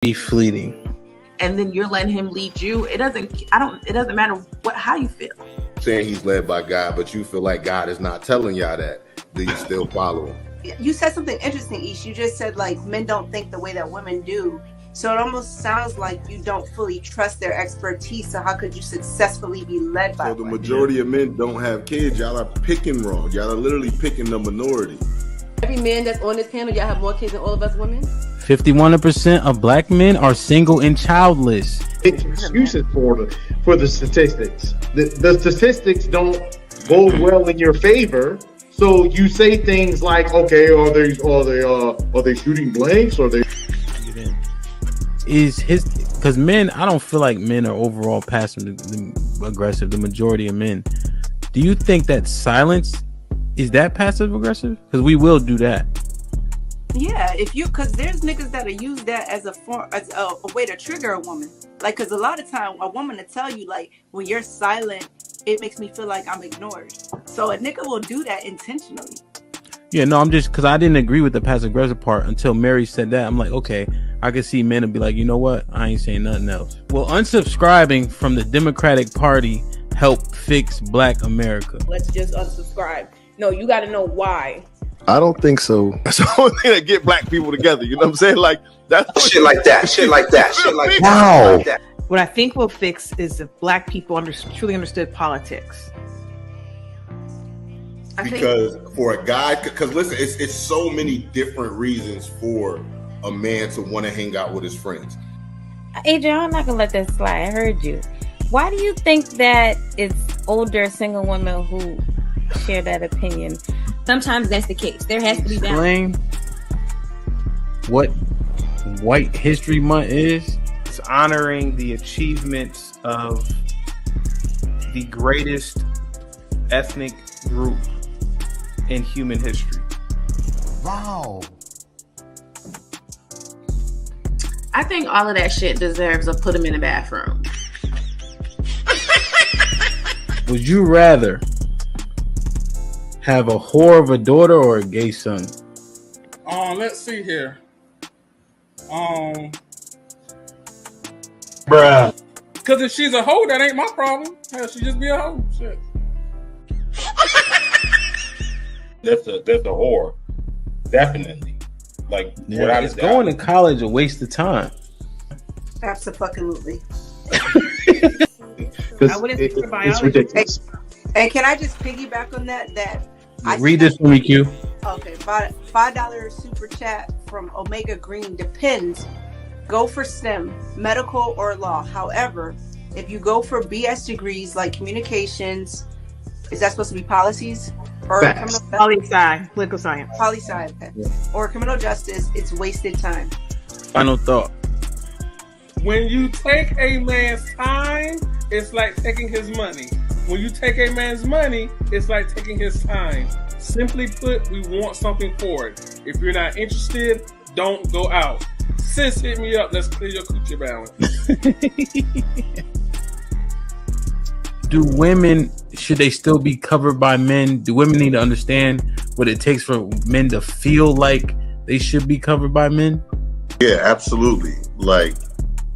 Be fleeting. And then you're letting him lead you. It doesn't matter how you feel. Saying he's led by God, but you feel like God is not telling y'all that. Do you still follow him? You said something interesting, Ish. You just said like men don't think the way that women do. So it almost sounds like you don't fully trust their expertise. So how could you successfully be led by? So the majority of men don't have kids. Y'all are picking wrong. Y'all are literally picking the minority. Every man that's on this panel, y'all have more kids than all of us women. 51% of black men are single and childless. Excuses for the statistics. The statistics don't bode well in your favor. So you say things like, okay, are they shooting blanks? Or they because men, I don't feel like men are overall passive aggressive. The majority of men. Do you think that silence is that passive aggressive? Because we will do that. Yeah, because there's niggas that'll use that as a way to trigger a woman. Like, because a lot of time a woman will tell you, like, when you're silent, it makes me feel like I'm ignored. So a nigga will do that intentionally. Yeah, no, I'm just because I didn't agree with the passive aggressive part until Mary said that. I'm like, okay, I can see men and be like, you know what? I ain't saying nothing else. Will unsubscribing from the Democratic Party help fix Black America? Let's just unsubscribe. No, you got to know why. I don't think so. That's the only thing that get black people together. You know what I'm saying? Like that's shit like that. Shit like that. Shit like that. Wow. Like that. What I think will fix is if black people truly understood politics. Because for a guy, because listen, it's so many different reasons for a man to want to hang out with his friends. Adrian, I'm not gonna let that slide. I heard you. Why do you think that it's older single women who share that opinion? Sometimes that's the case. There has to be Explain balance. what White History Month is. It's honoring the achievements of the greatest ethnic group in human history. Wow. I think all of that shit deserves a put them in the bathroom. Would you rather have a whore of a daughter or a gay son? Let's see here. bruh. Because if she's a hoe, that ain't my problem. Hell, she just be a hoe. Shit. That's a whore. Definitely. Like, without Is a doubt. going to college a waste of time? Absolutely. I wouldn't think it's ridiculous. And can I just piggyback on that? Read this for me, Q. Okay, $5 super chat from Omega Green. Depends. Go for STEM, medical or law. However, if you go for BS degrees like communications, is that supposed to be policies or Poli-sci, political science? Poli-sci, okay. Or criminal justice? It's wasted time. Final thought. When you take a man's time, it's like taking his money. When you take a man's money, it's like taking his time. Simply put, we want something for it. If you're not interested, don't go out. Sis, hit me up. Let's clear your coochie balance. Do women, should they still be covered by men? Do women need to understand what it takes for men to feel like they should be covered by men? Yeah, absolutely. Like,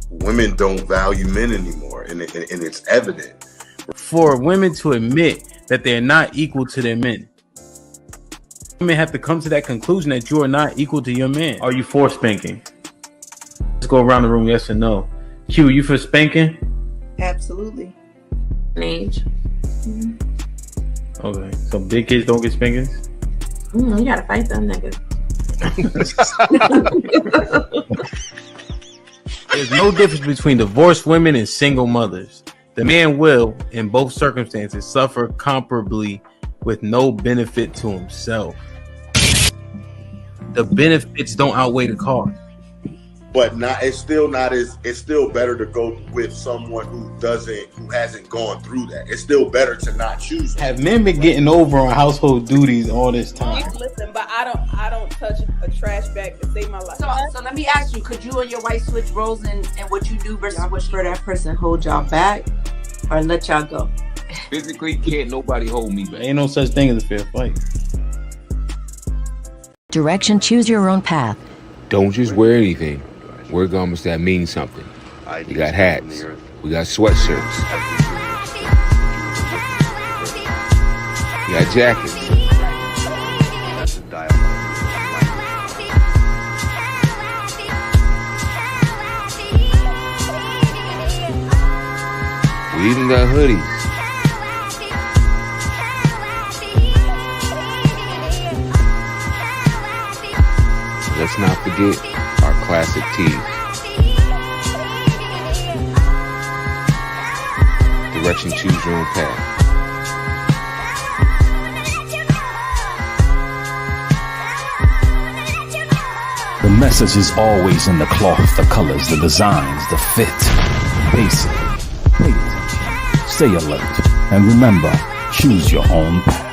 women don't value men anymore, and it's evident. For women to admit that they're not equal to their men, women have to come to that conclusion that you are not equal to your man. Are you for spanking? Let's go around the room, yes or no. Q, you for spanking? Absolutely. Age. Okay, so big kids don't get spankings? You gotta fight them niggas. There's no difference between divorced women and single mothers. The man will, in both circumstances, suffer comparably with no benefit to himself. The benefits don't outweigh the cost. But it's still better to go with someone who hasn't gone through that. It's still better to not choose them. Have men been getting over on household duties all this time? Listen, but I don't touch a trash bag to save my life. So let me ask you, could you and your wife switch roles in what you do versus what for that person hold y'all back or let y'all go? Physically, can't nobody hold me back. Ain't no such thing as a fair fight. Direction, choose your own path. Don't just wear anything. Wear garments that mean something. We got hats. We got sweatshirts. We got jackets. We even got hoodies. Let's not forget our classic tees. Direction, choose your own path. The message is always in the cloth, the colors, the designs, the fit. Basically, pay attention, stay alert, and remember, choose your own path.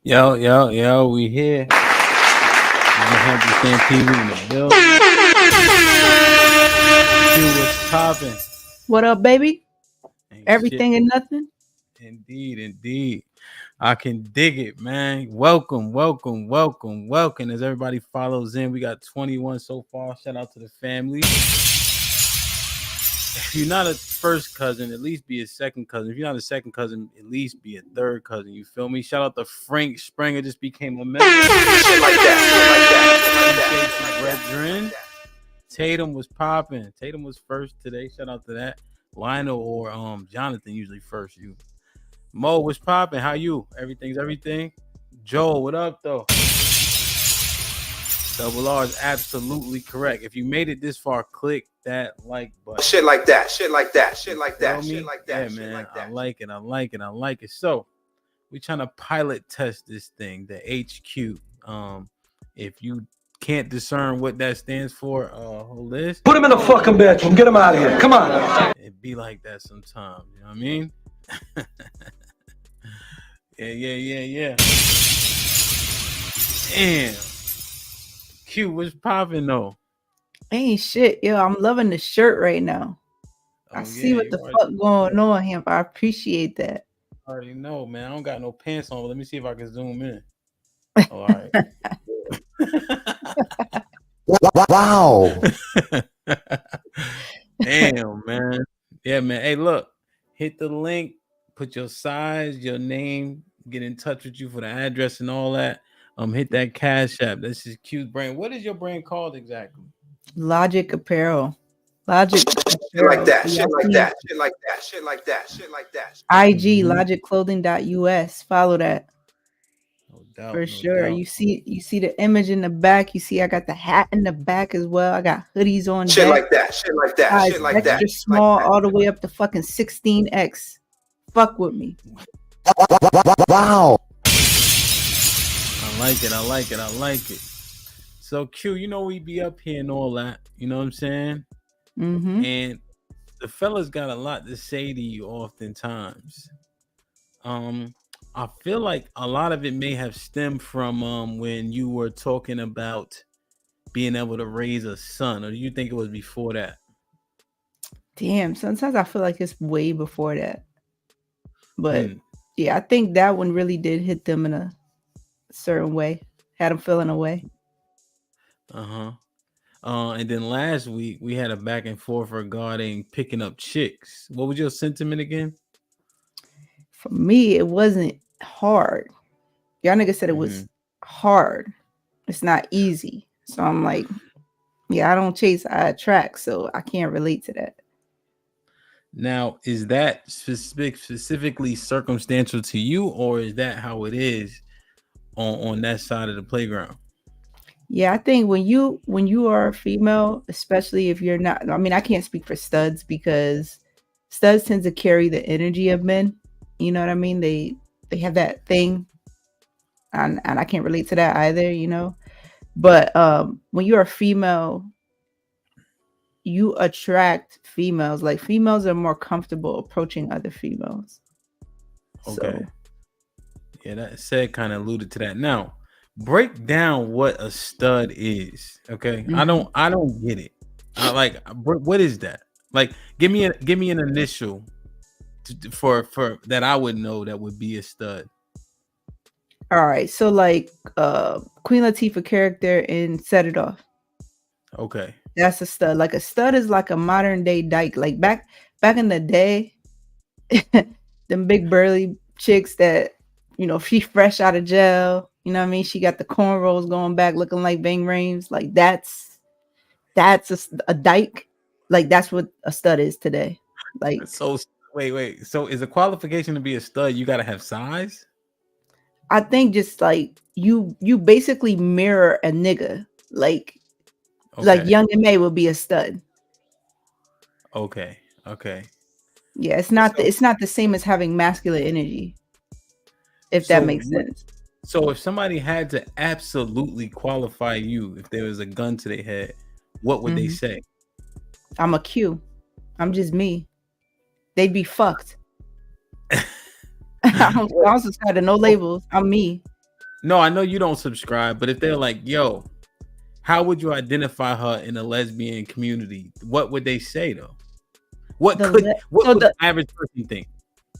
Yo, we here. 100% people in the building. What's popping? What up, baby? Ain't Everything shit. and nothing. Indeed. I can dig it, man. Welcome. As everybody follows in, we got 21 so far. Shout out to the family. If you're not a first cousin, at least be a second cousin. If you're not a second cousin, at least be a third cousin. You feel me? Shout out to Frank Springer, just became a member. Shit like that. Brethren. Tatum was popping. Tatum was first today. Shout out to that. Lionel or Jonathan usually first. You. Mo was popping. How you? Everything's everything. Joel, what up though? Double R is absolutely correct. If you made it this far, click that like button. Shit like that. Yeah, man. I like it. So we trying to pilot test this thing, the HQ. If you can't discern what that stands for, hold this. Put him in the fucking bedroom. Get him out of here. Come on. It be like that sometimes. You know what I mean? Yeah. Damn. Q, what's popping though? Ain't shit, yo. I'm loving the shirt right now. I see what the fuck going on here. I appreciate that. I already know, man. I don't got no pants on, but let me see if I can zoom in. Oh, all right. Wow. Damn, man. Yeah, man. Hey, look, hit the link, put your size, your name, get in touch with you for the address and all that. Hit that Cash App. This is Q's brand. What is your brand called exactly? Logic Apparel. Logic Shit like that. IG logicclothing.us. Follow that. No doubt. For sure. You see the image in the back. You see I got the hat in the back as well. I got hoodies on. Shit deck. like that. Extra small all the way up to fucking 16X. Fuck with me. Wow. I like it. So Q, you know we be up here and all that. You know what I'm saying? Mm-hmm. And the fellas got a lot to say to you oftentimes. I feel like a lot of it may have stemmed from when you were talking about being able to raise a son, or do you think it was before that? Damn, sometimes I feel like it's way before that. But yeah, I think that one really did hit them in a certain way. Had them feeling a way. And then last week we had a back and forth regarding picking up chicks. What was your sentiment again? For me, it wasn't hard. Y'all niggas said it was hard. It's not easy. So I'm like, yeah, I don't chase, I attract. So I can't relate to that. Now, is that specifically circumstantial to you, or is that how it is on that side of the playground? Yeah, I think when you are a female, especially if you're not, I mean, I can't speak for studs because studs tend to carry the energy of men. You know what I mean? They have that thing, and I can't relate to that either, you know. But when you're a female, you attract females. Like females are more comfortable approaching other females. Okay. So. Yeah, that said kind of alluded to that. Now, break down what a stud is. Okay, I don't get it. What is that? Like, give me an initial for that I would know that would be a stud. All right, so like Queen Latifah character in Set It Off. Okay, that's a stud. Like a stud is like a modern day dyke. Like back in the day, them big burly chicks that, you know, she fresh out of jail. You know what I mean? She got the cornrows going back, looking like Bang Rames. Like that's a dyke. Like that's what a stud is today. Like, so wait. So is a qualification to be a stud you gotta have size? I think just like you basically mirror a nigga. Like Young and May will be a stud. Okay. Yeah, it's not the same as having masculine energy. If that makes sense. So if somebody had to absolutely qualify you, if there was a gun to their head, what would they say? I'm a Q. I'm just me. They'd be fucked. I don't subscribe to no labels. I'm me. No, I know you don't subscribe, but if they're like, yo, how would you identify her in the lesbian community? What would they say though? What would the average person think?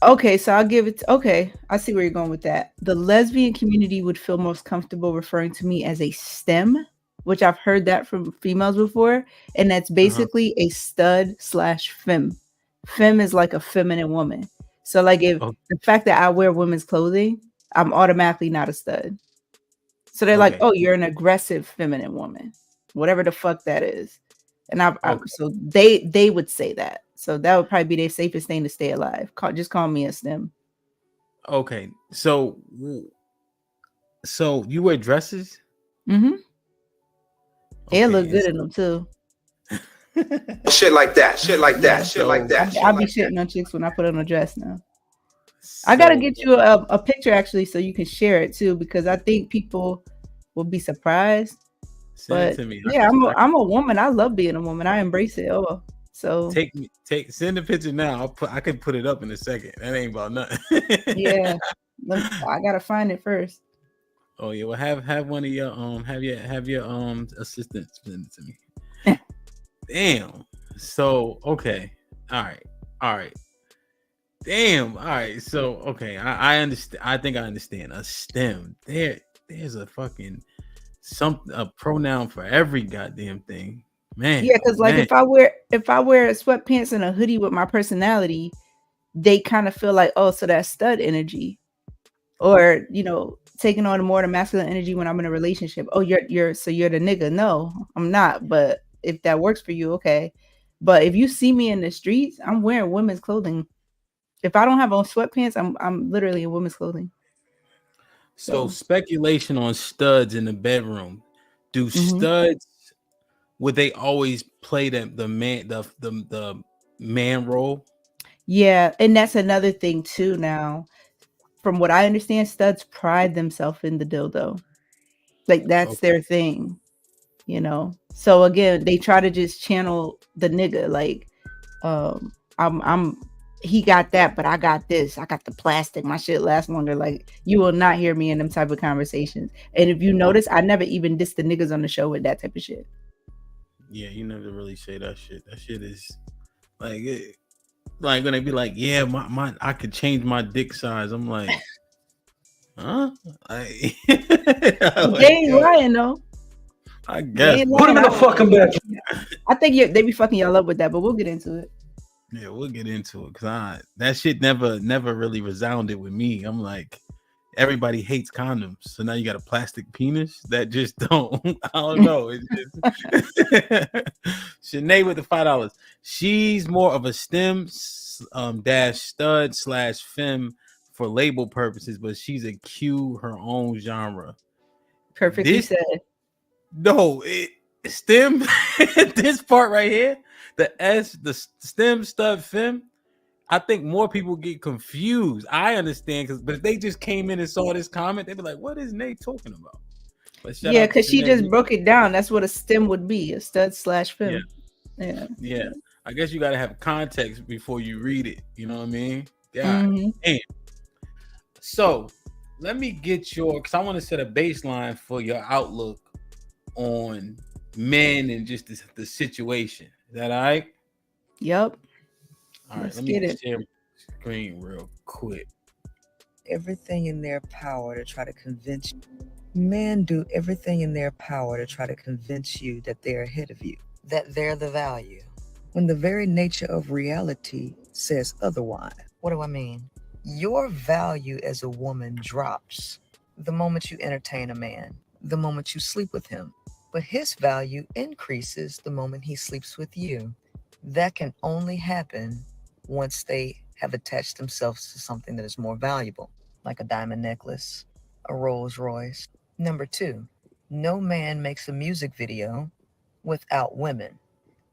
Okay, so I'll give it. Okay, I see where you're going with that. The lesbian community would feel most comfortable referring to me as a STEM, which I've heard that from females before, and that's basically a stud / femme. Femme is like a feminine woman. So like if the fact that I wear women's clothing, I'm automatically not a stud. So they're like, oh, you're an aggressive feminine woman, whatever the fuck that is. And so they would say that. So that would probably be their safest thing to stay alive. Just call me a STEM. Okay. So you wear dresses? Mm-hmm. It look good in them too. Shit like that. I'll be shitting on chicks when I put on a dress now. I gotta get you a picture actually so you can share it too, because I think people will be surprised. Send it to me. Yeah, I'm a woman. I love being a woman. I embrace it. Oh, so send the picture now. I can put it up in a second. That ain't about nothing. Yeah, I gotta find it first. Oh yeah, well have one of your have your assistants send it to me. Damn. So okay. All right. Damn. All right. So okay. I understand. I think I understand. A STEM. There's a fucking a pronoun for every goddamn thing. Man. Yeah, because like if I wear sweatpants and a hoodie with my personality, they kind of feel like, oh, so that's stud energy. Or, you know, taking on more of the masculine energy when I'm in a relationship. Oh, you're the nigga. No, I'm not. But if that works for you, okay. But if you see me in the streets, I'm wearing women's clothing. If I don't have on sweatpants, I'm literally in women's clothing. So speculation on studs in the bedroom. Do studs, would they always play the man role? Yeah, and that's another thing too. Now, from what I understand, studs pride themselves in the dildo. Like that's their thing. You know, so again, they try to just channel the nigga. Like, he got that, but I got this. I got the plastic. My shit lasts longer. Like, you will not hear me in them type of conversations. And if you notice, I never even diss the niggas on the show with that type of shit. Yeah, you never really say that shit. That shit is like when they be like, yeah, my I could change my dick size. I'm like, huh? They ain't lying though. I guess. Put him in the fucking bed. I think they be fucking y'all up with that, but we'll get into it. Yeah, we'll get into it because that shit never really resounded with me. I'm like, everybody hates condoms, so now you got a plastic penis that just don't. I don't know. It's just Sinead with the $5. She's more of a STEM dash stud / femme for label purposes, but she's a Q her own genre. Perfectly said. No, STEM. This part right here. The STEM stud femme, I think more people get confused. I understand but if they just came in and saw this comment, they'd be like, what is Nate talking about? Yeah, because she just broke it down. That's what a STEM would be, a stud / femme. Yeah. I guess you got to have context before you read it. You know what I mean? Yeah. Mm-hmm. And so let me get your, because I want to set a baseline for your outlook on men and just the situation. Is that all right? Yep. All right, Let's let me get it. share my screen real quick. Everything in their power to try to convince you. Men do everything in their power to try to convince you that they're ahead of you, that they're the value, when the very nature of reality says otherwise. What do I mean? Your value as a woman drops the moment you entertain a man, the moment you sleep with him, but his value increases the moment he sleeps with you. That can only happen once they have attached themselves to something that is more valuable, like a diamond necklace, a Rolls Royce. Number 2, no man makes a music video without women,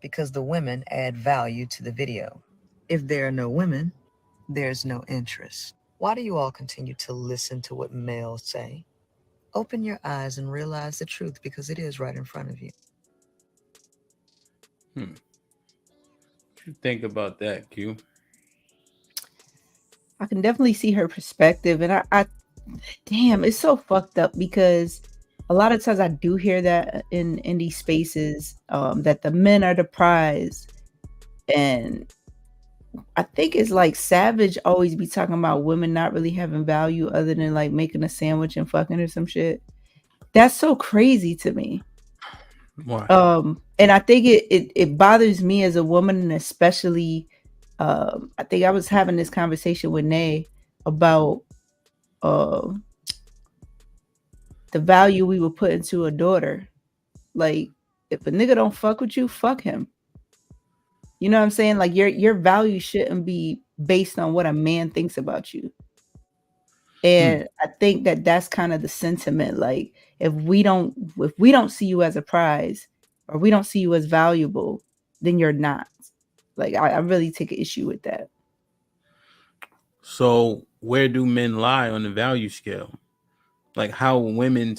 because the women add value to the video. If there are no women, there's no interest. Why do you all continue to listen to what males say? Open your eyes and realize the truth, because it is right in front of you. What you think about that, Q? I can definitely see her perspective, and I damn, it's so fucked up because a lot of times I do hear that in these spaces, that the men are the prize, and I think it's like Savage always be talking about women not really having value other than like making a sandwich and fucking or some shit. That's so crazy to me. Why? And I think it bothers me as a woman, and especially, I think I was having this conversation with Nay about the value we would put into a daughter. Like, if a nigga don't fuck with you, fuck him. You know what I'm saying? Like, your value shouldn't be based on what a man thinks about you. And I think that that's kind of the sentiment. Like, if we don't see you as a prize, or we don't see you as valuable, then you're not. Like, I really take an issue with that. So where do men lie on the value scale? Like how men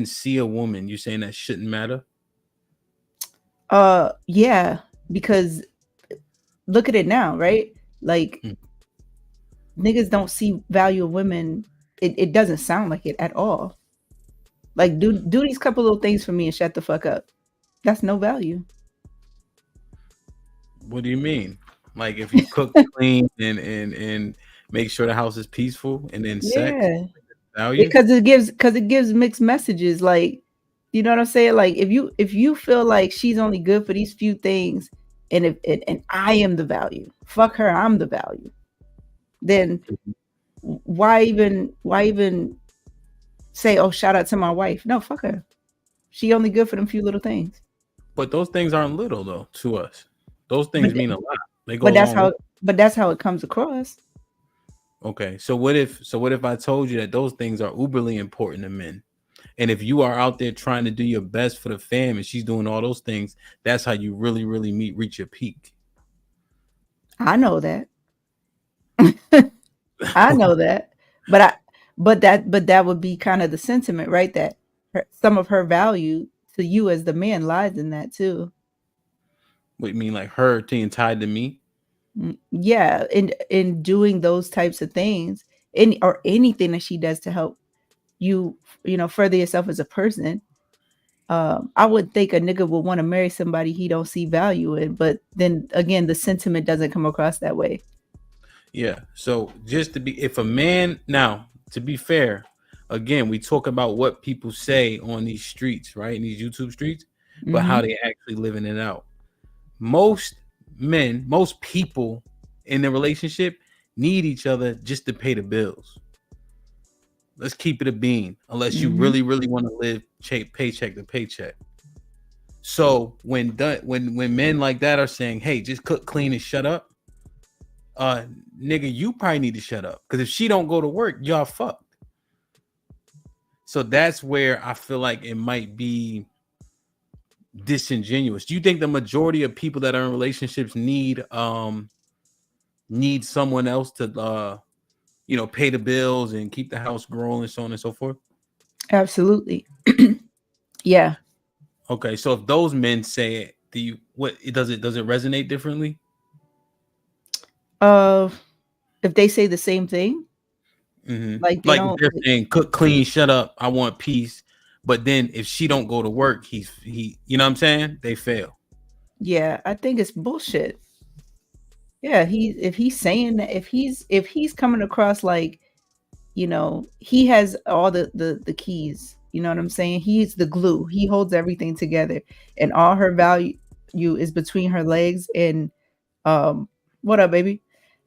see a woman, you saying that shouldn't matter? Yeah, because look at it now, right? Like, niggas don't see value of women. It doesn't sound like it at all. Like, do these couple little things for me and shut the fuck up. That's no value. What do you mean? Like, if you cook, clean, and make sure the house is peaceful, and then sex, value? Because it gives mixed messages. Like, you know what I'm saying? Like, if you feel like she's only good for these few things, and and I am the value, fuck her, I'm the value, then why even say, oh, shout out to my wife? No, fuck her. She only good for them few little things. But those things aren't little though to us. Those things mean a lot. They go. But that's how it comes across. Okay, so what if I told you that those things are uberly important to men, and if you are out there trying to do your best for the fam, and she's doing all those things, that's how you really reach your peak. I know that. I know that, but that would be kind of the sentiment, right? That some of her value to you as the man lies in that too. What you mean, like her being tied to me? Yeah, in doing those types of things, or anything that she does to help you, further yourself as a person. I would think a nigga would want to marry somebody he don't see value in, but then again, the sentiment doesn't come across that way. Yeah. So just to be fair, again, we talk about what people say on these streets, right? In these YouTube streets, but how they actually living it out. Most people in the relationship need each other just to pay the bills. Let's keep it a bean, unless you really want to live paycheck to paycheck. So when men like that are saying, hey, just cook, clean, and shut up, nigga, you probably need to shut up, because if she don't go to work, y'all fucked. So that's where I feel like it might be disingenuous. Do you think the majority of people that are in relationships need someone else to pay the bills and keep the house growing and so on and so forth? Absolutely. Yeah. Okay, so if those men say it, does it resonate differently? If they say the same thing? Like they Like don't. they're saying, cook, clean, shut up. I want peace. But then if she don't go to work, he, you know what I'm saying? They fail. Yeah, I think it's bullshit. Yeah, if he's saying that, if he's coming across like, you know, he has all the keys. You know what I'm saying? He's the glue. He holds everything together, and all her value is between her legs. And what up, baby?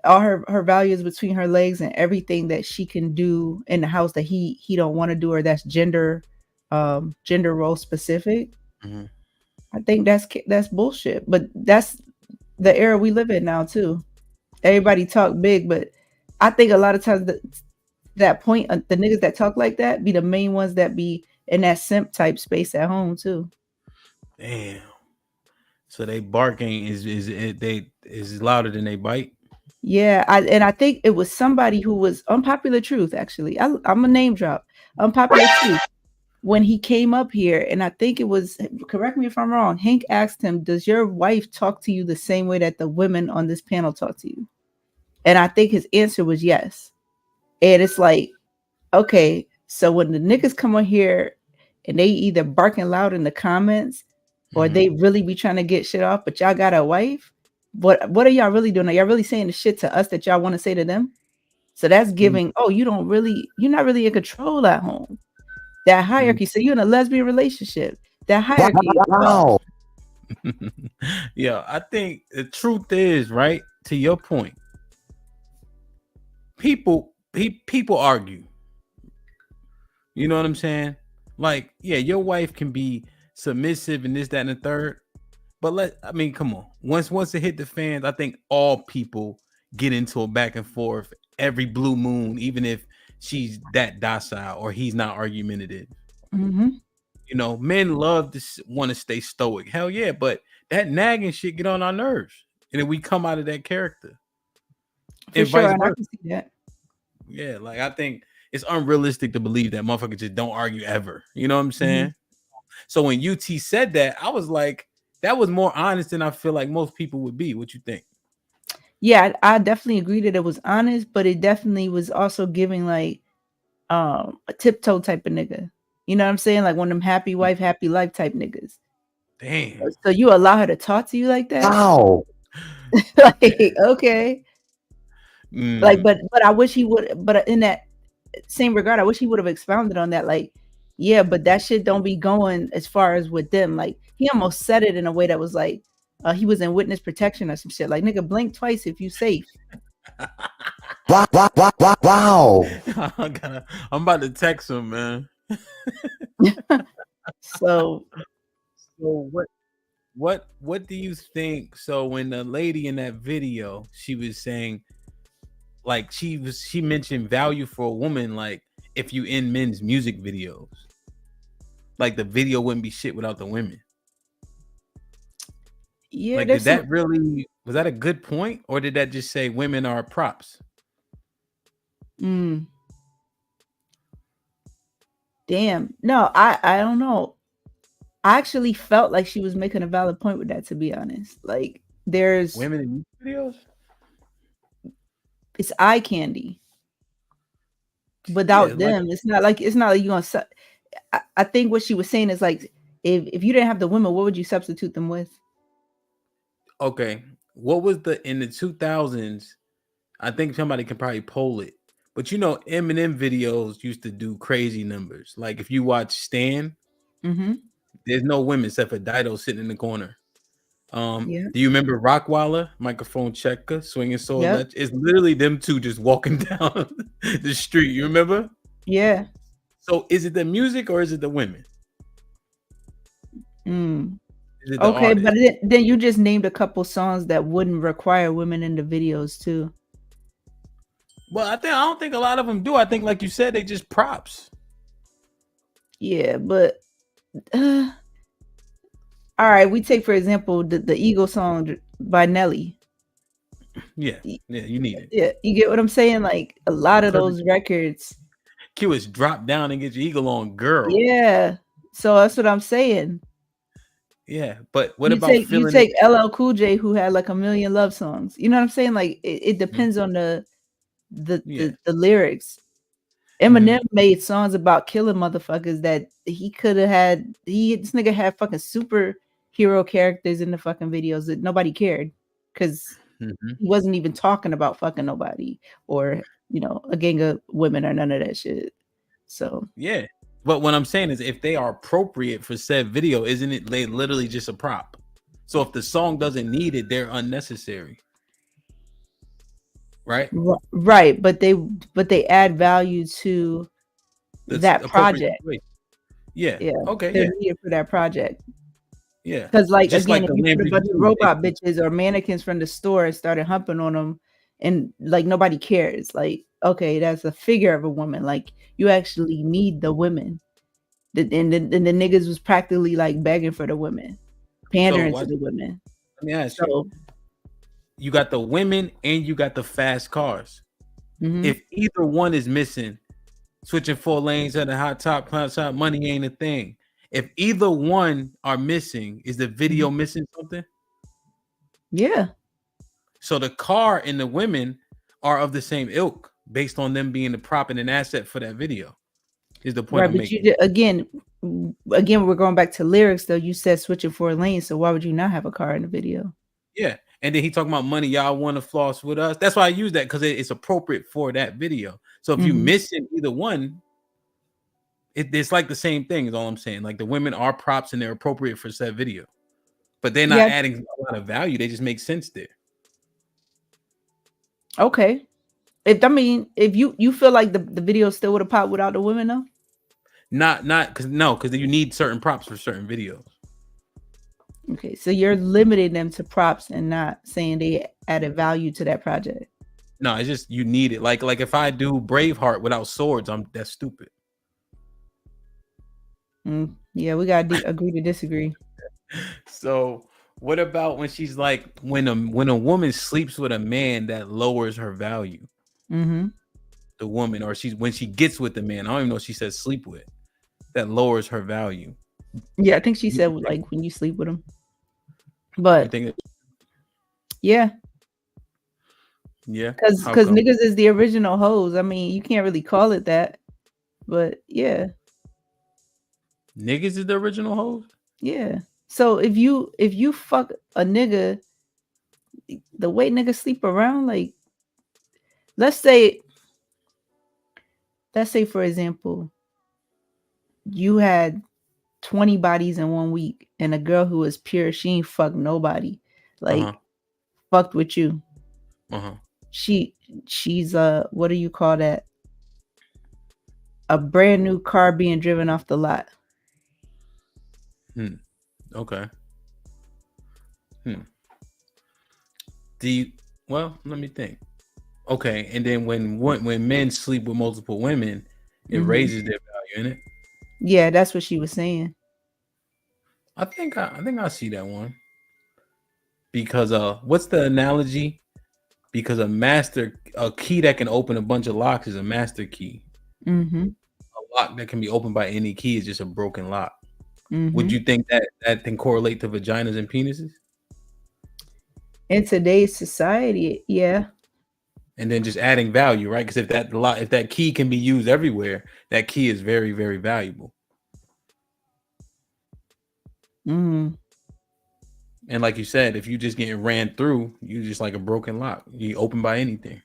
All her value is between her legs, and everything that she can do in the house that he don't want to do, or that's gender role specific. I think that's bullshit. But that's the era we live in now too. Everybody talk big, but I think a lot of times that point, the niggas that talk like that be the main ones that be in that simp type space at home too. Damn. So they barking is louder than they bite. Yeah, I think it was somebody who was Unpopular Truth. Actually, I'm a name drop. Unpopular Truth. When he came up here, and I think it was, correct me if I'm wrong, Hank asked him, does your wife talk to you the same way that the women on this panel talk to you? And I think his answer was yes. And it's like, okay, so when the niggas come on here and they either barking loud in the comments or they really be trying to get shit off, but y'all got a wife, what are y'all really doing? Are y'all really saying the shit to us that y'all want to say to them? So that's giving, you're not really in control at home. That hierarchy. So you're in a lesbian relationship. That hierarchy. Wow. Yeah, I think the truth is, right, to your point, people argue. You know what I'm saying? Like, yeah, your wife can be submissive and this, that, and the third. But come on. Once it hit the fans, I think all people get into a back and forth every blue moon, even if she's that docile or he's not argumentative. You know, men love to want to stay stoic. Hell yeah, but that nagging shit get on our nerves, and then we come out of that character. For sure, and I can see that. Yeah, like I think it's unrealistic to believe that motherfuckers just don't argue ever. You know what I'm saying? So when UT said that, I was like, that was more honest than I feel like most people would be. What you think? Yeah, I definitely agree that it was honest, but it definitely was also giving like a tiptoe type of nigga. You know what I'm saying? Like one of them happy wife, happy life type niggas. Damn. So you allow her to talk to you like that? Wow. Like, okay. Like, but I wish he would, but in that same regard, I wish he would have expounded on that. Like, yeah, but that shit don't be going as far as with them. Like, he almost said it in a way that was like, he was in witness protection or some shit. Like, nigga, blink twice if you safe. Wow. I'm about to text him, man. So what do you think? So when the lady in that video, she was saying, like, she mentioned value for a woman, like if you in men's music videos, like the video wouldn't be shit without the women. Yeah, like, was that a good point, or did that just say women are props? Damn. No, I don't know. I actually felt like she was making a valid point with that, to be honest. Like, there's women in videos. It's eye candy. Without them, it's not like you're gonna. I think what she was saying is like, if you didn't have the women, what would you substitute them with? Okay, what was in the 2000s? I think somebody can probably poll it. But you know, Eminem videos used to do crazy numbers. Like if you watch Stan, there's no women except for Dido sitting in the corner. Do you remember Rockwaller, microphone checker, swinging soul? It's literally them two just walking down the street. You remember? Yeah. So is it the music or is it the women? Okay, but then you just named a couple songs that wouldn't require women in the videos too. Well, I don't think a lot of them do. I think, like you said, they just props. Yeah, but all right, we take for example the Eagle song by Nelly. Yeah, you need it. Yeah, you get what I'm saying? Like a lot of those records. Q is drop down and get your eagle on, girl. Yeah, so that's what I'm saying. Yeah, but what you take LL Cool J, who had like a million love songs. You know what I'm saying? Like it depends on the lyrics. Eminem made songs about killing motherfuckers that he could have had. This nigga had fucking superhero characters in the fucking videos that nobody cared because he wasn't even talking about fucking nobody or a gang of women or none of that shit. So yeah, but what I'm saying is, if they are appropriate for said video, isn't it literally just a prop? So if the song doesn't need it, they're unnecessary. Right, but they add value to that project. Yeah. Okay. They're needed for that project. Yeah. Because just again, like if you put a bunch of robot bitches or mannequins from the store and started humping on them, and like nobody cares. Like, okay, that's a figure of a woman. Like, you actually need the women. And the niggas was practically like begging for the women, pandering to the women. Let me ask you. You got the women and you got the fast cars. If either one is missing, switching 4 lanes at a hot top, money ain't a thing. If either one are missing, is the video missing something? Yeah. So the car and the women are of the same ilk based on them being the prop and an asset for that video. Is the point I'm making. Again, we're going back to lyrics though. You said switching 4 lanes, so why would you not have a car in the video? Yeah. And then he talking about money. Y'all want to floss with us. That's why I use that, because it's appropriate for that video. So if you missing either one, it's like the same thing is all I'm saying. Like, the women are props and they're appropriate for said video, but they're not adding a lot of value. They just make sense there. Okay. If you feel like the video still would have popped without the women though? Not because you need certain props for certain videos. Okay, so you're limiting them to props and not saying they added value to that project. No, it's just you need it. Like if I do Braveheart without swords, that's stupid. Yeah, we gotta agree to disagree. So what about when she's like, when a woman sleeps with a man, that lowers her value? The woman, or when she gets with the man, I don't even know if she says sleep with, that lowers her value. Yeah, I think she said like when you sleep with him. But yeah, because niggas is the original hoes. I mean, you can't really call it that, but yeah, niggas is the original hoes. Yeah. So if you fuck a nigga, the way niggas sleep around, like let's say for example, you had 20 bodies in 1 week, and a girl who was pure, she ain't fucked nobody, like fucked with you. She's what do you call that? A brand new car being driven off the lot. Okay. Well, let me think. Okay, and then when men sleep with multiple women, it raises their value, innit? Yeah, that's what she was saying. I think I see that one. Because what's the analogy? Because a key that can open a bunch of locks is a master key. A lock that can be opened by any key is just a broken lock. Would you think that can correlate to vaginas and penises? In today's society, yeah. And then just adding value, right? Because if that key can be used everywhere, that key is very, very valuable. And like you said, if you just getting ran through, you just like a broken lock. You open by anything.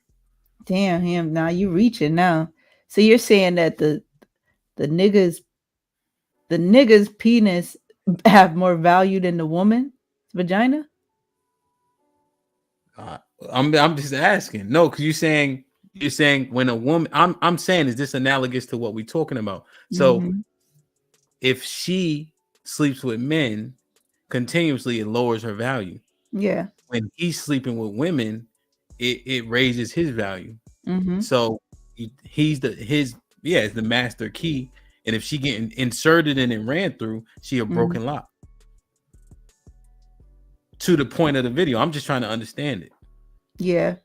Damn him! Now you reaching now. So you're saying that the nigga's penis have more value than the woman's vagina? I'm just asking. No, because you're saying when a woman. I'm saying, is this analogous to what we're talking about? So if she sleeps with men continuously, it lowers her value. Yeah. When he's sleeping with women, it raises his value. So it's the master key. And if she getting inserted in and ran through, she a broken lock. To the point of the video, I'm just trying to understand it. Yeah,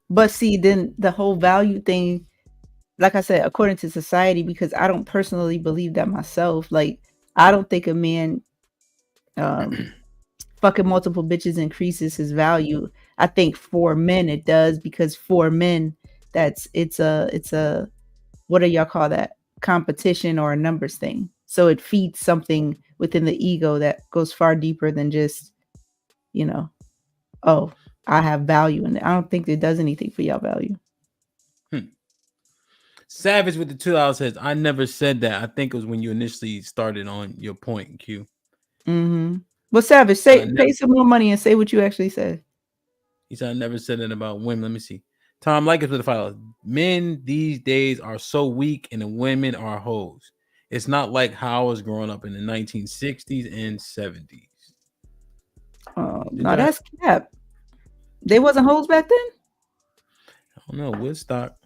but see, then the whole value thing, like I said, according to society, because I don't personally believe that myself. Like, I don't think a man fucking multiple bitches increases his value. I think for men it does, because for men, it's a what do y'all call that? Competition or a numbers thing. So it feeds something within the ego that goes far deeper than just, oh, I have value in it. I don't think it does anything for y'all value. Savage with the $2 says, I never said that. I think it was when you initially started on your point, Q. Mm-hmm. Well, Savage, pay some more money and say what you actually said. He said, I never said that about women. Let me see. Tom Likers with the file. Men these days are so weak and the women are hoes. It's not like how I was growing up in the 1960s and 70s. No, that's cap. They wasn't hoes back then? I don't know. Woodstock.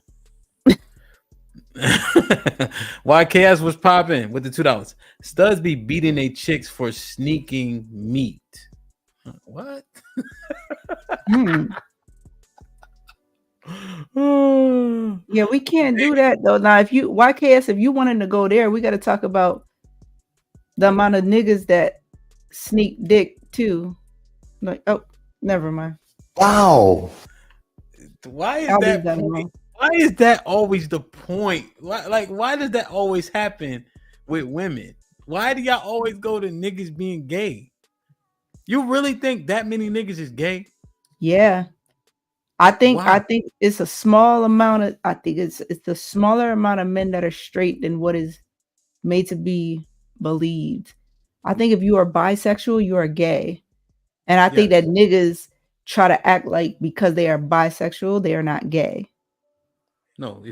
YKS was popping with the $2. Studs be beating they chicks for sneaking meat. What? Yeah, we can't do that though. Now, if you wanted to go there, we got to talk about the amount of niggas that sneak dick too. Like, oh, never mind. Wow. Why is that always the point? Why does that always happen with women? Why do y'all always go to niggas being gay? You really think that many niggas is gay? Yeah. I think it's a small amount of it's the smaller amount of men that are straight than what is made to be believed. I think if you are bisexual, you are gay. And I think that niggas try to act like because they are bisexual, they are not gay. No,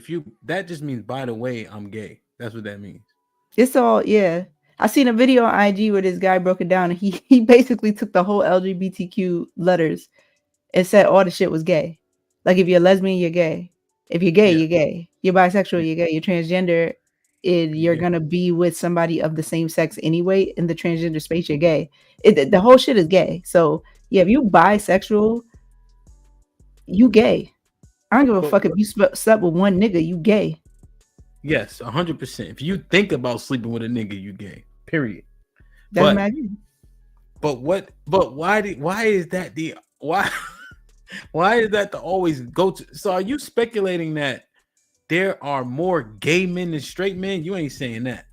that just means, by the way, I'm gay. That's what that means. It's all, yeah. I seen a video on IG where this guy broke it down and he basically took the whole LGBTQ letters and said all the shit was gay. Like if you're lesbian, you're gay. If you're gay, you're gay. You're bisexual, you're gay. You're transgender, you're gonna be with somebody of the same sex anyway. In the transgender space, you're gay. The whole shit is gay. So yeah, if you bisexual, you gay. I don't give a fuck if you slept with one nigga, you gay. Yes, 100%. If you think about sleeping with a nigga, you gay. Period. Doesn't matter. But why is that the always go to? So are you speculating that there are more gay men than straight men? You ain't saying that.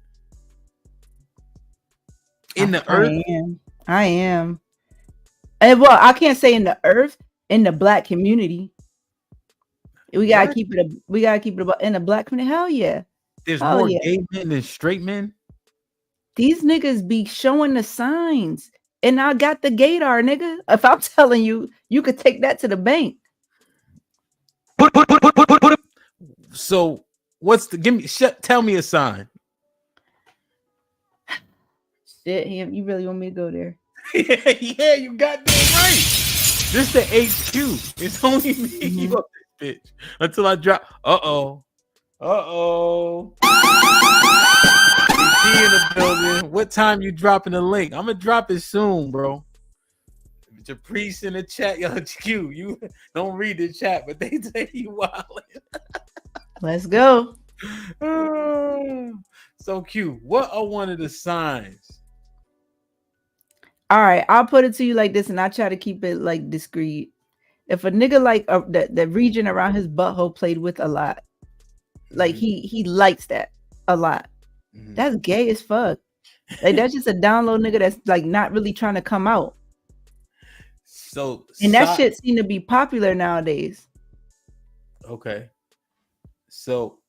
I am. And well, I can't say in the earth, in the black community. We gotta keep it. We gotta keep it in the black community. Hell yeah. There's more gay men than straight men. These niggas be showing the signs, and I got the gaydar, nigga. If I'm telling you, you could take that to the bank. So tell me a sign. Shit, you really want me to go there? Yeah, you got that right. This the HQ. It's only me. You up this bitch until I drop. Uh-oh. In the building. What time you dropping the link? I'm gonna drop it soon, bro. The priest in the chat, yo, Q. You don't read the chat, but they say you wild. Let's go. So Q, what are one of the signs? All right, I'll put it to you like this, and I try to keep it like discreet. If a nigga like the region around his butthole played with a lot, like he likes that a lot. That's gay as fuck. Like that's just a download nigga that's like not really trying to come out. So that shit seem to be popular nowadays. Okay. So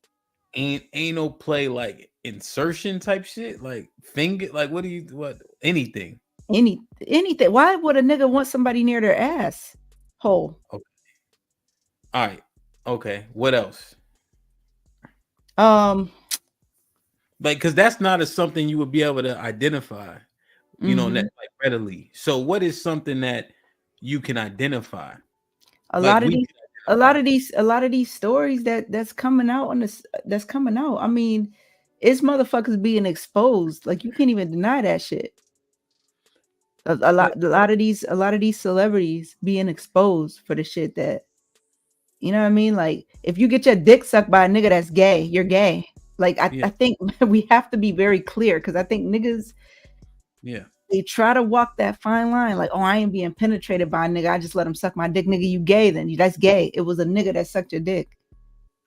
anal play like insertion type shit, like finger, like what anything. Anything. Why would a nigga want somebody near their ass hole? Okay. All right. Okay. What else? Like, because that's not something you would be able to identify, you know, like readily. So, what is something that you can identify? A lot of these stories that's coming out on this. That's coming out. I mean, it's motherfuckers being exposed. Like you can't even deny that shit. A lot of these celebrities being exposed for the shit that, you know what I mean? Like if you get your dick sucked by a nigga that's gay, you're gay. Like I think we have to be very clear because I think niggas, they try to walk that fine line. Like, oh, I ain't being penetrated by a nigga. I just let him suck my dick, nigga. You gay? Then that's gay. It was a nigga that sucked your dick.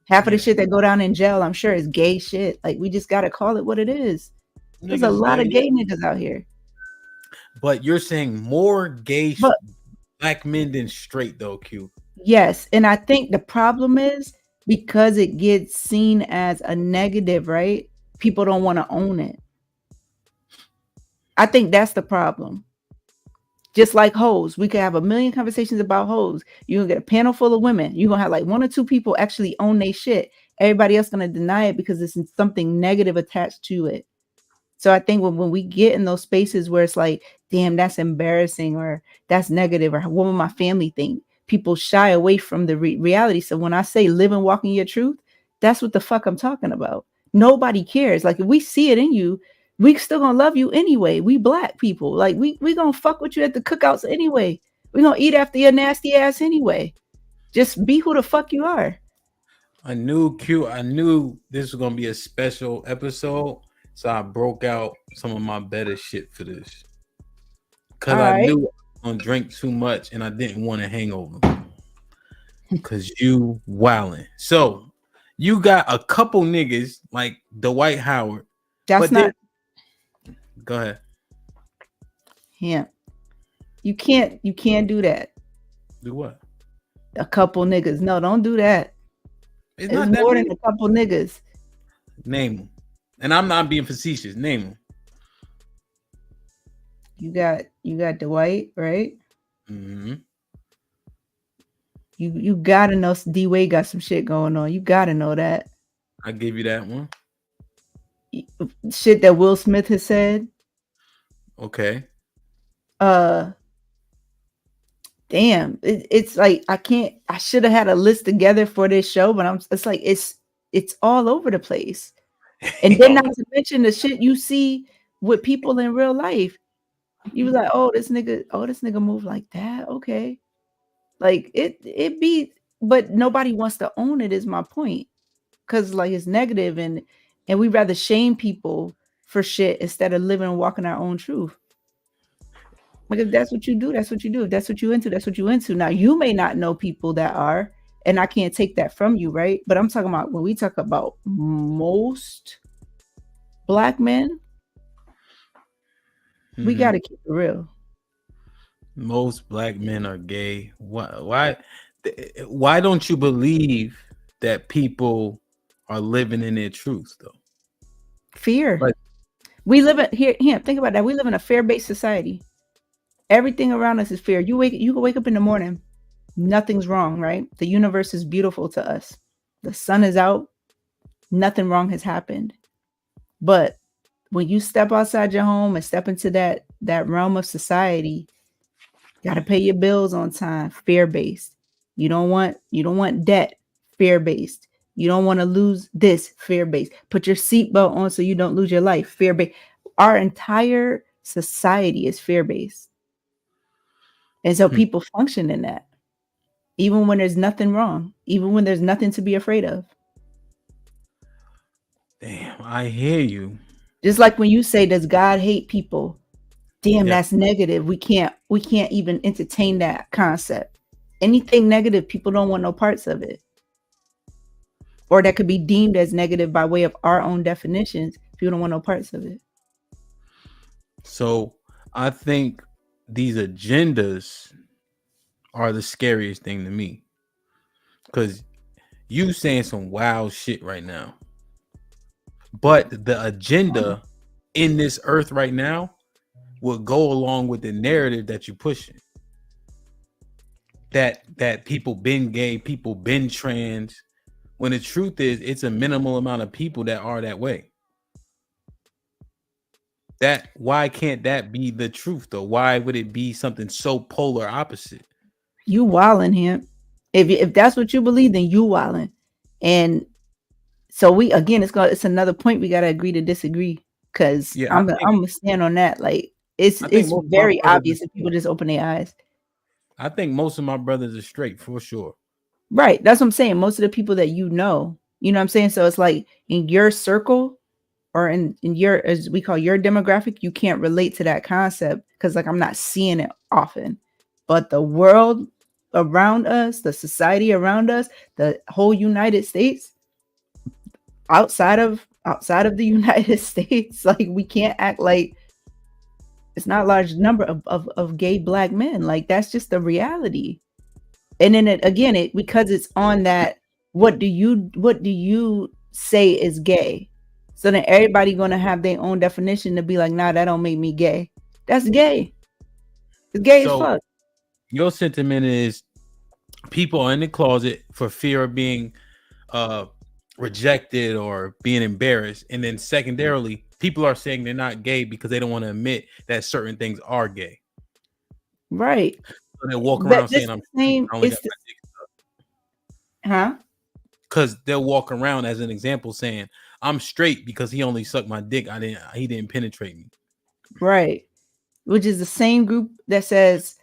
Half of the shit that go down in jail, I'm sure, is gay shit. Like, we just gotta call it what it is. There's a lot of gay niggas out here. But you're saying more gay But black men than straight though, Q. yes, and I think the problem is because it gets seen as a negative, right? People don't want to own it. I think that's the problem. Just like hoes, we could have a million conversations about hoes. You're gonna get a panel full of women. You're gonna have like one or two people actually own their shit. Everybody else gonna deny it because there's something negative attached to it. So I think when we get in those spaces where it's like, damn, that's embarrassing or that's negative or what will my family think? People shy away from the reality. So when I say live and walk in your truth, that's what the fuck I'm talking about. Nobody cares. Like if we see it in you, we still gonna love you anyway. We black people, like we gonna fuck with you at the cookouts anyway. We gonna eat after your nasty ass anyway. Just be who the fuck you are. I knew this was gonna be a special episode, so I broke out some of my better shit for this. Cause I knew I was gonna drink too much and I didn't want a hangover. Cause you wildin'. So you got a couple niggas like Dwight Howard. That's not. Go ahead. Yeah. You can't do that. Do what? A couple niggas. No, don't do that. It's not more than a couple niggas. Name them. And I'm not being facetious. Name them. You got Dwight, right? Mm-hmm. You gotta know D-Wade got some shit going on. You gotta know that. I give you that one. Shit that Will Smith has said. Okay. Damn. It's like I should have had a list together for this show, but it's like it's all over the place. And then not to mention the shit you see with people in real life. You was like, oh, this nigga move like that. Okay. Like it be, but nobody wants to own it is my point. Cause like it's negative and we rather shame people for shit instead of living and walking our own truth. Like if that's what you do, that's what you do. If that's what you into, that's what you into. Now you may not know people that are, and I can't take that from you, right? But I'm talking about when we talk about most black men, we gotta keep it real. Most black men are gay. Why don't you believe that people are living in their truth though? Fear. We live in here. Think about that. We live in a fear-based society. Everything around us is fear. You can wake up in the morning, nothing's wrong, right? The universe is beautiful to us. The sun is out, nothing wrong has happened. But when you step outside your home and step into that realm of society, you gotta pay your bills on time, fear-based. You don't want debt, fear-based. You don't want to lose this, fear-based. Put your seatbelt on so you don't lose your life, fear-based. Our entire society is fear-based. And so people function in that, even when there's nothing wrong, even when there's nothing to be afraid of. Damn, I hear you. Just like when you say, does God hate people? Damn, that's negative. We can't even entertain that concept. Anything negative, people don't want no parts of it. Or that could be deemed as negative by way of our own definitions. People don't want no parts of it. So I think these agendas are the scariest thing to me. Because you saying some wild shit right now. But the agenda in this earth right now will go along with the narrative that you're pushing. That people been gay, people been trans. When the truth is, it's a minimal amount of people that are that way. Why can't that be the truth though? Why would it be something so polar opposite? You wildin' him. If that's what you believe, then you wildin'. And so it's another point we gotta agree to disagree. Cause I'm gonna stand on that. Like it's very obvious if people just open their eyes. I think most of my brothers are straight for sure. Right. That's what I'm saying. Most of the people that you know what I'm saying? So it's like in your circle or in your, as we call your demographic, you can't relate to that concept because like I'm not seeing it often. But the world around us, the society around us, the whole United States, outside of the United States, like we can't act like it's not a large number of gay black men. Like that's just the reality. And then it because it's on that, what do you say is gay? So then everybody gonna have their own definition to be like, nah, that don't make me gay. That's gay. It's gay as fuck. Your sentiment is people are in the closet for fear of being rejected or being embarrassed, and then secondarily, people are saying they're not gay because they don't want to admit that certain things are gay. Right. So they walk around saying I'm same. Huh? Because they'll walk around as an example saying I'm straight because he only sucked my dick. He didn't penetrate me. Right. Which is the same group that says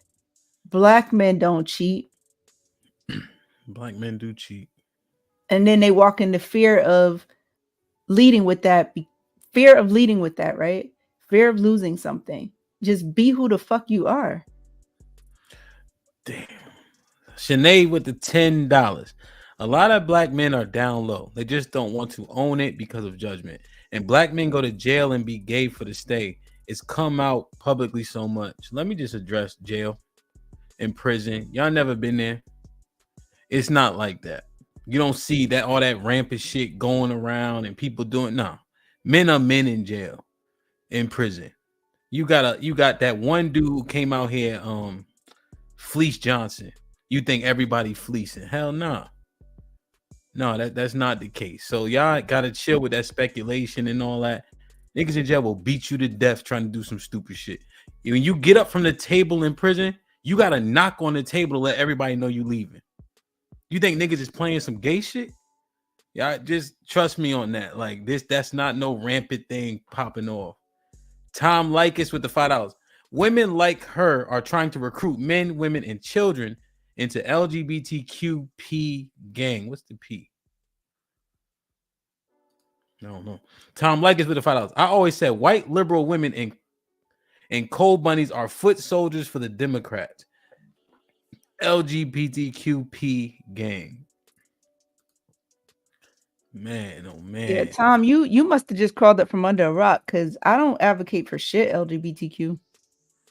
black men don't cheat. Black men do cheat. And then they walk into fear of leading with that, right? Fear of losing something. Just be who the fuck you are. Damn. Sinead with the $10. A lot of black men are down low. They just don't want to own it because of judgment. And black men go to jail and be gay for the stay. It's come out publicly so much. Let me just address jail and prison. Y'all never been there. It's not like that. You don't see that all that rampant shit going around and people doing. No, men are men in jail, in prison. You got that one dude who came out here, Fleece Johnson. You think everybody fleecing? Hell no. No, that's not the case. So y'all gotta chill with that speculation and all that. Niggas in jail will beat you to death trying to do some stupid shit. When you get up from the table in prison, you gotta knock on the table to let everybody know you leaving. You think niggas is playing some gay shit? Y'all just trust me on that. Like that's not no rampant thing popping off. Tom Likas with the $5. Women like her are trying to recruit men, women, and children into LGBTQP gang. What's the P? No. Tom Likas with the $5. I always said white liberal women and cold bunnies are foot soldiers for the Democrats. LGBTQP gang. Man, oh man. Yeah, Tom, you must have just crawled up from under a rock because I don't advocate for shit LGBTQ.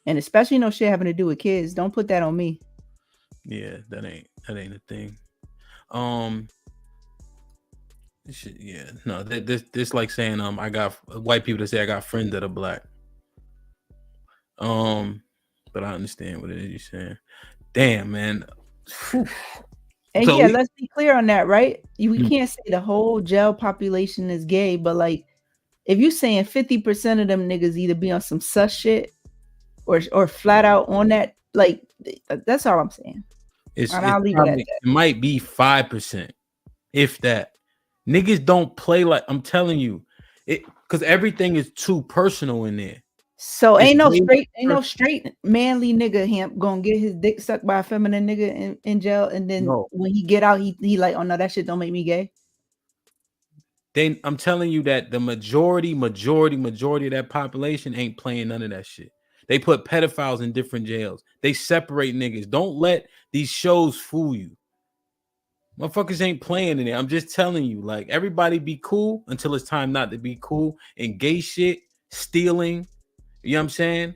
And especially no shit having to do with kids. Don't put that on me. Yeah, that ain't a thing. Shit, yeah, no, this like saying I got white people that say I got friends that are black. But I understand what it is you're saying. Damn, man. And so let's be clear on that, right? We can't say the whole jail population is gay, but like if you saying 50% of them niggas either be on some sus shit or flat out on that, like that's all I'm saying. I'll leave it at that. It might be 5%, if that. Niggas don't play like I'm telling you, it because everything is too personal in there. So ain't no straight manly nigga gonna get his dick sucked by a feminine nigga in jail, and then when he get out, he like, oh no, that shit don't make me gay. I'm telling you that the majority of that population ain't playing none of that shit. They put pedophiles in different jails. They separate niggas. Don't let these shows fool you. Motherfuckers ain't playing in there. I'm just telling you, like, everybody be cool until it's time not to be cool. And gay shit, stealing, you know what I'm saying?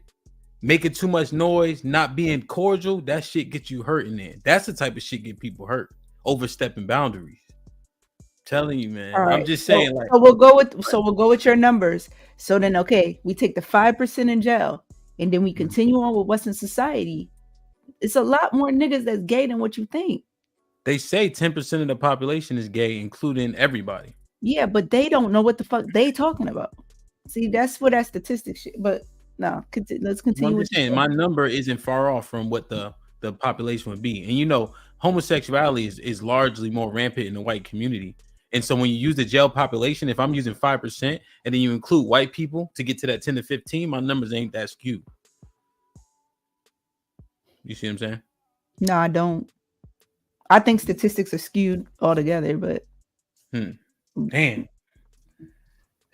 Making too much noise, not being cordial, that shit gets you hurt in there. That's the type of shit get people hurt. Overstepping boundaries. Telling you, man. Right. I'm just saying, so we'll go with your numbers. So then, okay, we take the 5% in jail, and then we continue on with what's in society. It's a lot more niggas that's gay than what you think. They say 10% of the population is gay, including everybody. Yeah, but they don't know what the fuck they talking about. See, that's for that statistic shit. But no, let's continue. I'm saying my number isn't far off from what the population would be. And you know, homosexuality is largely more rampant in the white community. And so when you use the jail population, if I'm using 5% and then you include white people to get to that 10 to 15, my numbers ain't that skewed. You see what I'm saying? No, I don't. I think statistics are skewed altogether, but damn.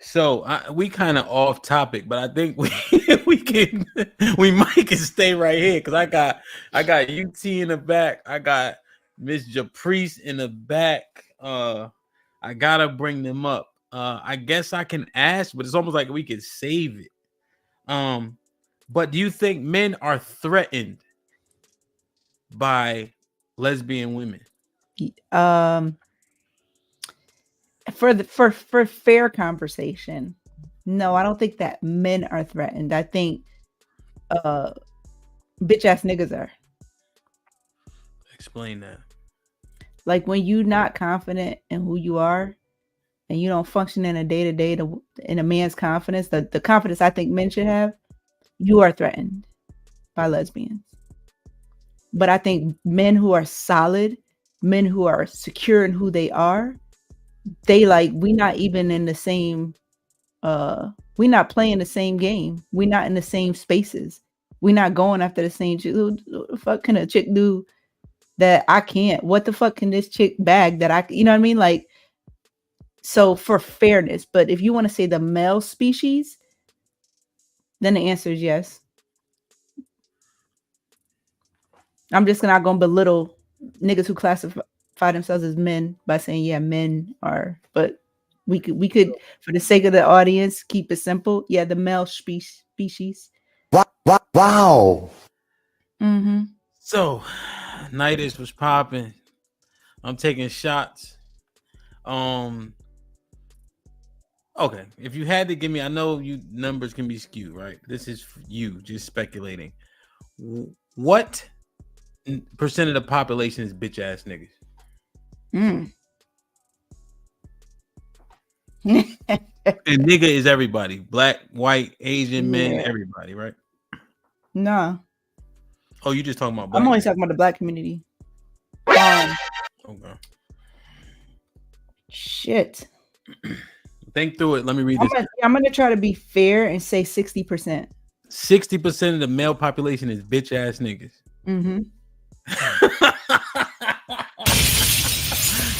So we kind of off topic, but I think we might can stay right here because I got UT in the back, I got Miss Japrice in the back. I gotta bring them up. I guess I can ask, but it's almost like we could save it. But do you think men are threatened by lesbian women? For fair conversation, no, I don't think that men are threatened. I think bitch ass niggas are. Explain that. Like when you're not confident in who you are and you don't function in a day-to-day in a man's confidence, the confidence I think men should have, you are threatened by lesbians. But I think men who are solid, men who are secure in who they are, they like, we not even in the same, we not playing the same game. We not in the same spaces. We not going after the same chick. What the fuck can a chick do that I can't? What the fuck can this chick bag that I, you know what I mean? Like, so for fairness, but if you want to say the male species, then the answer is yes. I'm just not going to belittle niggas who classify themselves as men by saying, yeah, men are, but we could, for the sake of the audience, keep it simple. Yeah, the male species. Wow. Mm-hmm. So, Nighters was popping. I'm taking shots. Okay, if you had to give me, I know you numbers can be skewed, right? This is you just speculating. What percent of the population is bitch ass niggas? And nigga is everybody, black, white, Asian, men, everybody, right? Nah. Oh, you just talking about black? I'm only talking about the black community. Okay. Shit. Think through it. Let me read this. I'm gonna try to be fair and say 60%. 60% of the male population is bitch ass niggas. Mm-hmm.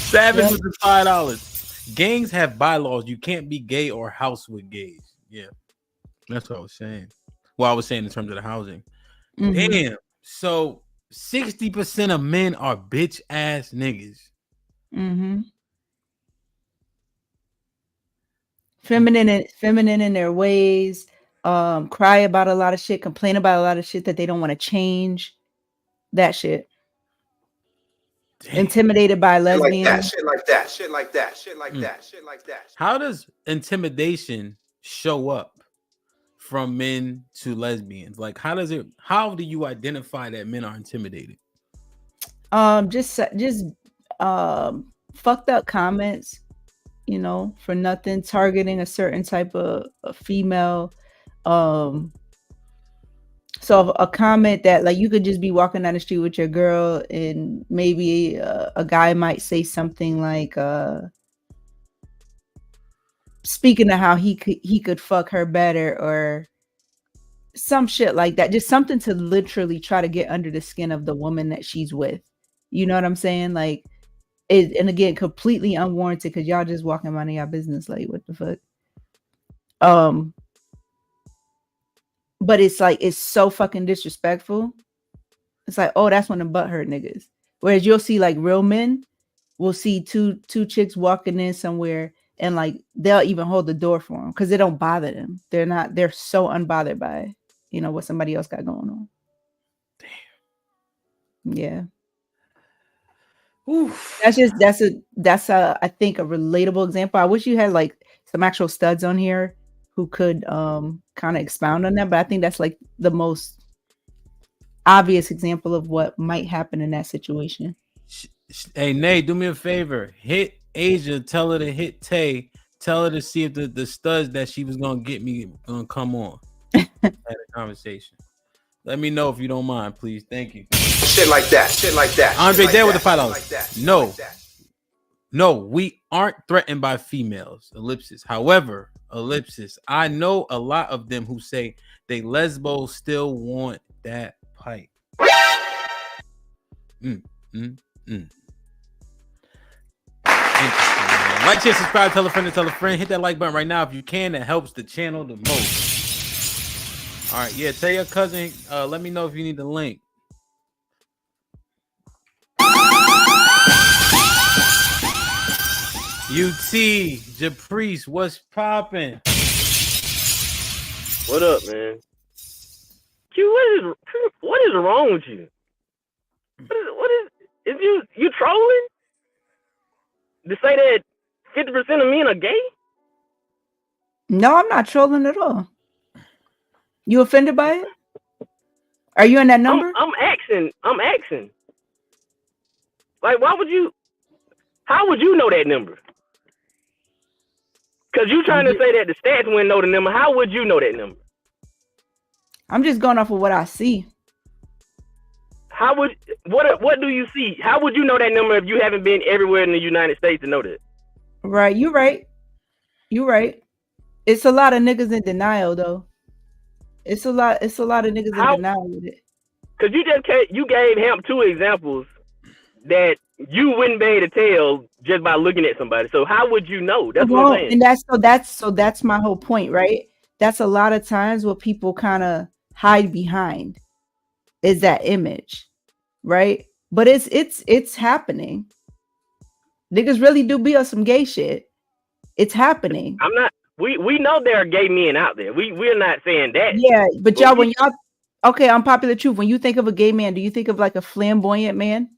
Savage with the $5. Gangs have bylaws. You can't be gay or house with gays. Yeah, that's what I was saying. Well, I was saying in terms of the housing. Mm-hmm. Damn. So 60% of men are bitch ass niggas. Mm-hmm. Feminine in their ways. Cry about a lot of shit. Complain about a lot of shit that they don't want to change. That shit. Damn. Intimidated by lesbians. Shit like that. How does intimidation show up from men to lesbians? Like, how do you identify that men are intimidated? Just fucked up comments, you know, for nothing, targeting a certain type of female. So a comment that, like, you could just be walking down the street with your girl and maybe a guy might say something like, speaking of how he could fuck her better or some shit like that. Just something to literally try to get under the skin of the woman that she's with. You know what I'm saying? Like, and again, completely unwarranted because y'all just walking around in y'all business. Like, what the fuck? But it's like, it's so fucking disrespectful. It's like, oh, that's one of the butthurt niggas. Whereas you'll see, like, real men will see two chicks walking in somewhere and, like, they'll even hold the door for them because it don't bother them. They're so unbothered by, you know, what somebody else got going on. Damn. Yeah. Oof. That's I think a relatable example. I wish you had like some actual studs on here who could kind of expound on that, but I think that's like the most obvious example of what might happen in that situation. Hey, Nay, do me a favor. Hit Asia, tell her to hit Tay, tell her to see if the studs that she was gonna get me gonna come on. Had a conversation. Let me know if you don't mind, please. Thank you. Shit like that. Andre there with the $5. No, we aren't threatened by females. Ellipsis. However, ellipsis, I know a lot of them who say they lesbos still want that pipe. Like, share, subscribe, tell a friend. Hit that like button right now if you can. That helps the channel the most. All right, yeah, tell your cousin, let me know if you need the link. UT, Japrice, what's popping? What up, man? Q, what is wrong with you? What is you trolling? To say that 50% of men are gay? No, I'm not trolling at all. You offended by it? Are you in that number? I'm asking. Like, how would you know that number? Because you trying to say that the stats wouldn't know the number. How would you know that number? I'm just going off of what I see. What do you see? How would you know that number if you haven't been everywhere in the United States to know that? Right, you're right. It's a lot of niggas in denial though. It's a lot of niggas in denial with it. Because you gave Hamp 2 examples that you wouldn't be able to tell just by looking at somebody. So how would you know? That's what I'm saying. And that's my whole point, right? That's a lot of times what people kind of hide behind is that image, right? But it's happening. Niggas really do be on some gay shit. It's happening. We know there are gay men out there. We're not saying that. Yeah, but y'all, okay, unpopular truth. When you think of a gay man, do you think of like a flamboyant man?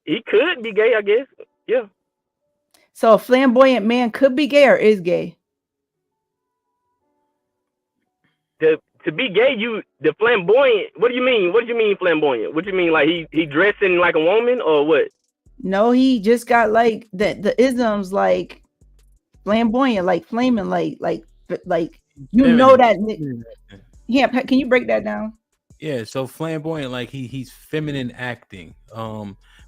He could be gay, I guess. Yeah. So a flamboyant man could be gay or is gay. To be gay, the flamboyant. What do you mean? What do you mean flamboyant? What do you mean, like he dressing like a woman or what? No, he just got like the isms like flamboyant, like flaming, like you know that. Yeah, can you break that down? Yeah, so flamboyant, like he's feminine acting,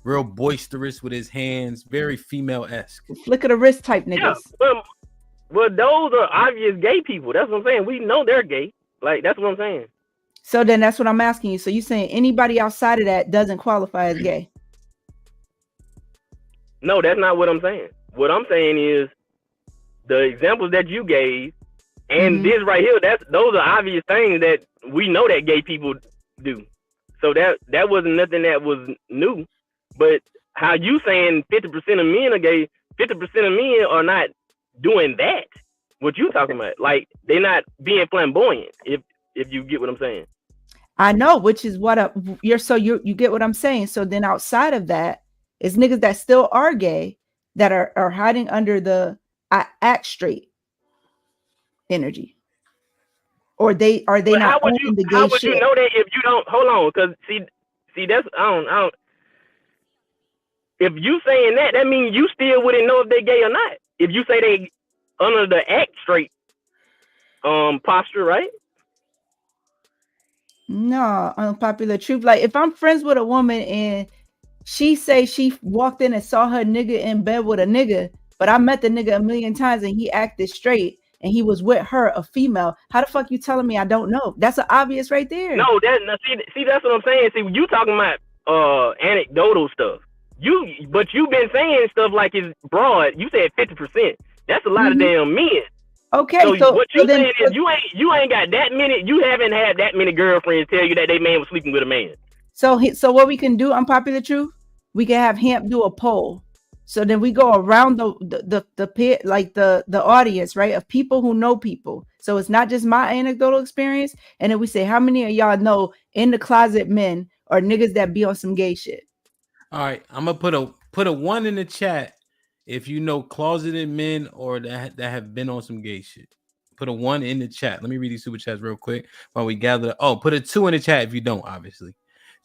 real boisterous with his hands, very female-esque. Flick of the wrist type niggas. Yeah, well, those are obvious gay people. That's what I'm saying. We know they're gay. Like, that's what I'm saying. So then that's what I'm asking you. So you saying anybody outside of that doesn't qualify as gay? No, that's not what I'm saying. What I'm saying is the examples that you gave and this right here, those are obvious things that we know that gay people do. So that wasn't nothing that was new. But how you saying 50% of men are gay, 50% of men are not doing that. What you talking about? Like, they're not being flamboyant, if you get what I'm saying. I know, which is what you get what I'm saying. So then outside of that is niggas that still are gay that are hiding under the I act straight energy. Or are they not owning the gay shit? How would you know that if you don't hold on? Because see that's I don't if you saying that means you still wouldn't know if they're gay or not. If you say they under the act straight posture, right? No, unpopular truth. Like if I'm friends with a woman and she say she walked in and saw her nigga in bed with a nigga, but I met the nigga a million times and he acted straight and he was with her, a female. How the fuck you telling me I don't know? That's an obvious right there. No, see that's what I'm saying. See, you talking about anecdotal stuff. But you've been saying stuff like it's broad. You said 50%. That's a lot of damn men. Okay, so what you saying is you ain't got that many. You haven't had that many girlfriends tell you that they man was sleeping with a man. So what we can do, unpopular truth, we can have Hamp do a poll. So then we go around the pit, like the audience, right, of people who know people. So it's not just my anecdotal experience. And then we say, how many of y'all know in the closet men or niggas that be on some gay shit? All right, I'm gonna put a 1 in the chat if you know closeted men or that have been on some gay shit. Put a 1 in the chat. Let me read these super chats real quick while we gather. Oh, put a 2 in the chat if you don't, obviously.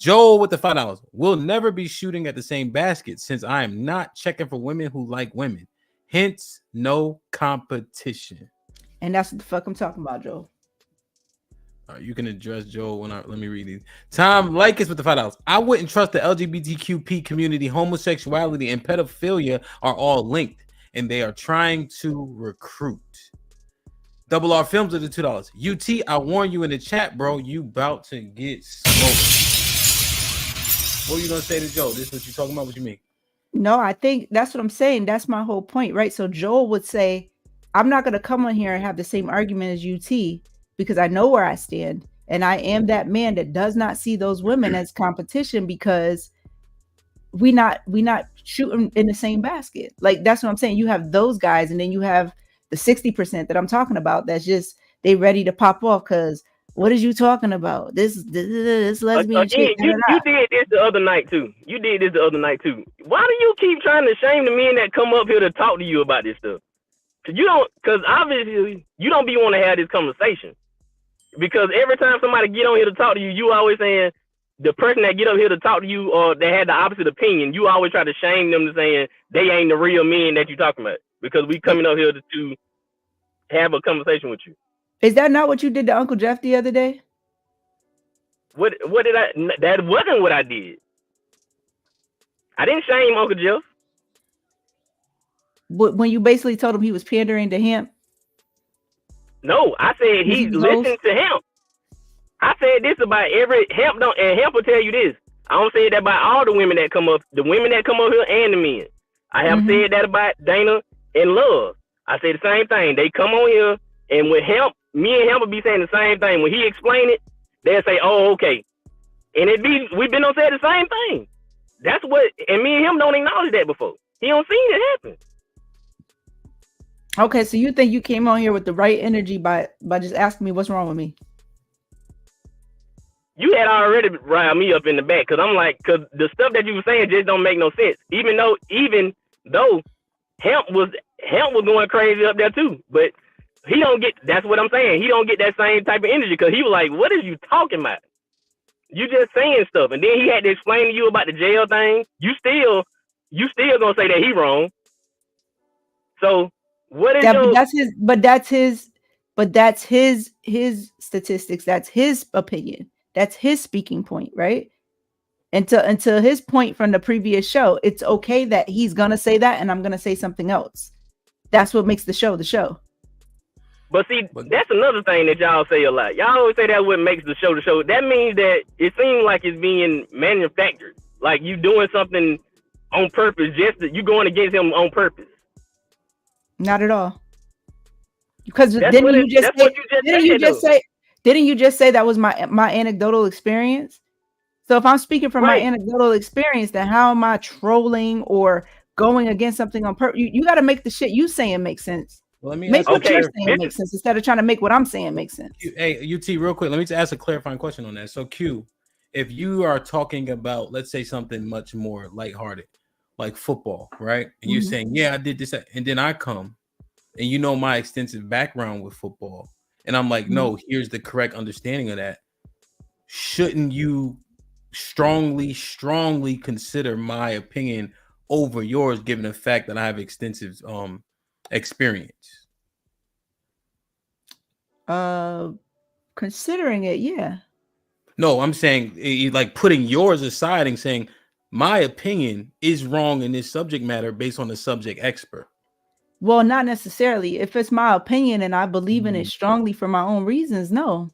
Joel with the $5. We'll never be shooting at the same basket since I am not checking for women who like women. Hence, no competition. And that's what the fuck I'm talking about, Joel. All right, you can address Joel when let me read these. Tom Likes with the $5. I wouldn't trust the LGBTQP community. Homosexuality and pedophilia are all linked, and they are trying to recruit. Double R Films with the $2. UT, I warn you in the chat, bro. You about to get smoked. What are you gonna say to Joe? This is what you talking about? What you mean? No, I think that's what I'm saying. That's my whole point, right? So Joel would say, I'm not gonna come on here and have the same argument as UT because I know where I stand. And I am that man that does not see those women as competition because we not shooting in the same basket. Like that's what I'm saying. You have those guys, and then you have the 60% that I'm talking about. That's just they ready to pop off because what is you talking about? This lesbian Again, shit. you did this the other night too. Why do you keep trying to shame the men that come up here to talk to you about this stuff? Because obviously you don't be want to have this conversation. Because every time somebody get on here to talk to you, you always saying the person that get up here to talk to you or they had the opposite opinion, you always try to shame them to saying they ain't the real men that you talking about. Because we coming up here to have a conversation with you. Is that not what you did to Uncle Jeff the other day? What did I? That wasn't what I did. I didn't shame Uncle Jeff. When you basically told him he was pandering to him? No, I said he listened to him. I said this about every Hemp will tell you this. I don't say that about all the women that come up, here and the men. I have said that about Dana and Love. I say the same thing. They come on here, and with Hemp, me and Hemp will be saying the same thing. When he explain it, they'll say, "Oh, okay," and we've been on saying the same thing. That's what, and me and him don't acknowledge that before. He don't see it happen. Okay, so you think you came on here with the right energy by just asking me what's wrong with me? You had already riled me up in the back because I'm like, because the stuff that you were saying just don't make no sense. Even though Hemp was going crazy up there too, but he don't get. That's what I'm saying. He don't get that same type of energy because he was like, "What is you talking about? You just saying stuff." And then he had to explain to you about the jail thing. You still gonna say that he wrong. So what is that's his statistics. That's his opinion. That's his speaking point, right? Until his point from the previous show, it's okay that he's gonna say that, and I'm gonna say something else. That's what makes the show the show. But see, that's another thing that y'all say a lot. Y'all always say that what makes the show the show. That means that it seems like it's being manufactured. Like you doing something on purpose, just that you going against him on purpose. Not at all. Because didn't you just say that was my anecdotal experience? So if I'm speaking from my anecdotal experience, then how am I trolling or going against something on purpose? You got to make the shit you saying make sense. Well, let me make what you're saying make sense instead of trying to make what I'm saying make sense. Hey, UT, real quick, let me just ask a clarifying question on that. So, Q, if you are talking about, let's say, something much more lighthearted, like football, right? And you're saying, yeah, I did this, and then I come, and you know my extensive background with football, and I'm like, no, here's the correct understanding of that. Shouldn't you strongly consider my opinion over yours, given the fact that I have extensive experience? Considering it, yeah. No, I'm saying like putting yours aside and saying my opinion is wrong in this subject matter based on the subject expert. Well, not necessarily. If it's my opinion and I believe in it strongly for my own reasons, no.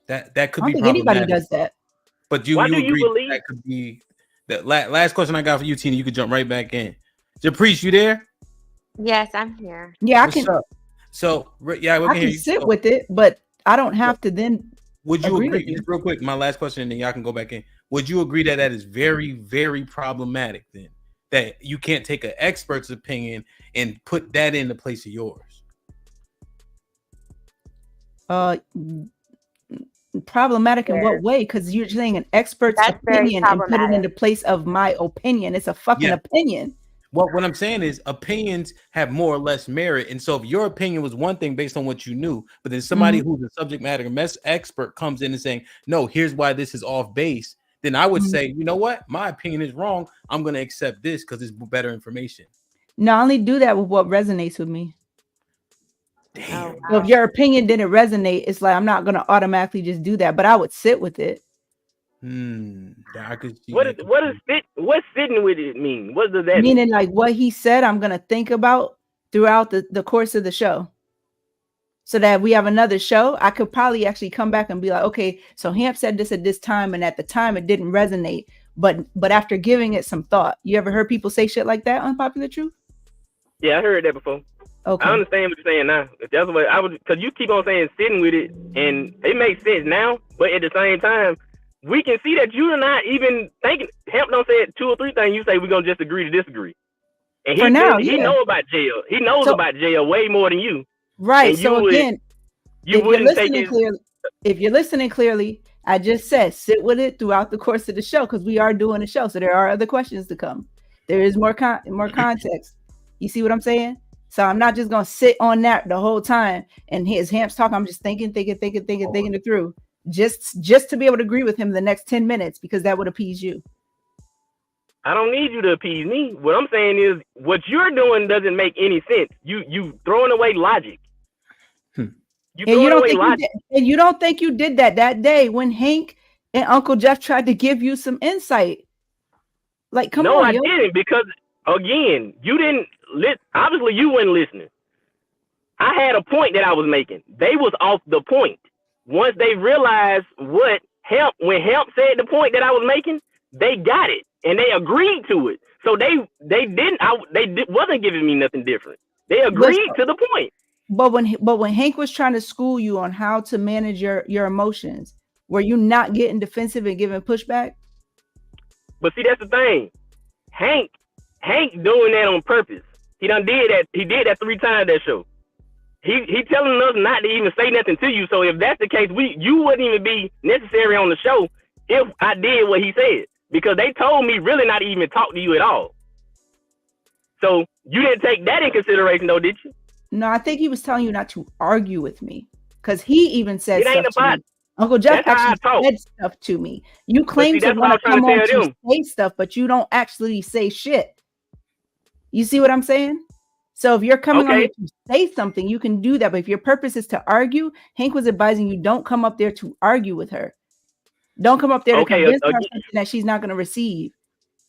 That could be. I don't think anybody does that. But you agree that could be that last question I got for you, Tina. You could jump right back in. Japrice, you there? Yes, I'm here. Yeah, What's up? So yeah, I can sit with it, but I don't have to then. Would you agree? Just real quick, my last question, and then y'all can go back in. Would you agree that is very, very problematic? Then that you can't take an expert's opinion and put that in the place of yours. Problematic in what way? Because you're saying an expert's opinion and put it into place of my opinion. It's a fucking opinion. Well, what I'm saying is opinions have more or less merit. And so if your opinion was one thing based on what you knew, but then somebody who's a subject matter expert comes in and saying, no, here's why this is off base, then I would say, you know what? My opinion is wrong. I'm going to accept this because it's better information. No, I only do that with what resonates with me. Damn. So if your opinion didn't resonate, it's like I'm not going to automatically just do that, but I would sit with it. I could see what's sitting with it mean? What does that mean? Meaning like what he said, I'm going to think about throughout the course of the show. So that we have another show, I could probably actually come back and be like, okay, so Hamp said this at this time, and at the time it didn't resonate. But after giving it some thought, you ever heard people say shit like that on Popular Truth? Yeah, I heard that before. Okay. I understand what you're saying now. If that's what I would, because you keep on saying sitting with it, and it makes sense now, but at the same time, we can see that you're not even thinking. Hemp don't say 2 or 3 things. You say we're gonna just agree to disagree. And For now, he yeah. know about jail. He knows about jail way more than you. Right. And So again, you wouldn't take it. If you're listening clearly, I just said sit with it throughout the course of the show because we are doing a show, so there are other questions to come. There is more context. You see what I'm saying? So I'm not just gonna sit on that the whole time and his Hamp's talk. I'm just thinking it through, just to be able to agree with him the next 10 minutes because that would appease you. I don't need you to appease me. What I'm saying is what you're doing doesn't make any sense. You throwing away logic. You don't think you did that day when Hank and Uncle Jeff tried to give you some insight? Like, come on. No, I didn't, because again, you didn't obviously you weren't listening. I had a point that I was making. They was off the point. Once they realized when Hemp said the point that I was making, they got it and they agreed to it. So they wasn't giving me nothing different. They agreed to the point. But when Hank was trying to school you on how to manage your emotions, were you not getting defensive and giving pushback? But see, that's the thing. Hank doing that on purpose. He done did that. He did that 3 times that show. He telling us not to even say nothing to you. So if that's the case, you wouldn't even be necessary on the show if I did what he said, because they told me really not to even talk to you at all. So you didn't take that in consideration, though, did you? No, I think he was telling you not to argue with me because he even said stuff to me. Uncle Jeff actually said stuff to me. You claim to want to come on to say stuff, but you don't actually say shit. You see what I'm saying? So if you're coming on here to say something, you can do that. But if your purpose is to argue, Hank was advising you don't come up there to argue with her. Don't come up there to convince her something that she's not going to receive.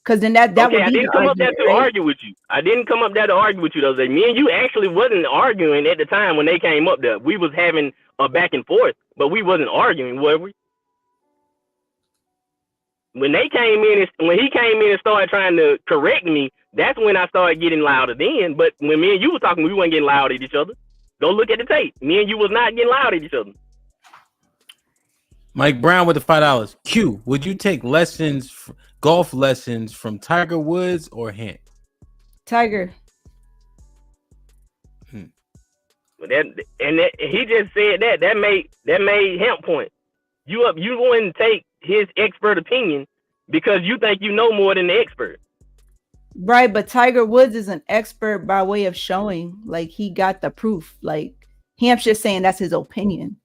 Because then that would be I didn't come up there to argue with you. I didn't come up there to argue with you those days. Me and you actually wasn't arguing at the time when they came up there. We was having a back and forth, but we wasn't arguing, were we? When he came in and started trying to correct me, that's when I started getting louder then. But when me and you were talking, we weren't getting loud at each other. Go look at the tape. Me and you was not getting loud at each other. Mike Brown with the $5. Q, would you take golf lessons from Tiger Woods or Hank? Tiger. He just said that made Hemp point. You wouldn't take his expert opinion because you think you know more than the expert. Right, but Tiger Woods is an expert by way of showing, like, he got the proof. Like, Hamp's just saying that's his opinion.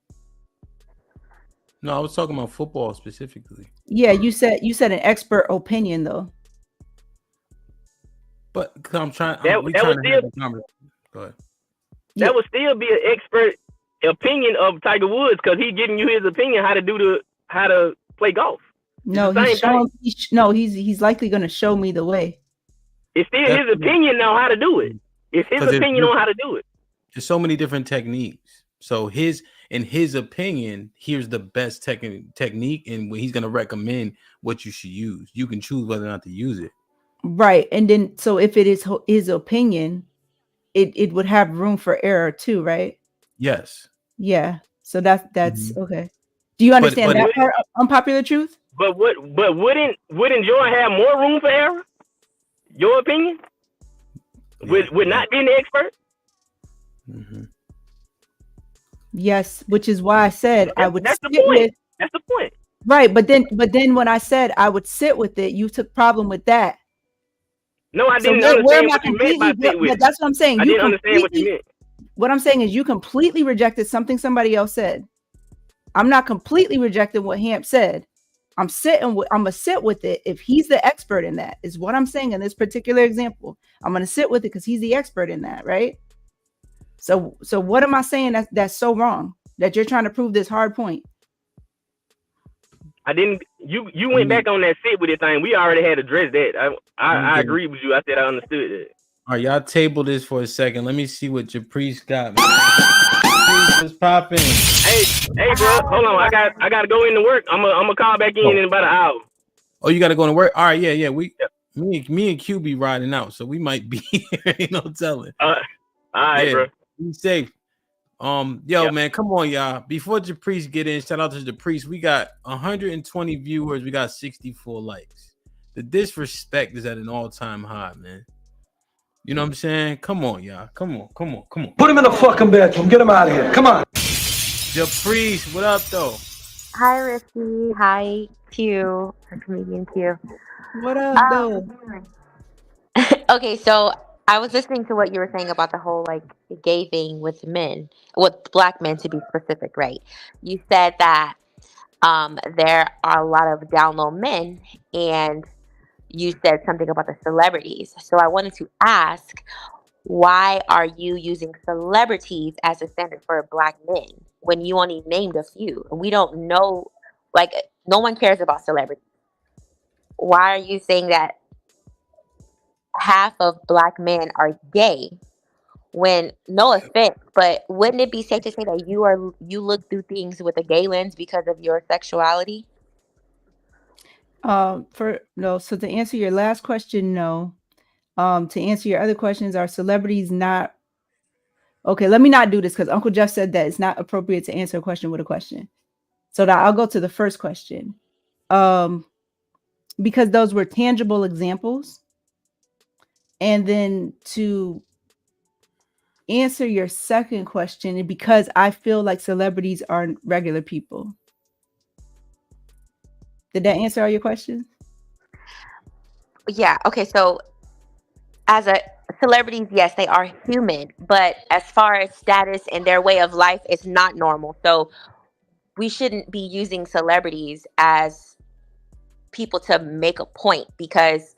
No, I was talking about football specifically. Yeah, you said an expert opinion though. But I'm trying. Go ahead. That would still be an expert opinion of Tiger Woods because he's giving you his opinion how to play golf. No, he's likely going to show me the way. It's still his opinion now how to do it. It's his opinion on how to do it. There's so many different techniques. So in his opinion, here's the best technique, and he's going to recommend what you should use. You can choose whether or not to use it. Right. And then, so if it is his opinion, it would have room for error too, right? Yes. Yeah. So that's okay. Do you understand that part? Unpopular truth? But wouldn't Joy have more room for error? Your opinion? Would not being the expert? Mm-hmm. Yes, which is why I said I would. That's the point. That's the point. Right, but then when I said I would sit with it, you took problem with that. No, I didn't understand what you meant by sit with. That's what I'm saying. I didn't understand what you meant. What I'm saying is you completely rejected something somebody else said. I'm not completely rejecting what Hamp said. I'm gonna sit with it if he's the expert in that, is what I'm saying in this particular example. I'm gonna sit with it because he's the expert in that, right? So what am I saying that's so wrong that you're trying to prove this hard point? I didn't. You went back on that sit with it thing. We already had addressed that. I agree with you. I said I understood it. All right, y'all table this for a second. Let me see what your priest got. What's popping? Hey, bro, hold on. I got to go into work. I'm gonna call back in about an hour. Oh, you got to go to work. All right, yeah. Me and Q be riding out, so we might be here. Ain't no telling. All right, bro. Be safe. Yo, man, come on, y'all. Before Japriest get in, shout out to Japriest. We got 120 viewers. We got 64 likes. The disrespect is at an all-time high, man. You know what I'm saying? Come on, y'all. Come on. Put him in the fucking bedroom. Get him out of here. Come on. Japriest, what up, though? Hi, Ricky. Hi, Q. Our comedian Q. What up, though? Okay, so I was listening to what you were saying about the whole like gay thing with men, with black men to be specific, right? You said that there are a lot of down low men, and you said something about the celebrities. So I wanted to ask, why are you using celebrities as a standard for black men when you only named a few? We don't know, like, no one cares about celebrities. Why are you saying that half of black men are gay when, no offense, but wouldn't it be safe to say that you look through things with a gay lens because of your sexuality? So to answer your last question, no. To answer your other questions, are celebrities not okay? Let me not do this because Uncle Jeff said that it's not appropriate to answer a question with a question. So that I'll go to the first question. Because those were tangible examples. And then to answer your second question, because I feel like celebrities are regular people. Did that answer all your questions? Yeah. Okay. So as a celebrities, yes, they are human, but as far as status and their way of life, it's not normal. So we shouldn't be using celebrities as people to make a point, because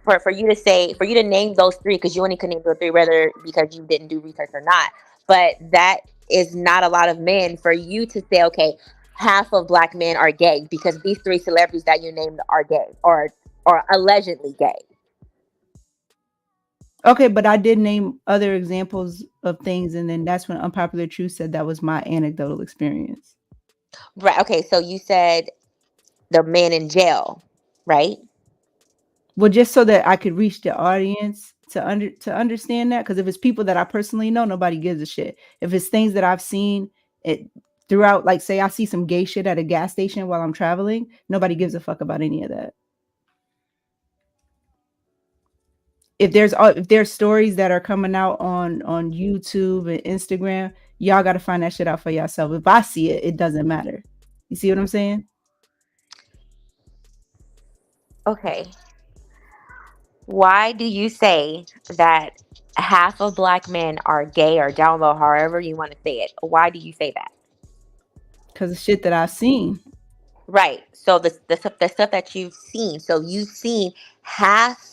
for you to name those three, because you only could name those three, whether because you didn't do research or not, but that is not a lot of men for you to say, okay, half of black men are gay because these three celebrities that you named are gay or allegedly gay. Okay, but I did name other examples of things, and then that's when Unpopular Truth said that was my anecdotal experience. Right. Okay, so you said the man in jail, right? Well, just so that I could reach the audience to understand that, because if it's people that I personally know, nobody gives a shit. If it's things that I've seen it throughout, like say I see some gay shit at a gas station while I'm traveling, nobody gives a fuck about any of that. If there's stories that are coming out on YouTube and Instagram, y'all got to find that shit out for yourself. If I see it, it doesn't matter. You see what I'm saying? Okay. Why do you say that half of black men are gay or down low, however you want to say it? Why do you say that? Because of shit that I've seen. Right. So the stuff that you've seen. So you've seen half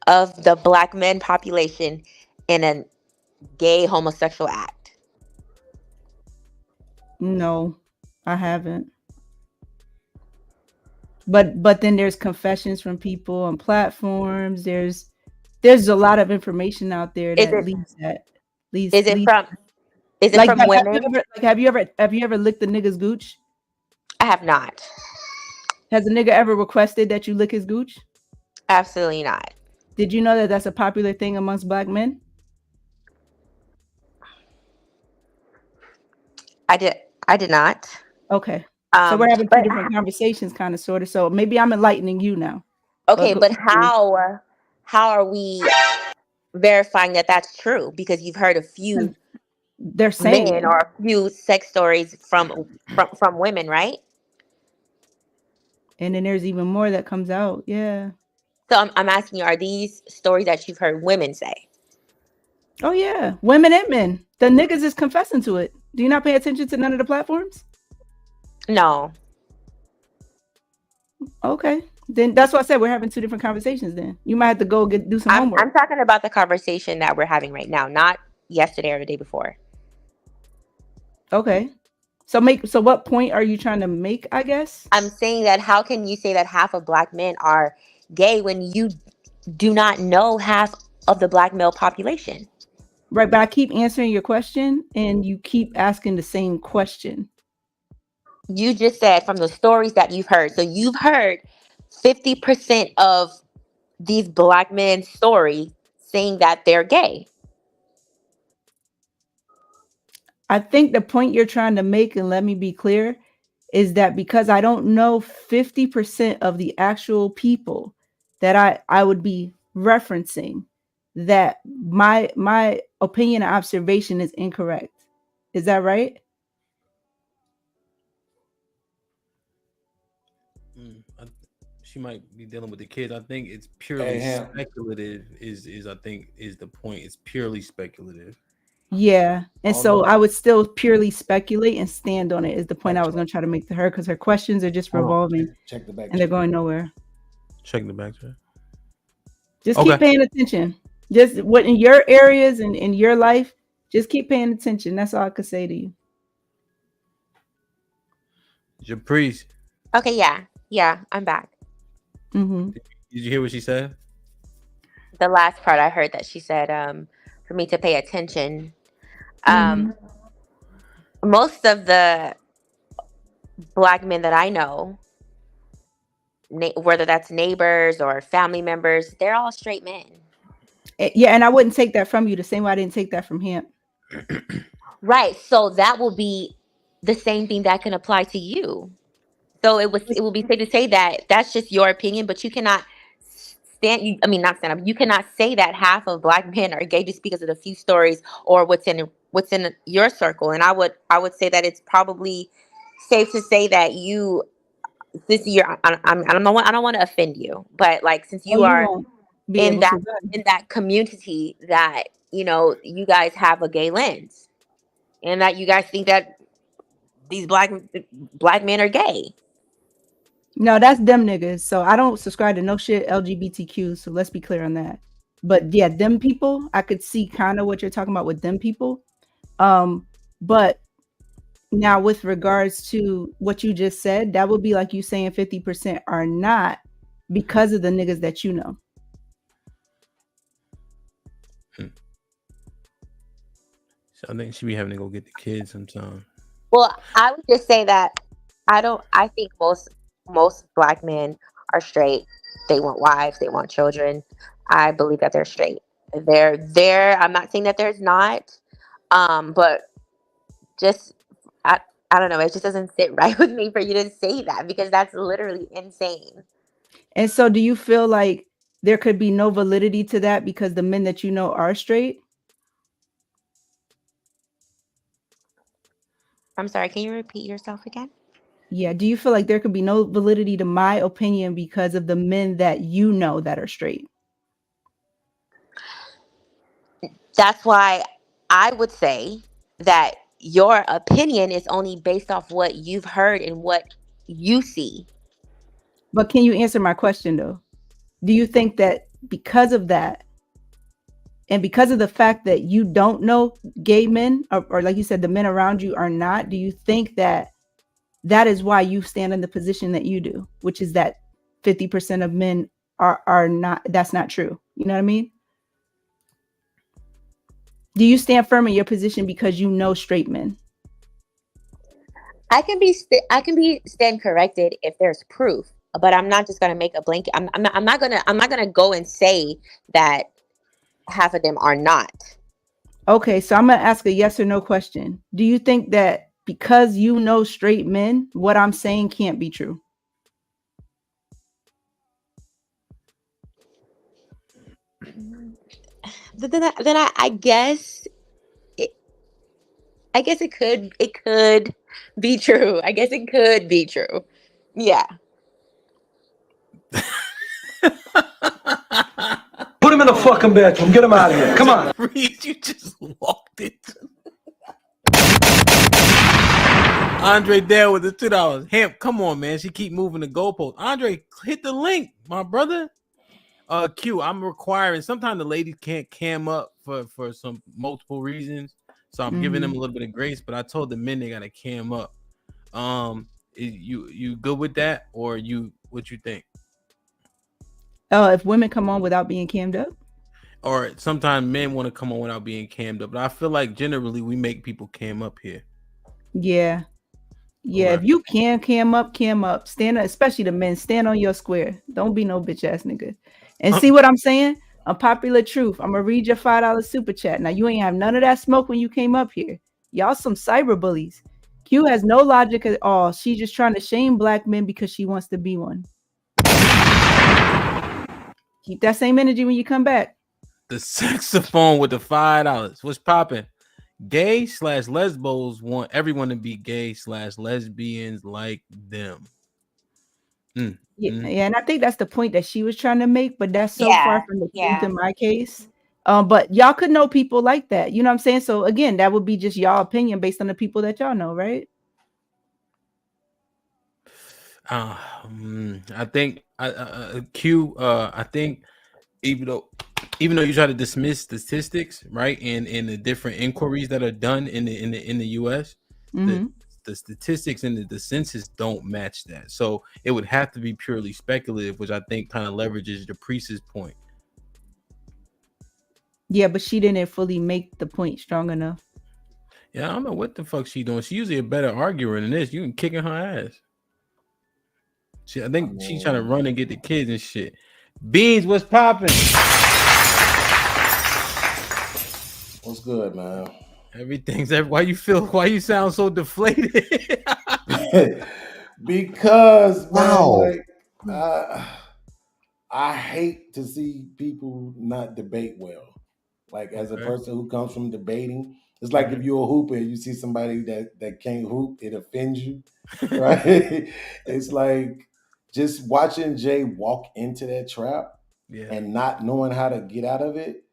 of the black men population in a gay homosexual act. No, I haven't. But then there's confessions from people on platforms. There's a lot of information out there that leads that. Is it from women? Have you ever licked a nigga's gooch? I have not. Has a nigga ever requested that you lick his gooch? Absolutely not. Did you know that that's a popular thing amongst black men? I did not. Okay. So we're having two different conversations, kind of, sort of. So maybe I'm enlightening you now. Okay, but how are we verifying that that's true? Because you've heard a few they're saying men or a few sex stories from women, right? And then there's even more that comes out. Yeah. So I'm asking you, are these stories that you've heard women say? Oh yeah, women and men. The niggas is confessing to it. Do you not pay attention to none of the platforms? No. Okay, then that's why I said we're having two different conversations. Then you might have to go do some homework. I'm talking about the conversation that we're having right now, not yesterday or the day before. Okay. So what point are you trying to make, I guess? I'm saying that how can you say that half of black men are gay when you do not know half of the black male population? Right, but I keep answering your question and you keep asking the same question. You just said from the stories that you've heard. So you've heard 50% of these black men's stories saying that they're gay. I think the point you're trying to make, and let me be clear, is that because I don't know 50% of the actual people that I would be referencing, that my opinion and observation is incorrect. Is that right? She might be dealing with the kids. I think it's purely speculative. Is I think is the point. It's purely speculative. Yeah. And so I would still purely speculate and stand on it is the point I was going to try to make to her, because her questions are just revolving Check the back and they're going nowhere. Check the back chat. Just keep paying attention. Just what in your areas and in your life, just keep paying attention. That's all I could say to you. Your priest. Okay, yeah, I'm back. Mm-hmm. Did you hear what she said? The last part I heard that she said, for me to pay attention. Most of the Black men that I know, whether that's neighbors or family members, they're all straight men. Yeah, and I wouldn't take that from you the same way I didn't take that from him. Right. So that will be the same thing that can apply to you. So it will be safe to say that that's just your opinion, but you cannot not stand up. You cannot say that half of Black men are gay just because of the few stories or what's in your circle. And I would say that it's probably safe to say that you, this year, I don't want to offend you, but like since you are in that community that you guys have a gay lens, and that you guys think that these black men are gay. No, that's them niggas. So I don't subscribe to no shit LGBTQ. So let's be clear on that. But yeah, them people, I could see kind of what you're talking about with them people. But now with regards to what you just said, that would be like you saying 50% are not because of the niggas that you know. So I think she be having to go get the kids sometime. Well, I would just say that I think most Black men are straight. They want wives, they want children. I believe that they're straight. They're there. I'm not saying that there's not. But just I don't know, it just doesn't sit right with me for you to say that, because that's literally insane. And so do you feel like there could be no validity to that because the men that you know are straight? I'm sorry, can you repeat yourself again? Yeah. Do you feel like there could be no validity to my opinion because of the men that you know that are straight? That's why I would say that your opinion is only based off what you've heard and what you see. But can you answer my question though? Do you think that because of that, and because of the fact that you don't know gay men, or like you said, the men around you are not, do you think that that is why you stand in the position that you do, which is that 50% of men are not, that's not true. You know what I mean? Do you stand firm in your position because you know straight men? I can be stand corrected if there's proof, but I'm not just gonna make a blanket. I'm not gonna go and say that half of them are not. Okay, so I'm gonna ask a yes or no question. Do you think that because you know straight men, what I'm saying can't be true? Then I guess it could be true. I guess it could be true. Yeah. Put him in the fucking bedroom. Get him out of here. Come on. Reed, you just walked it. Andre Dale with the $2. Hemp, come on, man. She keep moving the goalpost. Andre, hit the link, my brother. Q, I'm requiring. Sometimes the ladies can't cam up for some multiple reasons, so I'm giving them a little bit of grace. But I told the men they gotta cam up. You good with that, or what you think? Oh, if women come on without being cammed up? Or sometimes men want to come on without being cammed up. But I feel like generally we make people cam up here. Yeah. Yeah, if you can cam up, stand up, especially the men, stand on your square. Don't be no bitch ass nigga. And see what I'm saying? Unpopular truth. I'm gonna read your $5 super chat. Now you ain't have none of that smoke when you came up here. Y'all some cyber bullies. Q has no logic at all. She's just trying to shame black men because she wants to be one. Keep that same energy when you come back. The saxophone with the $5. What's popping? Gay/lesbos want everyone to be gay/lesbians like them. Yeah, and I think that's the point that she was trying to make, but that's so far from the truth in my case. But y'all could know people like that. You know what I'm saying? So again, that would be just y'all opinion based on the people that y'all know, right? I think Q. I think even though you try to dismiss statistics, right, and the different inquiries that are done in the U.S., the statistics and the census don't match that. So it would have to be purely speculative, which I think kind of leverages the priest's point. Yeah, but she didn't fully make the point strong enough. Yeah, I don't know what the fuck she doing. She's usually a better arguer than this. You can kicking her ass. I think she's trying to run and get the kids and shit. Beans, what's popping? What's good, man? Everything's why you sound so deflated? Because man, like, I hate to see people not debate well. Like as a person who comes from debating, it's like if you're a hooper and you see somebody that can't hoop, it offends you, right? It's like just watching Jay walk into that trap and not knowing how to get out of it.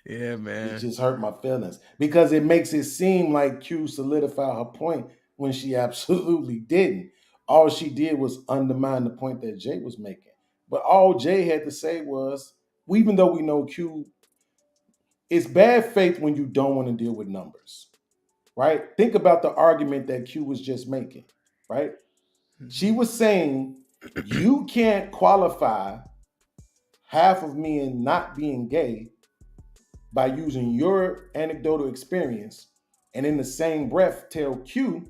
Yeah, man. It just hurt my feelings because it makes it seem like Q solidified her point when she absolutely didn't. All she did was undermine the point that Jay was making. But all Jay had to say was, even though we know Q, it's bad faith when you don't want to deal with numbers, right? Think about the argument that Q was just making, right? She was saying you can't qualify half of men not being gay by using your anecdotal experience, and in the same breath tell Q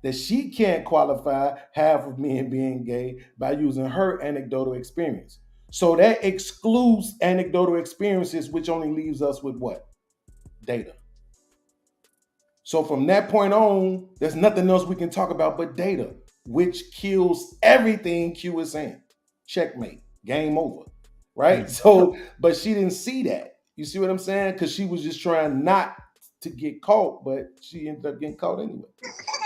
that she can't qualify half of men being gay by using her anecdotal experience. So that excludes anecdotal experiences, which only leaves us with what? Data. So from that point on, there's nothing else we can talk about but data, which kills everything Q is saying. Checkmate, game over, right? So, but she didn't see that. You see what I'm saying? Because she was just trying not to get caught, but she ended up getting caught anyway.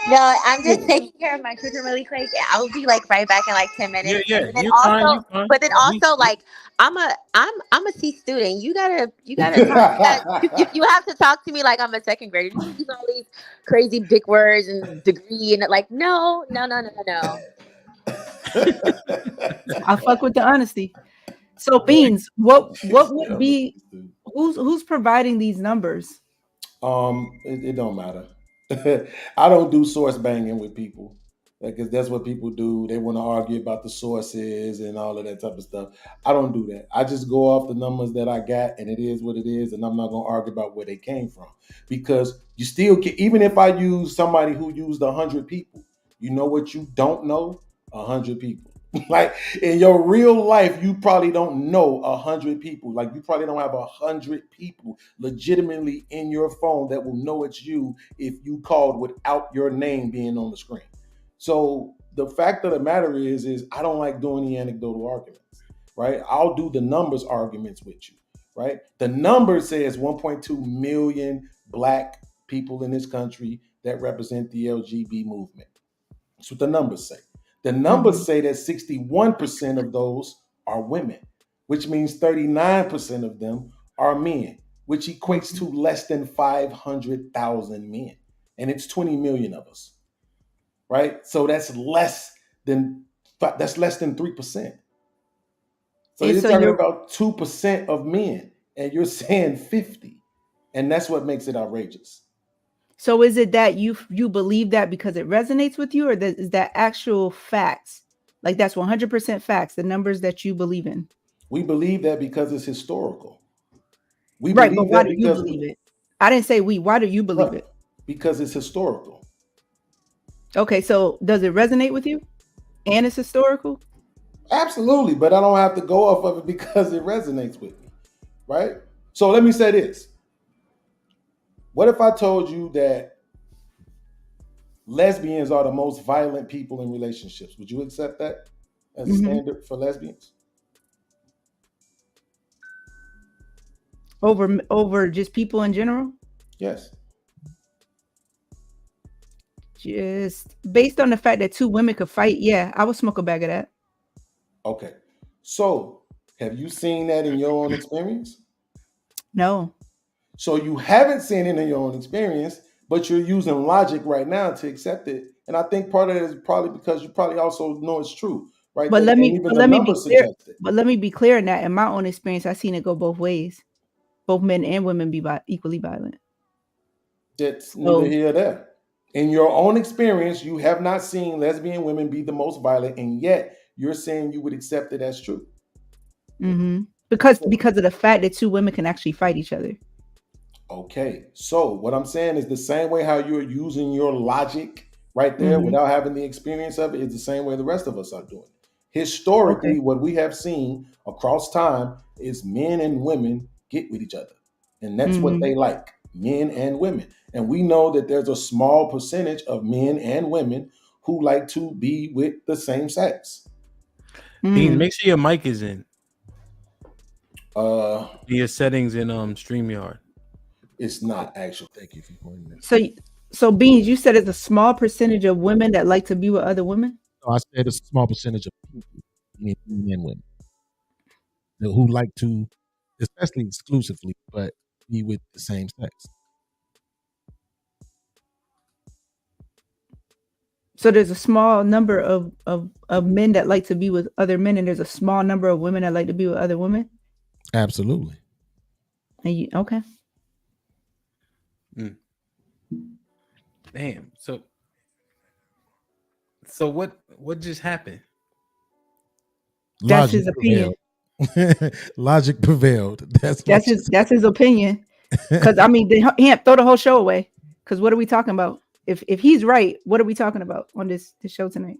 No, I'm just taking care of my children really quick. I'll be like right back in like 10 minutes. Yeah. And then also, but then also, like I'm a C student. You gotta talk, you have to talk to me like I'm a second grader. You use all these crazy big words and degree and like no. I fuck with the honesty. So Beans, what would be who's providing these numbers? It don't matter. I don't do source banging with people because that's what people do. They want to argue about the sources and all of that type of stuff. I don't do that. I just go off the numbers that I got, and it is what it is, and I'm not going to argue about where they came from because you still can, even if I use somebody who used 100 people, you know what you don't know? 100 people. Like in your real life, you probably don't know 100 people. Like you probably don't have 100 people legitimately in your phone that will know it's you if you called without your name being on the screen. So the fact of the matter is I don't like doing the anecdotal arguments, right? I'll do the numbers arguments with you, right? The number says 1.2 million Black people in this country that represent the LGBT movement. That's what the numbers say. The numbers say that 61% of those are women, which means 39% of them are men, which equates to less than 500,000 men. And it's 20 million of us, right? So that's less than 3%. So you're talking about 2% of men, and you're saying 50. And that's what makes it outrageous. So is it that you believe that because it resonates with you, or is that actual facts? Like that's 100% facts, the numbers that you believe in? We believe that because it's historical. Right, but why do you believe it? I didn't say we. Why do you believe it? Because it's historical. Okay, so does it resonate with you? And it's historical? Absolutely, but I don't have to go off of it because it resonates with me, right? So let me say this. What if I told you that lesbians are the most violent people in relationships? Would you accept that as a standard for lesbians? Over just people in general? Yes. Just based on the fact that two women could fight, yeah, I would smoke a bag of that. Okay. So, have you seen that in your own experience? No. So you haven't seen it in your own experience, but you're using logic right now to accept it. And I think part of it is probably because you probably also know it's true, right? But let me even but the let me be numbers clear. suggest it. But let me be clear in that in my own experience, I've seen it go both ways. Both men and women be equally violent. That's neither here nor there. In your own experience, you have not seen lesbian women be the most violent, and yet you're saying you would accept it as true. Because of the fact that two women can actually fight each other. Okay, so what I'm saying is the same way how you're using your logic right there without having the experience of it is the same way the rest of us are doing. Historically, what we have seen across time is men and women get with each other, and that's what they like, men and women. And we know that there's a small percentage of men and women who like to be with the same sex. Beans, make sure your mic is in. Your settings in StreamYard. It's not actually. Thank you for pointing that. So Beans, you said it's a small percentage of women that like to be with other women? No, I said it's a small percentage of people, men and women, who like to, especially exclusively, but be with the same sex. So there's a small number of men that like to be with other men, and there's a small number of women that like to be with other women? Absolutely. And okay. Damn. So what just happened? That's his opinion. Logic prevailed. That's his opinion. Because I mean, he can't throw the whole show away. Because what are we talking about? If he's right, what are we talking about on this show tonight?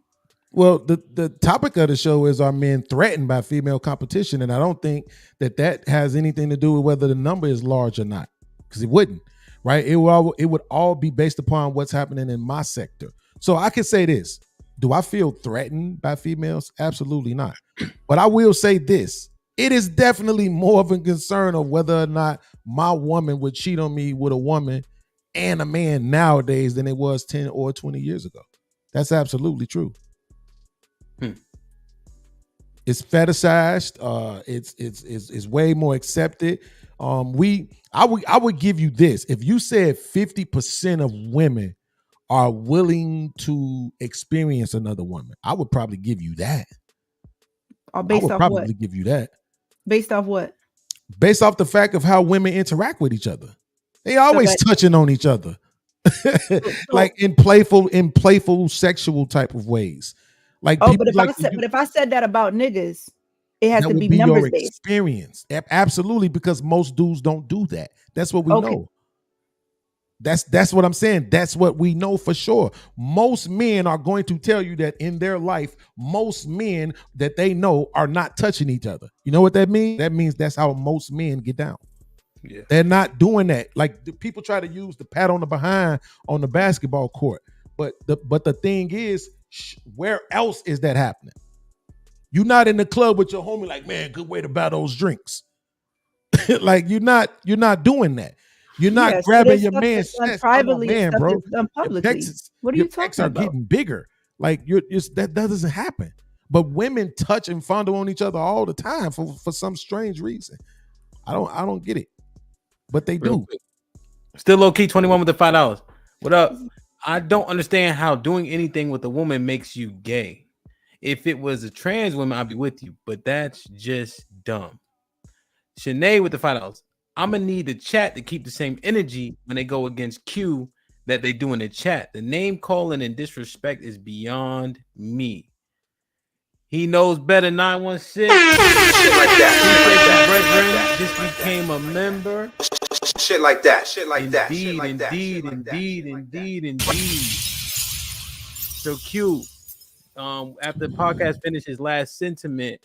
Well, the topic of the show is, are men threatened by female competition? And I don't think that has anything to do with whether the number is large or not, because it wouldn't, right? It would all be based upon what's happening in my sector. So I can say this: do I feel threatened by females? Absolutely not. But I will say this: it is definitely more of a concern of whether or not my woman would cheat on me with a woman and a man nowadays than it was 10 or 20 years ago. That's absolutely true. It's fetishized. It's way more accepted. I would give you this: if you said 50% of women are willing to experience another woman, I would probably give you that. Based off what? Give you that. Based off what? Based off the fact of how women interact with each other. They always touching on each other. Like in playful sexual type of ways. Like, but if I said that about niggas, it has to be numbers your based. Experience. Absolutely, because most dudes don't do that. That's what we know. That's what I'm saying. That's what we know for sure. Most men are going to tell you that in their life, most men that they know are not touching each other. You know what that means? That means that's how most men get down. Yeah. They're not doing that. Like, the people try to use the pat on the behind on the basketball court. But the thing is, where else is that happening? You're not in the club with your homie like, man, good way to buy those drinks. Like, you're not doing that. You're not grabbing your man's chest. Privately, man, bro. Done publicly. What are you talking about? Getting bigger. Like, that doesn't happen. But women touch and fondle on each other all the time for some strange reason. I don't get it. But they do. Still low key 21 with the $5. What up? I don't understand how doing anything with a woman makes you gay. If it was a trans woman, I'd be with you, but that's just dumb. Shanae with the $5. I'm gonna need the chat to keep the same energy when they go against Q that they do in the chat. The name calling and disrespect is beyond me. He knows better. 916. Shit like that. Just became a member. Shit like that. Indeed. So Q, after the podcast finished his last sentiment,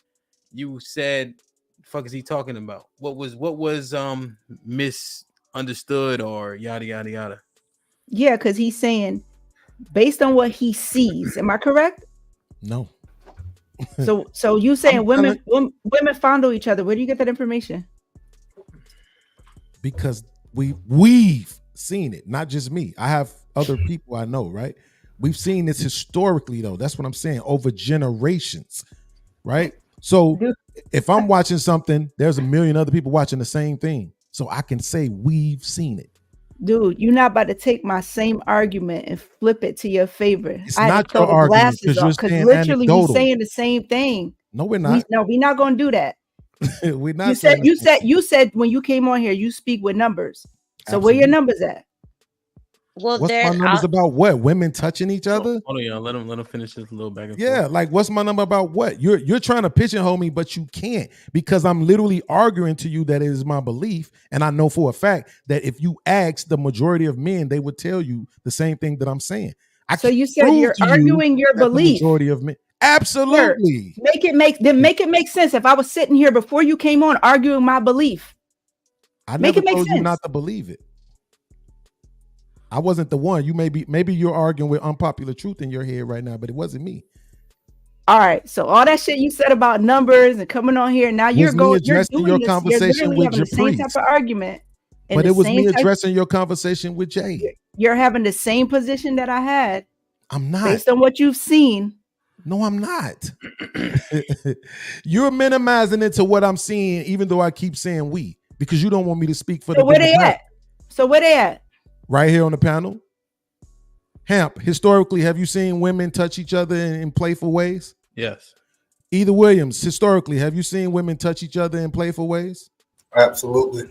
you said, "Fuck is he talking about? What was understood or yada yada yada. Yeah, because he's saying based on what he sees. Am I correct? No. So you saying women fondle each other? Where do you get that information? Because we've seen it, not just me. I have other people I know, right? We've seen this historically, though. That's what I'm saying, over generations, right? So if I'm watching something, there's a million other people watching the same thing. So I can say we've seen it. Dude, you're not about to take my same argument and flip it to your favor. It's I had not to throw your the argument glasses off because saying literally we're anecdotal. saying the same thing. No, we're not. We're not gonna do that. We're not. You said when you came on here, you speak with numbers. So where your numbers at? Well, what's my numbers about what? Women touching each other? Hold on, y'all. Let him finish this little back and Yeah, forth. like what's my number about what? You're trying to pigeonhole me, but you can't, because I'm literally arguing to you that it is my belief, and I know for a fact that if you ask the majority of men, they would tell you the same thing that I'm saying. So you said you're arguing your belief. The majority of men, absolutely. Sure. Make it make sense. If I was sitting here before you came on arguing my belief, I never told you not to believe it. I wasn't the one. You maybe you're arguing with unpopular truth in your head right now, but it wasn't me. All right. So all that shit you said about numbers and coming on here, now you're doing this. You're literally having the same type of argument. But it was me addressing your conversation with Jay. You're having the same position that I had. I'm not. Based on what you've seen. No, I'm not. You're minimizing it to what I'm seeing, even though I keep saying we, because you don't want me to speak for So where they at? So where they at? Right here on the panel. Hamp, historically, have you seen women touch each other in playful ways? Yes. Either Williams, historically, have you seen women touch each other in playful ways? Absolutely.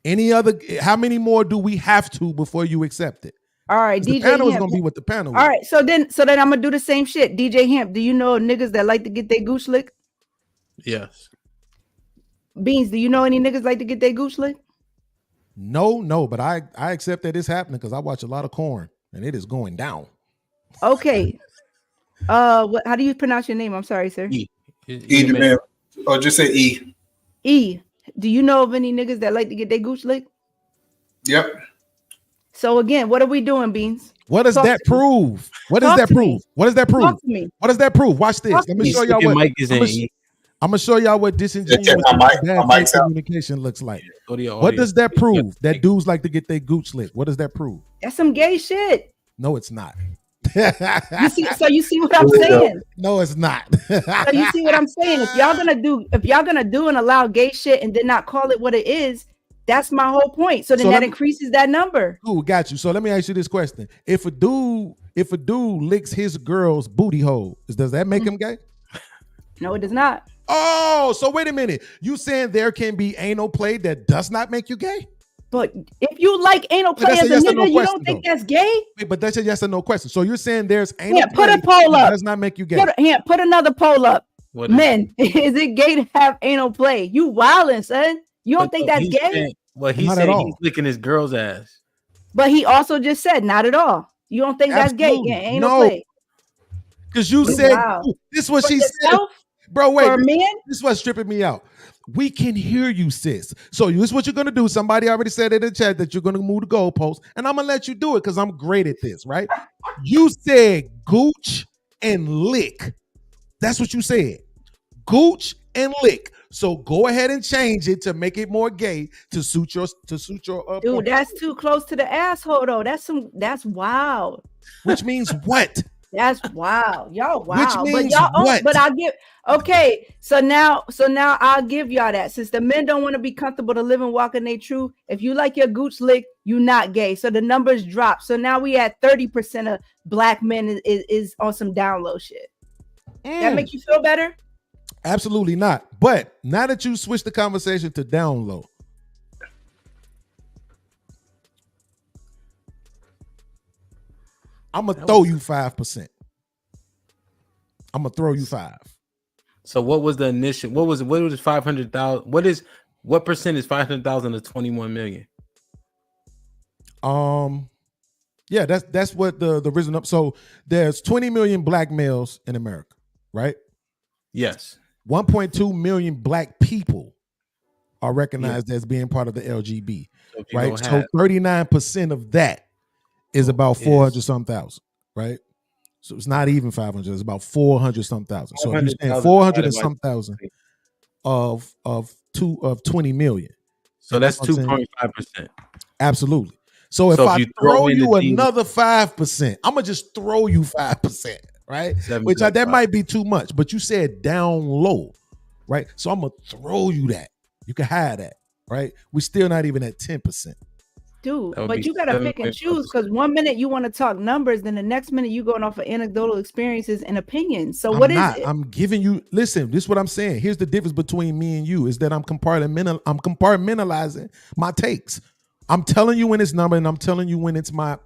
Any other? How many more do we have to before you accept it? All right, DJ. The panel is gonna be what the panel is. All right, so then I'm gonna do the same shit. DJ Hamp, do you know niggas that like to get their gooch licked? Yes. Beans, do you know any niggas like to get their gooch licked? No, but I accept that it's happening because I watch a lot of corn and it is going down. Okay. How do you pronounce your name? I'm sorry, sir. E, man. Or just say E. E. Do you know of any niggas that like to get their gooch licked? Yep. So again, what are we doing, Beans? What does that prove? What does that prove? What does that prove? Talk to me. What does that prove? Watch this. Let me show y'all what. I'm gonna show y'all what disingenuous bad communication looks like. What does that prove? That dudes like to get their gooch licked. What does that prove? That's some gay shit. No, it's not. You see what I'm saying? No, it's not. So you see what I'm saying? If y'all gonna do and allow gay shit and then not call it what it is, that's my whole point. So then that increases that number. Cool, got you. So let me ask you this question: If a dude licks his girl's booty hole, does that make him gay? No, it does not. Oh, so wait a minute. You saying there can be anal play that does not make you gay? But if you like anal play as a nigga, you don't think that's gay? Wait, but that's a yes or no question. So you're saying there's anal play that does not make you gay? Put another poll up. Men, is it gay to have anal play? You wildin', son. You don't think that's gay? He said he's licking his girl's ass. But he also just said not at all. You don't think that's gay? Yeah, anal play. Because you said this is what she said. Bro, wait. This is what's stripping me out. We can hear you, sis. So this is what you're going to do. Somebody already said in the chat that you're going to move the goalpost, and I'm going to let you do it because I'm great at this, right? You said gooch and lick. That's what you said. Gooch and lick. So go ahead and change it to make it more gay to suit your dude, point. That's too close to the asshole though. That's wild. Which means what? That's wild. Y'all wow. Which means but y'all what? But I'll give so now I'll give y'all that. Since the men don't want to be comfortable to live and walk in their truth, if you like your gooch lick, you not gay. So the numbers drop. So now we at 30% of black men is on some down low shit. That make you feel better? Absolutely not. But now that you switch the conversation to down low, I'm gonna throw you 5%. I'm gonna throw you 5. So what was the initial? What was 500,000? What percent is 500,000 to 21 million? Yeah, that's what the original. So there's 20 million black males in America, right? Yes. 1.2 million black people are recognized as being part of the LGB, So if you right? don't So have 39% of that is about 400 some thousand, right? So it's not even 500, it's about 400 some thousand. So if you're saying 400 and some thousand of 20 million. So that's 2.5%. Absolutely. So if I you throw in the you D- another 5%, I'm gonna just throw you 5%, right? Which that might be too much, but you said down low, right? So I'm gonna throw you that. You can have that, right? We're still not even at 10%. Dude, That would but be you gotta pick and 7.5%. choose, because 1 minute you want to talk numbers, then the next minute you going off of anecdotal experiences and opinions. So what is it? I'm giving you, listen, this is what I'm saying. Here's the difference between me and you is that I'm compartmentalizing my takes. I'm telling you when it's number and I'm telling you when it's my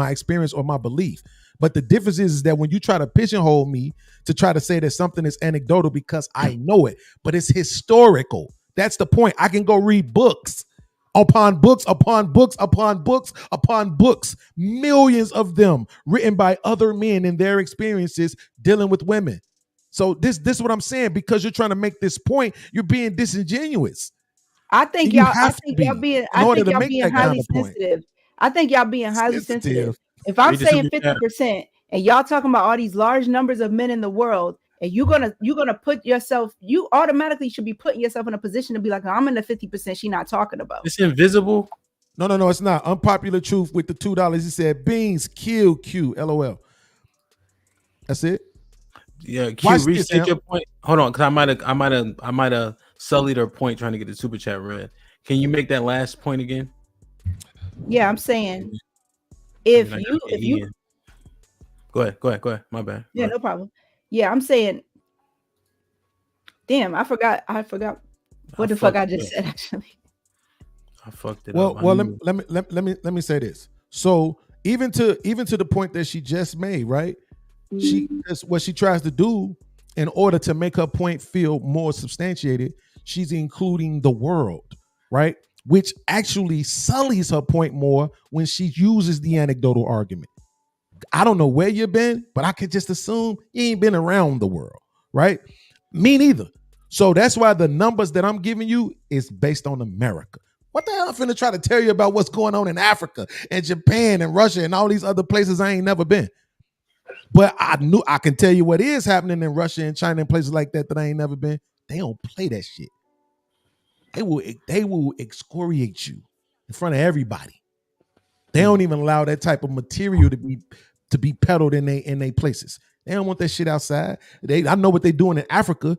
experience or my belief. But the difference is that when you try to pigeonhole me to try to say that something is anecdotal because I know it, but it's historical. That's the point. I can go read books upon books, upon books, upon books, upon books, millions of them written by other men in their experiences dealing with women. So this is what I'm saying. Because you're trying to make this point, you're being disingenuous. I think You y'all. I have think to y'all be being. in I order think to y'all make being that highly kind of point. sensitive. I think y'all being highly sensitive. If I'm Read the saying super chat. 50% and y'all talking about all these large numbers of men in the world, and you're gonna put yourself, you automatically should be putting yourself in a position to be like, I'm in the 50% she not talking about. It's invisible. No, it's not. Unpopular truth with the $2. He said beans kill Q. LOL. That's it. Yeah, Q, restate your point. Hold on, because I might have sullied her point trying to get the super chat read. Can you make that last point again? Yeah, I'm saying if you go ahead. My bad. Yeah, no problem. Yeah, I'm saying, damn, I forgot what the fuck I just said actually. I fucked it up. Well, let me say this. So even to the point that she just made, right? That's what she tries to do in order to make her point feel more substantiated. She's including the world, right? Which actually sullies her point more when she uses the anecdotal argument. I don't know where you've been, but I could just assume you ain't been around the world, right? Me neither. So that's why the numbers that I'm giving you is based on America. What the hell I'm finna try to tell you about what's going on in Africa and Japan and Russia and all these other places I ain't never been? But I can tell you what is happening in Russia and China and places like that I ain't never been. They don't play that shit. They will excoriate you in front of everybody. They don't even allow that type of material to be peddled in they places. They don't want that shit outside. I know what they're doing in Africa.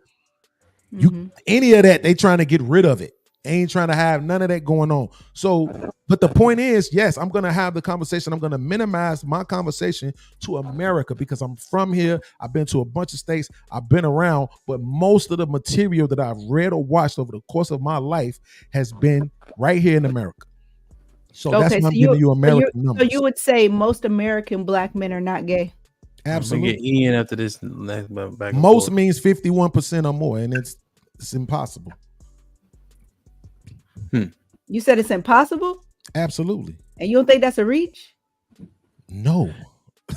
Any of that, they trying to get rid of it. They ain't trying to have none of that going on. So, but the point is, yes, I'm going to have the conversation. I'm going to minimize my conversation to America because I'm from here. I've been to a bunch of states. I've been around, but most of the material that I've read or watched over the course of my life has been right here in America. So that's why I'm giving you American numbers. So you would say most American black men are not gay? Absolutely. I'm gonna get Ian after this. Back most means 51% or more, and it's impossible. You said it's impossible? Absolutely. And you don't think that's a reach? No.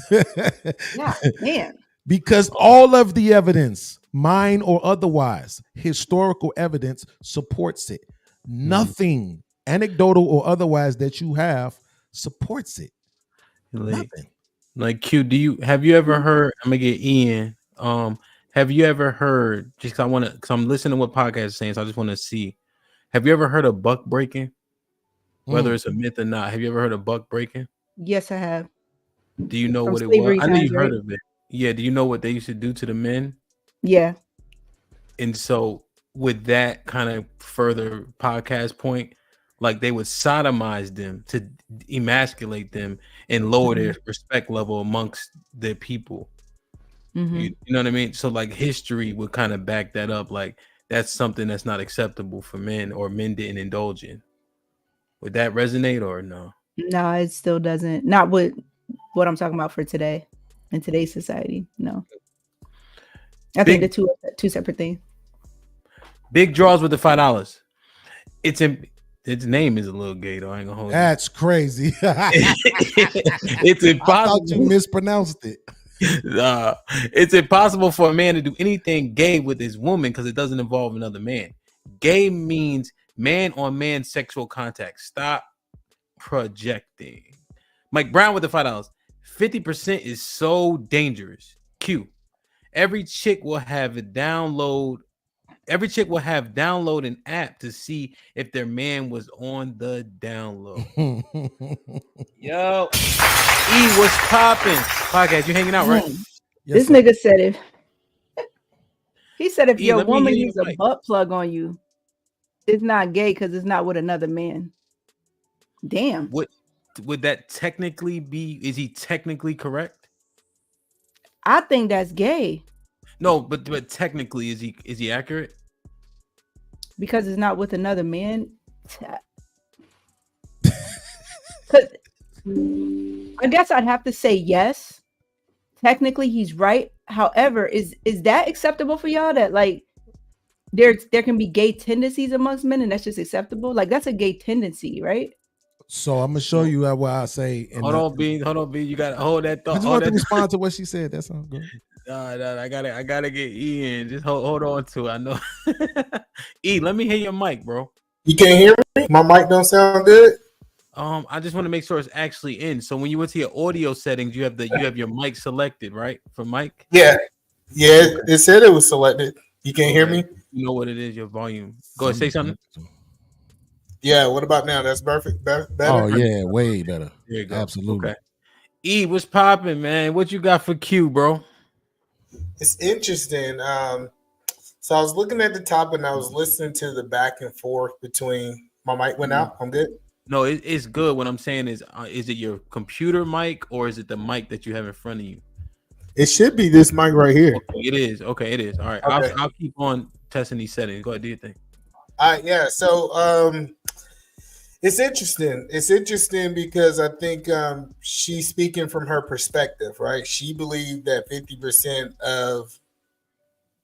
Yeah, man. Because all of the evidence, mine or otherwise, historical evidence supports it. Nothing anecdotal or otherwise that you have supports it. Nothing. Like Q, have you ever heard? I'm gonna get Ian. Have you ever heard? Just because I'm listening to what podcast is saying, so I just want to see. Have you ever heard of buck breaking? Whether it's a myth or not, have you ever heard of buck breaking? Yes, I have. Do you know From what it slavery was? I know you times, heard right? of it. Yeah. Do you know what they used to do to the men? Yeah. And so, with that kind of further podcast point, like they would sodomize them to emasculate them and lower their respect level amongst their people. You know what I mean? So like history would kind of back that up. Like that's something that's not acceptable for men, or men didn't indulge in. Would that resonate or no? No, it still doesn't. Not with what I'm talking about for today, in today's society. No. I think the two separate things. Big draws with the $5. Its name is a little gay though. I ain't gonna hold That's crazy. It's impossible. I thought you mispronounced it. It's impossible for a man to do anything gay with his woman because it doesn't involve another man. Gay means Man on man sexual contact. Stop projecting. Mike Brown with the $5. 50% is so dangerous. Q. Every chick will have download an app to see if their man was on the download. Yo, E, what's popping? Podcast, you hanging out, right? This nigga said it. He said if E, your let me hear woman your uses a mic. butt plug on you, it's not gay because it's not with another man. Damn. Would that technically be? Is he technically correct? I think that's gay No, but technically, is he accurate? because it's not with another man. 'Cause I guess I'd have to say yes. Technically, he's right. However, is that acceptable for y'all? That like there can be gay tendencies amongst men, and that's just acceptable. Like that's a gay tendency, right? So I'm gonna show you what I say. Hold on, B. You gotta hold that thought. I just want to respond to what she said. That's all good. No, I gotta get E in. Just hold on to it. I know. E, let me hear your mic, bro. You can't hear me? My mic don't sound good? I just want to make sure it's actually in. So when you went to your audio settings, you have your mic selected, right? For mic? Yeah. It said it was selected. You can't hear me? You know what it is, your volume. Go ahead, say something. Yeah, what about now? That's perfect. Better? Oh yeah, way better. There you go. Absolutely. Okay. E, what's popping, man? What you got for Q, bro? It's interesting. So I was looking at the top and I was listening to the back and forth between. My mic went out. I'm good. No, it's good. What I'm saying is it your computer mic or is it the mic that you have in front of you? It should be this mic right here. Okay, it is. Okay, it is. All right. Okay. I'll keep on testing these settings. Go ahead, do your thing. Yeah. So it's interesting. It's interesting because I think she's speaking from her perspective, right? She believed that 50% of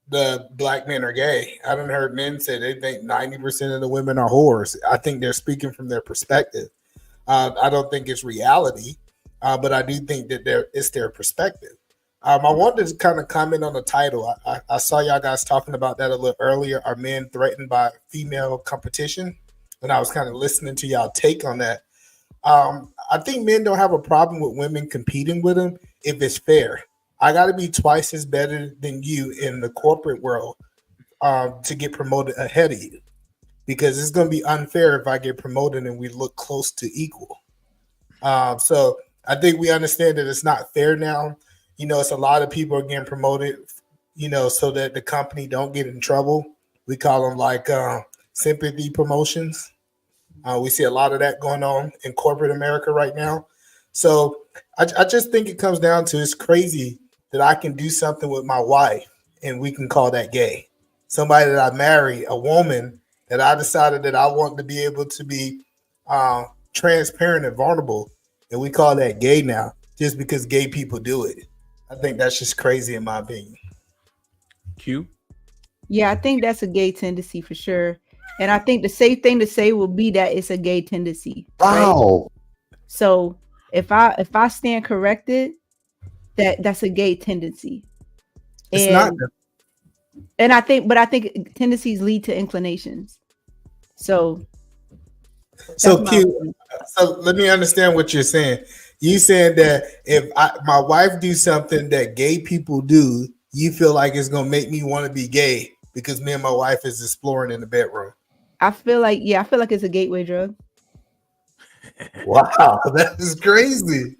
the black men are gay. I haven't heard men say they think 90% of the women are whores. I think they're speaking from their perspective. I don't think it's reality, but I do think that it's their perspective. I wanted to kind of comment on the title. I saw y'all guys talking about that a little earlier. Are men threatened by female competition? And I was kind of listening to y'all take on that. I think men don't have a problem with women competing with them if it's fair. I got to be twice as better than you in the corporate world to get promoted ahead of you, because it's going to be unfair if I get promoted and we look close to equal. So I think we understand that it's not fair now. You know, it's a lot of people are getting promoted, you know, so that the company don't get in trouble. We call them like sympathy promotions. We see a lot of that going on in corporate America right now. So I just think it comes down to, it's crazy that I can do something with my wife and we can call that gay. Somebody that I marry, a woman that I decided that I want to be able to be transparent and vulnerable, and we call that gay now just because gay people do it. I think that's just crazy in my opinion. Q? Yeah, I think that's a gay tendency for sure. And I think the safe thing to say will be that it's a gay tendency. Wow. Right? So if I stand corrected, that's a gay tendency. It's not. And I think tendencies lead to inclinations. So Q, so let me understand what you're saying. You saying that if my wife do something that gay people do, you feel like it's gonna make me want to be gay because me and my wife is exploring in the bedroom. I feel like it's a gateway drug. Wow, that is crazy.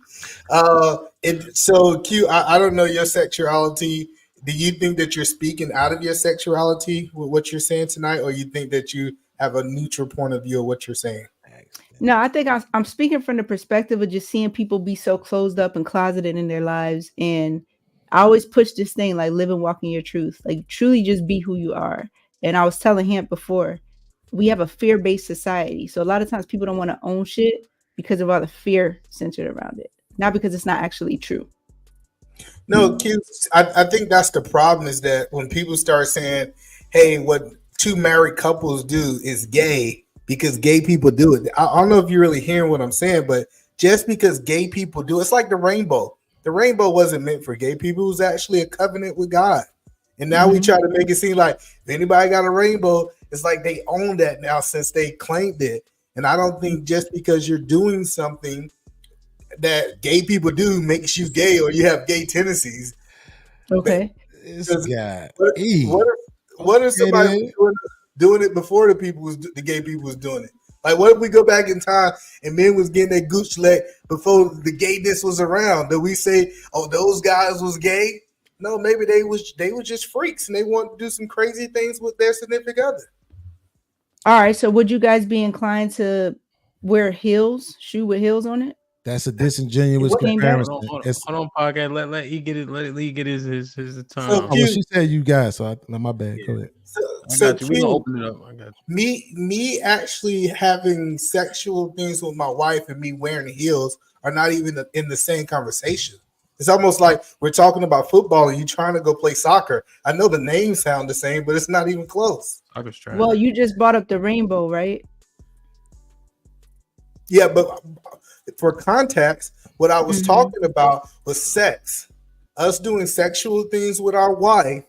So Q, I don't know your sexuality. Do you think that you're speaking out of your sexuality with what you're saying tonight, or you think that you have a neutral point of view of what you're saying? No, I think I'm speaking from the perspective of just seeing people be so closed up and closeted in their lives. And I always push this thing like live and walk in your truth, like truly just be who you are. And I was telling him before, we have a fear-based society. So a lot of times people don't want to own shit because of all the fear centered around it, not because it's not actually true. No, Q, I think that's the problem, is that when people start saying, hey, what two married couples do is gay because gay people do it. I don't know if you're really hearing what I'm saying, but just because gay people do, it's like the rainbow. The rainbow wasn't meant for gay people. It was actually a covenant with God. And now we try to make it seem like if anybody got a rainbow, it's like they own that now since they claimed it. And I don't think just because you're doing something that gay people do makes you gay or you have gay tendencies. Okay. This guy. What if somebody was doing it before the gay people was doing it? Like, what if we go back in time and men was getting their gooch let before the gayness was around? Do we say, oh, those guys was gay? No, maybe they was just freaks and they want to do some crazy things with their significant other. All right. So would you guys be inclined to wear heels, shoe with heels on it? That's a disingenuous comparison. Hold on, podcast. Let E get it. Let E get his time. Oh, well, she said you guys, so my bad. Go ahead. I got you. We gonna open it up. I got you. Me actually having sexual things with my wife and me wearing heels are not even in the same conversation. It's almost like we're talking about football and you trying to go play soccer. I know the names sound the same, but it's not even close. Well, you just brought up the rainbow, right? Yeah, but for context, what I was talking about was sex. Us doing sexual things with our wife,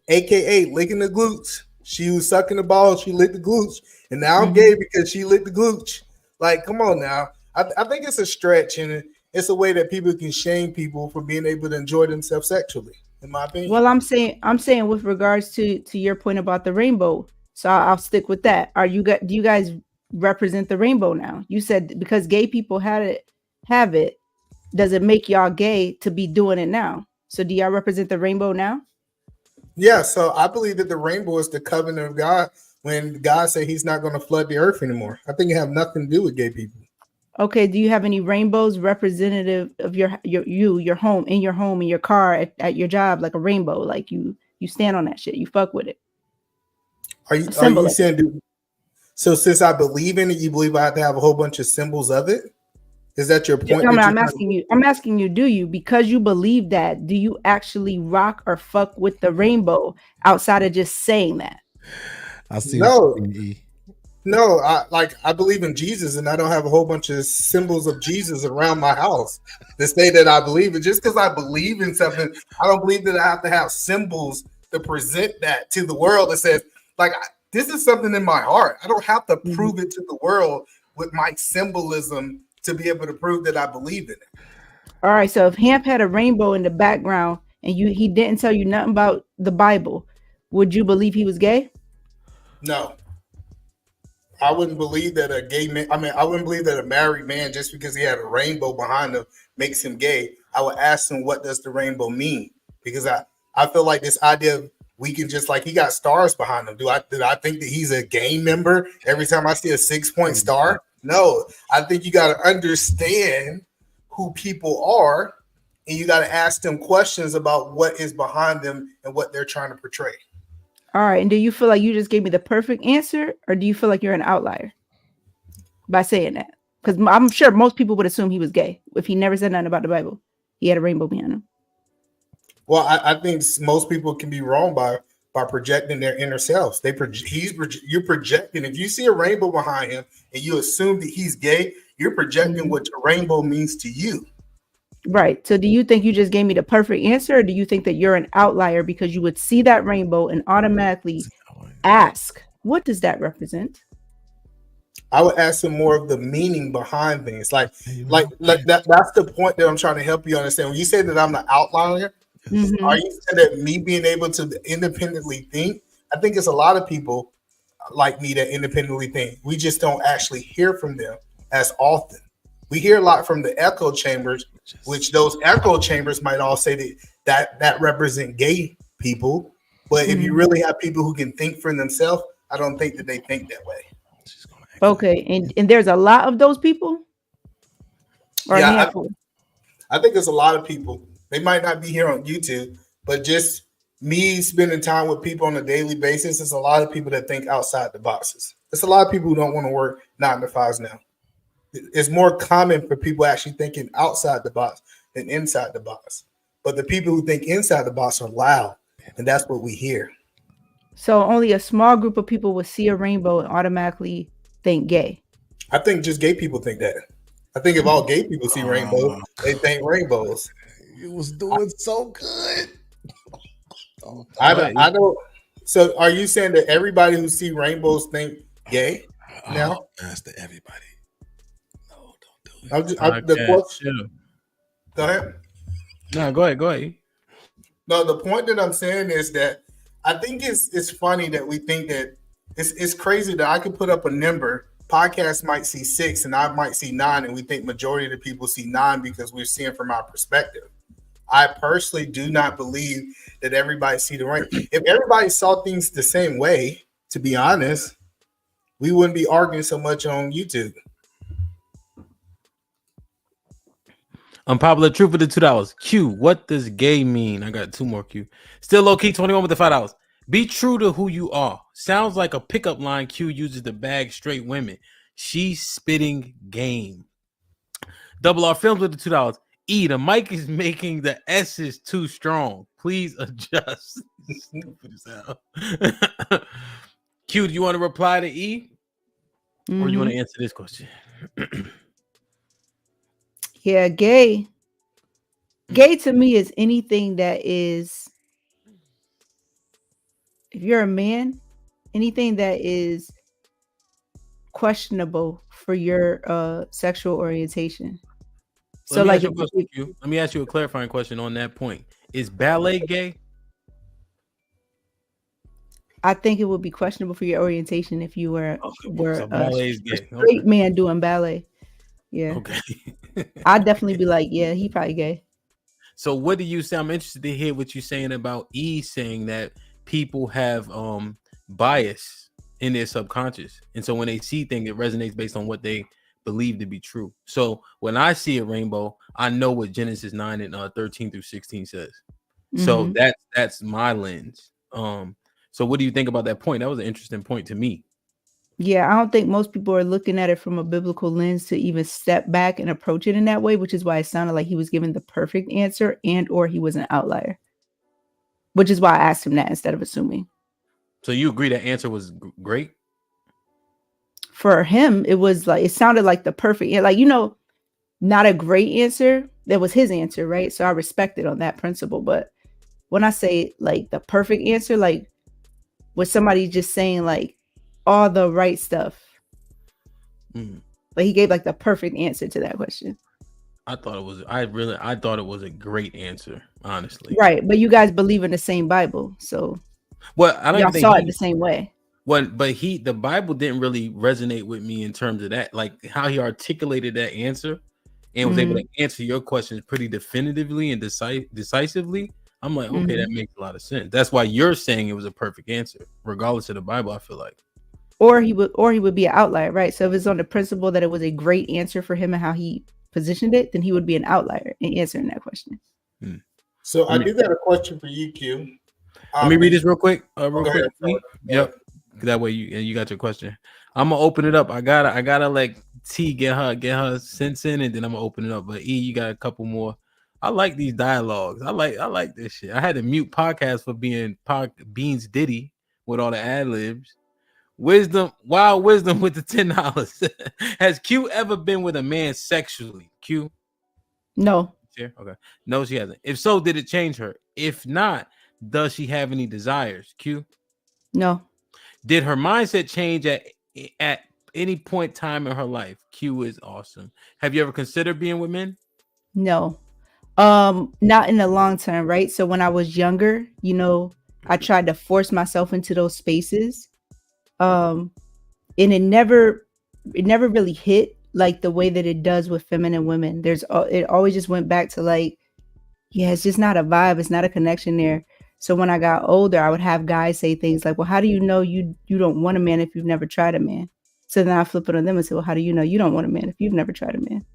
aka licking the glutes. She was sucking the ball, she licked the glutes, and now I'm gay because she licked the glutes. Like, come on now. I think it's a stretch, and it's a way that people can shame people for being able to enjoy themselves sexually, in my opinion. Well, I'm saying with regards to your point about the rainbow, so I'll stick with that. Do you guys represent the rainbow now? You said because gay people have it, does it make y'all gay to be doing it now? So do y'all represent the rainbow now? Yeah, so I believe that the rainbow is the covenant of God when God said he's not going to flood the earth anymore. I think it have nothing to do with gay people. Okay, do you have any rainbows representative of your home, in your car, at your job, like a rainbow, like you stand on that shit, you fuck with it? Are you saying, so since I believe in it, you believe I have to have a whole bunch of symbols of it? Is that your point? I'm asking you, do you, because you believe that, do you actually rock or fuck with the rainbow outside of just saying that? I see. No, I believe in Jesus, and I don't have a whole bunch of symbols of Jesus around my house to say that I believe it. Just because I believe in something, I don't believe that I have to have symbols to present that to the world that says, like, this is something in my heart. I don't have to prove it to the world with my symbolism to be able to prove that I believe in it. All right, so if Hamp had a rainbow in the background and he didn't tell you nothing about the Bible, would you believe he was gay? No. I wouldn't believe that a gay man, I wouldn't believe that a married man, just because he had a rainbow behind him, makes him gay. I would ask him, what does the rainbow mean? Because I feel like this idea of we can just, like, he got stars behind him. Did I think that he's a gang member every time I see a 6-point star? No, I think you got to understand who people are, and you got to ask them questions about what is behind them and what they're trying to portray. All right. And do you feel like you just gave me the perfect answer, or do you feel like you're an outlier by saying that? Because I'm sure most people would assume he was gay if he never said nothing about the Bible. He had a rainbow behind him. Well, I think most people can be wrong by projecting their inner selves. You're projecting. If you see a rainbow behind him and you assume that he's gay, you're projecting what the rainbow means to you. Right. So do you think you just gave me the perfect answer, or do you think that you're an outlier because you would see that rainbow and automatically ask, what does that represent? I would ask him more of the meaning behind things. Like that's the point that I'm trying to help you understand. When you say that I'm the outlier, are you saying that me being able to independently think? I think it's a lot of people like me that independently think. We just don't actually hear from them as often. We hear a lot from the echo chambers, which those echo chambers might all say that represent gay people. But if you really have people who can think for themselves, I don't think that they think that way. Okay, and there's a lot of those people? Or yeah, I think there's a lot of people. They might not be here on YouTube, but just me spending time with people on a daily basis, there's a lot of people that think outside the boxes. There's a lot of people who don't want to work 9 to 5s now. It's more common for people actually thinking outside the box than inside the box. But the people who think inside the box are loud, and that's what we hear. So only a small group of people would see a rainbow and automatically think gay. I think just gay people think that. I think if all gay people see rainbows, they think rainbows. It was doing so good. I don't. So, are you saying that everybody who see rainbows think gay now? That's the everybody. The question. Go ahead. No, go ahead. No, the point that I'm saying is that I think it's funny that we think that it's crazy that I could put up a number. Podcasts might see 6 and I might see 9, and we think majority of the people see 9 because we're seeing from our perspective. I personally do not believe that everybody see the rainbow. If everybody saw things the same way, to be honest, we wouldn't be arguing so much on YouTube. Unpopular truth for the $2. Q, what does gay mean? I got 2 more Q. Still low key 21 with the $5. Be true to who you are. Sounds like a pickup line Q uses to bag straight women. She's spitting game. Double R Films with the $2. E, the mic is making the S's too strong. Please adjust. Stupid as hell. Q, do you want to reply to E? Or do you want to answer this question? Yeah, gay. Gay to me is anything that is, if you're a man, anything that is questionable for your sexual orientation. So Let me like, let me ask you a clarifying question on that point. Is ballet gay? I think it would be questionable for your orientation if you were so ballet is gay. Straight man doing ballet. Yeah. Okay. I'd definitely be like, yeah, he probably gay. So what do you say? I'm interested to hear what you're saying about E saying that people have bias in their subconscious. And so when they see things, it resonates based on what they believe to be true. So when I see a rainbow, I know what Genesis 9 and 13 through 16 says. So that's my lens. So what do you think about that point? That was an interesting point to me. Yeah, I don't think most people are looking at it from a biblical lens to even step back and approach it in that way, which is why it sounded like he was giving the perfect answer and or he was an outlier. Which is why I asked him that instead of assuming. So you agree that answer was great? For him, it was like, it sounded like the perfect, like, not a great answer. That was his answer, right? So I respect it on that principle. But when I say like the perfect answer, like was somebody just saying like all the right stuff? Like he gave like the perfect answer to that question. I thought it was a great answer, honestly. Right, but you guys believe in the same Bible, so I don't y'all think saw it the same way. But the Bible didn't really resonate with me in terms of that, like how he articulated that answer and was able to answer your questions pretty definitively and decisively. I'm like, okay, that makes a lot of sense. That's why you're saying it was a perfect answer, regardless of the Bible. I feel like, or he would be an outlier, right? So if it's on the principle that it was a great answer for him and how he positioned it, then he would be an outlier in answering that question. So I do got a question for you, Q. Let me read this real quick. Yep. That way you got your question. I'm gonna open it up. I gotta let T get her sense in, and then I'm gonna open it up. But E, you got a couple more. I like these dialogues. I like this shit. I had to mute podcast for being Beans Diddy with all the ad libs. Wild wisdom with the $10. Has Q ever been with a man sexually? Q? No. Okay. No, she hasn't. If so, did it change her? If not, does she have any desires? Q? No. Did her mindset change at any point time in her life? Q is awesome. Have you ever considered being with men? No. Not in the long term, right? So when I was younger, I tried to force myself into those spaces. And it never really hit like the way that it does with feminine women. It always just went back to like, yeah, it's just not a vibe. It's not a connection there. So when I got older, I would have guys say things like, well, how do you know you don't want a man if you've never tried a man? So then I flip it on them and say, well, how do you know you don't want a man if you've never tried a man?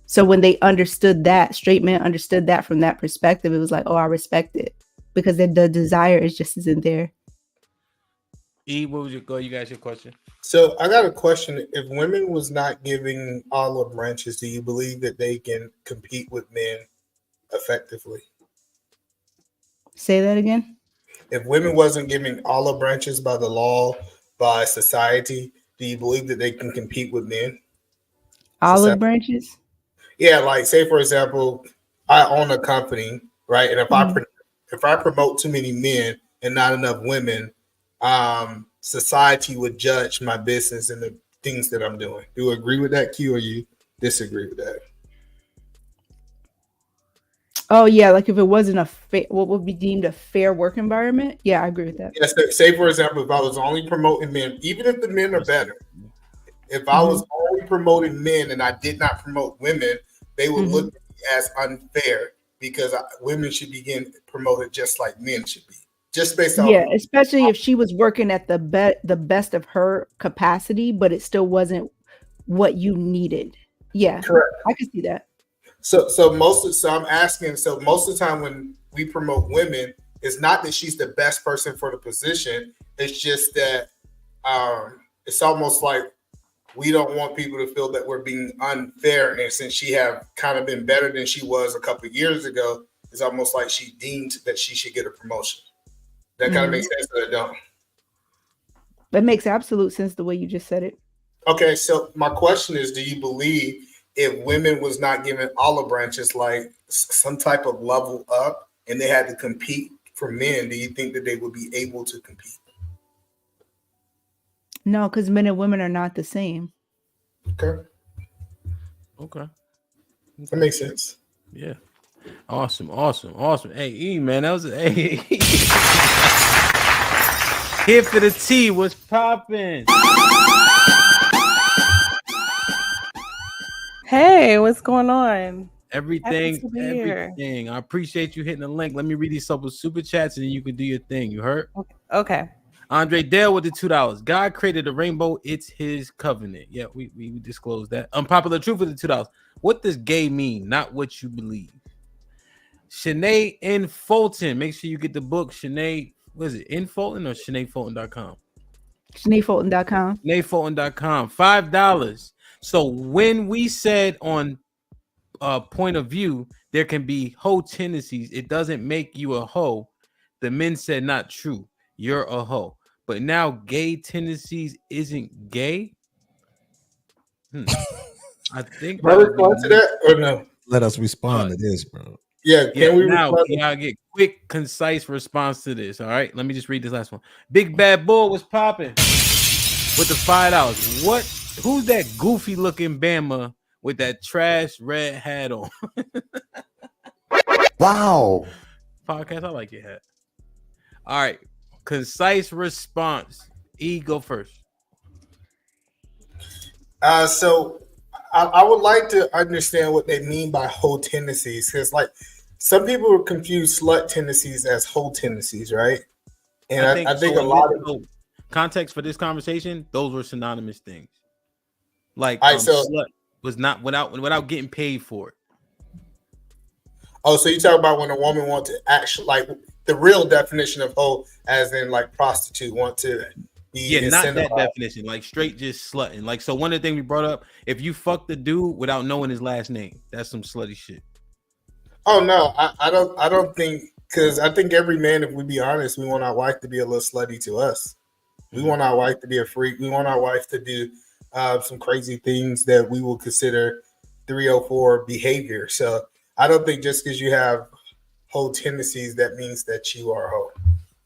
So when they understood that, straight men understood that from that perspective, it was like, oh, I respect it because the desire is just isn't there. E, what would you go? You guys, your question. So I got a question. If women was not giving olive branches, do you believe that they can compete with men effectively? Say that again. If women wasn't giving olive branches by the law, by society, do you believe that they can compete with men? Olive branches? Yeah, like say for example, I own a company, right? And if I if I promote too many men and not enough women, society would judge my business and the things that I'm doing. Do you agree with that, Q, or you disagree with that? Oh yeah, like if it wasn't what would be deemed a fair work environment. Yeah, I agree with that. Yes. Say for example, if I was only promoting men, even if the men are better, if I was only promoting men and I did not promote women, they would look at me as unfair because women should be getting promoted just like men should be, just based off. Yeah, especially if she was working at the best of her capacity, but it still wasn't what you needed. Yeah, correct. I can see that. So I'm asking. So most of the time when we promote women, it's not that she's the best person for the position. It's just that it's almost like we don't want people to feel that we're being unfair. And since she have kind of been better than she was a couple of years ago, it's almost like she deemed that she should get a promotion. That kind of makes sense, but it don't. That makes absolute sense the way you just said it. Okay, so my question is, do you believe if women was not given olive branches, like some type of level up, and they had to compete for men, do you think that they would be able to compete? No, because men and women are not the same. Okay. That makes sense. Yeah. Awesome. Hey, E, man, that was Here for the tea. What's popping? Hey, what's going on? Everything. I appreciate you hitting the link. Let me read these up with super chats and then you can do your thing. You heard? Okay. Andre Dale with the $2. God created the rainbow. It's his covenant. Yeah, we disclosed that. Unpopular truth with the $2. What does gay mean? Not what you believe. Shanae N. Fulton. Make sure you get the book. Shanae, what is it? N. Fulton or ShanaeFulton.com? ShanaeFulton.com. ShanaeFulton.com. $5. So when we said on point of view, there can be hoe tendencies. It doesn't make you a hoe. The men said not true. You're a hoe. But now gay tendencies isn't gay. I think. Can I respond to that or no? Let us respond to this, bro. Yeah, can we now y'all get quick, concise response to this? All right, let me just read this last one. Big Bad Bull was popping with the $5. What? Who's that goofy looking Bama with that trash red hat on? Wow. Podcast, I like your hat. All right, concise response. E, go first. So I would like to understand what they mean by hoe tendencies, because like some people would confuse slut tendencies as hoe tendencies, right? And I think a lot of context for this conversation, those were synonymous things. Like slut was not without getting paid for it. Oh, so you talk about when a woman wants to actually, like the real definition of hoe, as in like prostitute, want to be not that definition, like straight just slutting. Like, so one of the things we brought up, if you fuck the dude without knowing his last name, that's some slutty shit. Oh no, I don't think, because I think every man, if we be honest, we want our wife to be a little slutty to us. We want our wife to be a freak. We want our wife to do some crazy things that we will consider 304 behavior. So I don't think just because you have hoe tendencies, that means that you are a hoe.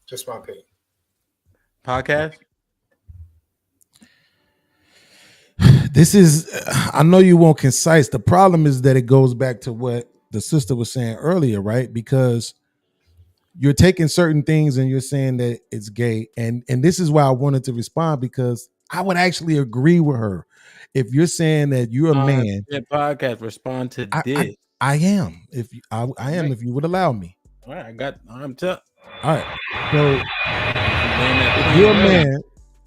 Just my opinion. Podcast? This is, I know you want concise. The problem is that it goes back to what the sister was saying earlier, right? Because you're taking certain things and you're saying that it's gay. And this is why I wanted to respond, because I would actually agree with her. If you're saying that you're a man, podcast, respond to this. I am. I am, if you would allow me. All right, I'm tough. All right. So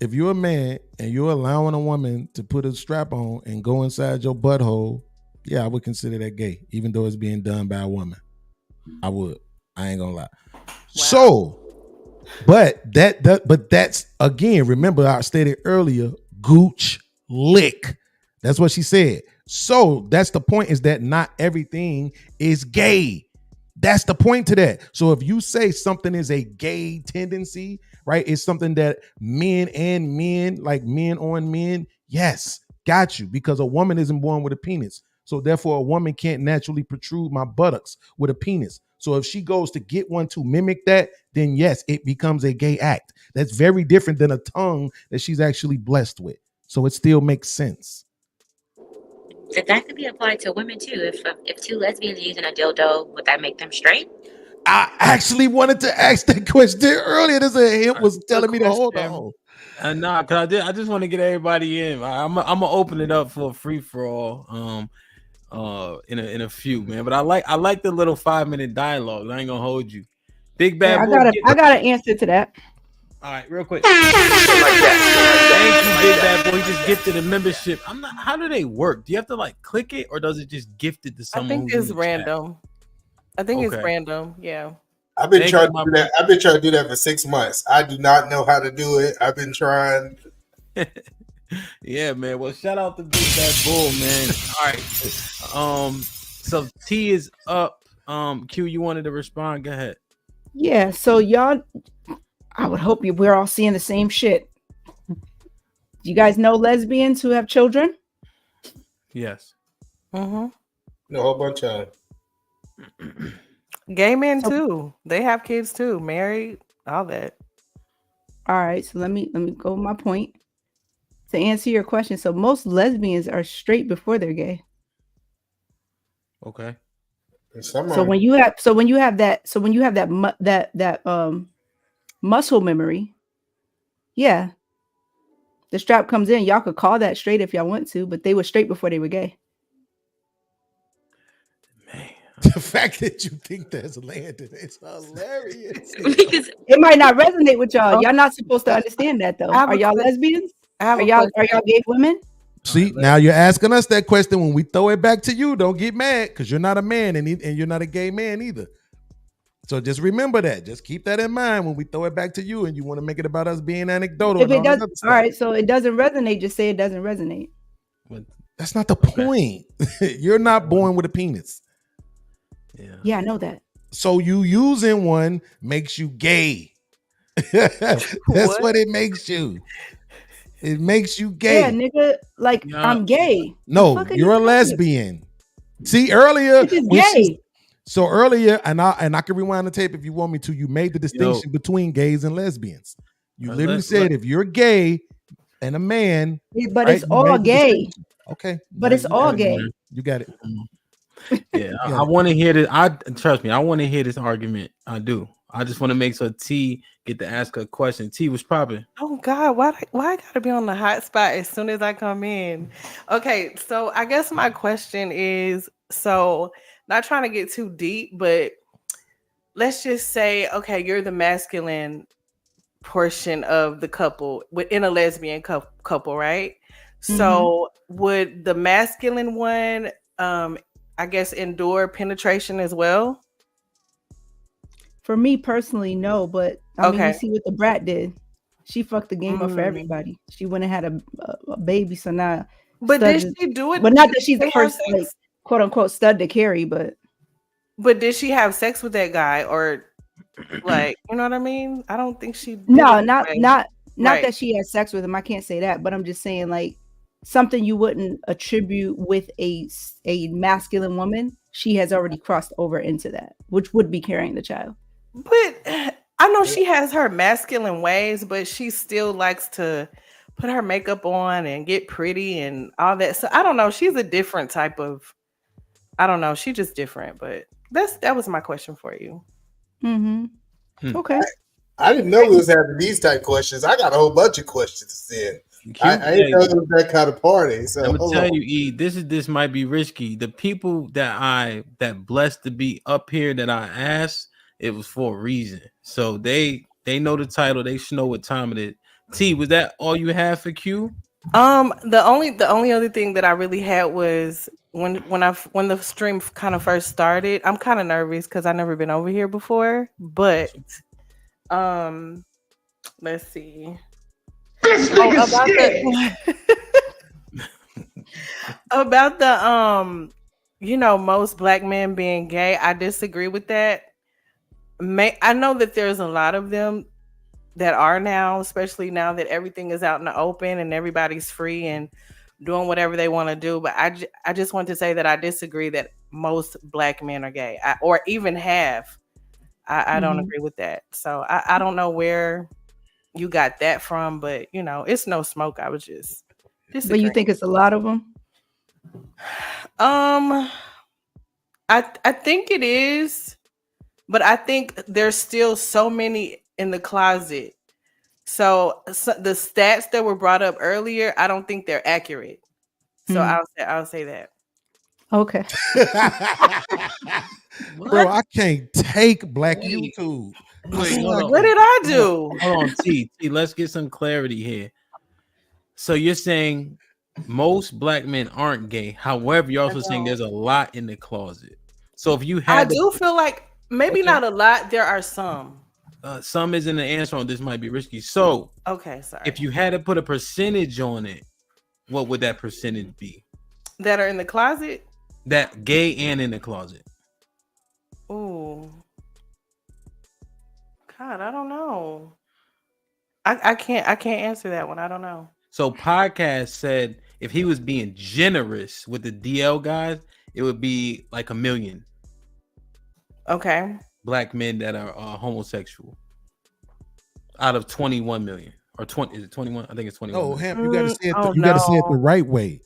if you're a man and you're allowing a woman to put a strap on and go inside your butthole, yeah, I would consider that gay, even though it's being done by a woman. I would. I ain't gonna lie. Wow. So, but that's, again, remember I stated earlier, gooch lick. That's what she said. So that's the point, is that not everything is gay. That's the point to that. So if you say something is a gay tendency, right? It's something that men and men, like men on men, yes, got you. Because a woman isn't born with a penis. So therefore a woman can't naturally protrude my buttocks with a penis. So if she goes to get one to mimic that, then yes, it becomes a gay act. That's very different than a tongue that she's actually blessed with. So it still makes sense. That could be applied to women too. If two lesbians are using a dildo, would that make them straight? I actually wanted to ask that question earlier. It was telling me to hold on. Nah, cause I just want to get everybody in. I'm gonna open it up for a free for all. In a few, man. But I like the little 5-minute dialogue. I ain't gonna hold you. Big Bad Boy. I got an answer to that. All right, real quick. Thank you, Big Bad Boy. He just gifted a membership. How do they work? Do you have to like click it, or does it just gift it to someone? I think it's random. I think it's random. Yeah. I've been trying to do that. I've been trying to do that for 6 months. I do not know how to do it. I've been trying. Yeah, man. Well, shout out to Big Bad Bull, man. All right. So T is up. Q, you wanted to respond? Go ahead. Yeah. So y'all, I would hope we're all seeing the same shit. Do you guys know lesbians who have children? Yes. Mm-hmm. A whole bunch of gay men too. They have kids too, married, all that. All right. So let me go with my point. To answer your question, so most lesbians are straight before they're gay. Okay. So when you have that muscle memory, yeah, the strap comes in. Y'all could call that straight if y'all want to, but they were straight before they were gay. The fact that you think that's landed is hilarious. It might not resonate with y'all. Y'all not supposed to understand that though. Are y'all lesbians? Are y'all gay women? See, now you're asking us that question. When we throw it back to you, don't get mad because you're not a man and you're not a gay man either. So just remember that. Just keep that in mind when we throw it back to you and you want to make it about us being anecdotal. If it does, all right. So it doesn't resonate. Just say it doesn't resonate. That's not the point. You're not born with a penis. Yeah, I know that. So you using one makes you gay. That's what it makes you. It makes you gay. Yeah, nigga, like I'm gay. No, you're a lesbian. See, earlier, gay. So earlier, and I can rewind the tape if you want me to. You made the distinction between gays and lesbians. You literally said if you're gay and a man, but it's all gay. Okay, but it's all gay. You got it. Yeah, I want to hear this. Trust me, I want to hear this argument. I do. I just want to make sure T get to ask her a question. T was popping. Oh God, why I gotta be on the hot spot as soon as I come in? Okay, so I guess my question is, so not trying to get too deep, but let's just say, okay, you're the masculine portion of the couple within a lesbian couple, right? Mm-hmm. So would the masculine one, I guess, endure penetration as well? For me personally, no, but I mean, you see what the brat did. She fucked the game up for everybody. She went and had a baby, so now. But did she do it? But not that she's the first, like, quote unquote, stud to carry, but. But did she have sex with that guy, or like, you know what I mean? I don't think she. No, not that she had sex with him. I can't say that, but I'm just saying, like, something you wouldn't attribute with a masculine woman. She has already crossed over into that, which would be carrying the child. But I know she has her masculine ways, but she still likes to put her makeup on and get pretty and all that. So I don't know. She's a different type of. I don't know. She's just different. But that was my question for you. Mm-hmm. Okay. I didn't know we was having these type questions. I got a whole bunch of questions then. I didn't know it was that kind of party. So I'm gonna tell you, E, this might be risky. The people that blessed to be up here that I asked, it was for a reason. So they know the title. They should know what time it is. T, was that all you had for Q? The only other thing that I really had was when the stream kind of first started. I'm kind of nervous because I've never been over here before. But let's see. About the most black men being gay, I disagree with that. I know that there's a lot of them that are now, especially now that everything is out in the open and everybody's free and doing whatever they want to do. But I just want to say that I disagree that most Black men are gay, or even half. I don't agree with that. So I don't know where you got that from, but it's no smoke. I was just disagreeing. But you think it's a lot of them? I think it is, but I think there's still so many in the closet. So the stats that were brought up earlier, I don't think they're accurate. So I'll say that. Okay. Bro, I can't take Black YouTube. Wait, what did I do? Hold on, T. Let's get some clarity here. So you're saying most Black men aren't gay. However, you're also saying there's a lot in the closet. So if you had, I do feel like maybe not a lot. There are some. Some isn't the answer on this. Might be risky. So okay, sorry. If you had to put a percentage on it, what would that percentage be? That are in the closet? That gay and in the closet. Ooh. God, I don't know. I can't answer that one. I don't know. So Podcast said if he was being generous with the DL guys, it would be like 1 million. Okay. Black men that are homosexual out of 21 million or 20. Is it 21? I think it's 21. No, Hamp, you got to say it. You got to say it the right way.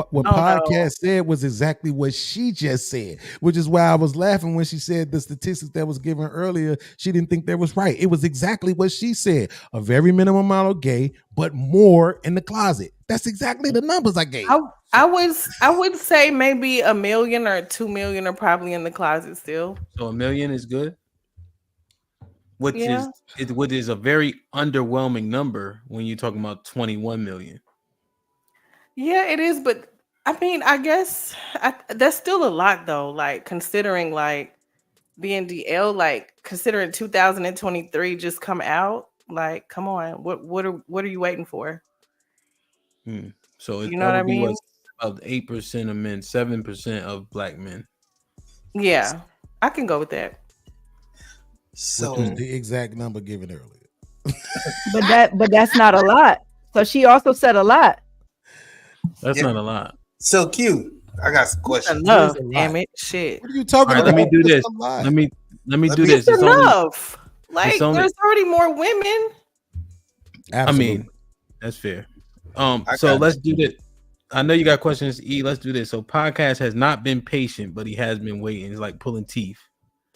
What Podcast said was exactly what she just said, which is why I was laughing when she said the statistics that was given earlier. She didn't think that was right. It was exactly what she said. A very minimum amount of gay, but more in the closet. That's exactly the numbers I gave. I would say maybe 1 million or 2 million are probably in the closet still. So 1 million is good, which is a very underwhelming number when you're talking about 21 million. Yeah, it is, but I mean, I guess that's still a lot though. Like considering like being DL, like considering 2023 just come out. Like, come on, what are you waiting for? So you know what I mean? About 8% of men, 7% of Black men. Yeah, I can go with that. So which was the exact number given earlier. but that's not a lot. So she also said a lot. That's not a lot. So Q, I got some questions. Enough, damn it, shit. What are you talking about? Let me do this. Let me do this. It's enough. There's already more women. Absolutely. I mean, that's fair. So let's do this. I know you got questions, E. Let's do this. So Podcast has not been patient, but he has been waiting. He's like pulling teeth.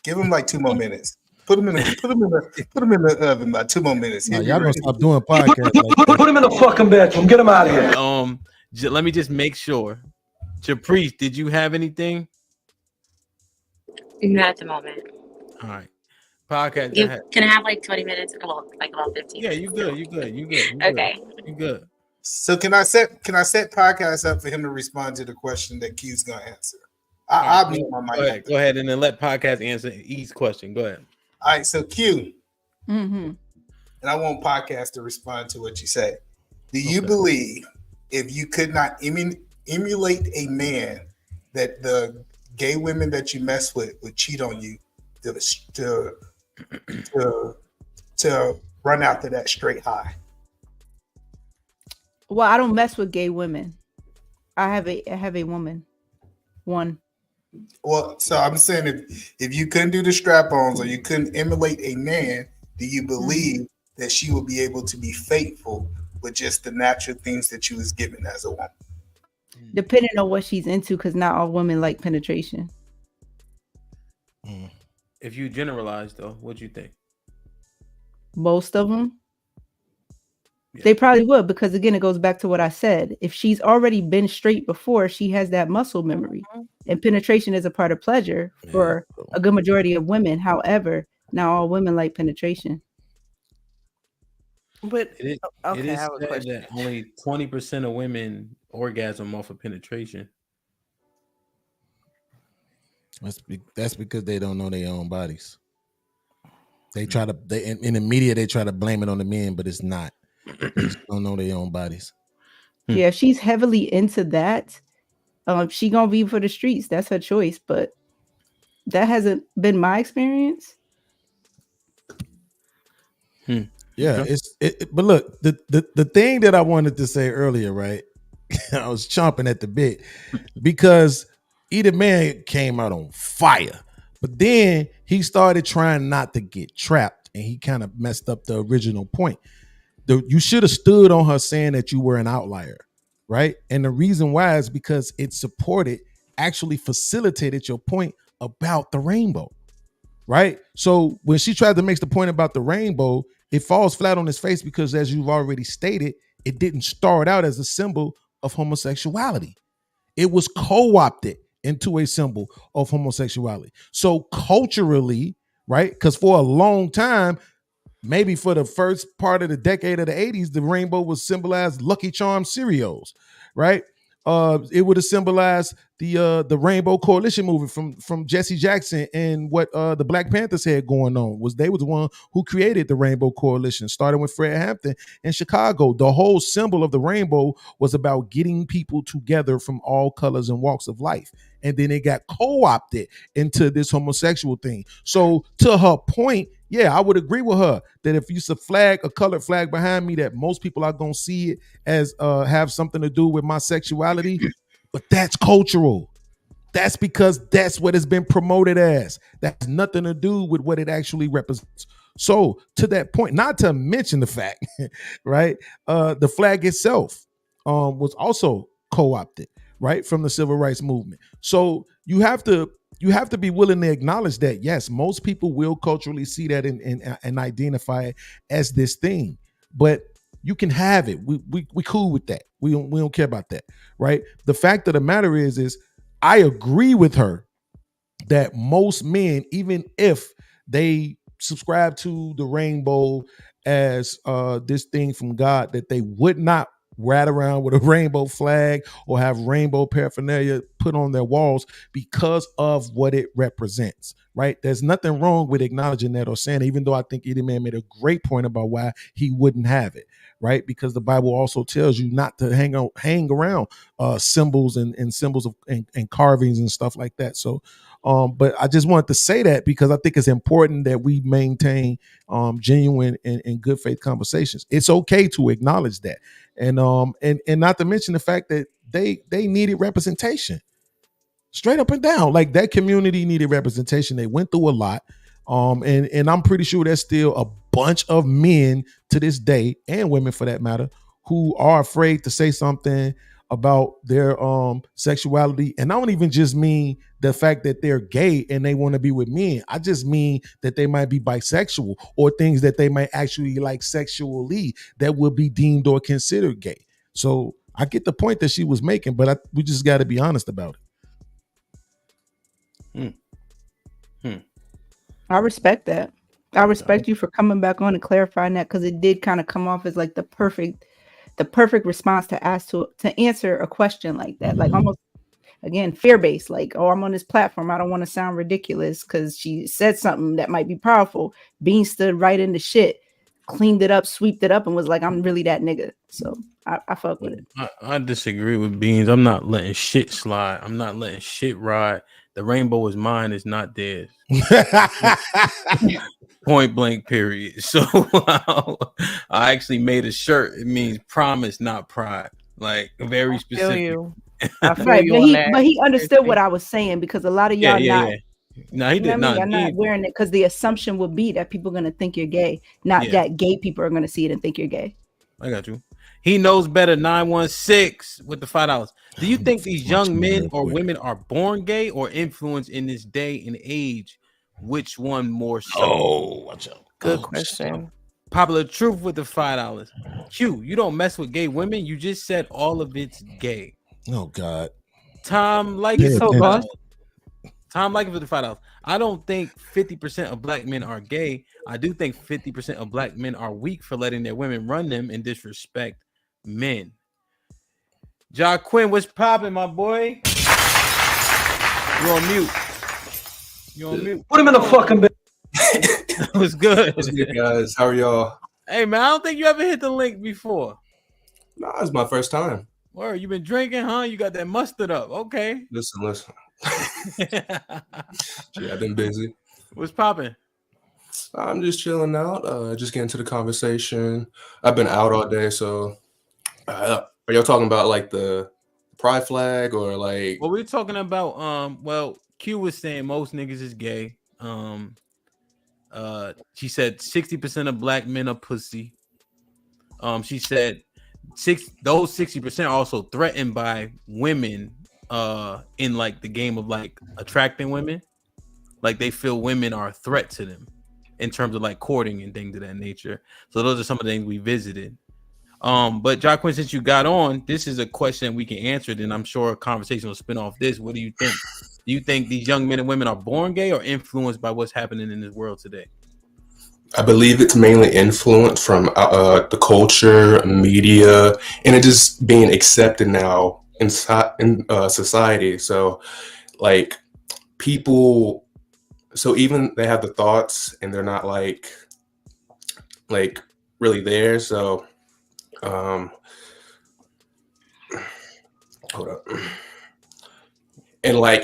Give him like 2 more minutes. Put him in the oven by 2 more minutes. No, y'all gonna stop doing podcasts. Put him in the fucking bedroom. Get him out of here. Let me just make sure. Caprice, did you have anything? Not at the moment. All right. Podcast. Can I have like 20 minutes? Well, like about 15. Yeah, you good. You good. Okay. You good. So can I set Podcast up for him to respond to the question that Q's gonna answer? I'll mute my mic. Go ahead and then let Podcast answer E's question. Go ahead. All right, so Q. Mm-hmm. And I want Podcast to respond to what you say. Do you believe if you could not emulate a man that the gay women that you mess with would cheat on you to run after that straight high? Well, I don't mess with gay women. I have a woman. One. Well, so I'm saying if you couldn't do the strap-ons or you couldn't emulate a man, do you believe that she would be able to be faithful with just the natural things that you was given as a woman? Depending on what she's into, because not all women like penetration. If you generalize, though, what do you think? Most of them. Yeah. They probably would, because again, it goes back to what I said. If she's already been straight before, she has that muscle memory. And penetration is a part of pleasure for a good majority of women. However, not all women like penetration. But it is said that only 20% of women orgasm off of penetration. That's because they don't know their own bodies. They try to in the media they try to blame it on the men, but it's not. They just don't know their own bodies. Yeah, if she's heavily into that, she gonna be for the streets. That's her choice, but that hasn't been my experience. Yeah, but look, the thing that I wanted to say earlier, right, I was chomping at the bit because Either Man came out on fire. But then he started trying not to get trapped, and he kind of messed up the original point. You should have stood on her saying that you were an outlier, right? And the reason why is because it supported, actually facilitated your point about the rainbow, right? So when she tried to make the point about the rainbow, it falls flat on his face because, as you've already stated, it didn't start out as a symbol of homosexuality. It was co-opted into a symbol of homosexuality. So culturally, right? Because for a long time, maybe for the first part of the decade of the 80s, the rainbow was symbolized Lucky Charm cereals, right? It would have symbolized the Rainbow Coalition movement from Jesse Jackson and what the Black Panthers had going on. They was the one who created the Rainbow Coalition, starting with Fred Hampton in Chicago. The whole symbol of the rainbow was about getting people together from all colors and walks of life. And then it got co-opted into this homosexual thing. So to her point, yeah, I would agree with her that if you flag a colored flag behind me, that most people are gonna see it as have something to do with my sexuality, but that's cultural. That's because that's what it's been promoted as. That's nothing to do with what it actually represents. So to that point, not to mention the fact, right? The flag itself was also co-opted, right, from the civil rights movement. So you have to be willing to acknowledge that, yes, most people will culturally see that and identify it as this thing, but you can have it. We cool with that. We don't care about that, right? The fact of the matter is I agree with her that most men, even if they subscribe to the rainbow as this thing from God, that they would not ride around with a rainbow flag or have rainbow paraphernalia put on their walls because of what it represents, right? There's nothing wrong with acknowledging that or saying it, even though I think Eddie Man made a great point about why he wouldn't have it, right? Because the Bible also tells you not to hang around symbols and symbols of and carvings and stuff like that. So but I just wanted to say that because I think it's important that we maintain genuine and good faith conversations. It's okay to acknowledge that. And not to mention the fact that they needed representation, straight up and down. Like, that community needed representation. They went through a lot. And I'm pretty sure there's still a bunch of men to this day, and women for that matter, who are afraid to say something about their sexuality. And I don't even just mean the fact that they're gay and they want to be with men. I just mean that they might be bisexual or things that they might actually like sexually that would be deemed or considered gay. So I get the point that she was making, but we just got to be honest about it. I respect that. I respect you for coming back on and clarifying that, because it did kind of come off as like the perfect response to answer a question like that. Like, almost, again, fear-based, like, oh, I'm on this platform, I don't want to sound ridiculous because she said something that might be powerful. Bean stood right into shit, cleaned it up, sweeped it up, and was like, I'm really that nigga. So I fuck with it. I disagree with Beans. I'm not letting shit slide. I'm not letting shit ride. The rainbow is mine, it's not theirs. Point blank, period. So I actually made a shirt. It means promise, not pride. Like, very specific. Right, but he understood what I was saying, because a lot of y'all No, he did not. I'm not wearing it because the assumption would be that people are gonna think you're gay, not that gay people are gonna see it and think you're gay. I got you. He knows better. 916 with the $5. Do you think these young men or women are born gay or influenced in this day and age? Which one more so? Oh, watch out. Good question. Popular Truth with the $5. Q, you don't mess with gay women. You just said all of it's gay. Oh God. Tom Likey for the $5. I don't think 50% of black men are gay. I do think 50% of black men are weak for letting their women run them and disrespect men. Ja Quinn, what's popping, my boy? You're on mute. You're on mute. Put him in the fucking bed. What's good? What's good, guys? How are y'all? Hey, man, I don't think you ever hit the link before. Nah, it's my first time. Word, you been drinking, huh? You got that mustard up. Okay. Listen. Yeah, I've been busy. What's popping? I'm just chilling out, just getting to the conversation. I've been out all day, so Are y'all talking about like the pride flag or like? Well, we're talking about well, Q was saying most niggas is gay. She said 60% of black men are pussy. She said those 60% are also threatened by women in like the game of like attracting women. Like they feel women are a threat to them in terms of like courting and things of that nature. So those are some of the things we visited. But Jacqueline, since you got on, this is a question we can answer, and I'm sure a conversation will spin off this. What do you think? Do you think these young men and women are born gay or influenced by what's happening in this world today? I believe it's mainly influenced from the culture, media, and it just being accepted now in society. So, like people, so even they have the thoughts and they're not like really there. So, hold up, and like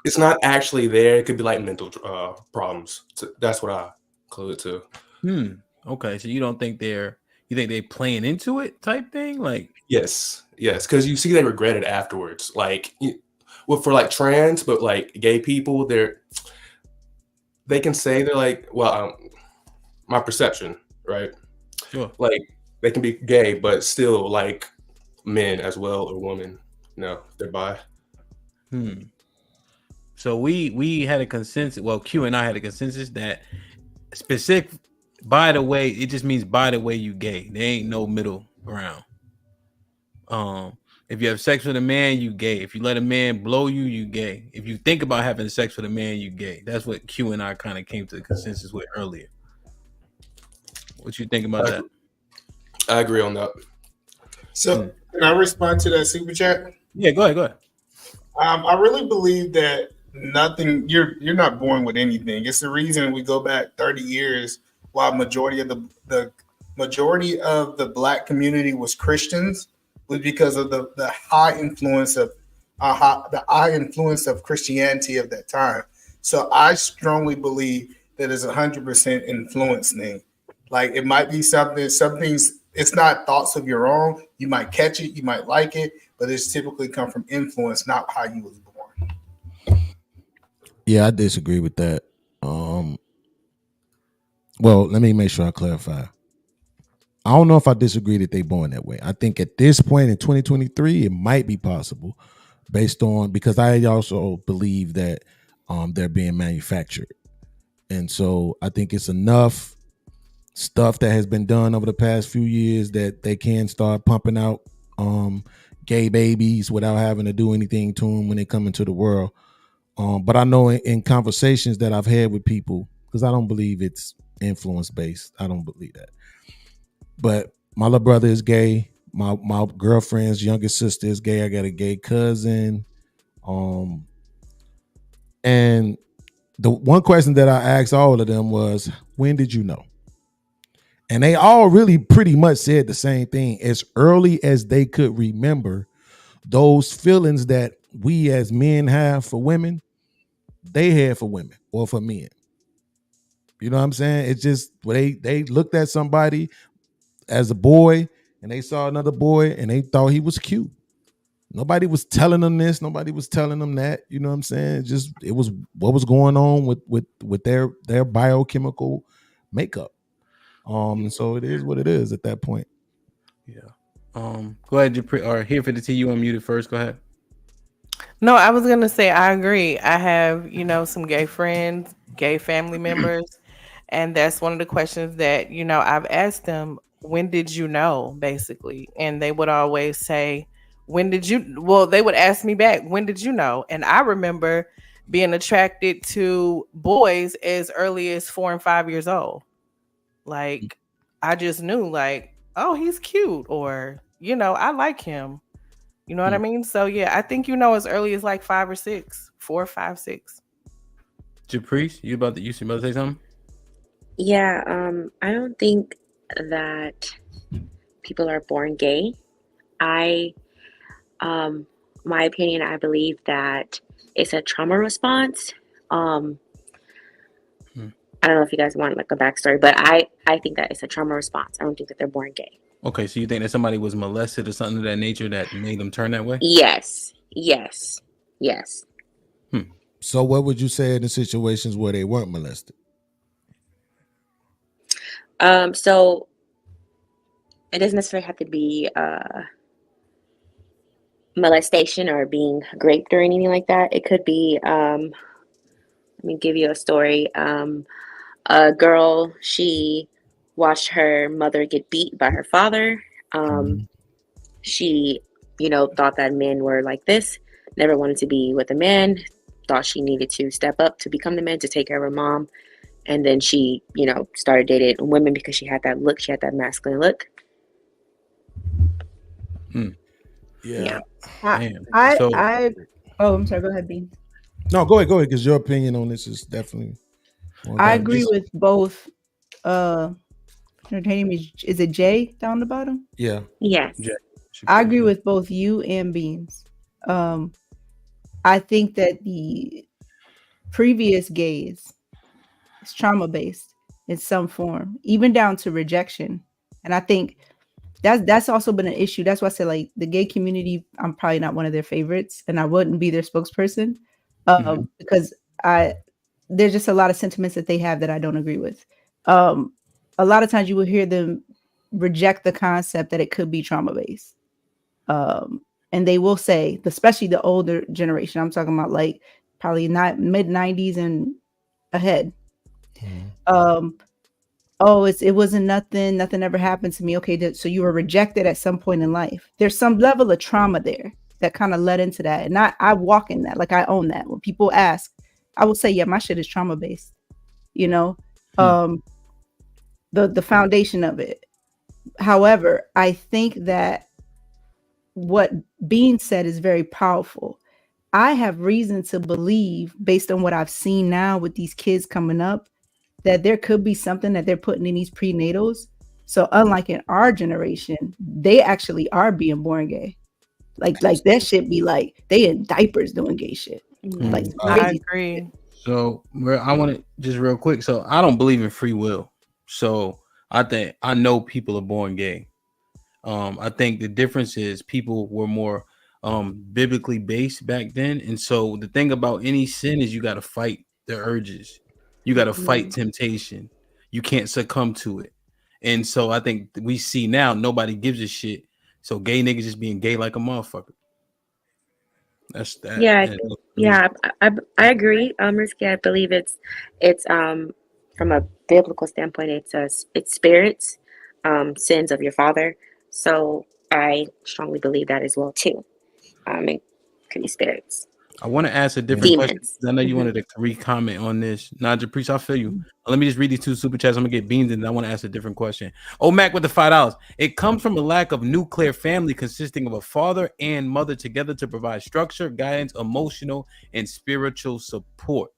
it's not actually there. It could be like mental problems. So that's what I include too. Okay, so you don't think you think they playing into it type thing? Like yes, because you see they regret it afterwards. Like, well, for like trans, but like gay people, they can say they're like, well, my perception, right? Sure. Like they can be gay, but still like men as well or women. They're bi. So we had a consensus. Well, Q and I had a consensus that specific. By the way, it just means by the way you gay. There ain't no middle ground. If you have sex with a man, you gay. If you let a man blow you, you gay. If you think about having sex with a man, you gay. That's what Q and I kind of came to the consensus with earlier. What you think about that? I agree on that. So can I respond to that super chat? Yeah, go ahead. I really believe that you're not born with anything. It's the reason we go back 30 years while majority of the black community was Christians, was because of the high influence of Christianity of that time. So I strongly believe that it's 100% influence thing. Like it might be some things. It's not thoughts of your own. You might catch it, you might like it, but it's typically come from influence, not how you was born. Yeah, I disagree with that. Well, let me make sure I clarify. I don't know if I disagree that they born that way. I think at this point in 2023, it might be possible based on, because I also believe that they're being manufactured. And so I think it's enough stuff that has been done over the past few years that they can start pumping out gay babies without having to do anything to them when they come into the world. But I know in conversations that I've had with people, because I don't believe it's influence based. I don't believe that. But my little brother is gay. My girlfriend's youngest sister is gay. I got a gay cousin. And the one question that I asked all of them was, when did you know? And they all really pretty much said the same thing. As early as they could remember, those feelings that we as men have for women, they had for women or for men. You know what I'm saying? It's just they looked at somebody as a boy and they saw another boy and they thought he was cute. Nobody was telling them this. Nobody was telling them that. You know what I'm saying? It was what was going on with their biochemical makeup. And so it is what it is at that point. Yeah. Go ahead, or here for the T. You unmuted first. Go ahead. No, I was gonna say I agree. I have, some gay friends, gay family members, and that's one of the questions that, I've asked them, when did you know, basically? And they would always say, they would ask me back, when did you know? And I remember being attracted to boys as early as 4 and 5 years old. Like, I just knew, like, oh, he's cute, or, I like him. You know what I mean? So yeah, I think as early as like 5 or 6, 4, 5, 6. Japrice, you about to say something? Yeah, I don't think that people are born gay. My opinion, I believe that it's a trauma response. I don't know if you guys want like a backstory, but I think that it's a trauma response. I don't think that they're born gay. Okay, so you think that somebody was molested or something of that nature that made them turn that way? Yes. So what would you say in the situations where they weren't molested? So it doesn't necessarily have to be molestation or being raped or anything like that. It could be let me give you a story. A girl, she watched her mother get beat by her father. She, thought that men were like this, never wanted to be with a man, thought she needed to step up to become the man to take care of her mom. And then she, started dating women because she had that look, she had that masculine look. Yeah. Damn. I'm sorry, go ahead, Bean. No, go ahead, because your opinion on this is definitely I agree with both. Her name is it Jay down the bottom? Yeah. Yes. I agree with both you and Beans. I think that the previous gays is trauma based in some form, even down to rejection. And I think that's also been an issue. That's why I said, like, the gay community, I'm probably not one of their favorites, and I wouldn't be their spokesperson because there's just a lot of sentiments that they have that I don't agree with. A lot of times you will hear them reject the concept that it could be trauma based. And they will say, especially the older generation, I'm talking about like probably not mid 90s and ahead. It wasn't nothing ever happened to me. Okay, so you were rejected at some point in life. There's some level of trauma there that kind of led into that. And I walk in that, like I own that. When people ask, I will say, yeah, my shit is trauma based, the foundation of it. However, I think that what Bean said is very powerful. I have reason to believe, based on what I've seen now with these kids coming up, that there could be something that they're putting in these prenatals. So unlike in our generation, they actually are being born gay. Like that shit be like they in diapers doing gay shit. Like I crazy. agree. So I want to just real quick. So I don't believe in free will. So I know people are born gay. I think the difference is people were more biblically based back then. And so the thing about any sin is you got to fight the urges. You got to fight temptation. You can't succumb to it. And so I think we see now nobody gives a shit. So gay niggas just being gay like a motherfucker. That's that. Yeah, I agree, Risky. I believe it's from a biblical standpoint, it's spirits, sins of your father. So I strongly believe that as well too. It could be spirits. I want to ask a different question. I know you wanted to re-comment on this. Naja Priest, I feel you. Let me just read these two super chats. I'm gonna get beans, and I want to ask a different question. Oh, Mac with the $5. It comes from a lack of nuclear family consisting of a father and mother together to provide structure, guidance, emotional, and spiritual support.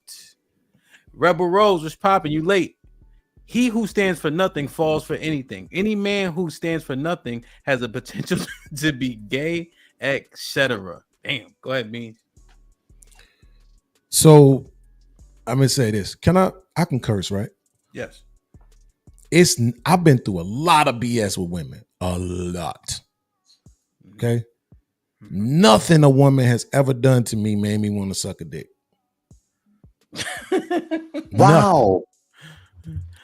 Rebel Rose was popping. You late. He who stands for nothing falls for anything. Any man who stands for nothing has a potential to be gay, etc. Damn. Go ahead, Beans. So I'm gonna say this. I can curse, right? Yes. I've been through a lot of BS with women. A lot. Okay. Nothing a woman has ever done to me made me want to suck a dick. Wow.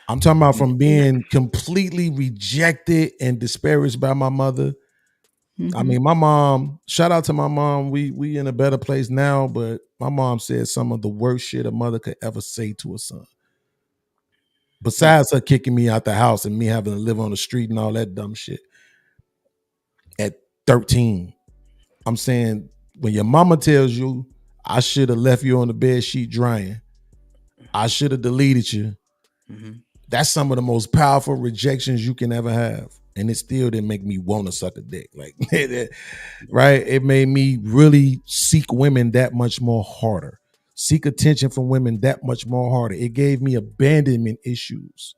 I'm talking about from being completely rejected and disparaged by my mother. I mean, my mom, shout out to my mom. We in a better place now, but my mom said some of the worst shit a mother could ever say to a son. Besides her kicking me out the house and me having to live on the street and all that dumb shit. At 13, I'm saying, when your mama tells you, I should have left you on the bed sheet drying, I should have deleted you. That's some of the most powerful rejections you can ever have. And it still didn't make me want to suck a dick. Like, right? It made me really seek women that much more harder. Seek attention from women that much more harder. It gave me abandonment issues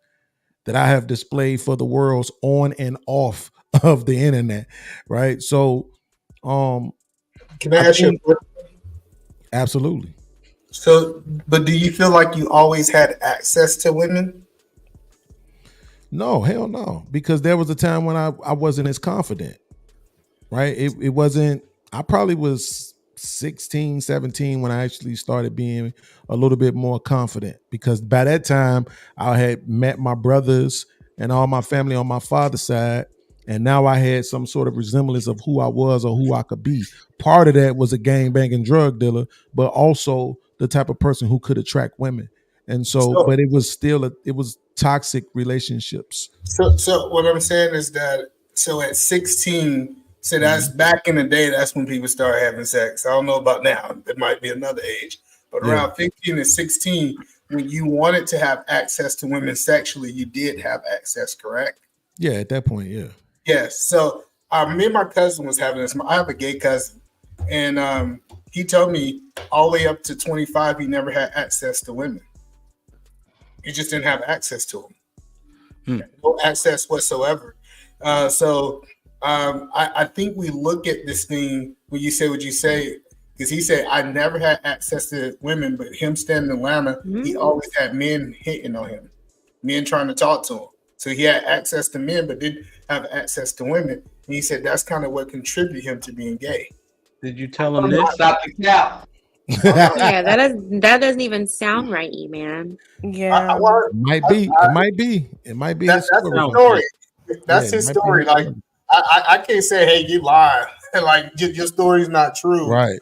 that I have displayed for the world's on and off of the internet. Right? So, can I ask you? Absolutely. So, but do you feel like you always had access to women? No, hell no. Because there was a time when I wasn't as confident, right? It wasn't, I probably was 16, 17 when I actually started being a little bit more confident, because by that time I had met my brothers and all my family on my father's side. And now I had some sort of resemblance of who I was or who I could be. Part of that was a gangbanging drug dealer, but also the type of person who could attract women. And so, but it was still, it was toxic relationships. So what I'm saying is that, so at 16, so that's back in the day, that's when people started having sex. I don't know about now. It might be another age. But around 15 and 16, when you wanted to have access to women sexually, you did have access, correct? Yeah, at that point, yeah. Yes. So me and my cousin was having this. I have a gay cousin, and he told me all the way up to 25, he never had access to women. He just didn't have access to them. No access whatsoever. I think we look at this thing when you say what you say, because he said, I never had access to women, but him standing in Atlanta, he always had men hitting on him, men trying to talk to him. So he had access to men, but didn't have access to women. And he said that's kind of what contributed him to being gay. Did you tell him this? Stop the cap. Yeah, that doesn't even sound right, man. Yeah, It might be. That's his story. That's his story. Like I can't say, hey, you lied. Like your story's not true. Right.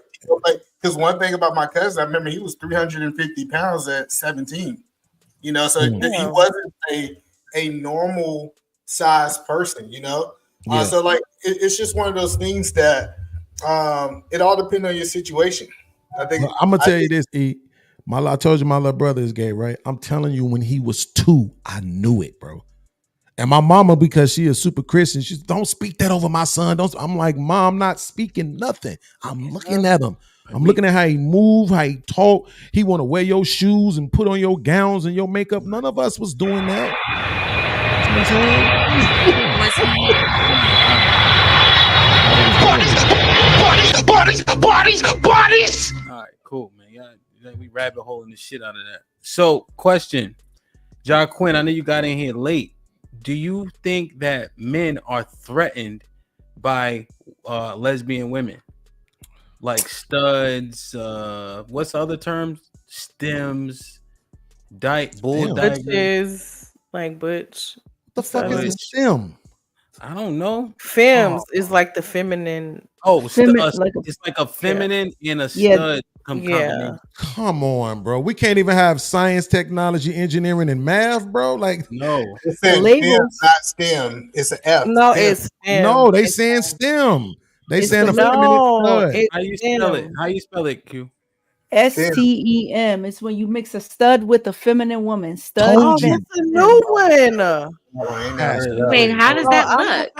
Because one thing about my cousin, I remember he was 350 pounds at 17. You know, so he wasn't a normal size person, you know? So like it's just one of those things that it all depends on your situation. I think I'm gonna tell you this, E. I told you my little brother is gay, right? I'm telling you, when he was 2, I knew it, bro. And my mama, because she is super Christian, she's don't speak that over my son. I'm like, Mom, I'm not speaking nothing. I'm looking at him. I'm looking at how he move, how he talk. He want to wear your shoes and put on your gowns and your makeup. None of us was doing that. You know what I'm saying? Bodies. All right, cool, man. Yeah, we rabbit holing the shit out of that. So, question, John Quinn, I know you got in here late. Do you think that men are threatened by lesbian women, like studs? What's the other terms? Stems, bull butches, like butch. What the fuck is a stem? I don't know. Femmes is like the feminine. It's like a feminine and a stud. Come on, bro. We can't even have science, technology, engineering, and math, bro. Like, no, it's labels, not STEM. It's an F. No, STEM. it's STEM. No, they saying STEM. They saying a feminine stud. How you spell it? How you spell it, Q? STEM. It's when you mix a stud with a feminine woman. Stud. Oh, that's a new one. Wait, how does that look?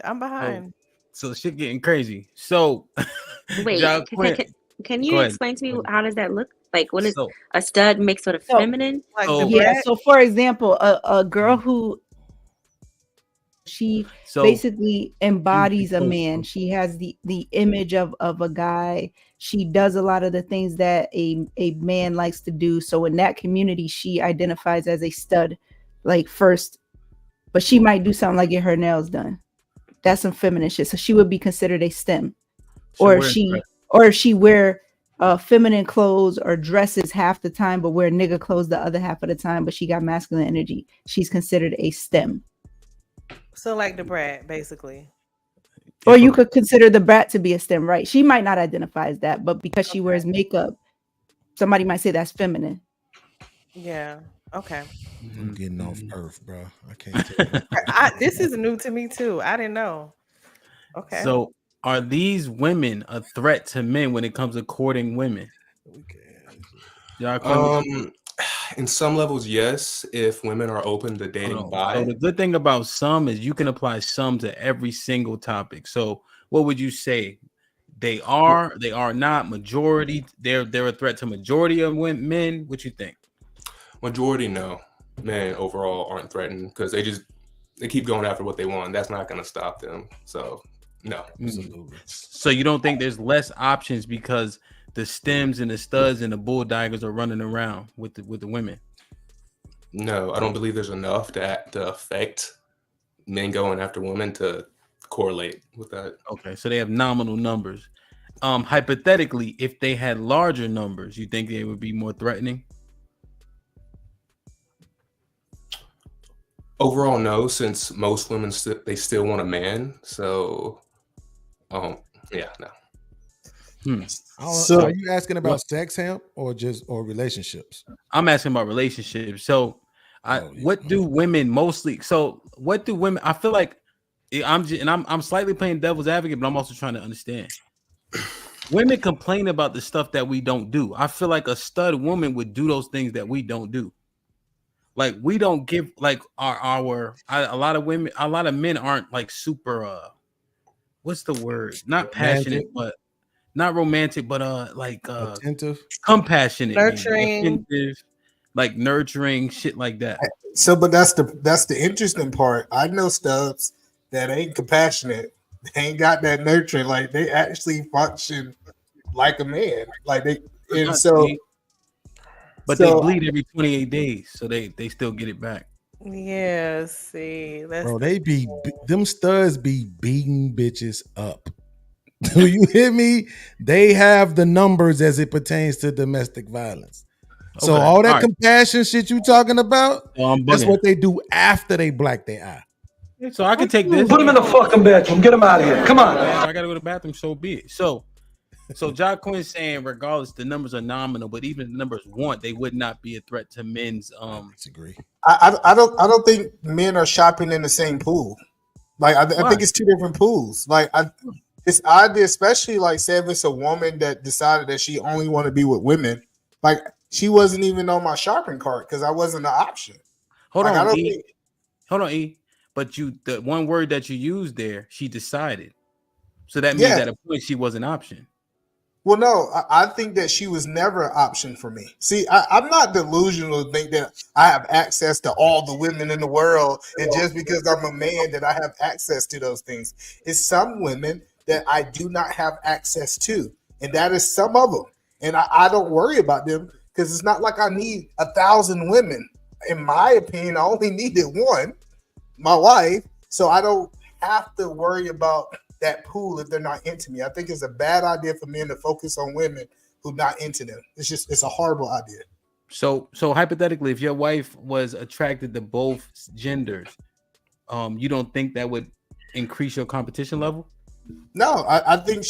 I'm behind. So shit getting crazy. So wait, can you explain to me how does that look? Like, what is a stud mixed with a feminine? So for example, a girl who basically embodies a man. She has the image of a guy. She does a lot of the things that a man likes to do. So in that community, she identifies as a stud, like first, but she might do something like get her nails done. That's some feminine shit. So she would be considered a STEM. Or if she wear feminine clothes or dresses half the time, but wear nigga clothes the other half of the time, but she got masculine energy. She's considered a STEM. So like the brat, basically. Or you could consider the brat to be a STEM, right? She might not identify as that, but because she wears makeup, somebody might say that's feminine. Yeah. Okay. I'm getting off Earth, bro. I can't tell you. This is new to me too. I didn't know. Okay. So are these women a threat to men when it comes to courting women? In some levels, yes. If women are open to dating bi. So the good thing about some is you can apply some to every single topic. So what would you say? They are not majority. They're a threat to majority of men. What you think? Majority, no. Men overall aren't threatened because they keep going after what they want. That's not going to stop them. So no. So you don't think there's less options because the stems and the studs and the bull daggers are running around with the women? No, I don't believe there's enough to affect men going after women to correlate with that. Okay, so they have nominal numbers. Hypothetically, if they had larger numbers, you think they would be more threatening? Overall, no, since most women they still want a man. So, yeah, no. So, are you asking about sex, Hamp, or relationships? I'm asking about relationships. So, what do women mostly? So, what do women? I feel like I'm slightly playing devil's advocate, but I'm also trying to understand. Women complain about the stuff that we don't do. I feel like a stud woman would do those things that we don't do. Like we don't give like a lot of men aren't like super what's the word? Not passionate, but not romantic, but attentive, compassionate, nurturing, attentive, like nurturing, shit like that. So, but that's the interesting part. I know studs that ain't compassionate. They ain't got that nurturing. Like they actually function like a man. Like they and so. But they bleed every 28 days, so they still get it back. Yeah, see, bro, them studs be beating bitches up. Do you hear me? They have the numbers as it pertains to domestic violence. So all that compassion shit you talking about, that's what they do after they black their eye. So I can take this. Put him in the fucking bedroom. Get him out of here. Come on. If I gotta go to the bathroom, so be it. So John Quinn's saying, regardless, the numbers are nominal, but even if the numbers they would not be a threat to men's. Disagree. I don't think men are shopping in the same pool. Like I think it's two different pools. Like it's odd, especially like say if it's a woman that decided that she only want to be with women. Like she wasn't even on my shopping cart because I wasn't an option. Hold on, E. But the one word that you used there, she decided. So that means at a point she was an option. Well, no, I think that she was never an option for me. See, I'm not delusional to think that I have access to all the women in the world, and just because I'm a man that I have access to those things. It's some women that I do not have access to, and that is some of them. And I don't worry about them because it's not like I need 1,000 women. In my opinion, I only needed one, my wife, so I don't have to worry about that pool if they're not into me. I think it's a bad idea for men to focus on women who not into them. It's a horrible idea. So hypothetically, if your wife was attracted to both genders, you don't think that would increase your competition level? No, I think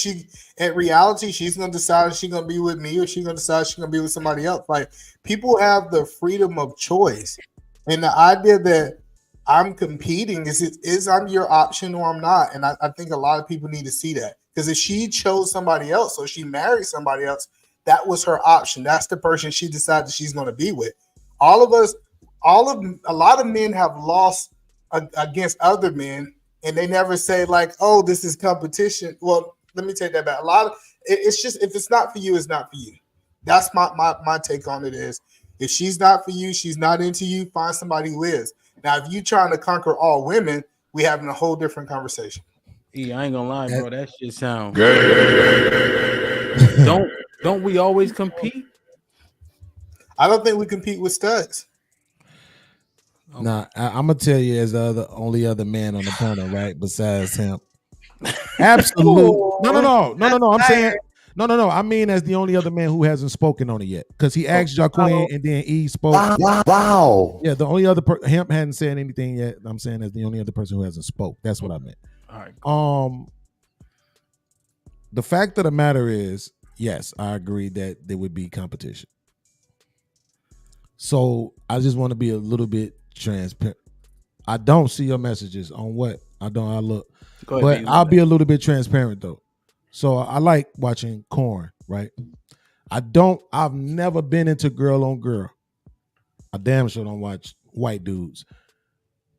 in reality, she's gonna decide if she's gonna be with me or she's gonna decide she's gonna be with somebody else. Like people have the freedom of choice, and the idea that I'm competing is I'm your option or I'm not. And I think a lot of people need to see that, because if she chose somebody else or she married somebody else, that was her option. That's the person she decided she's going to be with. A lot of men have lost against other men, and they never say like, oh, this is competition. Well, let me take that back. It's just, if it's not for you, it's not for you. That's my take on it is, if she's not for you, she's not into you, find somebody who is. Now, if you trying to conquer all women, we having a whole different conversation. Yeah, I ain't gonna lie, bro. That shit sound Don't we always compete? I don't think we compete with studs. Nah, I'm gonna tell you as the only other man on the panel, right? Besides him. Absolutely. No. I'm saying no. I mean, as the only other man who hasn't spoken on it yet, because he asked Jaquin and then E spoke. Wow. Yeah, the only other him hadn't said anything yet. I'm saying as the only other person who hasn't spoke. That's what I meant. All right. The fact of the matter is, yes, I agree that there would be competition. So I just want to be a little bit transparent. I don't see your messages on what I look, but I'll be a little bit transparent though. So I like watching Corn, right? I've never been into girl on girl. I damn sure don't watch white dudes.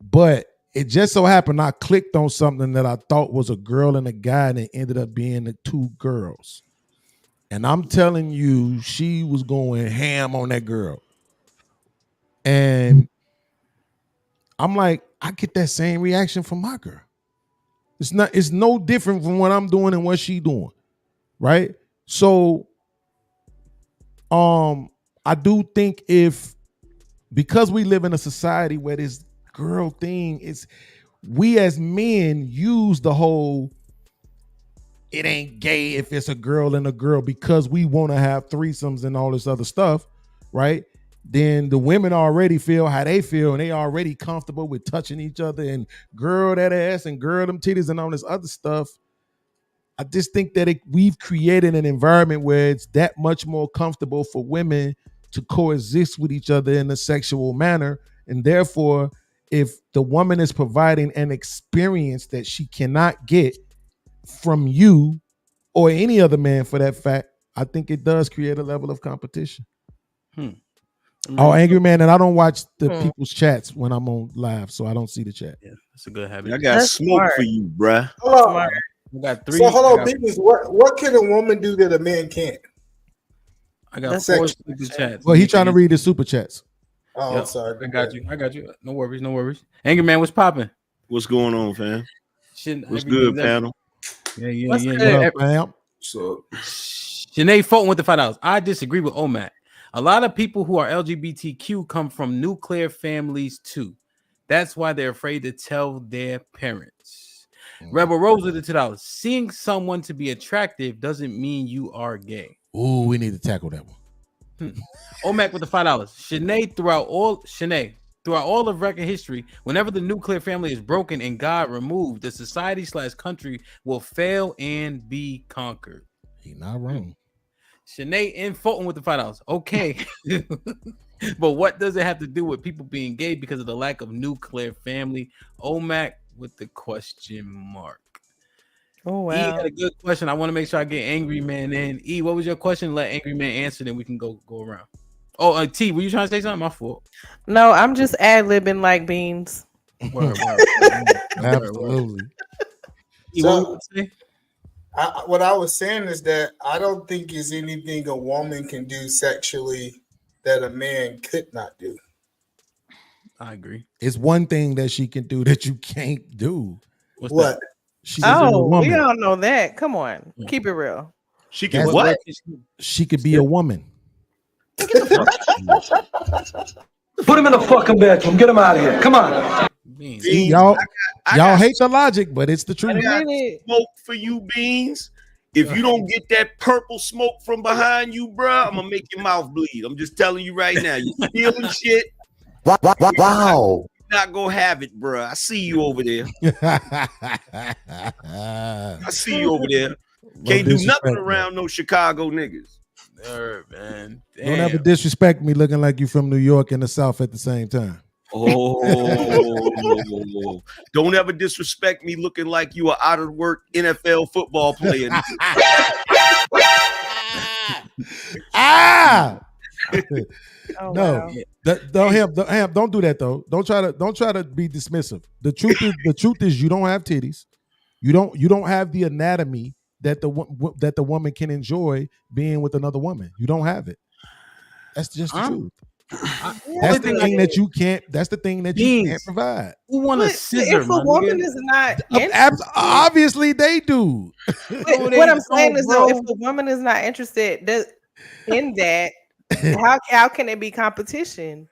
But it just so happened I clicked on something that I thought was a girl and a guy, and it ended up being the two girls. And I'm telling you, she was going ham on that girl. And I'm like, I get that same reaction from my girl. It's no different from what I'm doing and what she doing. Right? So I do think if because we live in a society where this girl thing is, we as men use the whole it ain't gay if it's a girl and a girl because we want to have threesomes and all this other stuff, right? Then the women already feel how they feel and they already comfortable with touching each other and girl that ass and girl them titties and all this other stuff. I just think that we've created an environment where it's that much more comfortable for women to coexist with each other in a sexual manner. And therefore, if the woman is providing an experience that she cannot get from you or any other man for that fact, I think it does create a level of competition. Oh, Angry Man, and I don't watch the people's chats when I'm on live, so I don't see the chat. Yeah, that's a good habit. I got smoke for you, bruh. Hold on. I got 3. So hold on, Beans. What can a woman do that a man can't? I got 4 super chats. Well, he's trying to read the super chats. Oh, Yep. I'm sorry. I got you. No worries. Angry Man, what's popping? What's going on, fam? What's good, panel? Yeah. What's up, fam? So, Sinead Fulton with the $5. I disagree with Omac. A lot of people who are LGBTQ come from nuclear families too. That's why they're afraid to tell their parents. Rebel Rose with the $2. Seeing someone to be attractive doesn't mean you are gay. Ooh, we need to tackle that one. Omac with the $5. Sinead, throughout all of record history, whenever the nuclear family is broken and God removed, the society/country will fail and be conquered. He's not wrong. Sinead and Fulton with the $5. Okay. But what does it have to do with people being gay because of the lack of nuclear family? Omac with the question mark. Oh, wow. E had a good question. I want to make sure I get Angry Man in. E, what was your question? Let Angry Man answer, then we can go around. Oh, T, were you trying to say something? My fault. No, I'm just ad-libbing like Beans. Word. Absolutely. So, what I was saying is that I don't think there's anything a woman can do sexually that a man could not do. I agree. It's one thing that she can do that you can't do. What? She's a woman. We all know that. Come on, keep it real. She can what? She could be a woman. Put him in the fucking bedroom. Get him out of here. Come on. See, y'all hate the logic, but it's the truth. I got smoke for you, Beans. If you don't get that purple smoke from behind you, bro, I'm gonna make your mouth bleed. I'm just telling you right now. You stealing shit. Wow. Not gonna have it, bro. I see you over there. I see you over there. Can't do nothing around no Chicago niggas. Man. Don't ever disrespect me looking like you from New York and the South at the same time. Oh, don't ever disrespect me looking like you are out of work NFL football player. No, don't do that though. Don't try to be dismissive. The truth is you don't have titties. You don't have the anatomy that the woman can enjoy being with another woman. You don't have it. That's just the truth. That's the thing that you can't. That's the thing that you can't provide. Who want a scissor? If a woman is not, obviously they do. What I'm saying is though, if a woman is not interested in that, how can it be competition?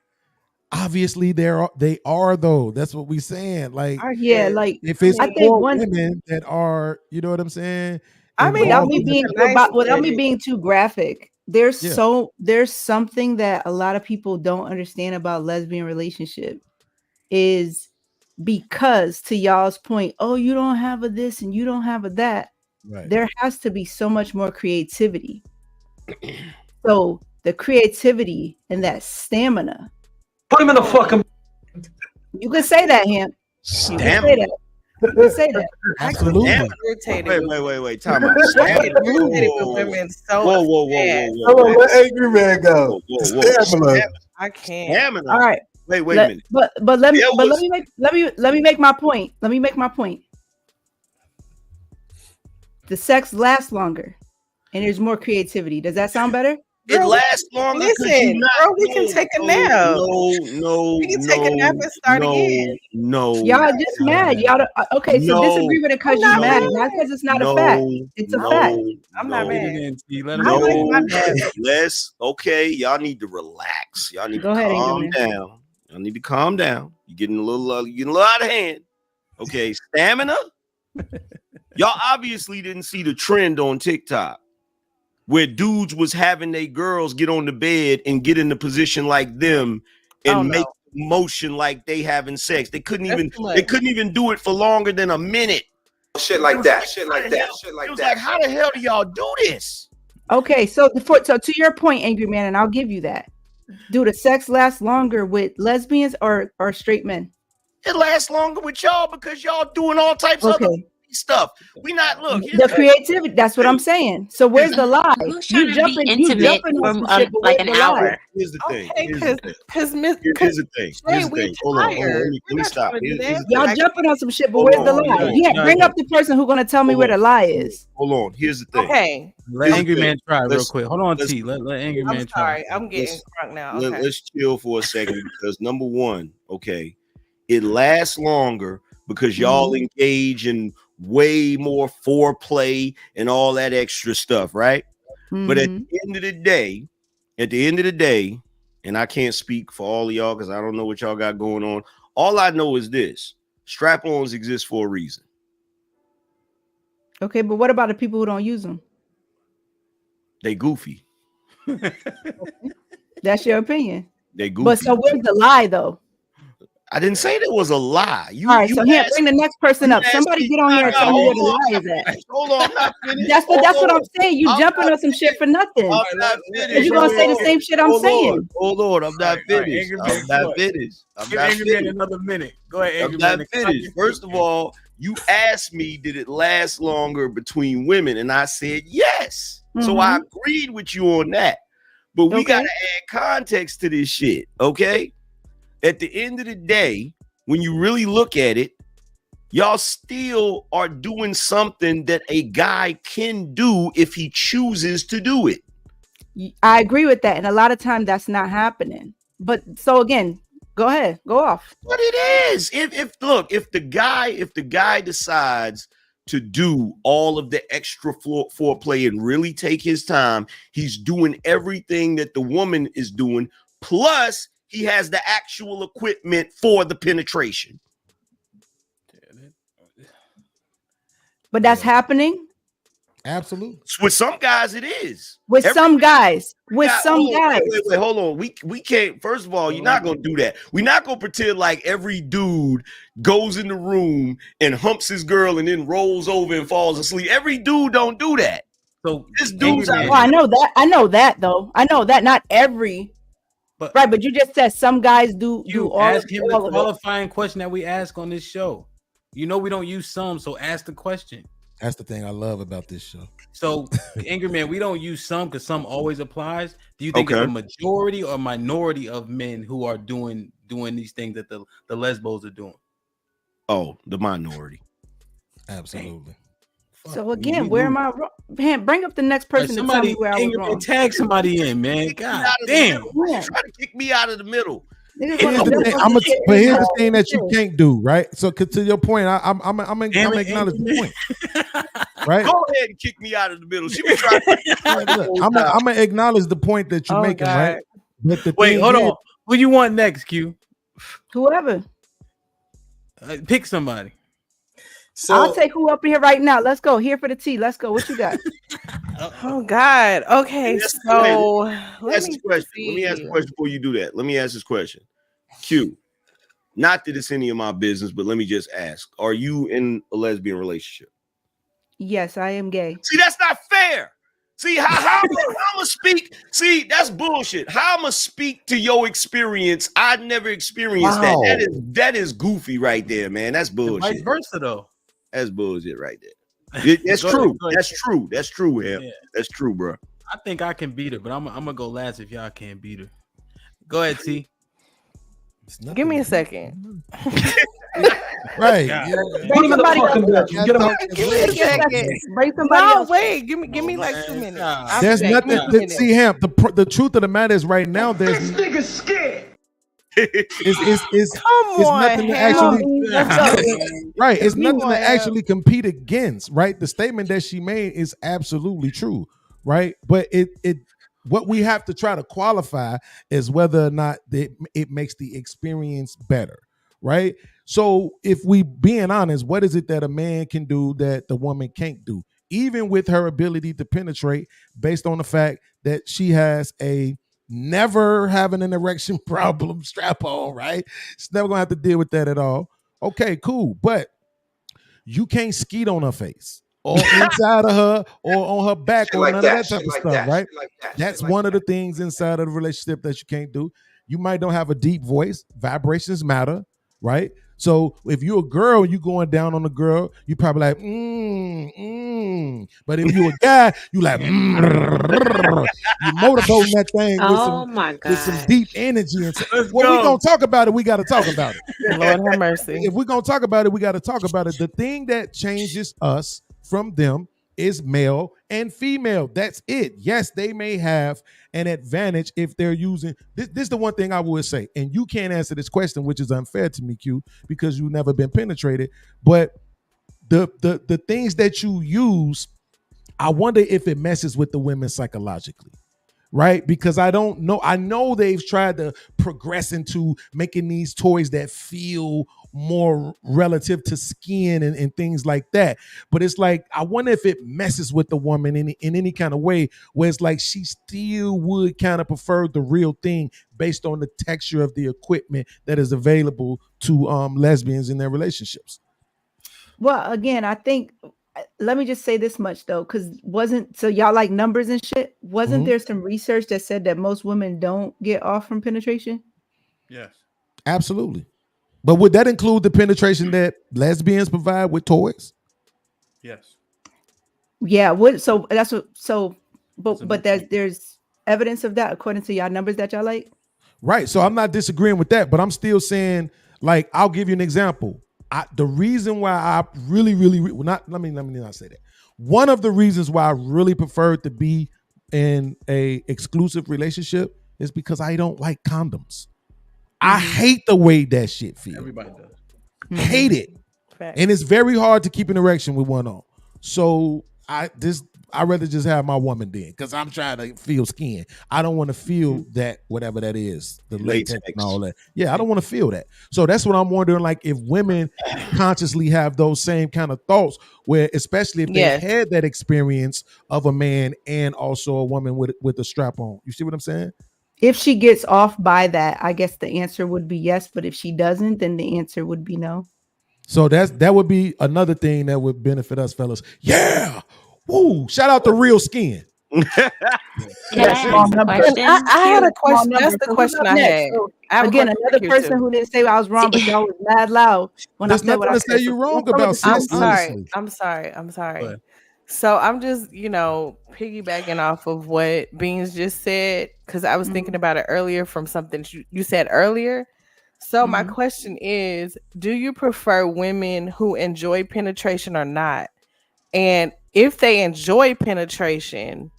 Obviously they are though. That's what we saying. Like if it's more women that are, you know what I'm saying. I mean, without me being too graphic, there's something that a lot of people don't understand about lesbian relationship is because, to y'all's point, oh, you don't have a this and you don't have a that. Right. There has to be so much more creativity. So the creativity and that stamina. Put him in the fucking. You can say that, Hamp. Stamina. You can say that. Absolutely. Wait. Time out. Whoa. Let Angry Man go. I can't. All right. Wait a minute. But let me make my point. Let me make my point. The sex lasts longer, and there's more creativity. Does that sound better? It lasts longer. Listen, bro, we can take a nap. No. We can take a nap and start again. No. Y'all just mad. Y'all don't, okay, so disagree with it because you're mad, not because it's not a fact. It's a fact. I'm not mad. Okay, y'all need to relax. Y'all need Go to ahead, calm down. Y'all need to calm down. You're getting a little out of hand. Okay, stamina. Y'all obviously didn't see the trend on TikTok where dudes was having their girls get on the bed and get in the position like them and make motion like they having sex. They couldn't even do it for longer than a minute. Shit like that. It was like, how the hell do y'all do this? Okay, so to your point, Angry Man, and I'll give you that. Do the sex last longer with lesbians or straight men? It lasts longer with y'all because y'all doing all types of other stuff. We not The creativity. That's what I'm saying. So where's the lie? You jumping on some shit, but like where's an the hour. lie? Here's the thing. Here's the thing. Hold on. Let me stop. Y'all jumping on some shit, but where's the lie? Yeah, bring up the person who's gonna tell me where the lie is. Hold on. Here's the thing. Okay. Let Angry Man try real quick. Hold on, T. Let Angry Man try. Sorry, I'm getting drunk now. Okay. Let's chill for a second because number one, okay, it lasts longer because y'all engage in way more foreplay and all that extra stuff, right? But at the end of the day, and I can't speak for all of y'all because I don't know what y'all got going on. All I know is this: strap-ons exist for a reason. Okay, but what about the people who don't use them? They goofy. That's your opinion. They goofy. But so where's the lie though? I didn't say there was a lie. All right, so here, bring the next person up. Somebody get on here and tell me where the lie is at. Hold on, I'm not finished. That's what I'm saying. You jumping on some shit for nothing. I'm not finished. You're gonna say the same shit I'm saying. Hold on, I'm not finished. I'm not finished. Give Angry Man another minute. Go ahead, Angry Man. I'm not finished. First of all, you asked me, did it last longer between women? And I said yes. So I agreed with you on that. But we gotta add context to this shit, okay? At the end of the day, when you really look at it, y'all still are doing something that a guy can do if he chooses to do it. I agree with that. And a lot of times that's not happening. But so again, go ahead, go off. But it is. If the guy decides to do all of the extra foreplay and really take his time, he's doing everything that the woman is doing, plus he has the actual equipment for the penetration. But that's happening. Absolutely. With some guys, it is. With some guys. Wait, hold on. We can't. First of all, you're not gonna do that. We're not gonna pretend like every dude goes in the room and humps his girl and then rolls over and falls asleep. Every dude don't do that. So this dude's. Well, I know that though. I know that not every. But you just said some guys do all. Ask him the qualifying question that we ask on this show. You know we don't use some, so ask the question. That's the thing I love about this show. So, Angry Man, we don't use some because some always applies. Do you think it's a majority or minority of men who are doing these things that the lesbos are doing? Oh, the minority. Absolutely. So again, where am I wrong? Man, bring up the next person to tell me where I was wrong. Tag somebody in, man. God damn. Try to kick me out of the middle. Here's the thing. But here's the thing that you can't do, right? So to your point, I'm acknowledge the point, right? Go ahead and kick me out of the middle. She was trying. I'm gonna acknowledge the point that you're making, right? But wait, hold on. Who you want next, Q? Whoever. Pick somebody. So I'll take who up in here right now. Let's go. Here for the tea. Let's go. What you got? Oh God. Okay. So let me ask a question before you do that. Let me ask this question. Q. Not that it's any of my business, but let me just ask: are you in a lesbian relationship? Yes, I am gay. See, that's not fair. See how I'm gonna speak. See, that's bullshit. How I'm gonna speak to your experience? I never experienced that. That is goofy right there, man. That's bullshit. Vice versa, though. That's bullshit right there. That's true. That's true. That's true, Hell. Yeah. That's true, bro. I think I can beat her, but I'm gonna go last if y'all can't beat her. Go ahead, T. Give me a second. Right. God. Put him in the fucking bedroom. Get him out. Give me a second. Bring somebody No, else. wait. Give me like 2 minutes. I'll There's be back. Give me nothing. 2 minutes. See, Hamp. The truth of the matter is, right now, there's Nigga scared. it's Come on, nothing to Ham. actually right. It's nothing on, to Ham. actually compete against. Right. The statement that she made is absolutely true. Right. But it what we have to try to qualify is whether or not it makes the experience better. Right. So if we being honest, what is it that a man can do that the woman can't do? Even with her ability to penetrate, based on the fact that she has a never having an erection problem strap on, right? She's never gonna have to deal with that at all. Okay, cool. But you can't skeet on her face or inside of her or on her back or none of that type of stuff, right? That's one of the things inside of the relationship that you can't do. You might don't have a deep voice. Vibrations matter, right? So if you're a girl, you going down on a girl, you probably like, But if you're a guy, you like, you motorboating that thing with some deep energy. And well, we gonna talk about it. We got to talk about it. Lord have mercy. If we're gonna talk about it, we got to talk about it. The thing that changes us from them is male and female. That's it. Yes, they may have an advantage if they're using this. This is the one thing I would say, and you can't answer this question, which is unfair to me, Q, because you've never been penetrated. But the things that you use, I wonder if it messes with the women psychologically. Right? Because I don't know. I know they've tried to progress into making these toys that feel more relative to skin and things like that. But it's like, I wonder if it messes with the woman in any kind of way, where it's like she still would kind of prefer the real thing based on the texture of the equipment that is available to lesbians in their relationships. Well, again, I think, let me just say this much though, because so y'all like numbers and shit. Wasn't there some research that said that most women don't get off from penetration? Yes. Absolutely. But would that include the penetration that lesbians provide with toys? Yes. Yeah. But there's evidence of that according to y'all numbers that y'all like? Right. So I'm not disagreeing with that, but I'm still saying, like, I'll give you an example. The reason why I really let me not say that. One of the reasons why I really prefer to be in a exclusive relationship is because I don't like condoms. I hate the way that shit feels. Everybody does. Hate it. Fact. And it's very hard to keep an erection with one on. So I'd rather just have my woman then, because I'm trying to feel skin. I don't want to feel that, whatever that is, the latex and all that. Yeah, I don't want to feel that. So that's what I'm wondering, like, if women consciously have those same kind of thoughts, where especially if they had that experience of a man and also a woman with a strap on. You see what I'm saying? If she gets off by that, I guess the answer would be yes. But if she doesn't, then the answer would be no. So that would be another thing that would benefit us, fellas. Yeah. Woo! Shout out to Real Skin. I had a question. That's the question I had. So, again, another person who didn't say I was wrong, but y'all was mad loud when I said what I said. Say you're wrong about. I'm sorry. So I'm just, piggybacking off of what Beans just said, because I was thinking about it earlier from something you said earlier. So my question is, do you prefer women who enjoy penetration or not? And if they enjoy penetration,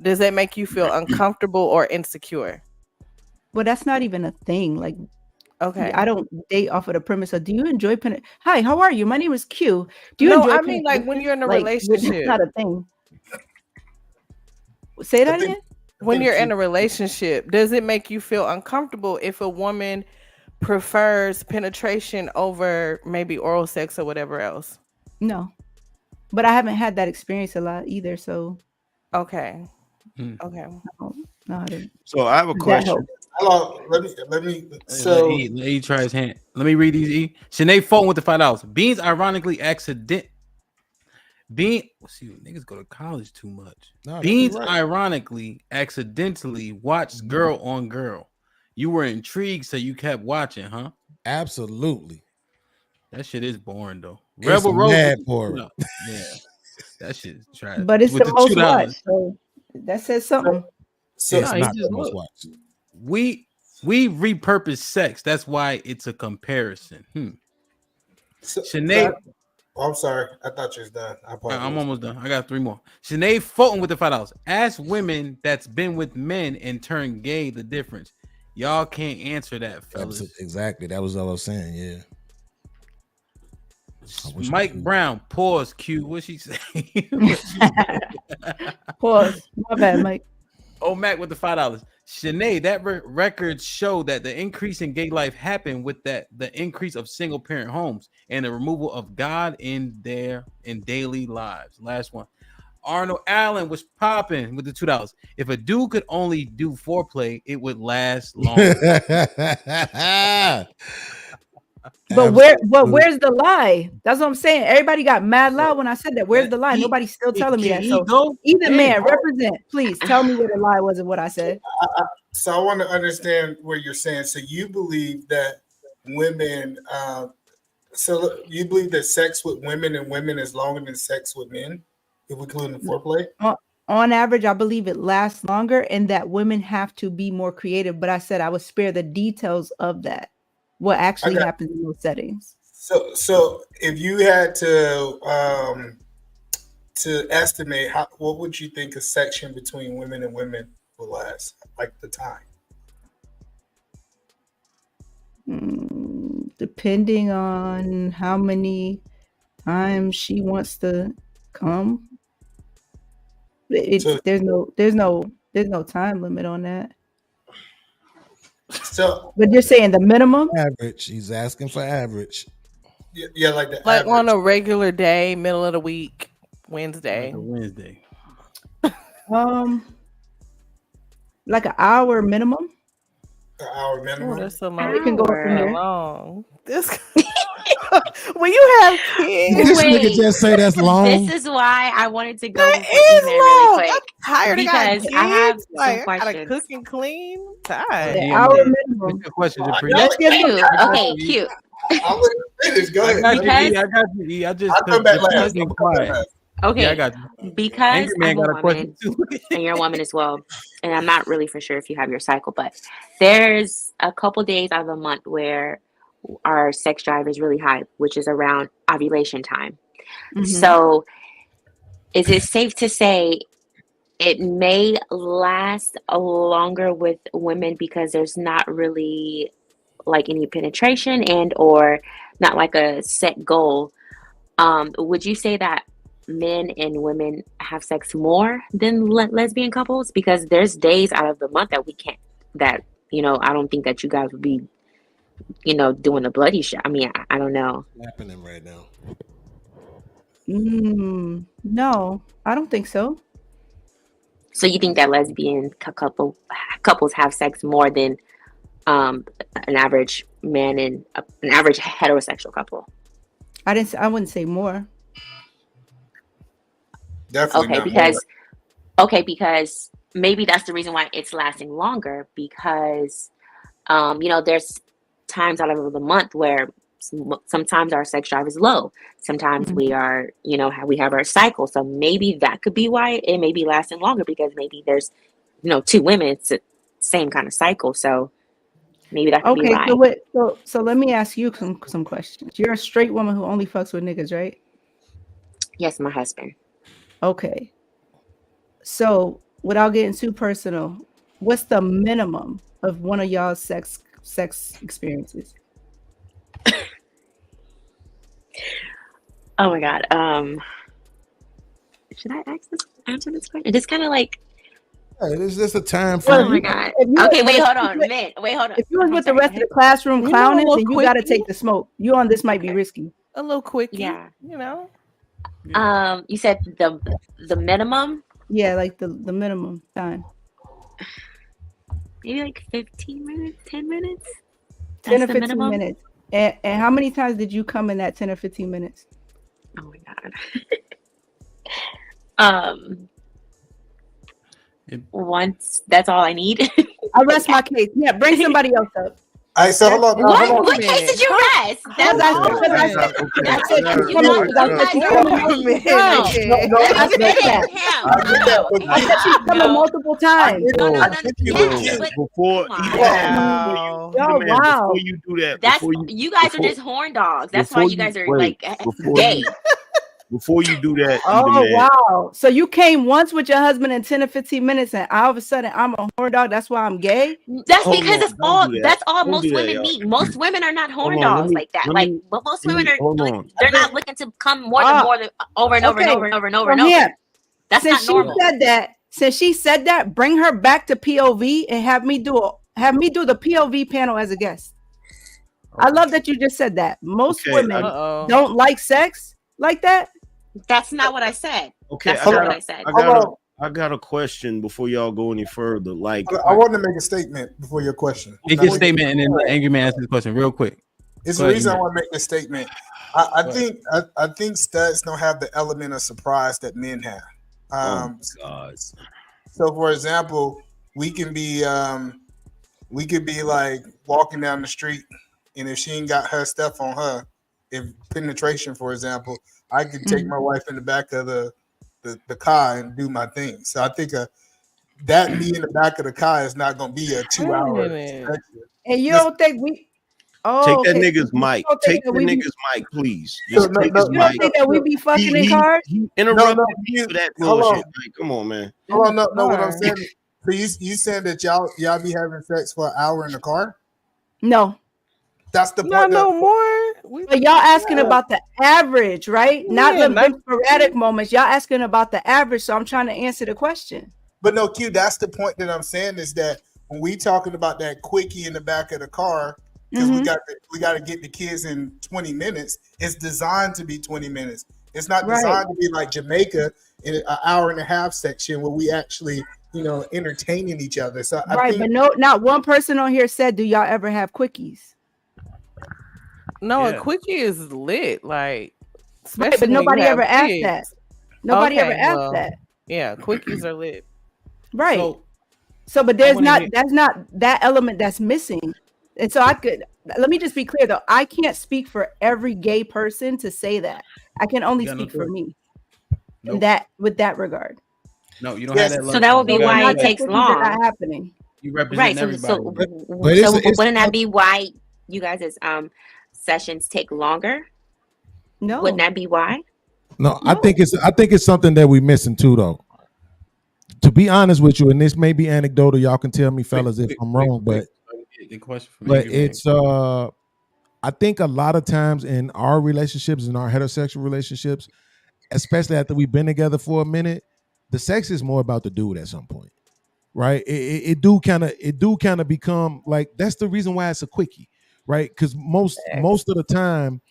does that make you feel uncomfortable or insecure? Well, that's not even a thing. Like, okay, I don't date off of the premise of, do you enjoy penetration? Hi, how are you? My name is Q. Do you enjoy penetration? Like when you're in a relationship. It's not a thing. Say that again? When you're in a relationship, does it make you feel uncomfortable if a woman prefers penetration over maybe oral sex or whatever else? No. But I haven't had that experience a lot either, so. Okay. Okay. So I have a question. Hello, let me. So let E try his hand. Let me read these. E. Sinead Fulton with the $5. Beans ironically niggas go to college too much. No, Beans right. ironically accidentally watched Girl on Girl. You were intrigued, so you kept watching, huh? Absolutely. That shit is boring though. It's Rebel Rose, mad boring. Yeah, that shit is trash. But it's With the most $2. watched, so that says something. So it's not the most watched. We repurpose sex. That's why it's a comparison. Sinead. I'm sorry. I thought you was done. I'm almost done. I got 3 more. Sinead Fulton with the $5. Ask women that's been with men and turned gay the difference. Y'all can't answer that, fellas. Exactly. That was all I was saying. Yeah. Mike Brown, pause, Q. What's she say? Pause. My bad, Mike. Oh, Mac with the $5. Sinead, that records show that the increase in gay life happened with the increase of single parent homes and the removal of God in daily lives. Last one. Arnold Allen was popping with the $2. If a dude could only do foreplay, it would last longer. But where's the lie? That's what I'm saying. Everybody got mad loud when I said that. Where's the lie? Nobody's still telling me that. So either man, represent. Please tell me where the lie was and what I said. So I want to understand what you're saying. So you believe that women, so you believe that sex with women and women is longer than sex with men, if we include the foreplay? On average, I believe it lasts longer and that women have to be more creative. But I said I would spare the details of that. What actually happens in those settings? So if you had to estimate, what would you think a section between women and women will last, like the time? Depending on how many times she wants to come, there's no time limit on that. So, but you're saying the minimum average. He's asking for average. Yeah, like the like average. on a regular day, middle of the week, Wednesday. Like an hour minimum. An hour minimum. That's a long. We can go from there. Long. This. When you have kids, This nigga just say that's long. This is why I wanted to go before really quick. I'm tired because of I have some I gotta questions. cook and clean. Tired. The hour minimum. Let's get cute. Okay, cute. I'll let you finish. Go ahead. I got you. I just I'll come back last. I'll come back last. Okay. Yeah, I got you. Because Angry Man I'm a got a woman, question too. and you're a woman as well, and I'm not really for sure if you have your cycle, but there's a couple days out of the month where our sex drive is really high, which is around ovulation time. Mm-hmm. So is it safe to say it may last longer with women because there's not really like any penetration and or not like a set goal? Would you say that men and women have sex more than lesbian couples? Because there's days out of the month that we can't, that, you know, I don't think that you guys would be, you know, doing a bloody shot. I mean, I don't know. Happening right now. No, I don't think so. So you think that lesbian couples have sex more than an average man and an average heterosexual couple? I wouldn't say more. Definitely because maybe that's the reason why it's lasting longer, because you know, there's times out of the month where sometimes our sex drive is low. Sometimes we are, you know, we have our cycle. So maybe that could be why it may be lasting longer, because maybe there's, you know, two women, it's the same kind of cycle. So maybe that could be why. So let me ask you some questions. You're a straight woman who only fucks with niggas, right? Yes, my husband. Okay. So without getting too personal, what's the minimum of one of y'all's sex experiences? Oh my God. Should I answer this question? It's kind of like, it's just a time frame. Oh my God. Okay, wait, hold on. Wait, hold on. If you was with the rest of the classroom clowning, then you got to take the smoke. You on this might be risky. A little quick. Yeah. You know. You said the minimum? Yeah, like the minimum time. Maybe like 15 minutes, 10 minutes. 10 or 15 minutes. And how many times did you come in that 10 or 15 minutes? Oh my God. Once, that's all I need. I rest my case. Yeah, bring somebody else up. All right, so hold on. What case did you rest? That's all. You guys are multiple times. Before you do that, you guys are just horn dogs. That's why you guys are like gay. Before you do that, oh wow! So you came once with your husband in 10 or 15 minutes, and all of a sudden I'm a horn dog. That's why I'm gay. That's because it's all. That's all most women need. Most women are not horn dogs like that. But most women are. They're not looking to come more than over and over and over and over and over and over. That's not normal. Since she said that, bring her back to POV and have me do the POV panel as a guest. I love that you just said that. Most women don't like sex like that. That's not what I said. Okay, that's not what I said. I got a question before y'all go any further. Like, I want to make a statement before your question. Make your statement, and then the angry man answer the question real quick. It's the reason I want to make this statement. I think studs don't have the element of surprise that men have. So, for example, we could be like walking down the street, and if she ain't got her stuff on her, if penetration, for example, I could take my wife in the back of the car and do my thing. So I think that me in the back of the car is not going to be a 2-hour. And you don't think we? Take that nigga's mic. Take the nigga's mic, please. Just take his mic. You don't think that we be fucking in cars? Interrupted me for that bullshit. Like, come on, man. Hold on, no. What I'm saying. So you saying that y'all be having sex for an hour in the car? No. That's the point. No more. But y'all asking about the average, right? Not the sporadic moments. Y'all asking about the average. So I'm trying to answer the question. But no, Q, that's the point that I'm saying is that when we talking about that quickie in the back of the car, because we got to get the kids in 20 minutes. It's designed to be 20 minutes. It's not designed to be like Jamaica in an hour and a half section where we actually, entertaining each other. So I think, but not one person on here said, "Do y'all ever have quickies?" No, a quickie is lit. Like, especially but nobody ever asked that. Nobody ever asked that. Yeah, quickies are lit. Right. So but that's not that element that's missing. And so let me just be clear though. I can't speak for every gay person to say that. I can only speak for me. In that with that regard. No, you don't have that. So that would be why it takes long. Not happening. You represent everybody. So wouldn't that be why you guys' sessions take longer? No. Wouldn't that be why? No, I think it's something that we're missing too, though. To be honest with you, and this may be anecdotal, y'all can tell me, fellas, if I'm wrong, but it's I think a lot of times in our relationships, in our heterosexual relationships, especially after we've been together for a minute, the sex is more about the dude at some point, right? It do kind of become like, that's the reason why it's a quickie, right? Because most of the time,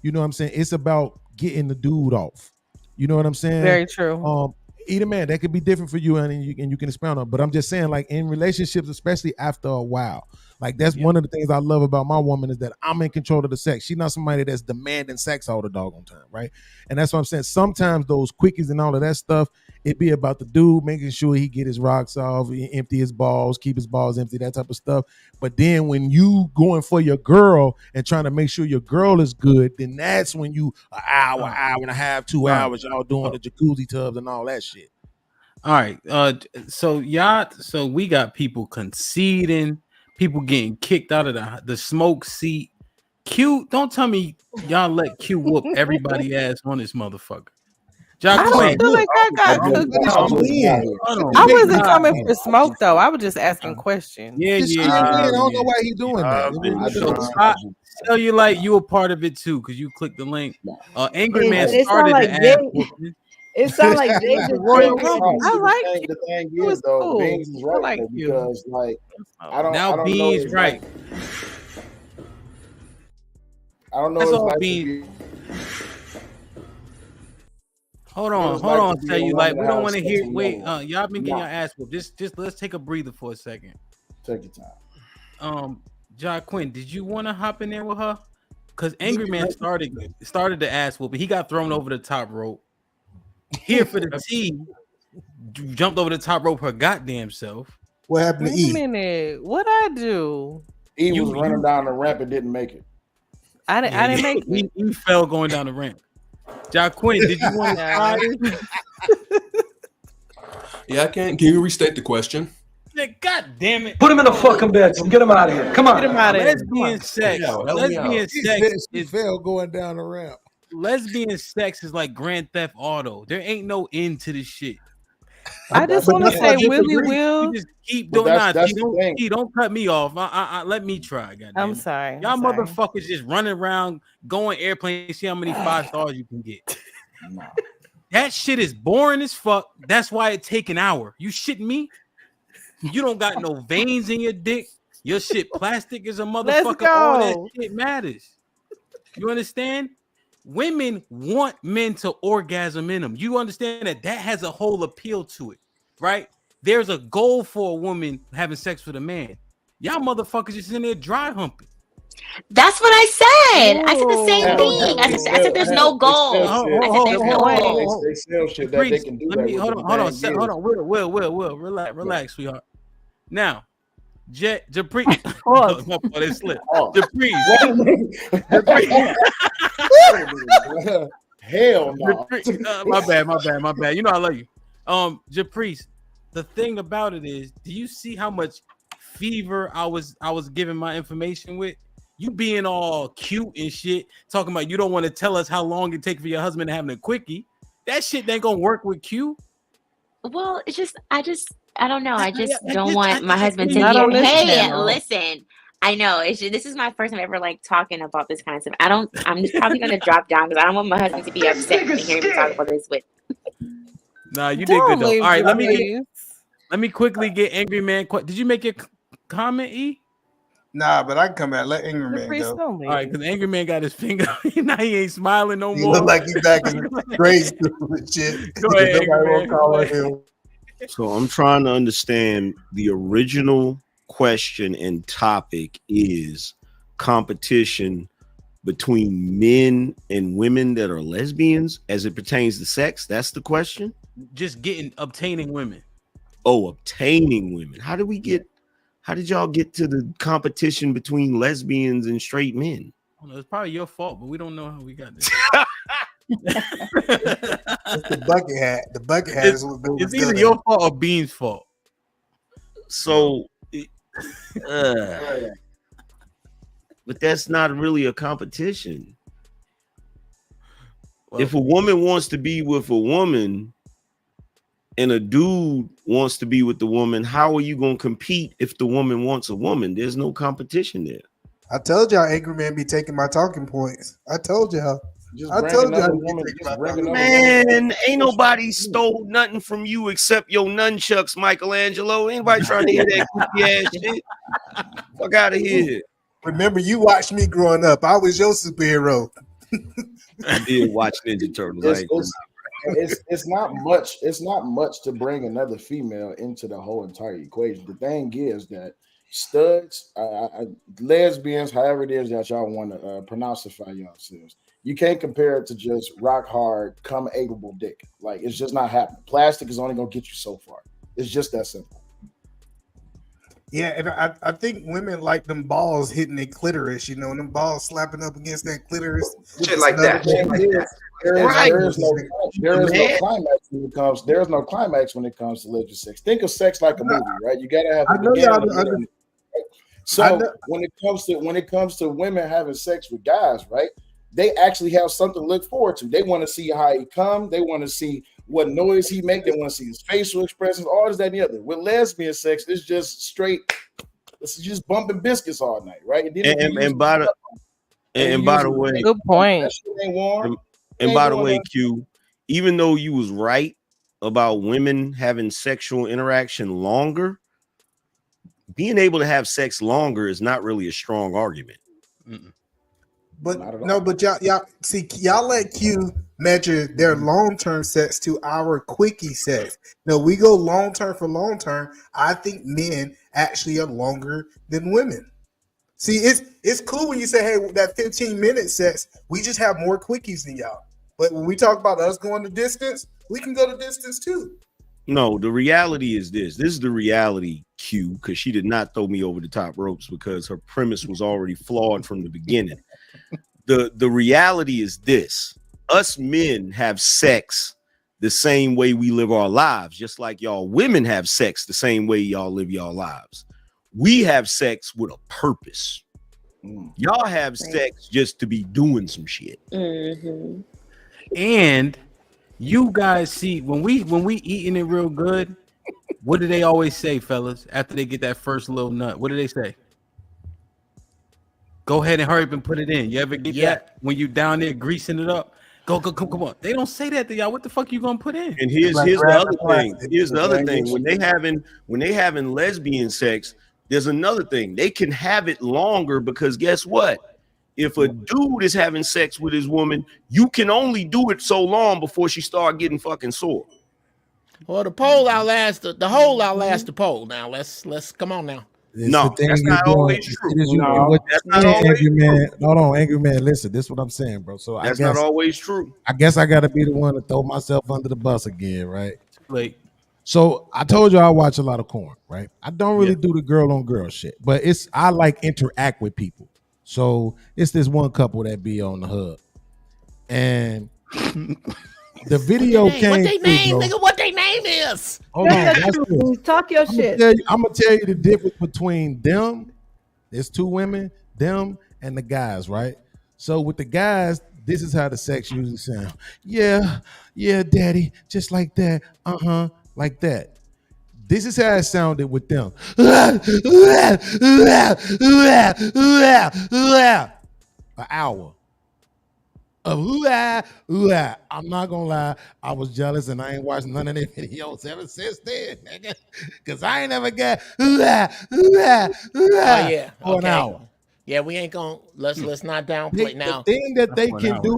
you know what I'm saying, it's about getting the dude off. You know what I'm saying? Very true. Either man, that could be different for you, and you can expound on. But I'm just saying, like in relationships, especially after a while, like that's one of the things I love about my woman is that I'm in control of the sex. She's not somebody that's demanding sex all the doggone time, right? And that's what I'm saying. Sometimes those quickies and all of that stuff, it be about the dude making sure he get his rocks off, he empty his balls, keep his balls empty, that type of stuff. But then when you going for your girl and trying to make sure your girl is good, then that's when you an hour and a half, 2 hours, y'all doing the jacuzzi tubs and all that shit. All right. So we got people conceding, people getting kicked out of the smoke seat. Q, don't tell me y'all let Q whoop everybody ass on this motherfucker. I don't feel like I got cooked out. I wasn't coming for smoke though. I was just asking questions. Yeah. I don't know why he doing that. Tell you like you a part of it too, because you clicked the link. Angry Man started the ass whooping. It sounds like Jay just Royal Rumble. I like the thing is though, cool. Beans is right like though, because like I don't now know Beans right. I don't know. That's it's all like Beans. Hold on. Tell you like we don't want to hear. Wait, y'all been getting your ass whooped. Just let's take a breather for a second. Take your time. John Quinn, did you want to hop in there with her? Because Angry Man started the ass whooping. He got thrown over the top rope. Here for the T, jumped over the top rope her goddamn self. What happened to Wait a minute. What'd I do? He was running down the ramp and didn't make it. I didn't make it. He fell going down the ramp. Jaquin, did you want to try this? Yeah, I can. Can you restate the question? God damn it! Put him in the fucking bedroom. Get him out of here. Come on. Get him out of here. Lesbian sex. Lesbian sex He fell going down the ramp. Lesbian sex is like Grand Theft Auto. There ain't no end to this shit. I just want to say, Willie will. You just keep doing that. Don't cut me off. Let me try. Goddamn. I'm sorry. Y'all motherfuckers just running around, going airplanes, see how many 5 stars you can get. That shit is boring as fuck. That's why it take an hour. You shitting me? You don't got no veins in your dick. Your shit plastic as a motherfucker. All that shit matters. You understand? Women want men to orgasm in them. You understand that has a whole appeal to it, right? There's a goal for a woman having sex with a man. Y'all motherfuckers just in there dry humping. That's what I said. I said the same thing. I said there's no goal. I said there's no goal. They sell shit that they can do that. Hold on. Will, relax, sweetheart. Now, Japri. They slipped. Japri. Hell no. My bad. You know I love you. Japri, the thing about it is, do you see how much fever I was giving my information with? You being all cute and shit, talking about you don't want to tell us how long it takes for your husband to have a quickie. That shit ain't gonna work with Q. Well, it's just I don't know. I just don't want my husband to hear. Hey, listen. I know this is my first time ever like talking about this kind of stuff. I'm just probably gonna drop down because I don't want my husband to be upset and hear me talk about this with. Nah, you did good though. All right, let me quickly get Angry Man. Did you make your comment, E? Nah, but I can come back. Let Angry Man go. All right, because Angry Man got his finger. Now he ain't smiling no more. He look like he's back in grade school and shit. Go ahead, Angry Man. So I'm trying to understand the original question and topic is competition between men and women that are lesbians as it pertains to sex. That's the question. Just obtaining women. Oh, obtaining women. How did y'all get to the competition between lesbians and straight men? It's probably your fault, but we don't know how we got this. It's the bucket hat. The bucket hat is what it's either your fault or Bean's fault. So, but that's not really a competition. Well, if a woman wants to be with a woman and a dude wants to be with the woman, how are you going to compete if the woman wants a woman? There's no competition there. I told y'all Angry Man be taking my talking points. I told y'all. Man, ain't nobody stole nothing from you except your nunchucks, Michelangelo. Anybody trying to hear that goofy ass shit? Fuck out of here. Remember, you watched me growing up. I was your superhero. I did watch Ninja Turtles. It's not much. It's not much to bring another female into the whole entire equation. The thing is that studs, lesbians, however it is that y'all want to pronounceify yourselves, you can't compare it to just rock hard, come able dick. Like, it's just not happening. Plastic is only gonna get you so far. It's just that simple. Yeah, and I think women like them balls hitting their clitoris, and them balls slapping up against that clitoris. Shit like that. There's no climax when it comes. There's no climax when it comes to lesbian sex. Think of sex like a movie, right? You gotta have. So when it comes to women having sex with guys, right? They actually have something to look forward to. They want to see how he come. They want to see what noise he make. They want to see his facial expressions, all this, that, and the other. With lesbian sex, it's just straight. It's just bumping biscuits all night, right? And by the way, good point. And by the way, Q, even though you was right about women having sexual interaction longer, being able to have sex longer is not really a strong argument. Mm-mm. But y'all see, y'all let Q measure their long-term sex to our quickie sex. No, we go long-term for long-term. I think men actually are longer than women. See, it's cool when you say, hey, that 15-minute sex, we just have more quickies than y'all. But when we talk about us going the distance, we can go the distance too. No, the reality is this. This is the reality. Q, because she did not throw me over the top ropes because her premise was already flawed from the beginning. The reality is this: us men have sex the same way we live our lives, just like y'all women have sex the same way y'all live y'all lives. We have sex with a purpose. Y'all have sex just to be doing some shit. Mm-hmm. And you guys see when we eating it real good, what do they always say, fellas? After they get that first little nut, what do they say? Go ahead and hurry up and put it in. You ever get that when you down there greasing it up? Go, come on. They don't say that to y'all. What the fuck you gonna put in? And here's the other thing. Here's the other thing. When they having lesbian sex, there's another thing. They can have it longer because guess what? If a dude is having sex with his woman, you can only do it so long before she start getting fucking sore. Well, the pole outlasts the hole outlasts the pole. Now let's come on now. No, that's not always true. That's not always Angry man. Hold on, angry man. Listen, this is what I'm saying, bro. So that's not always true. I guess I got to be the one to throw myself under the bus again, right? Like, so I told you I watch a lot of porn, right? I don't really do the girl on girl shit, but I like interact with people. So it's this one couple that be on the hub, and the video came. What they name, nigga? What they name is? Hold on, talk your shit. I'm gonna tell you the difference between them. There's two women, them and the guys, right? So with the guys, this is how the sex usually sound. Yeah, daddy, just like that. Like that. This is how it sounded with them. An hour of I'm not gonna lie, I was jealous and I ain't watched none of their videos ever since then, nigga. Cause I ain't never got Oh yeah, for an hour. Yeah, we ain't gonna let's not downplay now. The thing that they can do,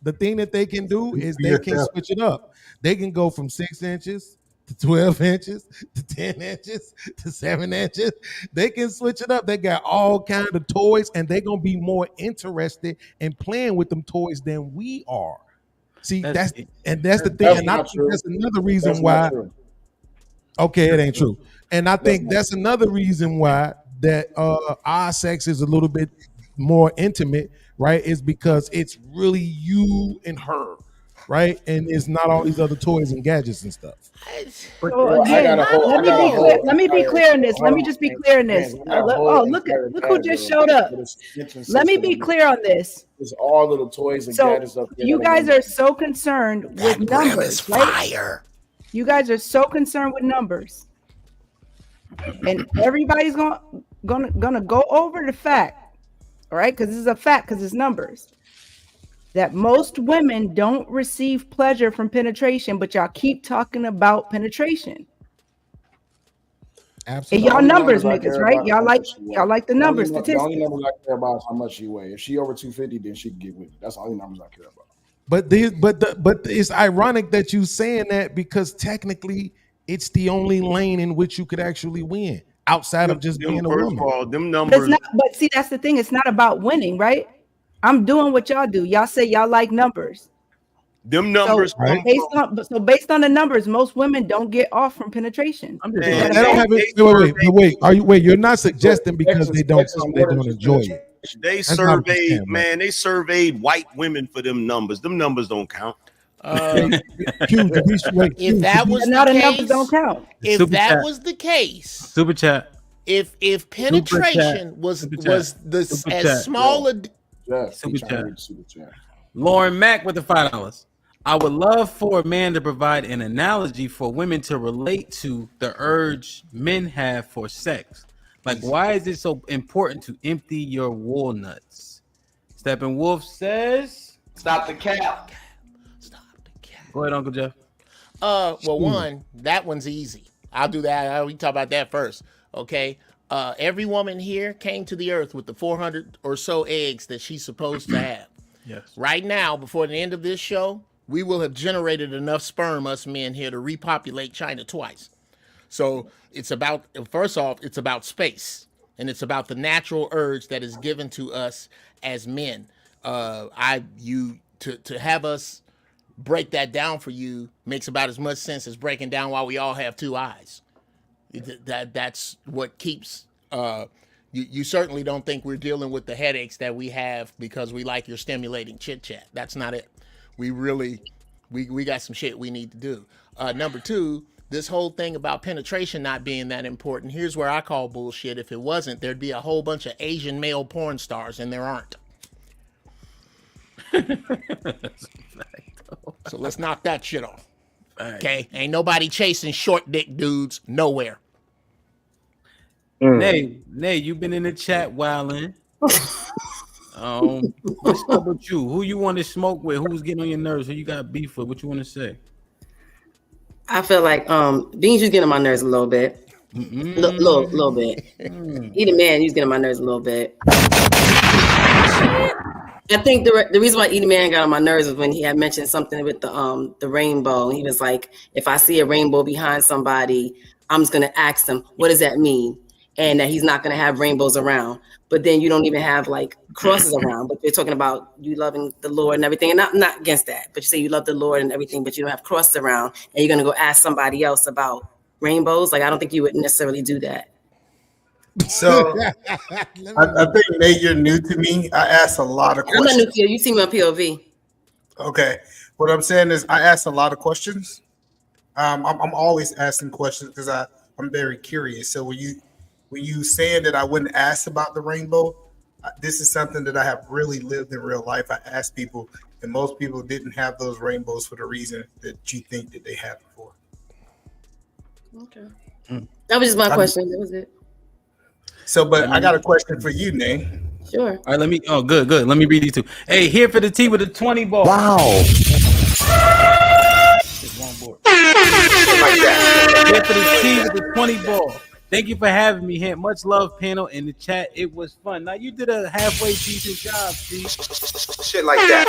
the thing that they can do is they can switch it up. They can go from 6 inches to 12 inches to 10 inches to 7 inches. They can switch it up. They got all kinds of toys, and they're gonna be more interested in playing with them toys than we are. See, that's the thing, and I think that's another reason why. Okay, it ain't true, and I think that's another reason why that our sex is a little bit more intimate, right? Is because it's really you and her. Right, and it's not all these other toys and gadgets and stuff. So again, let me be clear in this. Let me just be clear in this. Look who just showed up. Let me be clear on this. It's all little toys and gadgets up there. You guys are so concerned with numbers, right? You guys are so concerned with numbers, and everybody's gonna go over the fact, all right? Because this is a fact, because it's numbers. That most women don't receive pleasure from penetration, but y'all keep talking about penetration. Absolutely. And y'all numbers, niggas, right? Y'all like the numbers, statistics. The only numbers I care about is how much she weighs. If she over 250, then she can get with it. That's the only numbers I care about. But it's ironic that you saying that because technically it's the only lane in which you could actually win outside of just being a woman. First of all, them numbers. But see, that's the thing. It's not about winning, right? I'm doing what y'all do. Y'all say y'all like numbers. Them numbers. So based on the numbers, most women don't get off from penetration. Wait. You're not suggesting because they don't enjoy it. They surveyed, man. They surveyed white women for them numbers. Them numbers don't count. If that was the case, don't count. If that was the case, super chat. If penetration was as small a super chat. Lauren Mack with the $5. I would love for a man to provide an analogy for women to relate to the urge men have for sex. Like, why is it so important to empty your walnuts? Steppenwolf says, "Stop the cap." Go ahead, Uncle Jeff. Well, one, that one's easy. I'll do that. We talk about that first. Okay. Every woman here came to the earth with the 400 or so eggs that she's supposed to have. Yes. Right now, before the end of this show, we will have generated enough sperm, us men here, to repopulate China twice. So it's about, first off, it's about space, and it's about the natural urge that is given to us as men. To have us break that down for you makes about as much sense as breaking down why we all have two eyes. That's what keeps. You certainly don't think we're dealing with the headaches that we have because we like your stimulating chit chat. That's not it. We really, we got some shit we need to do. Number two, this whole thing about penetration not being that important. Here's where I call bullshit. If it wasn't, there'd be a whole bunch of Asian male porn stars, and there aren't. So let's knock that shit off. Okay, ain't nobody chasing short dick dudes nowhere. Nay, you been in the chat wilding. What's up with you? Who you want to smoke with? Who's getting on your nerves? Who you got beef with? What you want to say? I feel like Beans, you getting on my nerves a little bit. Little bit. Either man, he's getting on my nerves a little bit. I think the reason why Edie Man got on my nerves was when he had mentioned something with the rainbow. He was like, if I see a rainbow behind somebody, I'm just gonna ask them, what does that mean? And that he's not gonna have rainbows around. But then you don't even have like crosses around. But you're talking about you loving the Lord and everything. And I'm not against that. But you say you love the Lord and everything, but you don't have crosses around. And you're gonna go ask somebody else about rainbows. Like I don't think you would necessarily do that. So I think, Nate, you're new to me. I asked a lot of questions. I'm not new to you. You see me on POV. Okay. What I'm saying is I asked a lot of questions. I'm always asking questions because I'm very curious. So when you saying that I wouldn't ask about the rainbow, this is something that I have really lived in real life. I asked people, and most people didn't have those rainbows for the reason that you think that they have before. Okay. That was just my question. That was it. So, but I got a question for you, Nate. Sure. All right, let me. Oh, good. Let me read these two. Hey, here for the T with the 20 ball. Wow. Here for the T with the 20 ball. Thank you for having me here. Much love, panel, in the chat. It was fun. Now you did a halfway decent job, T. Shit like that.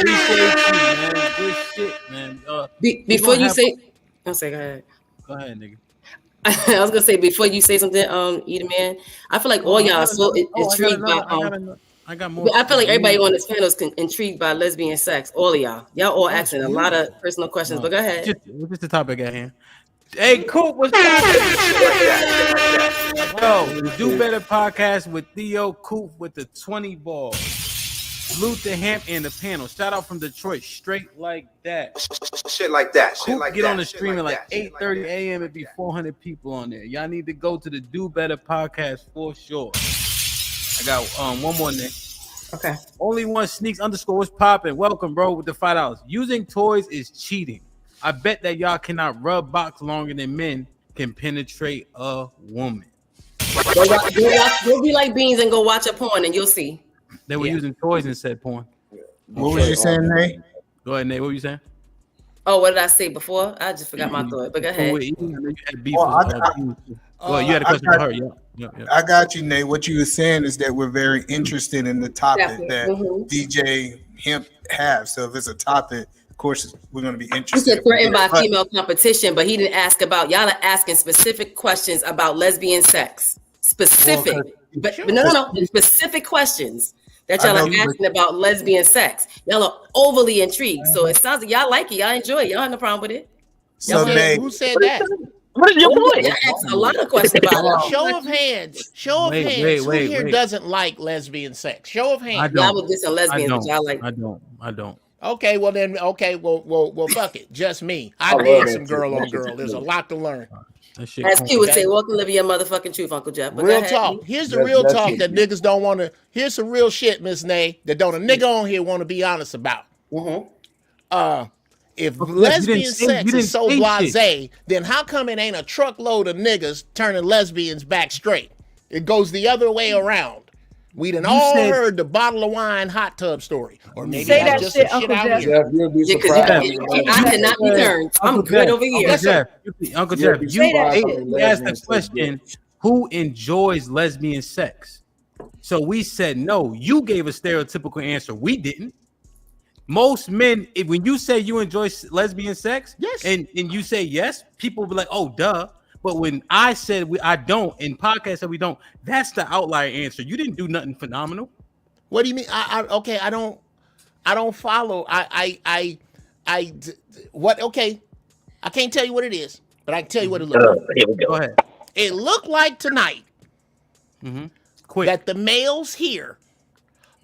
Appreciate you, man. Good shit, man. Before you say, I'll say, go ahead. Go ahead, nigga. I was gonna say before you say something, Edie Man, I feel like all y'all are so intrigued by. I got more. I feel like everybody on this panel is intrigued by lesbian sex. All of y'all all asking a lot of personal questions. But go ahead. Just the topic at hand. Hey, Coop, what's poppin'? Yo, the Do Better podcast with Theo Coop with the 20 ball. Salute to him and the panel. Shout out from Detroit, straight like that. Shit like that. Coop, get on the stream at like 8:30 a.m. It'd be 400 people on there. Y'all need to go to the Do Better podcast for sure. I got one more name. Okay. Only one sneaks underscore what's popping. Welcome, bro, with the $5. Using toys is cheating. I bet that y'all cannot rub box longer than men can penetrate a woman. Go be like Beans and go watch a porn and you'll see. They were using toys and said porn. What was you saying, Nate? Go ahead, Nate. What were you saying? Oh, what did I say before? I just forgot my thought. But go ahead. You had a question for her. Yeah. I got you, Nate. What you were saying is that we're very interested in the topic that DJ Hemp have. So if it's a topic, of course, we're going to be interested. He said threatened by female competition, but he didn't ask about, y'all are asking specific questions about lesbian sex. Specific. But no. Specific questions that y'all are asking about lesbian sex. Y'all are overly intrigued. So it sounds like y'all like it. Y'all enjoy it. Y'all have no problem with it. So Nate, who said that? What is your point? I asked a lot of questions about it. Show of hands. Who here doesn't like lesbian sex? Show of hands. Y'all would diss a lesbian, but y'all like. I don't. Okay, well, fuck it. Just me. I did some girl on girl. There's a lot to learn. As Q would say, welcome to your motherfucking truth, Uncle Jeff. But real talk. Here's the real talk that niggas don't want to. Here's some real shit, Miss Nay, that don't a nigga on here want to be honest about. If lesbian sex is so blasé, then how come it ain't a truckload of niggas turning lesbians back straight? It goes the other way around. We done all heard the bottle of wine hot tub story. Or maybe say that just shit, some shit Uncle out Jeff. here. I cannot be turned. I'm good over here. Uncle Jeff, you asked the question, who enjoys lesbian sex? So we said no. You gave a stereotypical answer. We didn't. Most men, when you say you enjoy lesbian sex, yes, and you say yes, people will be like, oh, duh. But when I said I don't, in podcast said we don't, that's the outlier answer. You didn't do nothing phenomenal. What do you mean? I don't follow. What? Okay, I can't tell you what it is. but I can tell you what it looked like. Here we go. Go ahead. It looked like tonight Quick. that the males here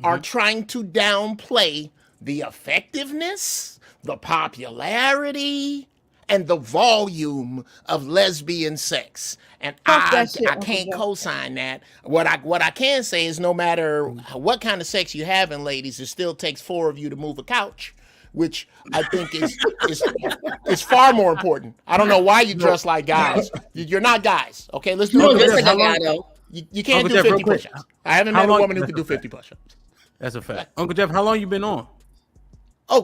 are trying to downplay the effectiveness, the popularity, and the volume of lesbian sex. And I can't co-sign that. What I can say is no matter what kind of sex you having, ladies, it still takes 4 of you to move a couch, which I think is far more important. I don't know why you dress like guys. You're not guys. Okay, let's do it. You can't do 50 push-ups. I haven't met a woman who can do 50 push-ups. That's a fact. Uncle Jeff, how long you been on? Oh,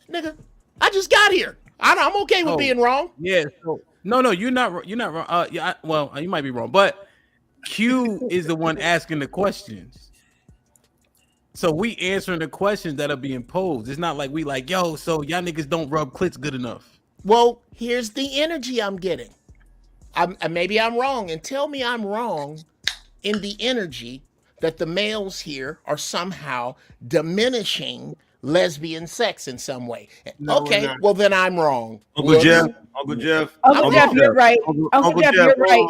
nigga, I just got here. I'm okay with being wrong. Yeah. So, no, you're not wrong. Yeah. Well, you might be wrong, but Q is the one asking the questions. So we answering the questions that are being posed. It's not like we like, yo, so y'all niggas don't rub clits good enough. Well, here's the energy I'm getting. Maybe I'm wrong, and tell me I'm wrong in the energy that the males here are somehow diminishing lesbian sex in some way. No, okay, well then I'm wrong. Uncle Jeff, Uncle Jeff, you're right. Uncle Jeff, you're right.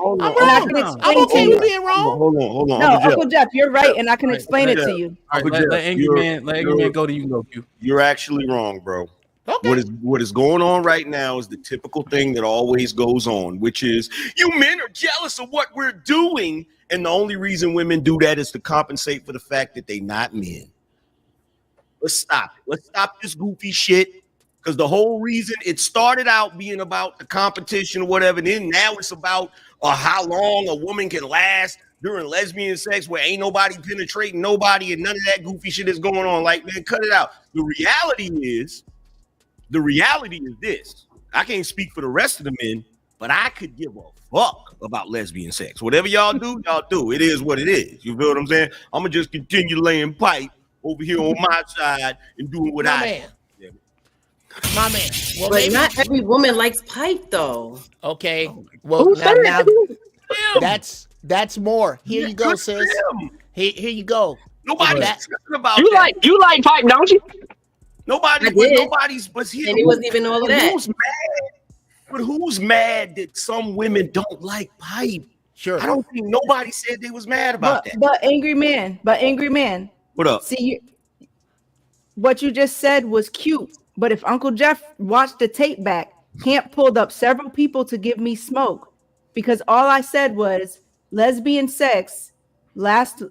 I'm okay with being wrong. Hold on. No, Uncle Jeff, you're right, and I can explain it to you. All right, let Angry Man go to you. Go, Q. You're actually wrong, bro. Okay. What is going on right now is the typical thing that always goes on, which is you men are jealous of what we're doing, and the only reason women do that is to compensate for the fact that they're not men. Let's stop it. Let's stop this goofy shit, because the whole reason it started out being about the competition or whatever, and then now it's about how long a woman can last during lesbian sex where ain't nobody penetrating nobody and none of that goofy shit is going on. Like, man, cut it out. The reality is this. I can't speak for the rest of the men, but I could give a fuck about lesbian sex. Whatever y'all do, y'all do. It is what it is. You feel what I'm saying? I'm going to just continue laying pipe over here on my side and doing what I do. My man. Well, but not every woman likes pipe, though. Okay. Well, now that's more. Here you go, sis. Here you go. Nobody's talking about you that. You like pipe, don't you? Nobody's but here. And it wasn't even all of that. Who's mad? But who's mad that some women don't like pipe? Sure. I don't think nobody said they was mad about that. But angry man. What up? See, what you just said was cute. But if Uncle Jeff watched the tape back, Camp pulled up several people to give me smoke, because all I said was lesbian sex lasts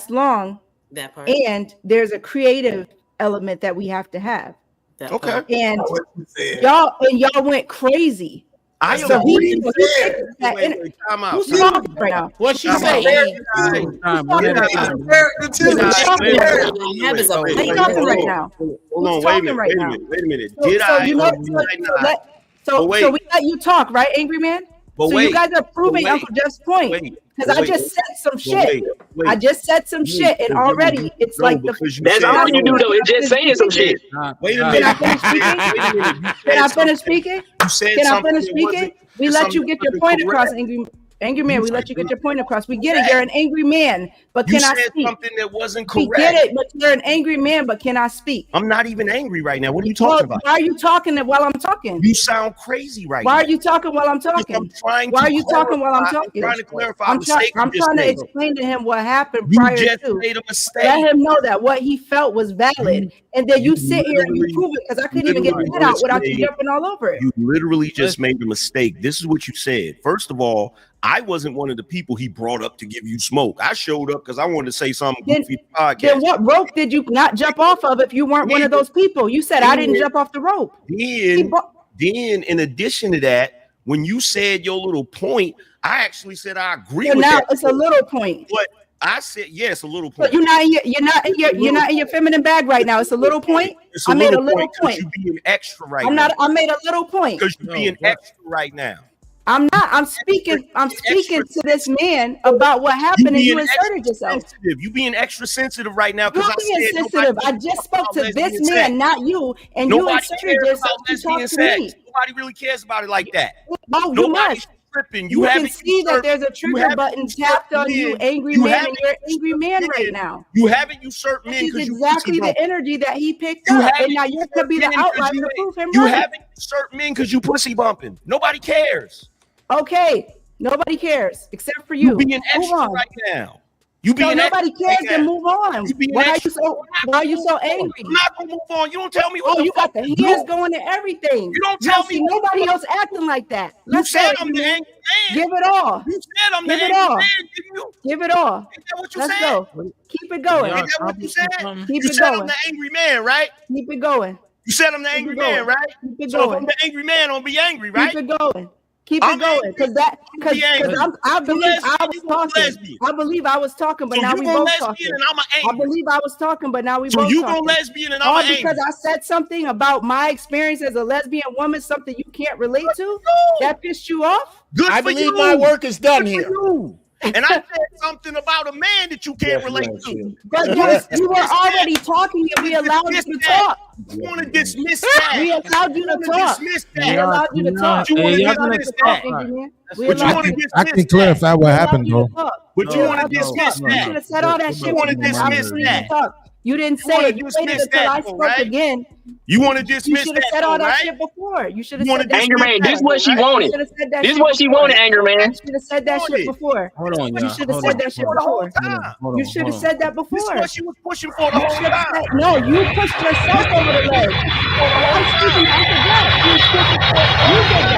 long. That part. And there's a creative element that we have to have. Okay. And y'all went crazy. I so agree. Wait, time out. Who's talking right now? What she say? Who's talking right now? Hold on, wait a minute. So we let you talk, right, Angry Man? You guys are proving Uncle Jeff's point. Because I just said some shit. I just said some shit, and already it's like that's all you do though. Is just saying some shit. Wait a minute. Can I finish speaking? We let you get your point across, Angry Man. We let you get your point across. We get it. You're an angry man, but can I speak? Something that wasn't correct. We get it, but you're an angry man, but can I speak? I'm not even angry right now. What are you talking about? Why are you talking while I'm talking? You sound crazy right now. Why are you talking while I'm talking? Why are you talking while I'm talking? I'm trying to clarify. I'm trying to explain to him what happened you prior just to. made a mistake. Let him know that what he felt was valid, and then you sit here and you prove it, because I couldn't even get that out without you jumping all over it. You literally just made a mistake. This is what you said. First of all, I wasn't one of the people he brought up to give you smoke. I showed up because I wanted to say something goofy to the podcast. Then what rope did you not jump off of if you weren't one of those people? You said I didn't jump off the rope. Then, in addition to that, when you said your little point, I actually said I agree with now that. It's a little point. But I said yes, a little point. But you're not in your feminine bag right now. It's a little point. I made a little point. You're being extra right now. I made a little point. Because you're being extra right now. I'm not. I'm speaking to this man about what happened, and you inserted yourself. You being extra sensitive right now. You're being sensitive. I just spoke to this man, not you, and you inserted yourself to talk to me. Nobody really cares about it like that. No, you must. tripping. You can haven't see that usurped- there's a you trigger haven't button usurped tapped on you, men. angry You man, and haven't you're an angry man usurped right men. now. You haven't usurped men This is because you exactly pussy the bumping. energy that he picked You up, and haven't now you could be the usurped men 'cause outlier you to ain't- prove him You right. haven't usurped men because you pussy bumping. Nobody cares. Okay, nobody cares except for you. You being Move extra on. right now. You So being nobody extra cares, right then now. move on. You being Why are you extra. so angry? I'm not gonna move on. You don't tell me what Oh, the you fuck got the to hands do. going to everything. You don't tell me see what nobody to else acting like that. You Let's said go, I'm angry the man. angry man. Give it all. You said I'm the Give it angry all. man, didn't you? Give it all. Ain't that what you Let's said? go. Keep it going. Ain't that what you said? Keep You it said I'm going. the angry man, right? Keep it going. You said I'm the Keep angry it going. man, right? Keep it So if going. I'm the angry man, I'll be angry, right? Keep it going. Keep I'm it going, angry. because Be angry. I believe I lesbian, was you talking. lesbian. I believe I was talking, but So now you we gonna both lesbian talking. and I'm a I angry. believe I was talking, but now we So both you talking. gonna lesbian and I'm All a angry. because I said something about my experience as a lesbian woman, something you can't relate to. That pissed you off? Good I for believe you. my work is done Good for here. you. And I said something about a man that you can't relate to. But you were already talking, and we allowed you to talk. You want to dismiss that? We allowed you to talk. Dismiss We that. allowed you to talk. You want We to allowed you dismiss to talk, that? angry man. We But you allowed want to you to I dismiss can clarify that? what happened, though. But you want to dismiss You that? should have said all that shit. wanna when you had dismiss opportunity that? to talk. You didn't You wanna say it. You waited dismiss until that, I though, spoke right? again. You want to You dismiss should have that, said all though, that right? shit before. You should have You wanna said that. dismiss shit that, this what she right? wanted. You should have said that This shit is what she before. wanted, anger man. You should have said that shit before. Hold on, You y'all. should have Hold said on. that shit Hold on. before. Hold You on, should have hold said that This before. is what she was pushing for the You whole should have time. said no. You pushed yourself over the ledge. I'm speaking. I forgot. You did that.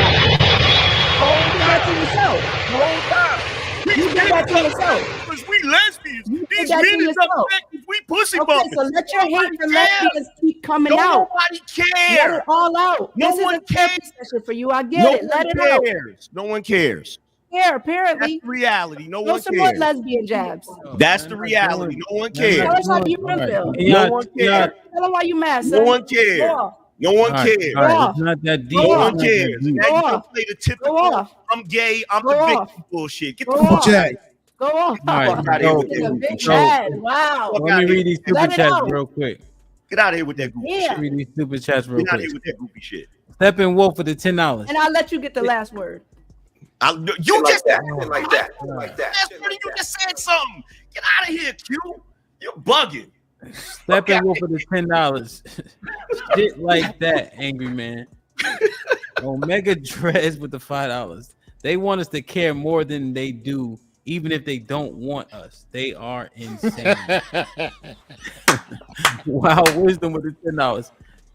You did that to yourself. The whole time. You did that to yourself. Because we lesbians. You did These that men to is yourself. upset because we pussy Okay, bumping. so let your hate for cares. lesbians keep coming Don't out. nobody Let care. it all out. No This is one a therapy session for you. I get No it. Let one it out. cares. No one cares. Yeah, apparently. That's the reality. No Throw one some more cares. lesbian jabs. That's the reality. No one cares. Tell us how you really feel. No one cares. Tell them why you mad, son. No one cares. Go off. No one All right, cares. all right, it's not that deep. No It's one not that cares. deep. Now you Go gonna off. play the Go typical off. I'm gay, I'm Go the off. victim bullshit. Get Go the fuck off. out of here. Go off. All right, Fuck out of here with He's that a goofy big shit. bad. Wow. Let me read these super Let it chats out. real quick. Get out of here with that goofy Yeah. shit. Read these super chats real Get out of quick. here with that goofy shit. Steppenwolf for the $10. And I'll let you get the last word. You just Shit like that. Shit like that. you just said something. Get out of here, Q. You're bugging. Steppenwolf for the $10. Shit like that, angry man. Omega Dreads with the $5. They want us to care more than they do, even if they don't want us. They are insane. Wow, wisdom with the $10.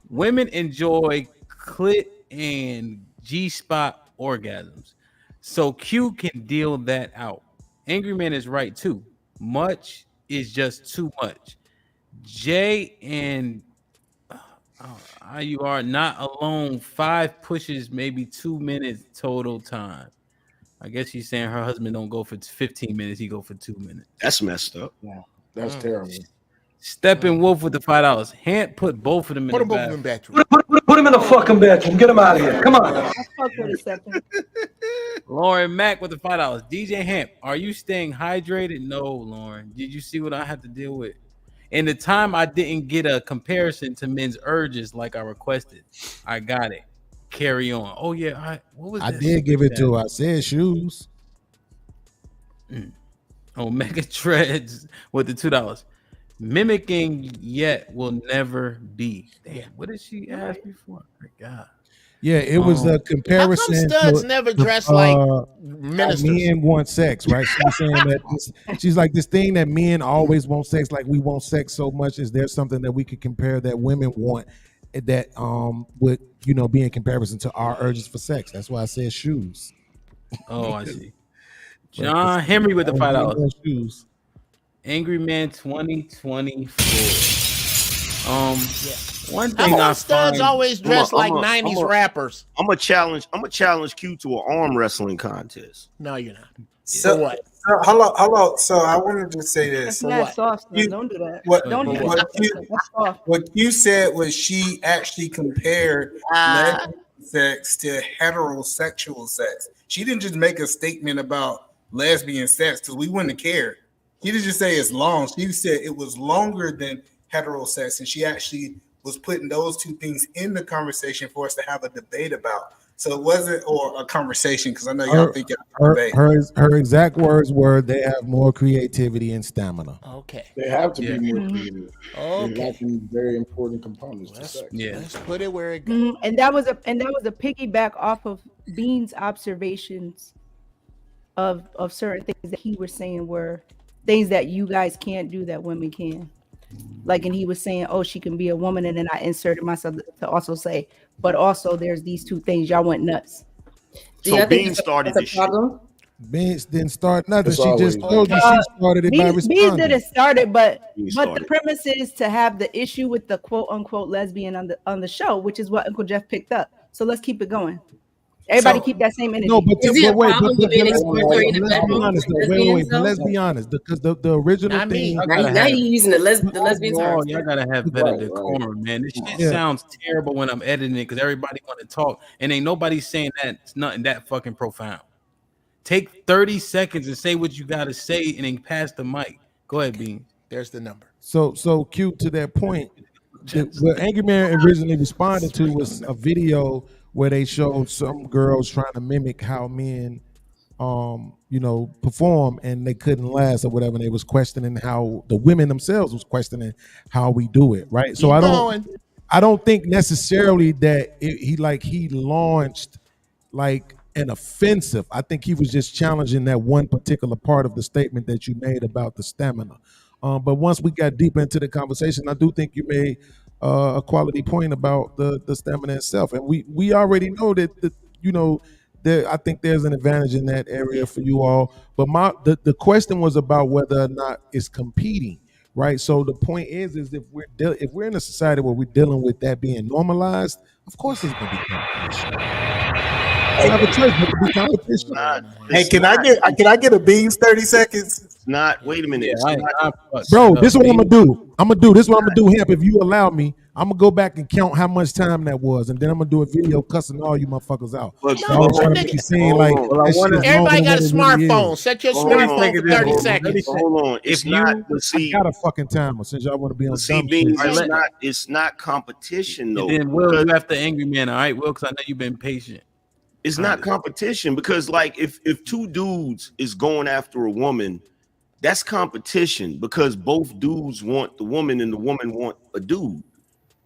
Women enjoy clit and G-spot orgasms, so Q can deal that out. Angry man is right too. Much is just too much. Jay and you are not alone. 5 pushes, maybe 2 minutes total time. I guess she's saying her husband don't go for 15 minutes, he go for 2 minutes. That's messed up. Yeah, that's terrible. Steppenwolf with the $5. Hant put both of them in the bathroom. Put him in the fucking bedroom. Get him out of here. Come on. I fuck with it, Steppen. Lauren Mack with the $5. DJ Hamp, are you staying hydrated? No, Lauren. Did you see what I had to deal with? In the time I didn't get a comparison to men's urges like I requested, I got it. Carry on. Oh yeah, what was I that did give it that? to her. I said shoes. Omega Treads with the $2. Mimicking yet will never be. Damn, what did she ask me for? My God. Yeah, it was a comparison. How come studs to never the, dress like ministers? Men want sex, right? She's saying that she's like, this thing that men always want sex, like we want sex so much. Is there something that we could compare that women want that would be in comparison to our urges for sex? That's why I said shoes. Oh, I see. John Henry with the $5. Shoes. Angry Man 2024. One thing How I come studs find always dress like 90s rappers? I'm a challenge Q to an arm wrestling contest. No, you're not. So what? Hello. So I wanted to say this. That's not soft. Son. Don't do that. Don't do What that. what you said was she actually compared lesbian sex to heterosexual sex. She didn't just make a statement about lesbian sex because we wouldn't have cared. She didn't just say it's long. She said it was longer than heterosex, and she actually was putting those two things in the conversation for us to have a debate about. So it wasn't or a conversation because I know y'all think it's her exact words were, "They have more creativity and stamina." Okay, They have to Yeah. be more Mhm. creative. Okay. They're lacking very important components to sex. Let's put it where it goes. And that was a piggyback off of Bean's observations of certain things that he was saying were things that you guys can't do that women can. Like, and he was saying, "Oh, she can be a woman," and then I inserted myself to also say, "But also, there's these two things. Y'all went nuts." So Bean started this shit. Beans didn't start nothing. It's She just told you she started it by Beans responding. didn't start it, but Beans the started. premise is to have the issue with the quote unquote lesbian on the show, which is what Uncle Jeff picked up. So let's keep it going. Everybody keep that same energy. No, but Is it a wait, problem with being exploratory in the let's be bedroom? honest. Though. Wait, but let's be honest, because the original Not me. thing. Now you using the lesbian Overall, term. y'all gotta have better decorum, man. This shit Yeah. sounds terrible when I'm editing it because everybody want to talk, and ain't nobody saying that it's nothing that fucking profound. Take 30 seconds and say what you gotta say, and then pass the mic. Go ahead, Bean. There's the number. So cute to that point. What Angry Man originally responded to was a video where they showed some girls trying to mimic how men perform, and they couldn't last or whatever. And they was questioning how the women themselves was questioning how we do it, right? So I don't think necessarily that he launched like an offensive. I think he was just challenging that one particular part of the statement that you made about the stamina. But once we got deeper into the conversation, I do think you made a quality point about the stamina itself, and we already know that I think there's an advantage in that area for you all. But the question was about whether or not it's competing, right? So the point is if we're in a society where we're dealing with that being normalized, of course it's going to be competition. I have a choice but to be competition. Hey, can I get a Beans 30 seconds? It's not. Wait a minute. Bro, this is what I'm gonna do. This is what I'm gonna do, Hemp. If you allow me, I'm gonna go back and count how much time that was, and then I'm gonna do a video cussing all you motherfuckers out. But I was trying to make you seem like that shit is Everybody got a longer than it really smartphone. is. Set your smartphone for 30 seconds. Hold on. It's not. I got a fucking timer since y'all want to be on dumb Beans, shit. it's not competition though. And then Will, you have to Angry Man, all right, Will, because I know you've been patient. It's not competition because, like, if two dudes is going after a woman, that's competition because both dudes want the woman and the woman want a dude.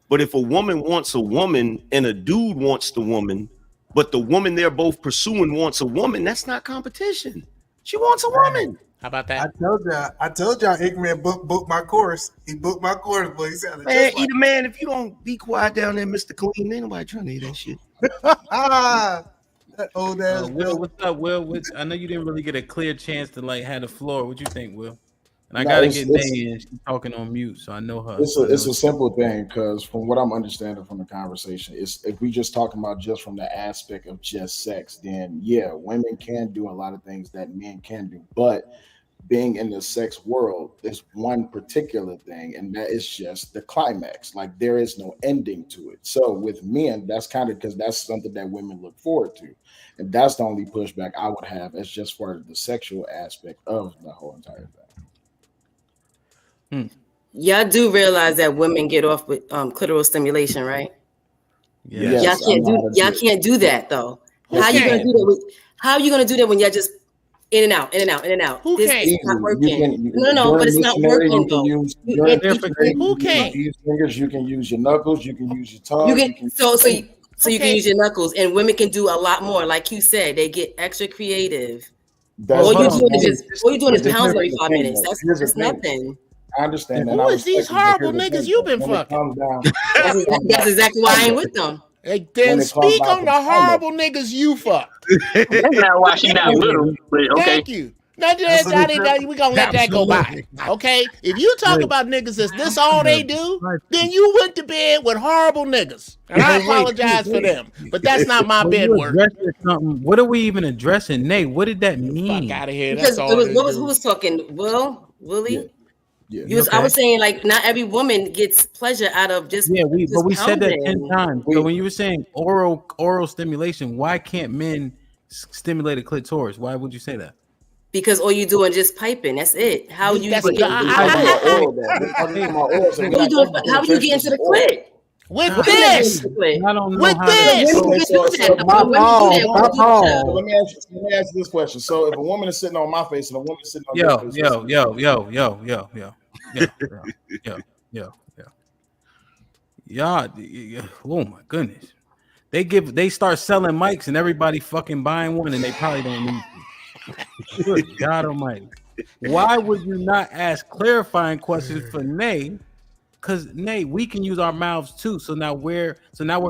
But if a woman wants a woman and a dude wants the woman, but the woman they're both pursuing wants a woman, that's not competition. She wants a woman. How about that? I told y'all, Igman booked my course. He booked my course, but he sounded Man, just like either man, if you don't be quiet down there, Mr. Clean, ain't nobody trying to hear that shit. that old ass. Will, what's up, Will? I know you didn't really get a clear chance to like have the floor. What you think, Will? And I gotta get Nay in. She's talking on mute, so I know her. It's a simple thing because from what I'm understanding from the conversation, is if we just talking about just from the aspect of just sex, then yeah, women can do a lot of things that men can do, but being in the sex world, there's one particular thing, and that is just the climax. Like there is no ending to it. So with men, that's kind of because that's something that women look forward to, and that's the only pushback I would have as just for the sexual aspect of the whole entire thing. Y'all do realize that women get off with clitoral stimulation, right? Yes, y'all can't do that though. How are you gonna do that? How are you gonna do that when y'all just in and out, in and out, in and out? Who This can't? is not working. No, but it's not working though. Who can't? You can use fingers, you can use your knuckles, you can use your tongue. You can you can use your knuckles, and women can do a lot more. Like you said, they get extra creative. All you're doing is pounds every 5 minutes. That's nothing. I understand that. Who is these horrible niggas you've been fucking? That's exactly why I ain't with them. Hey, then speak on the horrible niggas you fuck. That's not why she not little, but okay. Thank you. Now, we gonna let that go by. Okay? If you talk about niggas as this all they do, then you went to bed with horrible niggas. And I apologize for them. But that's not my bed work. What are we even addressing? Nate, what did that mean? Fuck out of here. Because That's all. who was talking? Willie? Yeah. I was saying like not every woman gets pleasure out of just we said that 10 pounding. times. So when you were saying oral stimulation, why can't men stimulate a clitoris? Why would you say that? Because all you doing just piping. That's it. How you get into the clit? With Women this. do the clit. I don't know With how this. Women can do that. My Women do that. Women do that. Let me ask you this question. So if a woman is sitting on my face and a woman is sitting on your face, Y'all, oh my goodness. They start selling mics and everybody fucking buying one and they probably don't need to. Good God Almighty. Why would you not ask clarifying questions for Nay? Because Nay, we can use our mouths too. So now we're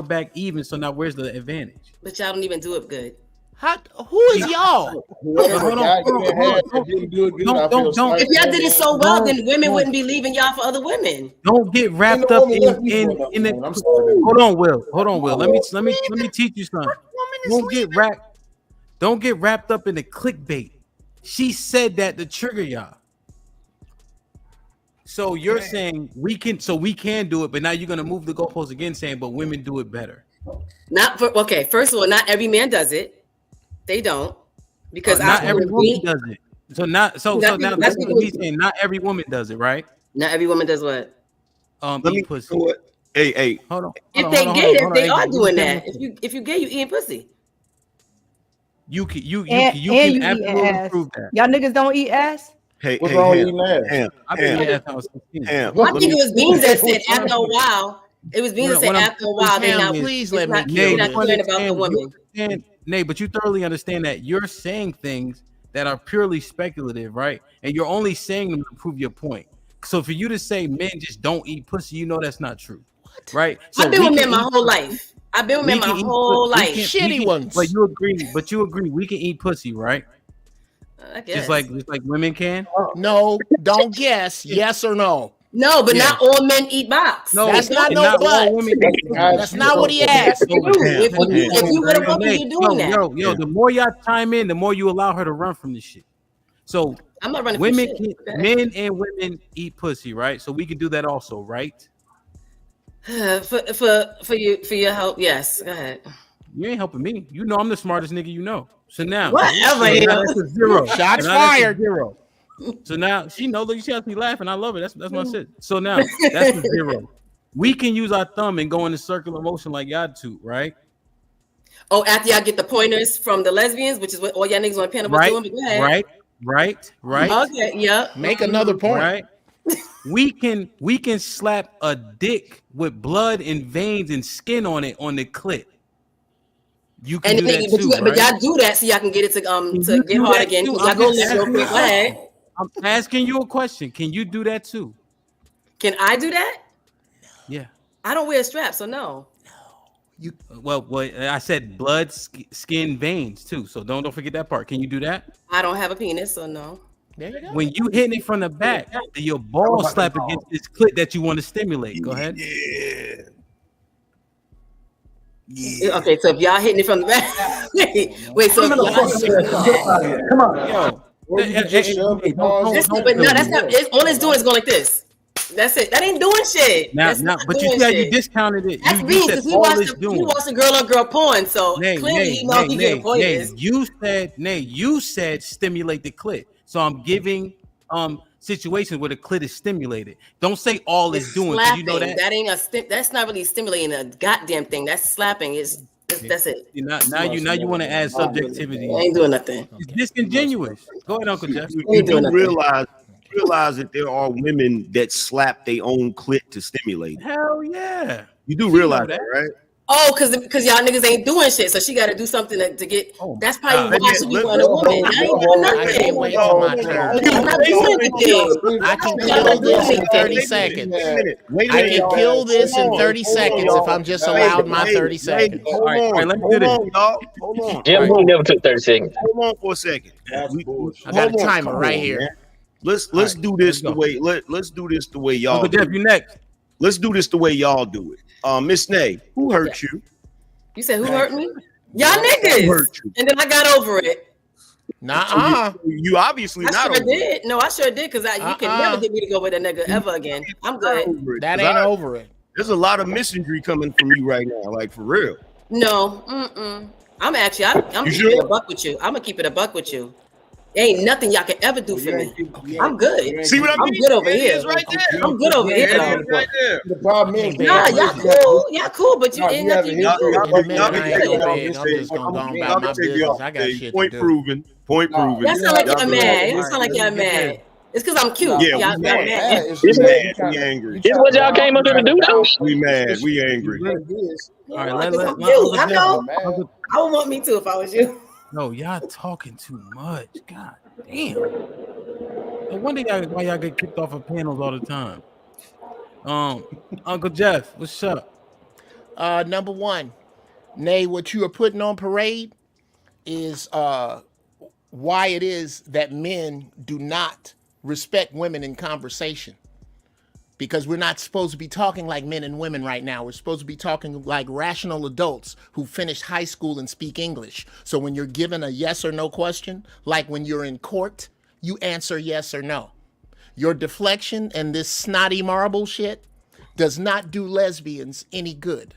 back even. So now where's the advantage? But y'all don't even do it good. Who is y'all? If y'all did it so well, then women wouldn't be leaving y'all for other women. Don't get wrapped up in the. Hold on, Will. Let me teach you something. Don't get wrapped up in the clickbait. She said that to trigger y'all. So you're saying we can do it, but now you're gonna move the goalpost again, saying but women do it better. First of all, not every man does it. They don't, because not every woman does it. So now that's what he's saying. Not every woman does it, right? Not every woman does what? Eat pussy. Hey, hold on. If they gay, they are doing that. If you gay, you eating pussy. You can absolutely prove that. Y'all niggas don't eat ass. What's wrong with eating ass? I think it was Beans that said after a while. It was Beans that said after a while. They now please let me kill not caring about the woman. Nay, but you thoroughly understand that you're saying things that are purely speculative, right? And you're only saying them to prove your point. So for you to say men just don't eat pussy, you know that's not true, right? So I've been with men my whole life. I've been with men my whole life. Shitty ones. But you agree we can eat pussy, right? I guess. Just like women can. No, don't guess. Yes or no. No, but not all men eat box. No, that's not no but. That's not what he asked. If you with a woman, you're doing that. Yo, the more y'all chime in, the more you allow her to run from this shit. So I'm not running women from shit. men and women eat pussy, right? So we can do that also, right? For your help, yes. Go ahead. You ain't helping me. You know I'm the smartest nigga you know. So now, whatever. That's a zero. Shots fired. Zero. So now she knows that she has me laughing. I love it. That's my shit. So now that's a zero. We can use our thumb and go into circular motion like y'all do, right? Oh, after y'all get the pointers from the lesbians, which is what all y'all niggas on the panel was doing. But go ahead. Right. Okay, yeah. Make another point. Right. We can slap a dick with blood and veins and skin on it on the clit. You can do that too, but y'all do that so y'all can get it to get hard again. Y'all go real quick. Go ahead. I'm asking you a question. Can you do that too? Can I do that? Yeah. I don't wear a strap, so no. You well, I said blood, skin, veins too. So don't forget that part. Can you do that? I don't have a penis, so no. There you go. When you hitting it from the back, your ball slap against this clit that you want to stimulate. Go ahead. Yeah. Okay, so if y'all hitting it from the back, wait. So Come on, yo. But no, that's not. All it's doing is going like this. That's it. That ain't doing shit. But you said you discounted it. That's Beans because he watched the girl on girl porn. So clearly he knows he getting pointers. You said stimulate the clit. So I'm giving situations where the clit is stimulated. Don't say all it's doing. You know that ain't that's not really stimulating a goddamn thing. That's slapping. That's it. Now you want to add subjectivity. I ain't doing nothing. It's disingenuous. Go ahead, Uncle Jeff. You do realize that there are women that slap their own clit to stimulate. Hell yeah. You do realize that, right? Oh, because y'all niggas ain't doing shit, so she got to do something to get. That's probably why she be want a woman. I ain't doing nothing. I can't wait till my turn. I'm not doing anything. I can kill this in 30 seconds. I can kill this in 30 seconds if I'm just allowed my 30 seconds. Hold on, let me do this. Hold on. Jim Boone never took 30 seconds. Hold on for a second. I got a timer right here. Let's do this the way. Let's do this the way y'all. Uncle Jeff, you next. Let's do this the way y'all do it. Miss Nay, who hurt you? You said who hurt me? Y'all niggas. Who hurt you? And then I got over it. Nuh-uh. You obviously I not sure over did. it. No, I sure did because you can never get me to go with a nigga ever again. I'm good. That ain't over it. There's a lot of misandry coming from you right now, like for real. No, I'm keeping it a buck with you. I'm gonna keep it a buck with you. Ain't nothing y'all can ever do for me. I'm good. See what I mean? I'm good over There it here. is right there. I'm good over here. There it though. is right there. The problem is, Nah, y'all cool. Y'all cool, but you ain't nothing you can do. In a minute, I ain't Good. no big. I'm just gonna go on about my business. I got shit to Point do. proven. Point proven. Y'all sound like Y'all y'all good. mad. It sound like y'all mad. It's because I'm cute. Yeah, y'all we mad. mad. It's We mad. mad. We angry. This what y'all came up here to do, though? We mad. We angry. All right, Because let I'm cute. I know. Uncle- I would want me to if I was you. No, y'all talking too much. God damn. No wonder why y'all get kicked off of panels all the time. Uncle Jeff, what's up? Number one, Nay, what you are putting on parade is why it is that men do not respect women in conversation. Because we're not supposed to be talking like men and women right now. We're supposed to be talking like rational adults who finished high school and speak English. So when you're given a yes or no question, like when you're in court, you answer yes or no. Your deflection and this snotty marble shit does not do lesbians any good.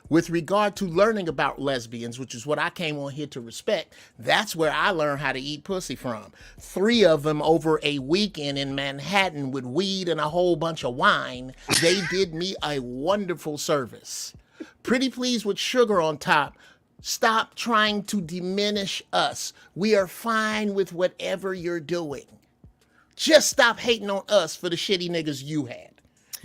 With regard to learning about lesbians, which is what I came on here to respect, that's where I learned how to eat pussy from. 3 of them over a weekend in Manhattan with weed and a whole bunch of wine. They did me a wonderful service. Pretty please with sugar on top. Stop trying to diminish us. We are fine with whatever you're doing. Just stop hating on us for the shitty niggas you had.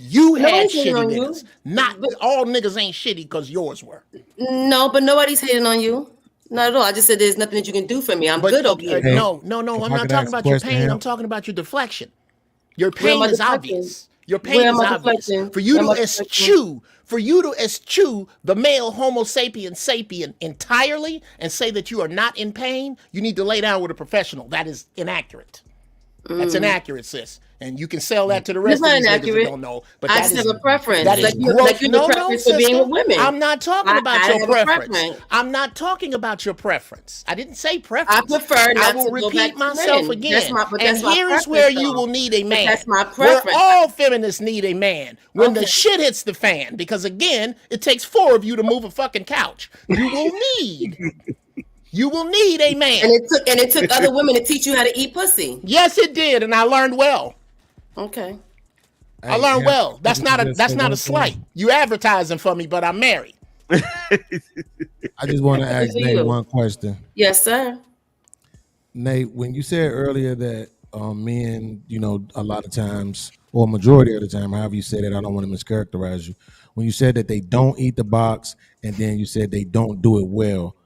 You had Nobody's hating shitty on you. niggas. Not all niggas ain't shitty because yours were. No, but nobody's hating on you. Not at all. I just said there's nothing that you can do for me. I'm good over here. No, I'm not talking about your pain. I'm talking about your deflection. Your pain is obvious. Your pain is obvious. For you to eschew the male Homo sapien entirely and say that you are not in pain, you need to lay down with a professional. That is inaccurate. That's inaccurate, sis. And you can sell that to the rest of these niggas that don't know. But I just have a preference. That is gross. Like you have a preference for being with women. I'm not talking about your have a preference. I'm not talking about your preference. I didn't say preference. I prefer not I will to go back repeat to myself men. again. That's my Here's where preference, you though. will need a man. That's my Where preference. all feminists need a man. When the shit hits the fan. Because again, it takes 4 of you to move a fucking couch. You will need a man. And it took other women to teach you how to eat pussy. Yes, it did, and I learned well. Okay. I learned well. That's not a slight. You advertising for me, but I'm married. I just want to ask Nate one question. Yes, sir. Nate, when you said earlier that men, a lot of times, or majority of the time, however you said it, I don't want to mischaracterize you. When you said that they don't eat the box, and then you said they don't do it well,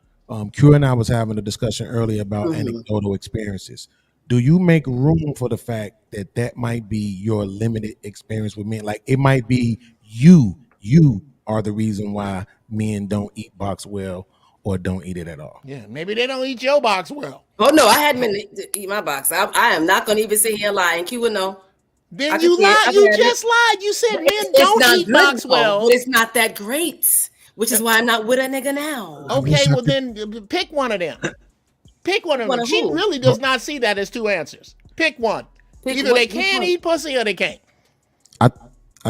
Q and I was having a discussion earlier about anecdotal experiences. Do you make room for the fact that that might be your limited experience with men? Like it might be you are the reason why men don't eat box well or don't eat it at all. Yeah, maybe they don't eat your box well. Oh no, I hadn't been to eat my box. I am not going to even sit here and lie. And Q would know. Then you lied. You just lied. You said men don't eat box well. But it's not that great, which is why I'm not with a nigga now. Okay, well then pick one of them. Pick one of them. She really does not see that as 2 answers. Pick one. Either they can eat pussy or they can't. I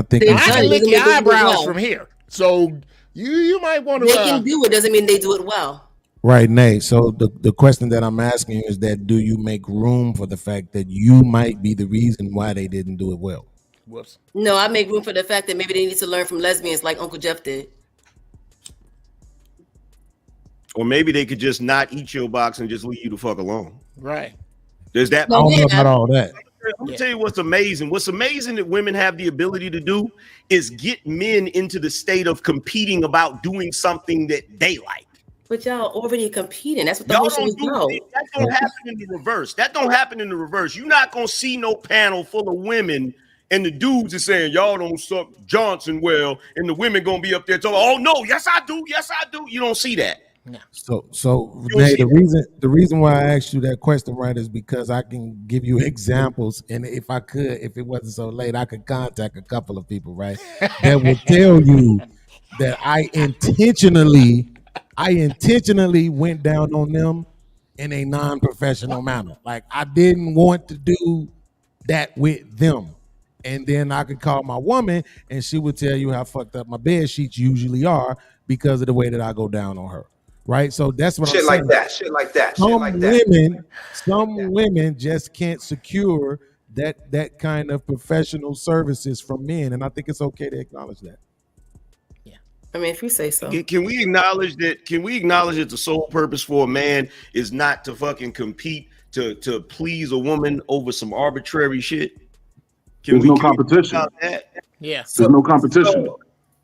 think I can lick your eyebrows from here. So you might want to. They can do it. Doesn't mean they do it well. Right, Nate. So the question that I'm asking you is that do you make room for the fact that you might be the reason why they didn't do it well? Whoops. No, I make room for the fact that maybe they need to learn from lesbians like Uncle Jeff did. Or maybe they could just not eat your box and just leave you the fuck alone. Right. There's that. I don't know about all that. I'm gonna tell you what's amazing. What's amazing that women have the ability to do is get men into the state of competing about doing something that they like. But y'all already competing. That's what the whole show is about. That don't happen in the reverse. That don't happen in the reverse. You're not gonna see no panel full of women and the dudes are saying y'all don't suck Johnson well, and the women gonna be up there talking, oh no, yes I do, yes I do. You don't see that. No. So Nate, the reason why I asked you that question, right, is because I can give you examples, and if it wasn't so late, I could contact a couple of people, right, that will tell you that I intentionally went down on them in a non-professional manner. Like I didn't want to do that with them. And then I could call my woman and she would tell you how fucked up my bed sheets usually are because of the way that I go down on her. right? So that's what Shit I'm like saying. that. Shit like that. Shit Some like that. women just can't secure that kind of professional services from men, and I think it's okay to acknowledge that. I mean, if you say so. Can we acknowledge that? Can we acknowledge that the sole purpose for a man is not to fucking compete to please a woman over some arbitrary shit? There's no competition. Yeah. There's no competition.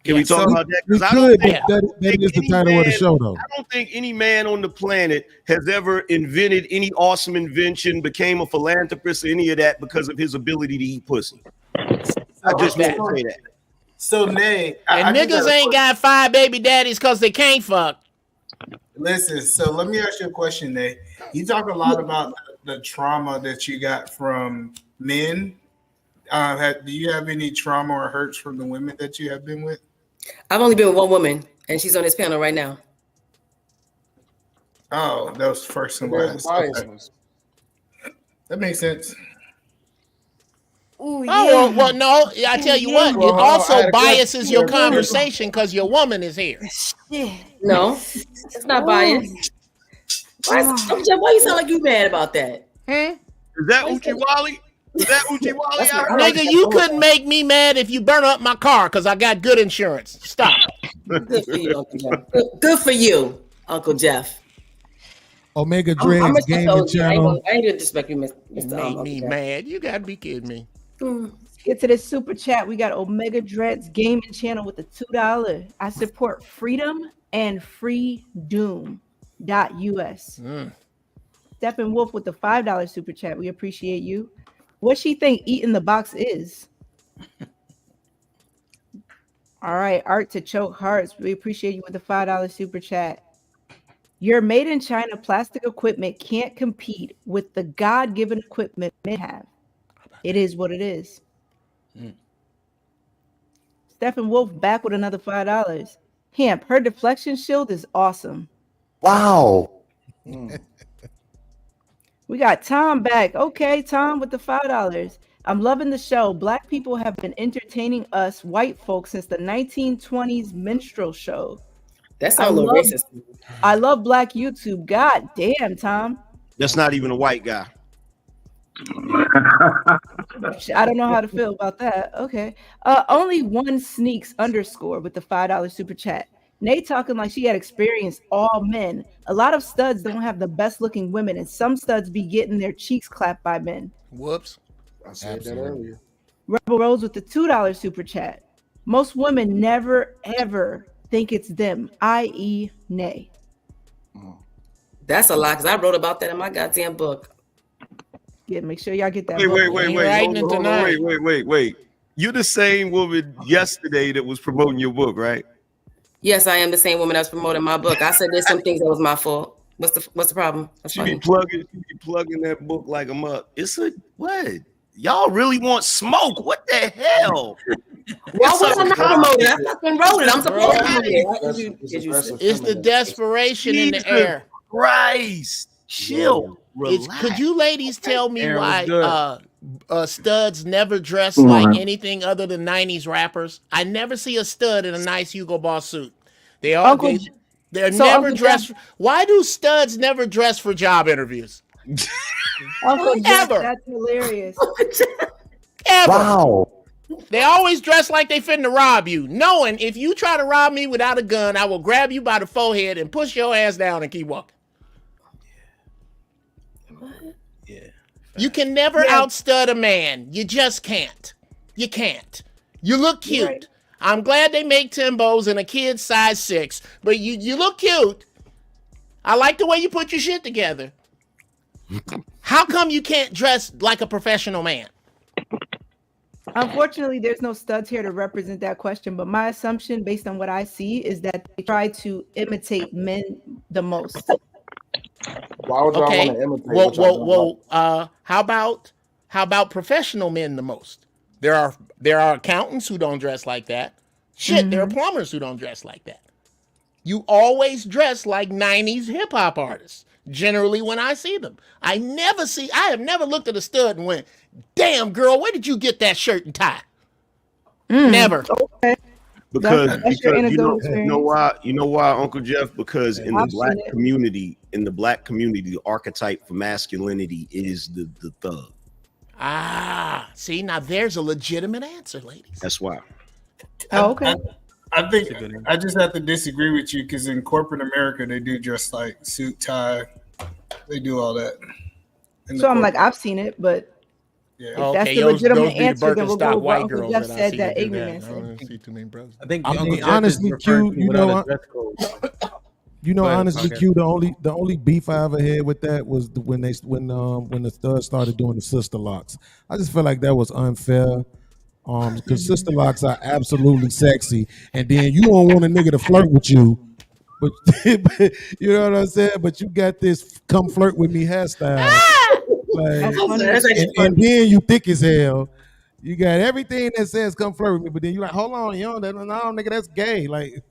Can we talk about that? We Because I don't could, think but that is the title of the show, though. I don't think any man on the planet has ever invented any awesome invention, became a philanthropist, or any of that because of his ability to eat pussy. I just want to say that. So, Nay, And niggas ain't got 5 baby daddies because they can't fuck. Listen, so let me ask you a question, Nay. You talk a lot about the trauma that you got from men. Do you have any trauma or hurts from the women that you have been with? I've only been with one woman, and she's on this panel right now. Oh, that was first and last. Okay. That makes sense. Ooh, yeah. Well, no, I tell you what, it also biases your conversation because your woman is here. No, it's not biased. Why you sound like you mad about that? Is that Uchi Wally? Is that Uchi Wally? Nigga, you couldn't make me mad if you burn up my car because I got good insurance. Stop. Good for you, Uncle Jeff. Good for you, Uncle Jeff. Omega Dreads gaming channel. I ain't gonna disrespect you, Mr. Make me mad. You gotta be kidding me. Let's get to this super chat. We got Omega Dreads gaming channel with the $2. I support freedom and freedoom.us. Steppenwolf with the $5 super chat. We appreciate you. What she think eating the box is? All right, Art to Choke Hearts. We appreciate you with the $5 super chat. Your made in China plastic equipment can't compete with the God-given equipment men have. It is what it is. Steppenwolf back with another $5. Hemp, her deflection shield is awesome. Wow. We got Tom back. Okay, Tom with the $5. I'm loving the show. Black people have been entertaining us white folks since the 1920s minstrel show. That sounds a little racist. I love Black YouTube. God damn, Tom. That's not even a white guy. I don't know how to feel about that. Okay. Only one sneaks _ with the $5 super chat. Nate talking like she had experienced all men. A lot of studs don't have the best looking women, and some studs be getting their cheeks clapped by men. Whoops. I said that earlier. Rebel Rose with the $2 super chat. Most women never ever think it's them, i.e., Nay. That's a lie, because I wrote about that in my goddamn book. Yeah, make sure y'all get that. Wait. You're the same woman yesterday that was promoting your book, right? Yes, I am the same woman that's promoting my book. I said there's some things that was my fault. What's the problem? That's She be plugging that book like a mug. It's a what? Y'all really want smoke? What the hell? Why was I not promoting? I fucking wrote it. I'm supposed to have it. It's the desperation in the air. Christ, chill. Could you ladies tell me why studs never dress like anything other than 90s rappers? I never see a stud in a nice Hugo Boss suit. They're never dressed. Why do studs never dress for job interviews? Ever. That's hilarious. Ever. Wow. They always dress like they finna rob you, knowing if you try to rob me without a gun, I will grab you by the forehead and push your ass down and keep walking. You can never outstud a man. You just can't. You can't. You look cute. Right. I'm glad they make Timbos in a kid's size 6, but you look cute. I like the way you put your shit together. How come you can't dress like a professional man? Unfortunately, there's no studs here to represent that question, but my assumption based on what I see is that they try to imitate men the most. Why would y'all want to imitate? How about professional men the most? There are accountants who don't dress like that. Shit, there are plumbers who don't dress like that. You always dress like 90s hip hop artists. Generally, when I see them, I have never looked at a stud and went, "Damn, girl, where did you get that shirt and tie?" Never. Okay. Because That's your anecdotal you know why, Uncle Jeff? Because in the black community, the archetype for masculinity is the thug. See, now there's a legitimate answer, ladies. That's why. Oh, okay. I think I just have to disagree with you because in corporate America they do dress like suit, tie, they do all that. So I'm like, I've seen it, but if that's the legitimate answer, then we'll go with what Uncle Jeff said that Angry Man said. I think I Uncle mean, Jeff honestly, is referring Q, to you without know, a dress code. honestly, Okay. Q, the only beef I ever had with that was when the studs started doing the sister locks. I just feel like that was unfair. Because sister locks are absolutely sexy, and then you don't want a nigga to flirt with you, but you know what I'm saying. But you got this come flirt with me hairstyle, and then you thick as hell. You got everything that says come flirt with me, but then you like, hold on, no, nigga, that's gay. Like,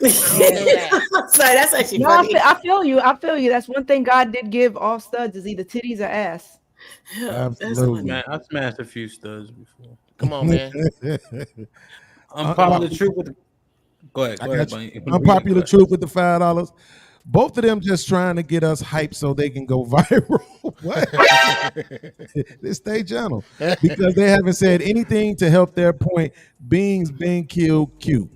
Sorry, that's actually No, funny. I feel you. That's one thing God did give all studs is either titties or ass. Absolutely. I smashed a few studs before. Come on, man. Unpopular truth with go ahead, Bunny. Unpopular truth with the $5. Both of them just trying to get us hyped so they can go viral. What? They stay gentle because they haven't said anything to help their point. Beings being killed, Q.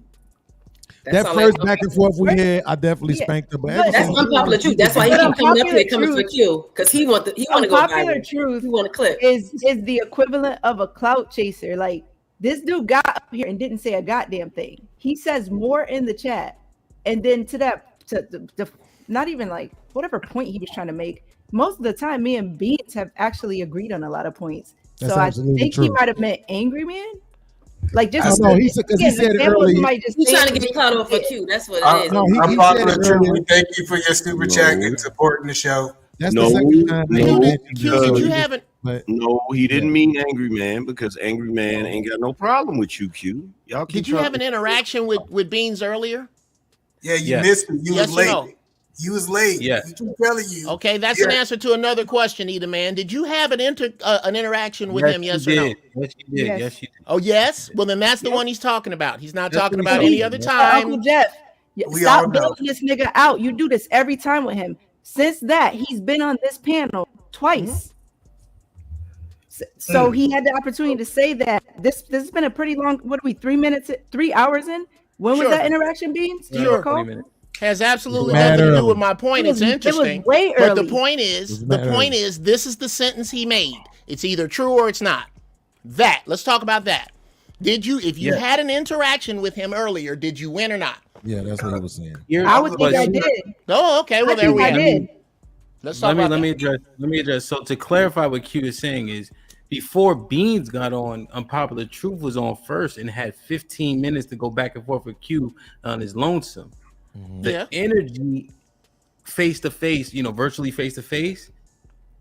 That first back and forth we had, I definitely spanked her. But that's unpopular truth. That's why he keep coming up here coming for Q because he want to go Unpopular viral. truth. He want to clip. Is the equivalent of a clout chaser. Like this dude got up here and didn't say a goddamn thing. He says more in the chat, and then to not even like whatever point he was trying to make. Most of the time, me and Beats have actually agreed on a lot of points. That's so I think true. he might have meant Angry Man. Like just no, he said it earlier. He's trying to get clout off for Q. That's what it is. Unpopular truth. We thank you for your super chat and supporting the show. That's the second time. Did you have it? No, he didn't mean Angry Man because Angry Man ain't got no problem with you, Q. Y'all keep Did you have an interaction with Beans earlier? Yeah, you missed it. You was late. No? You was late. Yeah. He keep telling you. Okay, that's an answer to another question, Either Man. Did you have an interaction with him? Yes or no? Yes, you did. Yes, you did. Oh, yes. Well, then that's the one he's talking about. He's not talking about any other time. Uncle Jeff, stop building this nigga out. You do this every time with him. Since that, he's been on this panel twice. So he had the opportunity to say that. This has been a pretty long. What are we? 3 minutes? 3 hours in? When was that interaction, Beans? Do you recall? Has absolutely nothing to do with my point. It's interesting. It was way but early. the point is, this is the sentence he made. It's either true or it's not. Let's talk about that. If you had an interaction with him earlier, did you win or not? Yeah, that's what he was saying. I would think I did. Oh, okay. Well, there we go. Let's talk about let me address. So to clarify what Q is saying is, before Beans got on, Unpopular Truth was on first and had 15 minutes to go back and forth with Q on his lonesome. The energy face to face, virtually face to face,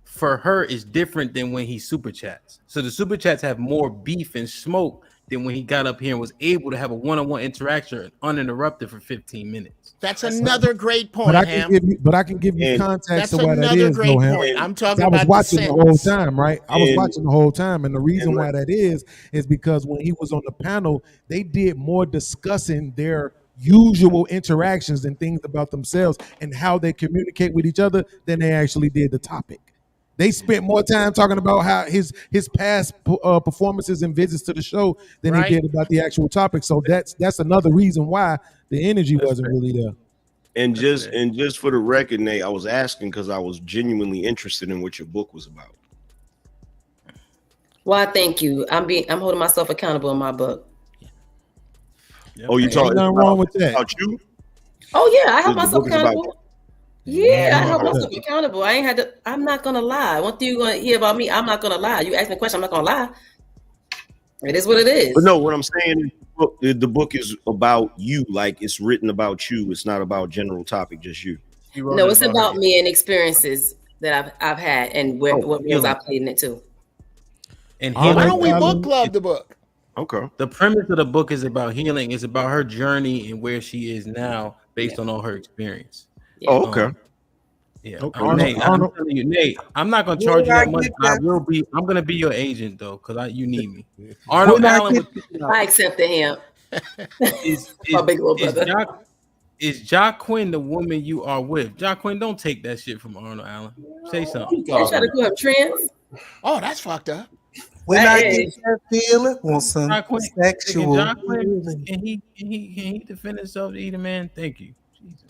for her is different than when he super chats. So the super chats have more beef and smoke than when he got up here and was able to have a one-on-one interaction uninterrupted for 15 minutes. That's another great point, But I can give you context to why that another is, great though, point. I'm talking I was about watching the whole sentence. time, right? I was watching the whole time, and the reason why that is because when he was on the panel, they did more discussing their usual interactions and things about themselves and how they communicate with each other than they actually did the topic. They spent more time talking about how his past performances and visits to the show than they did about the actual topic. So that's another reason why the energy wasn't really there. And just for the record, Nate, I was asking because I was genuinely interested in what your book was about. Well, thank you. I'm holding myself accountable in my book. Oh, you talking nothing wrong with that? About you? Oh yeah, I hold myself book is accountable. Yeah, I hold myself accountable. I ain't had to. I'm not gonna lie. One thing you're gonna hear about me, I'm not gonna lie. You ask me a question, I'm not gonna lie. It is what it is. But no, what I'm saying is the book is about you. Like it's written about you. It's not about general topic, just you. No, it's about me and experiences that I've had and what roles I played in it too. And why don't we book club the book? Okay. The premise of the book is about healing. It's about her journey and where she is now based on all her experience. Oh, okay. Yeah. Okay. Nate, I'm telling you, Nate, I'm not gonna charge you that much. I'm gonna be your agent though, because you need me. Arnold Allen. I accepted him. Is Jacqueline the woman you are with? Jacqueline, don't take that shit from Arnold Allen. Say something. You try to call him trans? Oh, that's fucked up. When That I is. get that feeling, want some sexual Jacqueline, can he defend himself to either man? Thank you.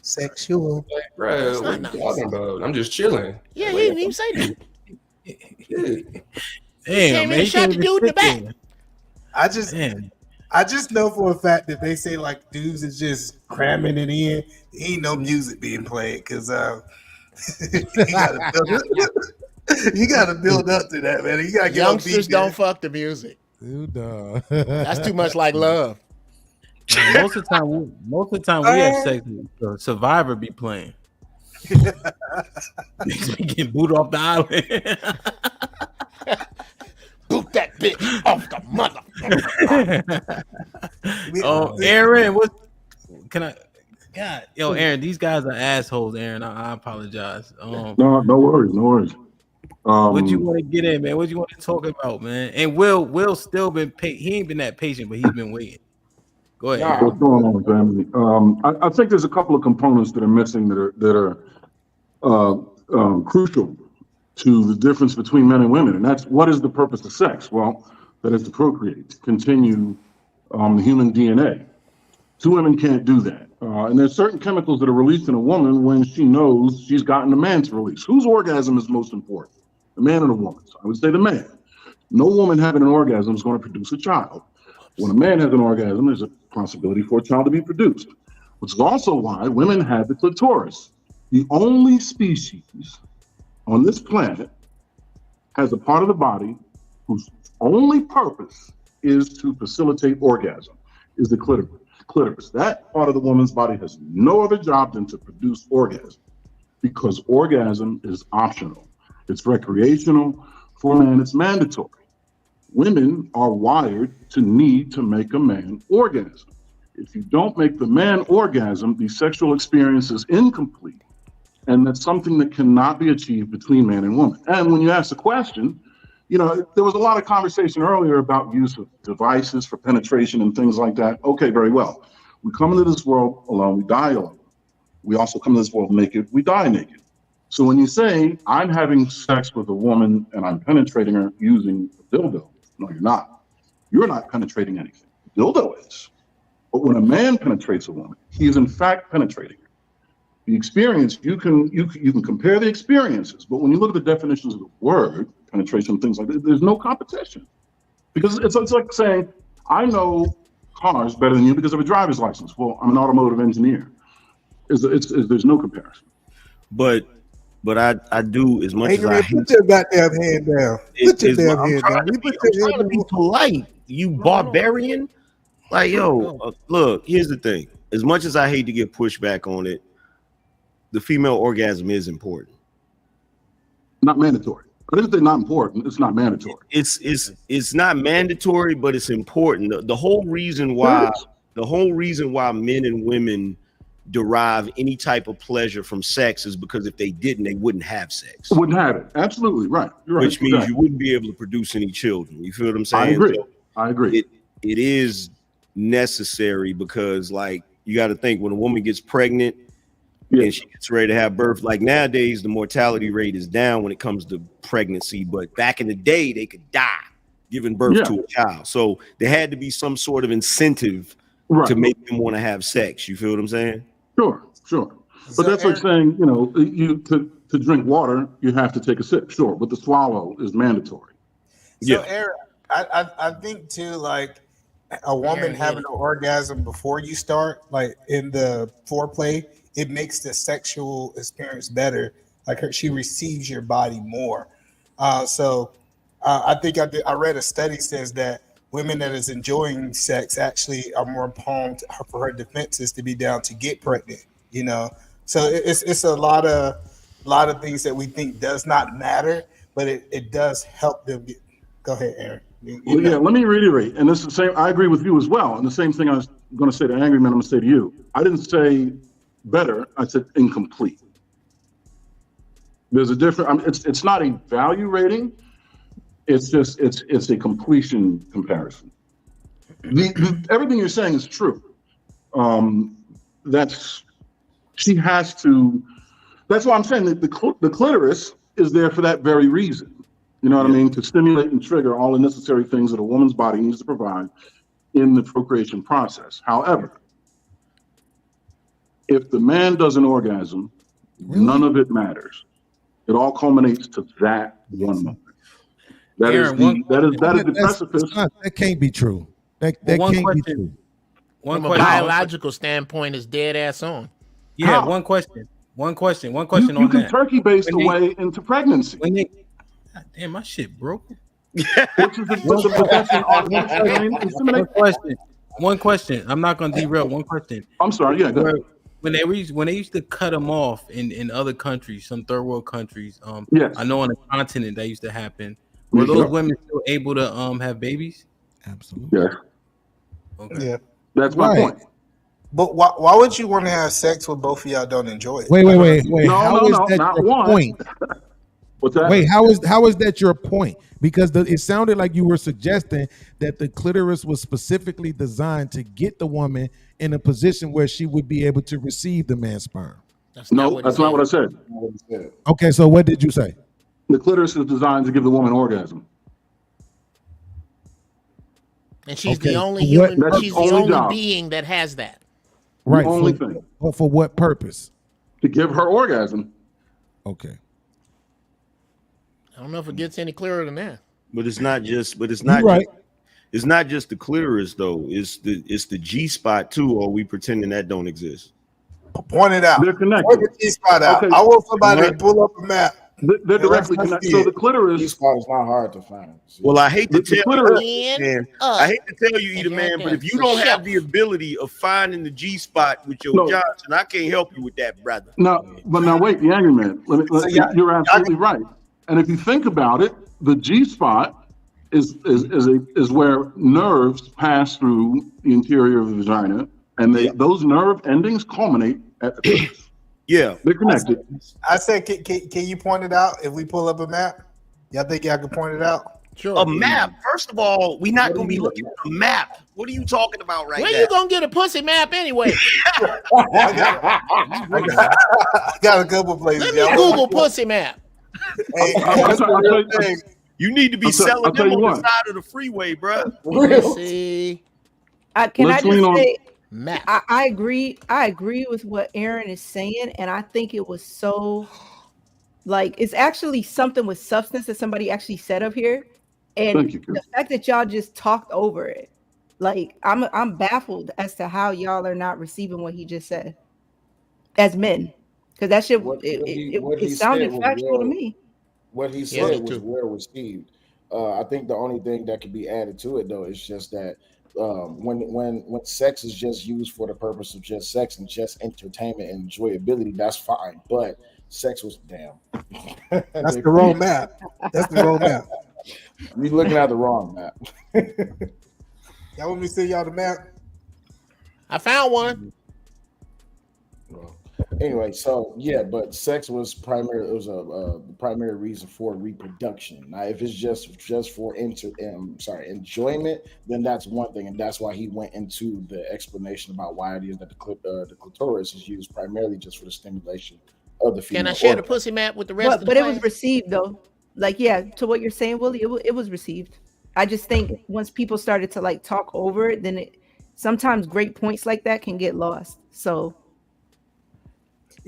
sexual. Bro, what are you talking about? I'm just chilling. Yeah, he didn't even say that. Damn, man, he shot the dude in the back. I just know for a fact that they say like dudes is just cramming it in. Ain't no music being played because you gotta build up to that, man. You gotta get youngsters don't fuck the music. Dude, that's too much like love. Most of the time we have sex. Survivor be playing. Niggas be getting booted off the island. Boot that bitch off the mother. Oh, Aaron, what can I? God, yo, Aaron, these guys are assholes. Aaron, I apologize. No worries. What you want to get in, man? What you want to talk about, man? And Will still been he ain't been that patient, but he's been waiting. Go ahead. What's going on, family? I think there's a couple of components that are missing that are crucial to the difference between men and women, and that's what is the purpose of sex? Well, that is to procreate, to continue the human DNA. Two women can't do that, and there's certain chemicals that are released in a woman when she knows she's gotten a man's release. Whose orgasm is most important? The man or the woman's? I would say the man. No woman having an orgasm is going to produce a child. When a man has an orgasm, there's a possibility for a child to be produced, which is also why women have the clitoris. The only species on this planet has a part of the body whose only purpose is to facilitate orgasm, is the clitoris. That part of the woman's body has no other job than to produce orgasm, because orgasm is optional. It's recreational. For men, it's mandatory. Women are wired to need to make a man orgasm. If you don't make the man orgasm, the sexual experience is incomplete. And that's something that cannot be achieved between man and woman. And when you ask the question, you know, there was a lot of conversation earlier about use of devices for penetration and things like that. Okay, very well. We come into this world alone, we die alone. We also come to this world naked, we die naked. So when you say, I'm having sex with a woman and I'm penetrating her using a dildo, no, you're not. You're not penetrating anything. The dildo is. But when a man penetrates a woman, he is in fact penetrating her. The experience, you can compare the experiences, but when you look at the definitions of the word, penetration, things like that, there's no competition. Because it's like saying, I know cars better than you because of a driver's license. Well, I'm an automotive engineer. There's no comparison. But I do, as much as I hate, put your goddamn hand down. Put your damn hand down. I'm trying to be polite, you barbarian. Like, yo, look, here's the thing. As much as I hate to get pushback on it, the female orgasm is important. Not mandatory. I didn't say not important. It's not mandatory. It's not mandatory, but it's important. The whole reason why men and women derive any type of pleasure from sex is because if they didn't, they wouldn't have sex. Wouldn't have it. Absolutely right. You're right. Which means you wouldn't be able to produce any children. You feel what I'm saying? I agree. So I agree. It is necessary because, like, you got to think when a woman gets pregnant and she gets ready to have birth, like nowadays the mortality rate is down when it comes to pregnancy, but back in the day they could die giving birth to a child. So there had to be some sort of incentive to make them want to have sex. You feel what I'm saying? Sure. But that's like saying, you know, to drink water, you have to take a sip. Sure, but the swallow is mandatory. So, Aaron, I think too, like a woman having an orgasm before you start, like in the foreplay, it makes the sexual experience better. Like she receives your body more. So I think I read a study says that women that is enjoying sex actually are more prone for her defenses to be down to get pregnant. You know, so it's a lot of things that we think does not matter, but it does help them get. Go ahead, Aaron. Yeah, let me reiterate, and this is the same. I agree with you as well, and the same thing I was going to say to Angry Man, I'm going to say to you. I didn't say better. I said incomplete. There's a different. It's not a value rating. It's just it's a completion comparison. Everything you're saying is true. She has to. That's why I'm saying that the clitoris is there for that very reason. You know what I mean? To stimulate and trigger all the necessary things that a woman's body needs to provide in the procreation process. However, if the man does an orgasm, none of it matters. It all culminates to that one moment. That is the precipice. That can't be true. That can't be true. One From a question. biological standpoint, is dead ass on. Yeah, How? one question You on can that. turkey base the way into pregnancy. God damn, my shit broke. Which is the profession One question. One question. I'm not gonna derail. One question. I'm sorry. Yeah, go ahead. When they used to cut them off in other countries, some third world countries. Yes. I know on the continent that used to happen. Were those women still able to have babies? Absolutely. Yeah. Okay. Yeah. That's my point. But why would you want to have sex with both of y'all don't enjoy it? Wait. How is that not your one. point? What's that? Wait, how is that your point? Because it sounded like you were suggesting that the clitoris was specifically designed to get the woman in a position where she would be able to receive the man's sperm. That's not what I said. Okay, so what did you say? The clitoris is designed to give the woman orgasm. And she's Okay, the only for human. what- She's the That's the only only job. being that has that. Right. only thing. But for what purpose? To give her orgasm. Okay. I don't know if it gets any clearer than that. But it's not just. But it's You're not. right. It's not just the clitoris though. It's the G spot too. Or are we pretending that don't exist? Point it out. They're connected. Point the G spot out. Okay. I want somebody to pull up a map. They're directly connected. So the clitoris This spot is not hard to find. Well, I hate to tell clitoris- you, man. I hate to tell you, Eater Man, but if you don't have the ability of finding the G spot with your No. Johnson, I can't help you with that, brother. Now wait, the angry man. You're absolutely right. And if you think about it, the G spot is where nerves pass through the interior of the vagina, and those nerve endings culminate at the clitoris. Yeah, they're connected. I said, can you point it out if we pull up a map? Y'all think y'all can point it out? Sure. A map. First of all, we're not going to be looking at a map. What are you talking about right now? Where you gonna get a pussy map anyway? I got a couple places. Let me Google pussy map. Hey, that's the real thing. You need to be selling them on the side of the freeway, bro. See, can I just say, map. I agree with what Aaron is saying, and I think it was so it's actually something with substance that somebody actually said up here, and the fact that y'all just talked over it, I'm baffled as to how y'all are not receiving what he just said as men, because that shit it sounded factual to me. What he said was well received. I think the only thing that could be added to it though is just that when sex is just used for the purpose of just sex and just entertainment and enjoyability, that's fine. But sex was That's the wrong map. That's the wrong map. You're looking at the wrong map. Y'all want me to send y'all the map? I found one. Anyway, so yeah, but sex was primary. It was a primary reason for reproduction. Now, if it's just for enjoyment, then that's one thing, and that's why he went into the explanation about why it is that the clitoris is used primarily just for the stimulation of the female. Can I share the pussy map with the rest of the But it class? was received though. To what you're saying, Willie, it was received. I just think once people started to talk over it, then sometimes great points like that can get lost. So.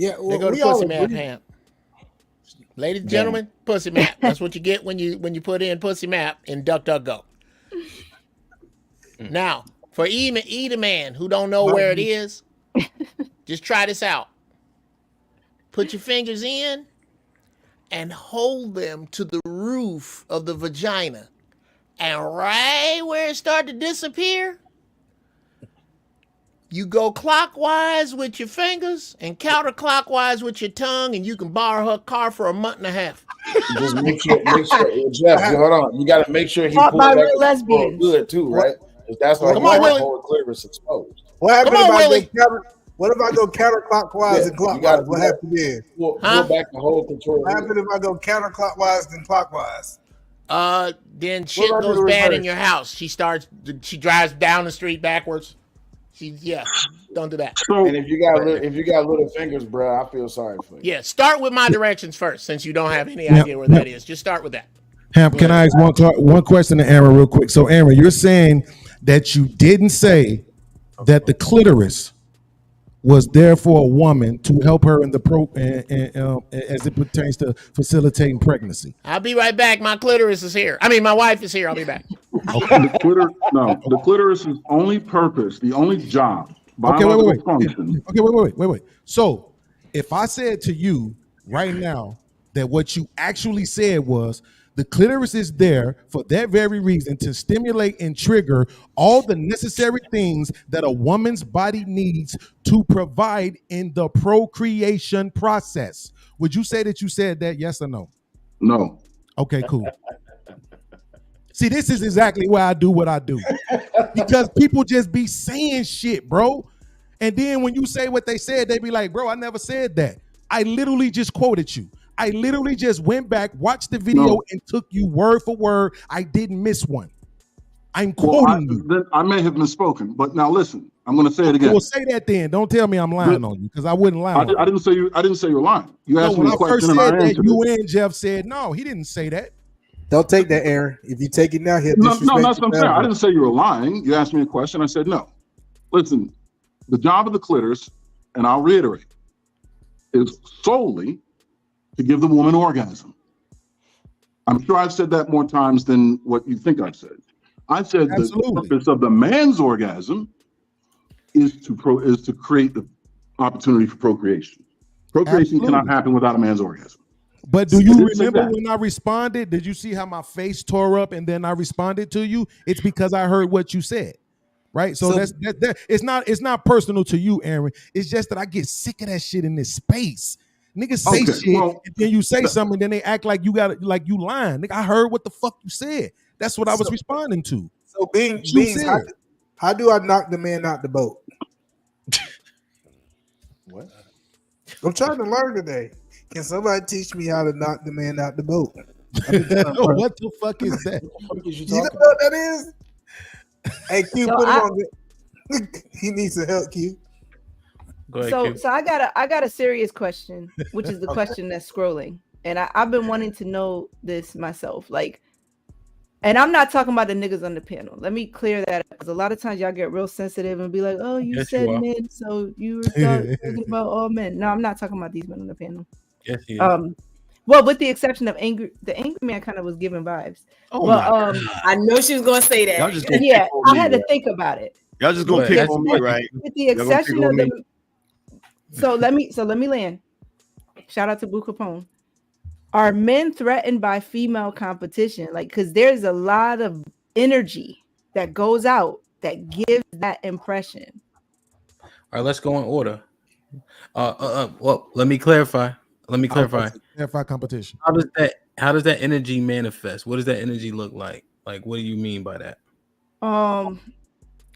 Yeah, They go to pussy map, Ham. Ladies and gentlemen, pussy map. That's what you get when you put in pussy map in DuckDuckGo. Now, for Eater Man who don't know where it is, just try this out. Put your fingers in and hold them to the roof of the vagina. And right where it starts to disappear, you go clockwise with your fingers and counterclockwise with your tongue, and you can borrow her car for a month and a half. Just make sure, Jeff, hold on. You got to make sure he Taught pulls by back real lesbians. good too, right? 'Cause that's why Come he on, got Willie. the whole clitoris exposed. What happened Come on, if I go counterclockwise and clockwise? What happened then? Pull back the whole clitoris. What happened if I go counterclockwise and clockwise? Then shit goes bad in your house. She drives down the street backwards. Don't do that. And if you got little fingers, bro, I feel sorry for you. Yeah, start with my directions first, since you don't have any idea where that is. Just start with that. Hamp, can I ask one question to Aaron real quick? So, Aaron, you're saying that you didn't say that the clitoris was there for a woman to help her in the as it pertains to facilitating pregnancy. I'll be right back. My clitoris is here. I mean, my wife is here. I'll be back. The clitoris is only purpose, the only job. Okay, wait. Function. Okay, wait. So, if I said to you right now that what you actually said was the clitoris is there for that very reason, to stimulate and trigger all the necessary things that a woman's body needs to provide in the procreation process, would you say that you said that, yes or no? No. Okay, cool. See, this is exactly why I do what I do. Because people just be saying shit, bro. And then when you say what they said, they be like, bro, I never said that. I literally just quoted you. I literally just went back, watched the video, and took you word for word. I didn't miss one. I'm quoting you. Then I may have misspoken, but now listen, I'm going to say it again. Well, say that then. Don't tell me I'm lying on you, because I wouldn't lie. I didn't say you're lying. You asked me a question and I answered it. You and Jeff said no. He didn't say that. Don't take that, Aaron. If you take it now, he'll No, that's what I'm saying. I didn't say you were lying. You asked me a question. I said no. Listen, the job of the clitoris, and I'll reiterate, is solely to give the woman orgasm. I'm sure I've said that more times than what you think I've said. I said the purpose of the man's orgasm is to create the opportunity for procreation. Procreation cannot happen without a man's orgasm. But do you remember when I responded? Did you see how my face tore up and then I responded to you? It's because I heard what you said. Right. So that's it's not personal to you, Aaron. It's just that I get sick of that shit in this space. Niggas say shit, and then you say something, and then they act like you lying. Nigga, I heard what the fuck you said. That's what I was responding to. So Beans, how do I knock the man out the boat? What? I'm trying to learn today. Can somebody teach me how to knock the man out the boat? What the fuck is that? You know what that is? Hey, Q, put it on. He needs some help, Q. Go ahead, So I got a serious question, which is the question that's scrolling, and I've been wanting to know this myself. Like, and I'm not talking about the niggas on the panel. Let me clear that up, because a lot of times y'all get real sensitive and be like, "Oh, you said men, so you were talking about all men." No, I'm not talking about these men on the panel. Yes, he is. Well, with the exception of the angry man, kind of was giving vibes. Oh my God. I know she was gonna say that. Y'all just gonna I had to think about it. Y'all just gonna pick on me, right? With the exception of the. So let me land. Shout out to Boo Capone. Are men threatened by female competition? Like, because there's a lot of energy that goes out that gives that impression. All right, let's go in order. Well, let me clarify. Clarify competition. How does that energy manifest? What does that energy look like? Like, what do you mean by that?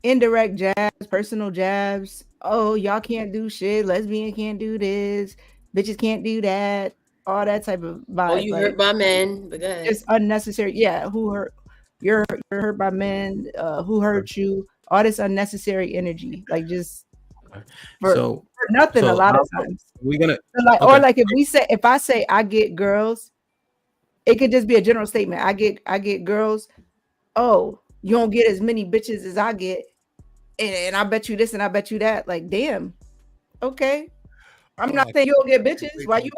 Indirect jabs, personal jabs. Oh, y'all can't do shit. Lesbian can't do this. Bitches can't do that. All that type of vibe. Oh, you hurt by men. But go ahead. It's unnecessary. Yeah, who hurt? You're hurt by men. Who hurt you? All this unnecessary energy. Like, just for nothing. A lot of times. We're gonna or like if I say I get girls, it could just be a general statement. I get girls. Oh, you don't get as many bitches as I get, and I bet you this and I bet you that. Like, damn. Okay. I'm not saying you don't get bitches. Why you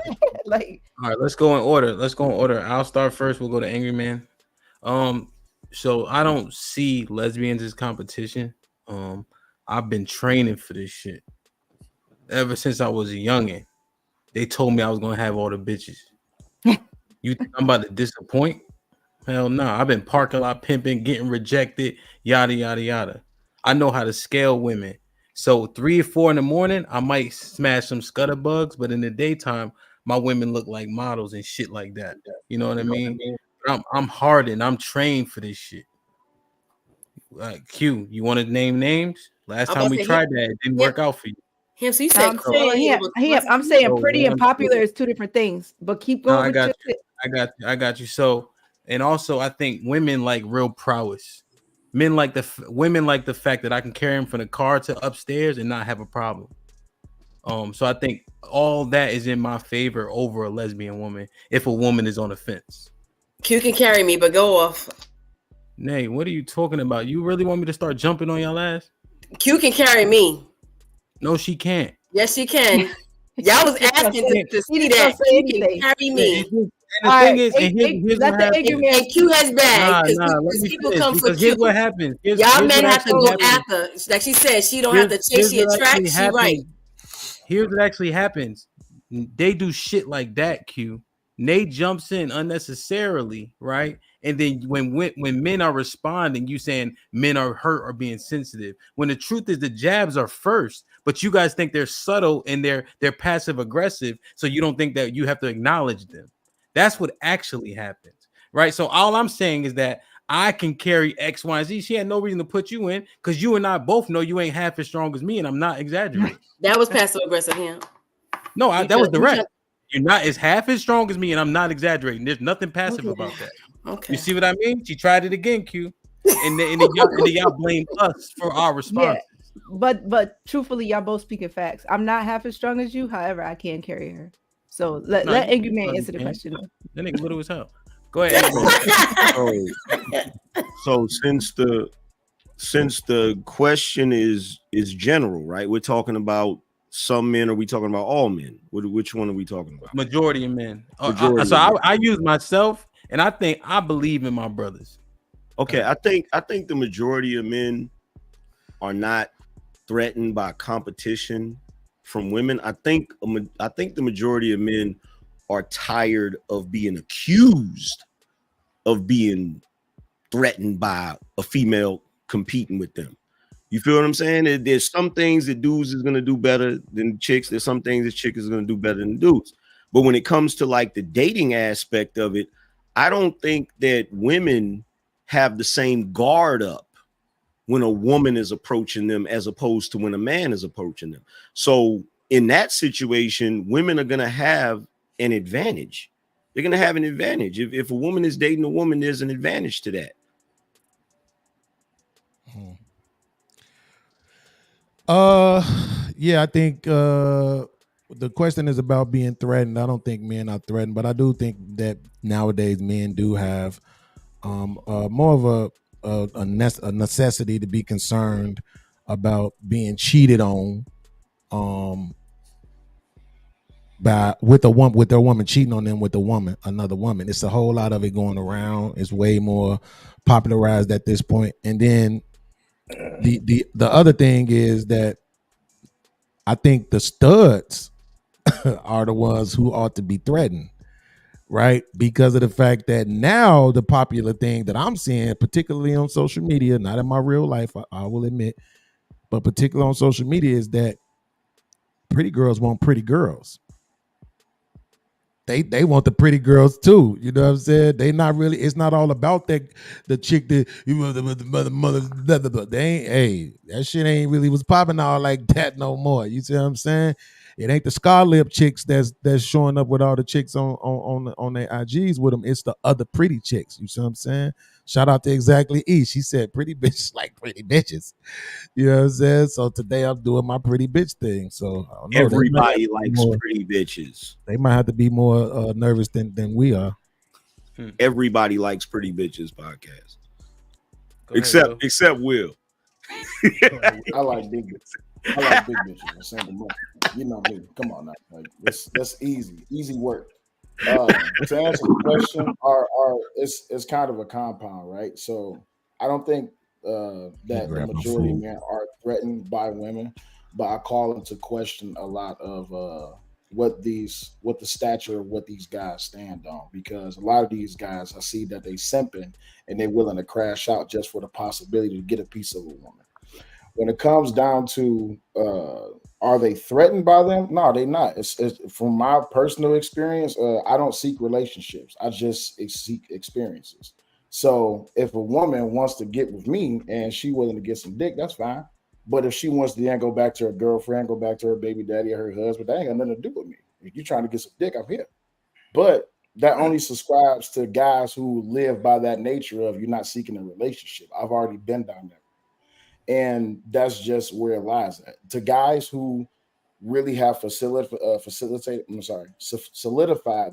like? All right, let's go in order. I'll start first. We'll go to Angry Man. So I don't see lesbians as competition. I've been training for this shit ever since I was a youngin'. They told me I was gonna have all the bitches. You think I'm about to disappoint? Hell no. I've been parking lot pimping, getting rejected, yada yada yada. I know how to scale women. So 3 or 4 in the morning, I might smash some scutterbugs, but in the daytime, my women look like models and shit like that. You know what I mean? I'm hardened. I'm trained for this shit. Q, you want to name names? Last time we tried that, it didn't work out for you. So you said I'm saying pretty and popular is two different things, but keep going. I got you. So And also, I think women like real prowess. Men like women like the fact that I can carry him from the car to upstairs and not have a problem. So I think all that is in my favor over a lesbian woman if a woman is on the fence. Q can carry me, but go off. Nay, what are you talking about? You really want me to start jumping on y'all ass? Q can carry me. No, she can't. Yes, she can. Y'all was asking to see that. Q can carry me. And the thing is, and here's what happens. And Q has bags. Let me People finish, come for because here's Q. what happens. Y'all men have to go after. Like she said, she don't have to chase. She attract. She right. Here's what actually happens. They do shit like that, Q. Nate jumps in unnecessarily, right? And then when men are responding, you saying men are hurt or being sensitive. When the truth is the jabs are first, but you guys think they're subtle and they're passive aggressive, so you don't think that you have to acknowledge them. That's what actually happens, right? So all I'm saying is that I can carry X, Y, and Z. She had no reason to put you in because you and I both know you ain't half as strong as me, and I'm not exaggerating. That was passive aggressive, yeah. No, that was direct. You're not as half as strong as me, and I'm not exaggerating. There's nothing passive about that. Okay. You see what I mean? She tried it again, Q. And then y'all blame us for our response. Yeah, but truthfully, y'all both speaking facts. I'm not half as strong as you. However, I can carry her. So let Angry Man answer the question. That nigga little as hell. Go ahead. So since the question is general, right? We're talking about some men, or are we talking about all men? Which one are we talking about? Majority of men. Majority I use myself, and I believe in my brothers. Okay, I think the majority of men are not threatened by competition from women. I think the majority of men are tired of being accused of being threatened by a female competing with them. You feel what I'm saying? There's some things that dudes is going to do better than chicks. There's some things that chicks is going to do better than dudes. But when it comes to like the dating aspect of it, I don't think that women have the same guard up when a woman is approaching them as opposed to when a man is approaching them. So in that situation, women are going to have an advantage. They're going to have an advantage. If a woman is dating a woman, there's an advantage to that. Yeah, I think the question is about being threatened. I don't think men are threatened, but I do think that nowadays men do have more of a necessity to be concerned about being cheated on with their woman cheating on them with another woman. It's a whole lot of it going around. It's way more popularized at this point. And then the other thing is that I think the studs are the ones who ought to be threatened, right? Because of the fact that now the popular thing that I'm seeing, particularly on social media, not in my real life, I will admit, but particularly on social media, is that pretty girls want pretty girls. They want the pretty girls too. You know what I'm saying? They not really. It's not all about the chick that the mother. They ain't. Hey, that shit ain't really was popping out like that no more. You see what I'm saying? It ain't the scar lip chicks that's showing up with all the chicks on their IGs with them. It's the other pretty chicks. You see what I'm saying? Shout out to Exactly E. She said pretty bitches like pretty bitches. You know what I'm saying? So today I'm doing my pretty bitch thing. So I don't know, everybody likes pretty bitches. They might have to be more nervous than we are. Everybody likes pretty bitches podcast. Except Will. I like big bitches. I like big bitches. You know me. Come on now. Like that's easy work. To answer the question, it's kind of a compound, right? So I don't think that the majority of men are threatened by women, but I call into question a lot of what the stature of what these guys stand on, because a lot of these guys, I see that they simping and they're willing to crash out just for the possibility to get a piece of a woman. When it comes down to are they threatened by them? No, they're not. It's from my personal experience, I don't seek relationships. I just seek experiences. So if a woman wants to get with me and she willing to get some dick, that's fine. But if she wants to then go back to her girlfriend, go back to her baby daddy or her husband, that ain't got nothing to do with me. If you're trying to get some dick, I'm here. But that only subscribes to guys who live by that nature of you're not seeking a relationship. I've already been down there. And that's just where it lies at. To guys who really have solidified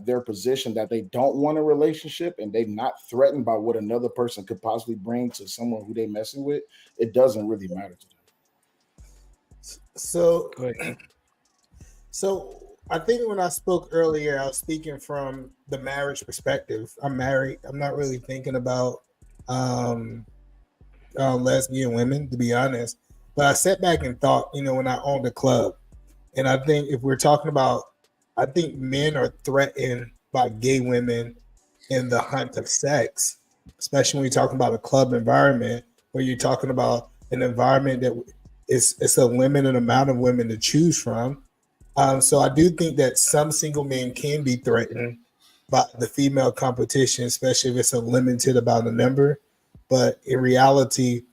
their position that they don't want a relationship and they're not threatened by what another person could possibly bring to someone who they messing with, it doesn't really matter to them. So I think when I spoke earlier, I was speaking from the marriage perspective. I'm married. I'm not really thinking about lesbian women, to be honest. But I sat back and thought, when I owned a club, and I think if we're talking about, I think men are threatened by gay women in the hunt of sex, especially when you're talking about a club environment where you're talking about an environment that it's a limited amount of women to choose from. So I do think that some single men can be threatened by the female competition, especially if it's a limited amount of number. But in reality,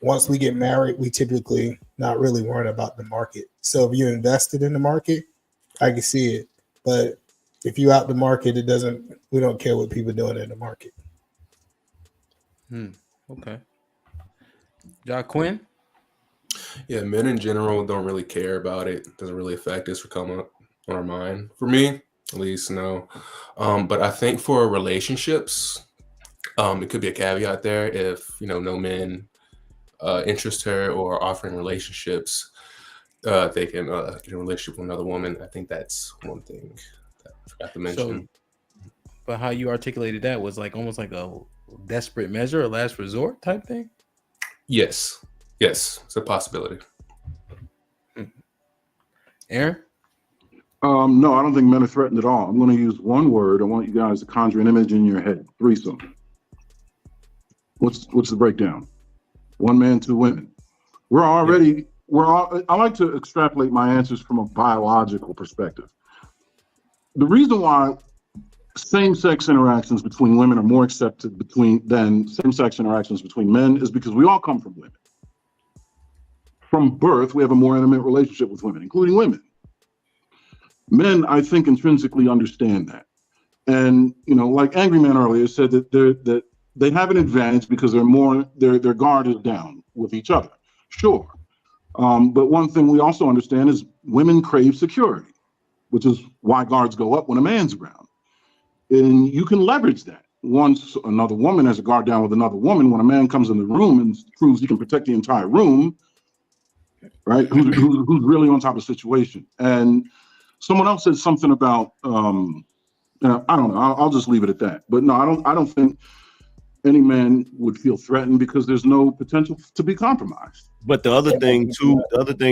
once we get married, we typically not really worry about the market. So if you're invested in the market, I can see it. But if you're out the market, we don't care what people are doing in the market. Okay. Quinn? Yeah, men in general don't really care about it. It doesn't really affect us or come up on our mind. For me, at least, no. But I think for relationships, it could be a caveat there if, no men interest her or offering relationships, they can get in a relationship with another woman. I think that's one thing that I forgot to mention. But how you articulated that was almost like a desperate measure, a last resort type thing? Yes, it's a possibility. Aaron? No, I don't think men are threatened at all. I'm going to use one word. I want you guys to conjure an image in your head. Threesome. What's the breakdown? One man, two women. I like to extrapolate my answers from a biological perspective. The reason why same-sex interactions between women are more accepted than same-sex interactions between men is because we all come from women. From birth, we have a more intimate relationship with women, including women. Men, I think, intrinsically understand that. And, like Angry Man earlier said that they have an advantage because their guard is down with each other. Sure. But one thing we also understand is women crave security, which is why guards go up when a man's around. And you can leverage that. Once another woman has a guard down with another woman, when a man comes in the room and proves he can protect the entire room, right? Who's really on top of the situation. And someone else said something about, I don't know, I'll just leave it at that. But no, I don't think any man would feel threatened because there's no potential to be compromised. But the other thing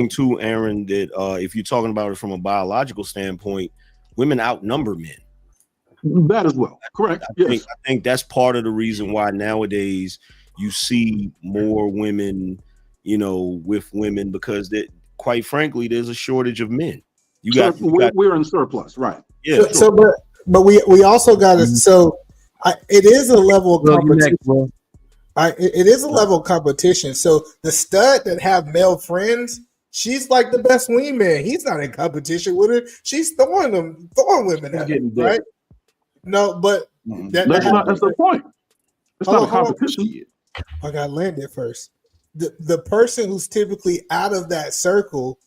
too, Aaron, that if you're talking about it from a biological standpoint, women outnumber men. That as well. Correct. I think that's part of the reason why nowadays you see more women, with women, because that, quite frankly, there's a shortage of men. We're in surplus, right? Yeah. But we also got to. So it is a level of competition. It is a level of competition. So the stud that have male friends, she's like the best wingman. He's not in competition with her. She's throwing women at him, right? No, but that's the point. It's not a competition. I got landed first. The person who's typically out of that circle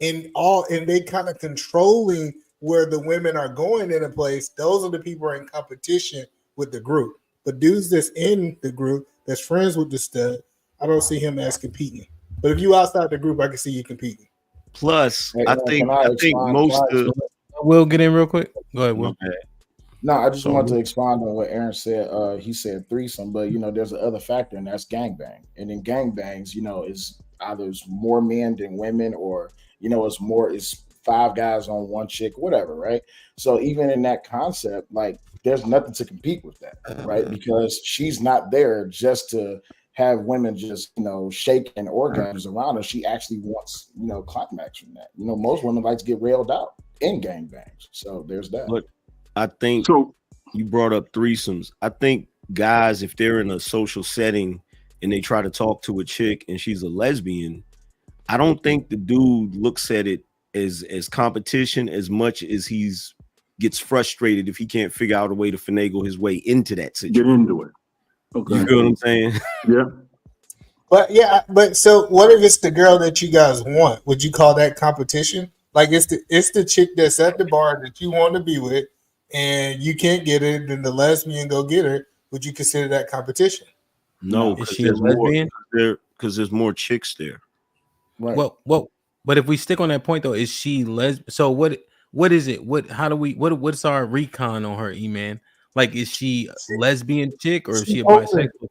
and they kind of controlling where the women are going in a place, those are the people who are in competition with the group. But dudes that's in the group, that's friends with the stud, I don't see him as competing. But if you outside the group, I can see you competing. Plus, I think most of Will get in real quick. Go ahead, Will. No, I just want to expand on what Aaron said. He said threesome, but there's another factor, and that's gangbang. And in gangbangs, is either more men than women, or it's 5 guys on one chick, whatever, right? So even in that concept, there's nothing to compete with that, right? Because she's not there just to have women just shake and orgasms around her. She actually wants climax from that. Most women like to get railed out in gangbangs, so there's that. Look, I think you brought up threesomes. I think guys, if they're in a social setting and they try to talk to a chick and she's a lesbian, I don't think the dude looks at it as competition as much as he's gets frustrated if he can't figure out a way to finagle his way into that situation. Get into it. Okay. You feel what I'm saying? Yeah. But so what if it's the girl that you guys want? Would you call that competition? Like it's the chick that's at the bar that you want to be with, and you can't get it, then the lesbian go get her. Would you consider that competition? No, Is because she a lesbian? There's more chicks there. Right. Well, but if we stick on that point though, is she lesbian? So what is it? What's our recon on her, E-Man? Like, is she a lesbian chick or is she a bisexual?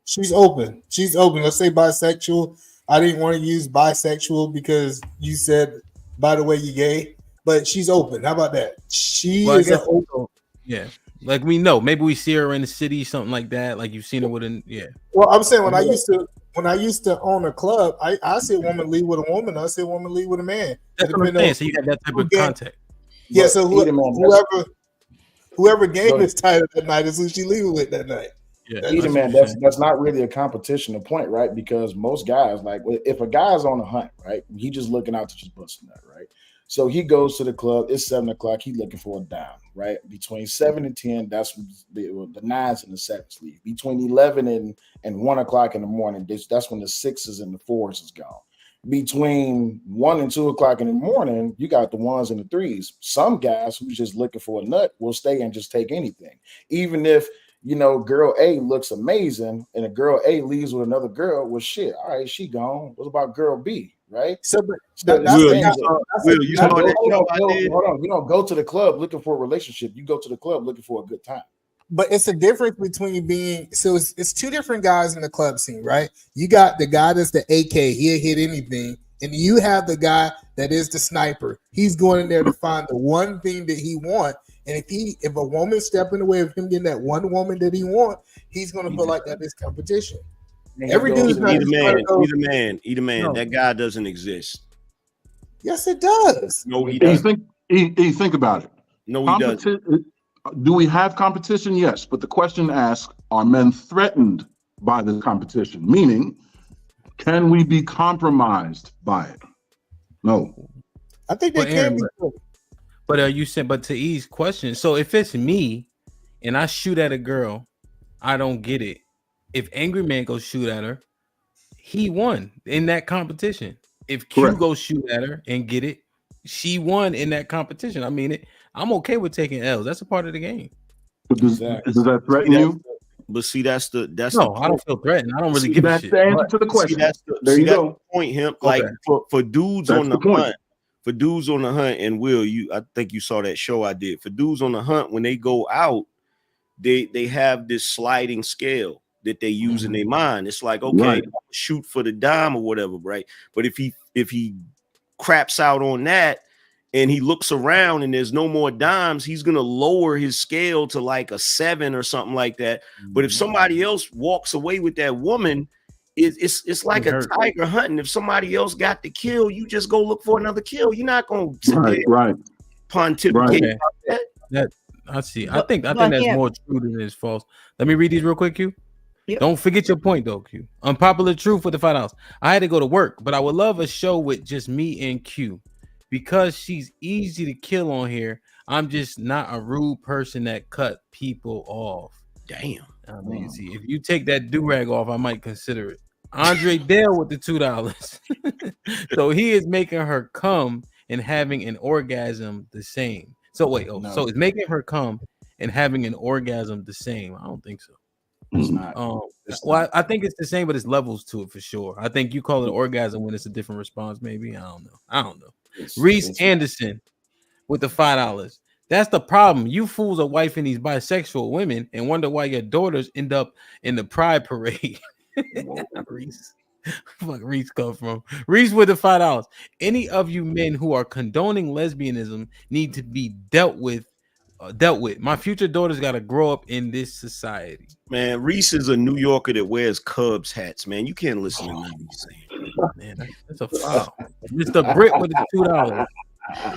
She's open. She's open. Let's say bisexual. I didn't want to use bisexual because you said, by the way, you gay, but she's open. How about that? She Well, is an open. yeah. Like we know, maybe we see her in the city, something like that. Like you've seen her with yeah. Well, I'm saying when I used to own a club, I said woman lead with a woman. I said woman lead with a man. That's what I'm saying. So you got that type of contact. Yeah. So whoever game is tighter that night is who she leaving with that night. Yeah, man, that's not really a competition of point, right? Because most guys, like if a guy's on a hunt, right, he just looking out to just bust a nut, right? So he goes to the club, it's 7 o'clock, he's looking for a dime, right? Between 7 and 10, that's the 9s and the 7s leave. Between 11 and 1 o'clock in the morning, that's when the 6s and the 4s is gone. Between 1 and 2 o'clock in the morning, you got the 1s and the 3s. Some guys who's just looking for a nut will stay and just take anything, even if girl A looks amazing and a girl A leaves with another girl. Well, shit, all right, she gone. What about girl B, right? So, hold on. You don't go to the club looking for a relationship. You go to the club looking for a good time. But it's a difference between it's two different guys in the club scene, right? You got the guy that's the AK, he'll hit anything, and you have the guy that is the sniper. He's going in there to find the one thing that he wants. And if a woman's stepping away of him getting that one woman that he wants, he's gonna feel like that is competition. Every dude's not Eat a man. No. That guy doesn't exist. Yes, it does. No, he doesn't. Think about it. No, he doesn't. Do we have competition? Yes, but the question asks: are men threatened by the competition? Meaning, can we be compromised by it? No. I think they can be. But you said, but to E's question, so if it's me and I shoot at a girl, I don't get it. If Angry Man goes shoot at her, he won in that competition. If Q goes shoot at her and get it, she won in that competition. I mean, I'm okay with taking L's. That's a part of the game. But does that threaten you? But see, that's no, I don't feel threatened. I don't really give a shit. That's the answer to the question. There you go. Point him like for dudes on the hunt. For dudes on the hunt, and I think you saw that show I did. For dudes on the hunt, when they go out, they have this sliding scale that they use in their mind. It's like, okay, shoot for the dime or whatever, right? But if he craps out on that and he looks around and there's no more dimes, he's gonna lower his scale to like a 7 or something like that. But if somebody else walks away with that woman, it's like a tiger hunting. If somebody else got the kill, you just go look for another kill. You're not gonna pontificate about that. I see. I think that's more true than it's false. Let me read these real quick, Q. Yep. Don't forget your point though, Q. Unpopular truth with the $5. I had to go to work, but I would love a show with just me and Q because she's easy to kill on here. I'm just not a rude person that cut people off. Damn. I mean, see, if you take that do-rag off, I might consider it. Andre Dale with the $2. So he is making her come and having an orgasm the same. So wait, so it's making her come and having an orgasm the same. I don't think so. It's not. Well, I think it's the same, but it's levels to it for sure. I think you call it orgasm when it's a different response, maybe. I don't know. Reese Anderson with the $5. That's the problem. You fools are wifing these bisexual women and wonder why your daughters end up in the pride parade. Reese. Fuck Reese come from. Reese with the $5. Any of you men who are condoning lesbianism need to be dealt with. My future daughters got to grow up in this society. Man, Reese is a New Yorker that wears Cubs hats. Man, you can't listen to nothing he's saying. Man, that's a foul. Mr. Britt with the $2.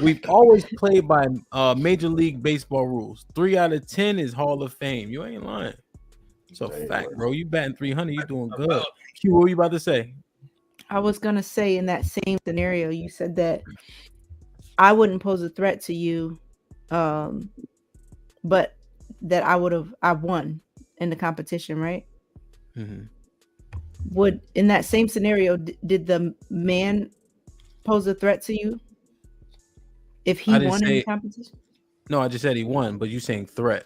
We've always played by Major League Baseball rules. 3 out of 10 is Hall of Fame. You ain't lying. It's a fact, bro. You batting 300. You doing good. Q, what were you about to say? I was gonna say in that same scenario, you said that I wouldn't pose a threat to you but that I won in the competition, right? Mm-hmm. Would in that same scenario, did the man pose a threat to you if he won in the competition? No, I just said he won, but you saying threat.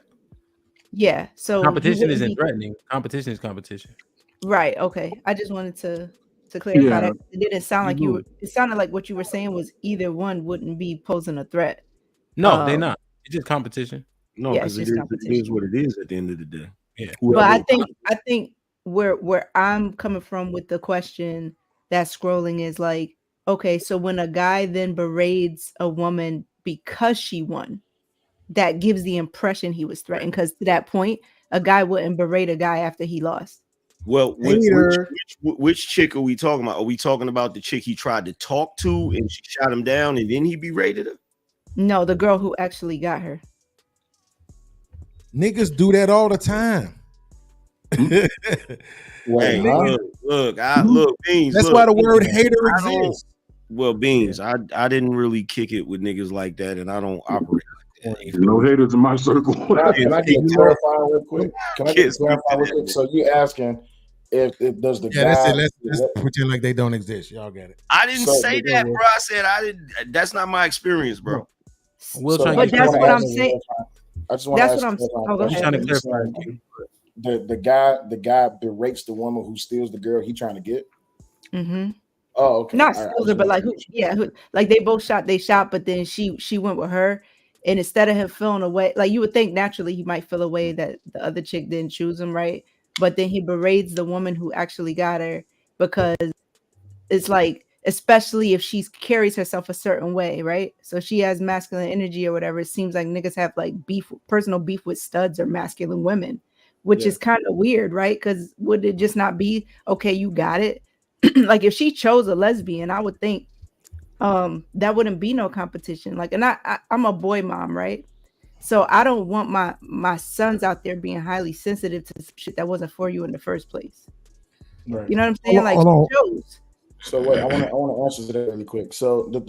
Yeah, so competition isn't threatening. Competition is competition. Right. Okay. I just wanted to clarify that. It didn't sound like you were. Absolutely. It sounded like what you were saying was either one wouldn't be posing a threat. No, they're not. It's just competition. No, Yeah, because it's it just is what it is at the end of the day. Yeah. But I think where I'm coming from with the question that's scrolling is like, okay, so when a guy then berates a woman because she won, that gives the impression he was threatened. Because to that point, a guy wouldn't berate a guy after he lost. Well, which chick are we talking about? Are we talking about the chick he tried to talk to and she shot him down and then he berated her? No, the girl who actually got her. Niggas do that all the time. Hey, look, Beans. That's why the word hater exists. Well, Beans, I didn't really kick it with niggas like that, and I don't operate like that. No haters in my circle. Can I get clarified real quick? So you asking if does the guy? That's it. Let's pretend like they don't exist. Y'all get it. I didn't say that, bro. I said I didn't. That's not my experience, bro. But that's what I'm saying. I just want to ask. Trying to clarify. The guy berates the woman who steals the girl he trying to get. Mm-hmm. Oh, okay. Not steals her, but like like they both shot, but then she went with her, and instead of him feeling away, like you would think naturally he might feel away that the other chick didn't choose him, right? But then he berates the woman who actually got her because it's like, especially if she carries herself a certain way, right? So she has masculine energy or whatever. It seems like niggas have like personal beef with studs or masculine women, which is kind of weird, right? Because would it just not be okay? You got it. Like if she chose a lesbian, I would think that wouldn't be no competition. Like, and I'm a boy mom, right? So I don't want my sons out there being highly sensitive to shit that wasn't for you in the first place. Right. You know what I'm saying? Like she chose. So wait, I want to answer that really quick. So the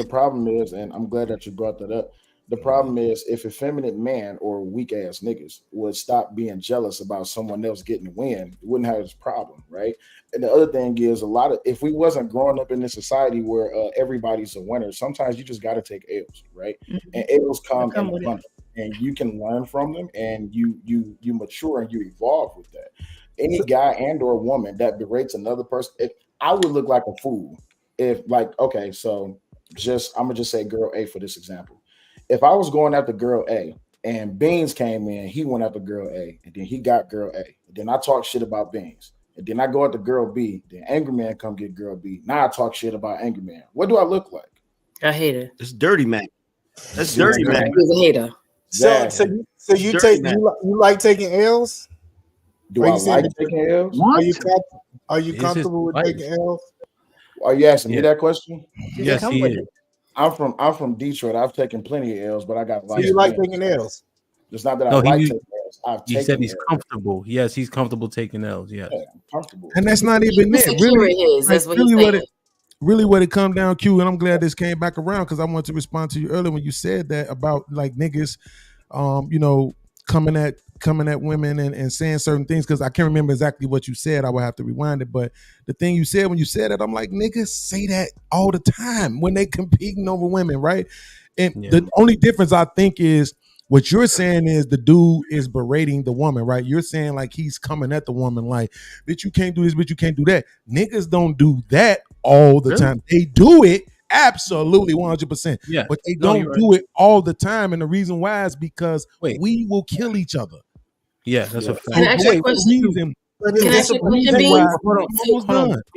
problem is, and I'm glad that you brought that up. The problem is if effeminate man or weak ass niggas would stop being jealous about someone else getting a win, it wouldn't have this problem, right? And the other thing is if we wasn't growing up in this society where everybody's a winner, sometimes you just got to take L's, right? Mm-hmm. And L's come in abundance, and you can learn from them, and you mature and you evolve with that. Any guy and or woman that berates another person, I would look like a fool if okay, so I'm gonna just say girl A for this example. If I was going after girl A and Beans came in, he went after girl A, and then he got girl A. And then I talk shit about Beans. And then I go after girl B, then Angry Man come get girl B. Now I talk shit about Angry Man. What do I look like? A hater. It's Dirty Man. That's Dirty Man. He's a hater. So you like taking L's? Do I like taking L's? Are you comfortable with taking L's? Are you asking me that question? Yes, he is. I'm from Detroit. I've taken plenty of L's, but I got a lot. So you like taking L's? It's not that I like taking L's. He said he's comfortable. Yes, he's comfortable taking L's. Yes, I'm comfortable. And that's not even it. Really, what it come down, Q. And I'm glad this came back around because I wanted to respond to you earlier when you said that about like niggas, coming at women and saying certain things, because I can't remember exactly what you said. I would have to rewind it. But the thing you said when you said that, I'm like, niggas say that all the time when they competing over women, right? And the only difference I think is what you're saying is the dude is berating the woman, right? You're saying like he's coming at the woman like, bitch, you can't do this, bitch, you can't do that. Niggas don't do that all the time. They do it. Absolutely 100%. Yeah, but they don't do it all the time. And the reason why is because we will kill each other. Yeah, that's a fact. Can I ask you a question?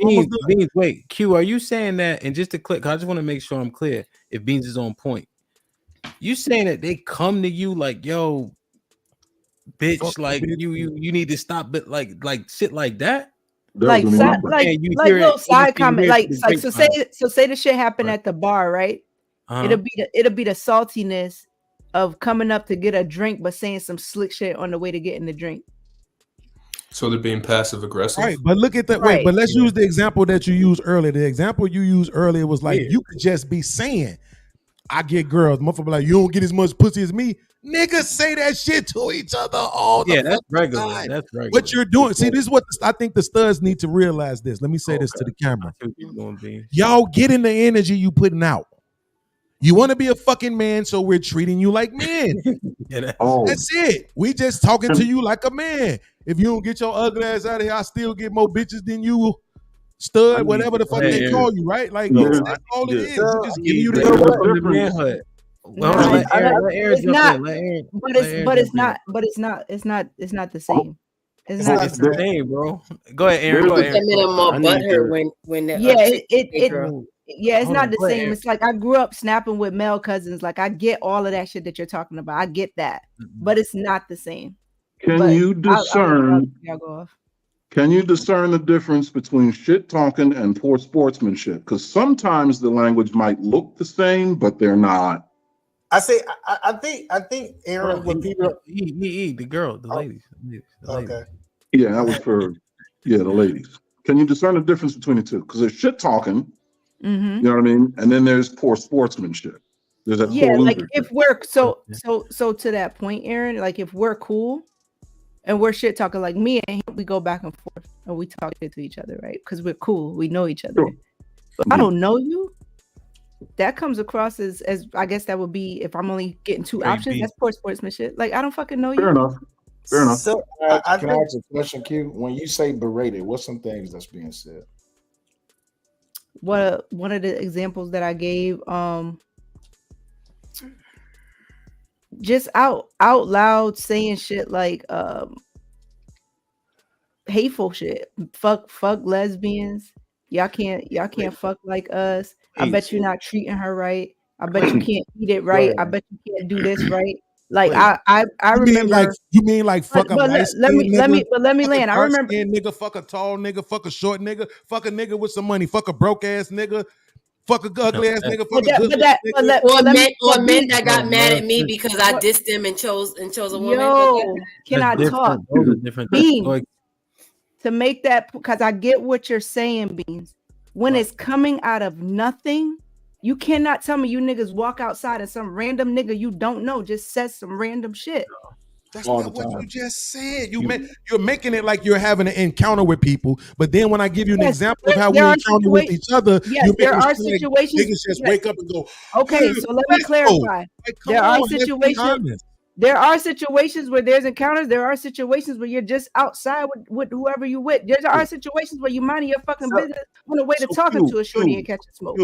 Beans, wait. Q, are you saying that? And just to click, I just want to make sure I'm clear. If Beans is on point, you saying that they come to you like, yo, bitch, like you need to stop it, like shit like that. Like little side comment, like so say the shit happened at the bar, right? It'll be the saltiness of coming up to get a drink, but saying some slick shit on the way to getting the drink. So they're being passive aggressive, right? But look at that. Wait, but let's use the example that you used earlier. The example you used earlier was like you could just be saying, I get girls. Motherfucker be like, you don't get as much pussy as me. Niggas say that shit to each other all the that's fucking regular. time. That's regular. What you're doing, see, this is what I think the studs need to realize this. Let me say this to the camera. Y'all get in the energy you putting out. You want to be a fucking man, so we're treating you like men. That's it. We just talking to you like a man. If you don't get your ugly ass out of here, I still get more bitches than you, stud, whatever the fuck they call you, right? Like that's all it is. We're just giving you the manhood. It's not, but it's not the same. It's not the same, bro. Go ahead, Aaron. Go ahead. Women more butthurt when the it's not the same. It's like I grew up snapping with male cousins. Like I get all of that shit that you're talking about. I get that, but it's not the same. Can you discern? Can you discern the difference between shit talking and poor sportsmanship? Because sometimes the language might look the same, but they're not. I think Aaron, when people the girl, the ladies. Okay. Yeah, that was for the ladies. Can you discern the difference between the two? Because there's shit talking, you know what I mean, and then there's poor sportsmanship. There's that like if we're so to that point, Aaron, like if we're cool and we're shit talking, like me and him, we go back and forth and we talk to each other, right? Because we're cool, we know each other. But I don't know you. That comes across as I guess that would be if I'm only getting two options. That's poor sportsmanship. Like I don't fucking know you. Fair enough. So can I ask a question, Q? When you say berated, what's some things that's being said? One of the examples that I gave, just out loud saying shit like hateful shit. Fuck lesbians. Y'all can't fuck like us. I bet you're not treating her right. I bet you can't eat it right. I bet you can't do this right. Like I remember. You mean like fuck a nice let me land. I remember nigga, fuck a tall nigga, fuck a short nigga, fuck a nigga with some money, fuck a broke ass nigga, fuck a ugly ass nigga, fuck a good nigga. Or men that got mad at me because I dissed them and chose a woman. Yo, can I talk? Beans, to make that, because I get what you're saying, Beans. When it's coming out of nothing, you cannot tell me you niggas walk outside and some random nigga you don't know just says some random shit. That's not what you just said. You're making it like you're having an encounter with people, but then when I give you an example of how we encounter with each other, there are situations. Like niggas just wake up and go. Okay, so let me clarify. There are situations. There are situations where there's encounters. There are situations where you're just outside with whoever you with. There are situations where you minding your fucking business on the way to talking to a shorty and catching smoke.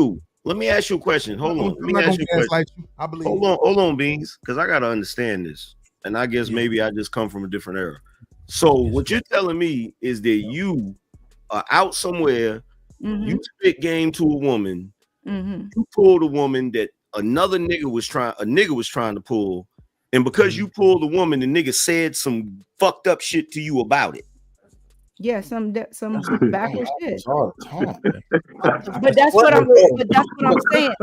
Let me ask you a question. Hold on. Let me ask you a question. I believe. Hold on, Beans, because I gotta understand this, and I guess maybe I just come from a different era. So what you're telling me is that you are out somewhere, you spit game to a woman, you pulled a woman that another nigga was trying to pull. And because you pulled the woman, the nigga said some fucked up shit to you about it. Yeah, some backwards shit. But that's what I'm saying.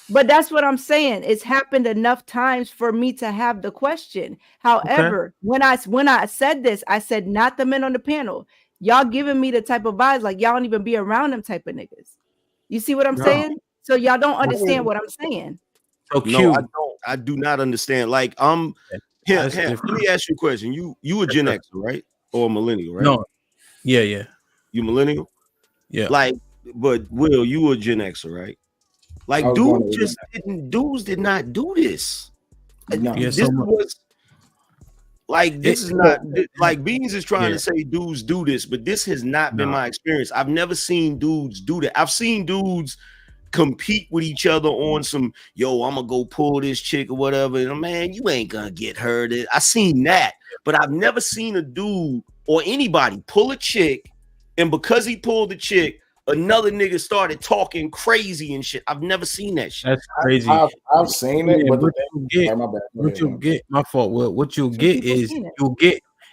But that's what I'm saying. It's happened enough times for me to have the question. However, when I said this, I said not the men on the panel. Y'all giving me the type of vibes like y'all don't even be around them type of niggas. You see what I'm saying? So y'all don't understand what I'm saying. No, I don't. I do not understand. Like, let me ask you a question. You a Gen Xer, right? Or a millennial, right? No. Yeah. You millennial? Yeah. Like, but Will, you a Gen Xer, right? Like, dudes did not do this. This is not like Beans is trying to say dudes do this, but this has not been my experience. I've never seen dudes do that. I've seen dudes compete with each other on some, I'm gonna go pull this chick or whatever. And man, you ain't gonna get hurt. I seen that, but I've never seen a dude or anybody pull a chick, and because he pulled the chick, another nigga started talking crazy and shit. I've never seen that shit. That's crazy. I've seen it, but what you'll get, my fault. What you'll get is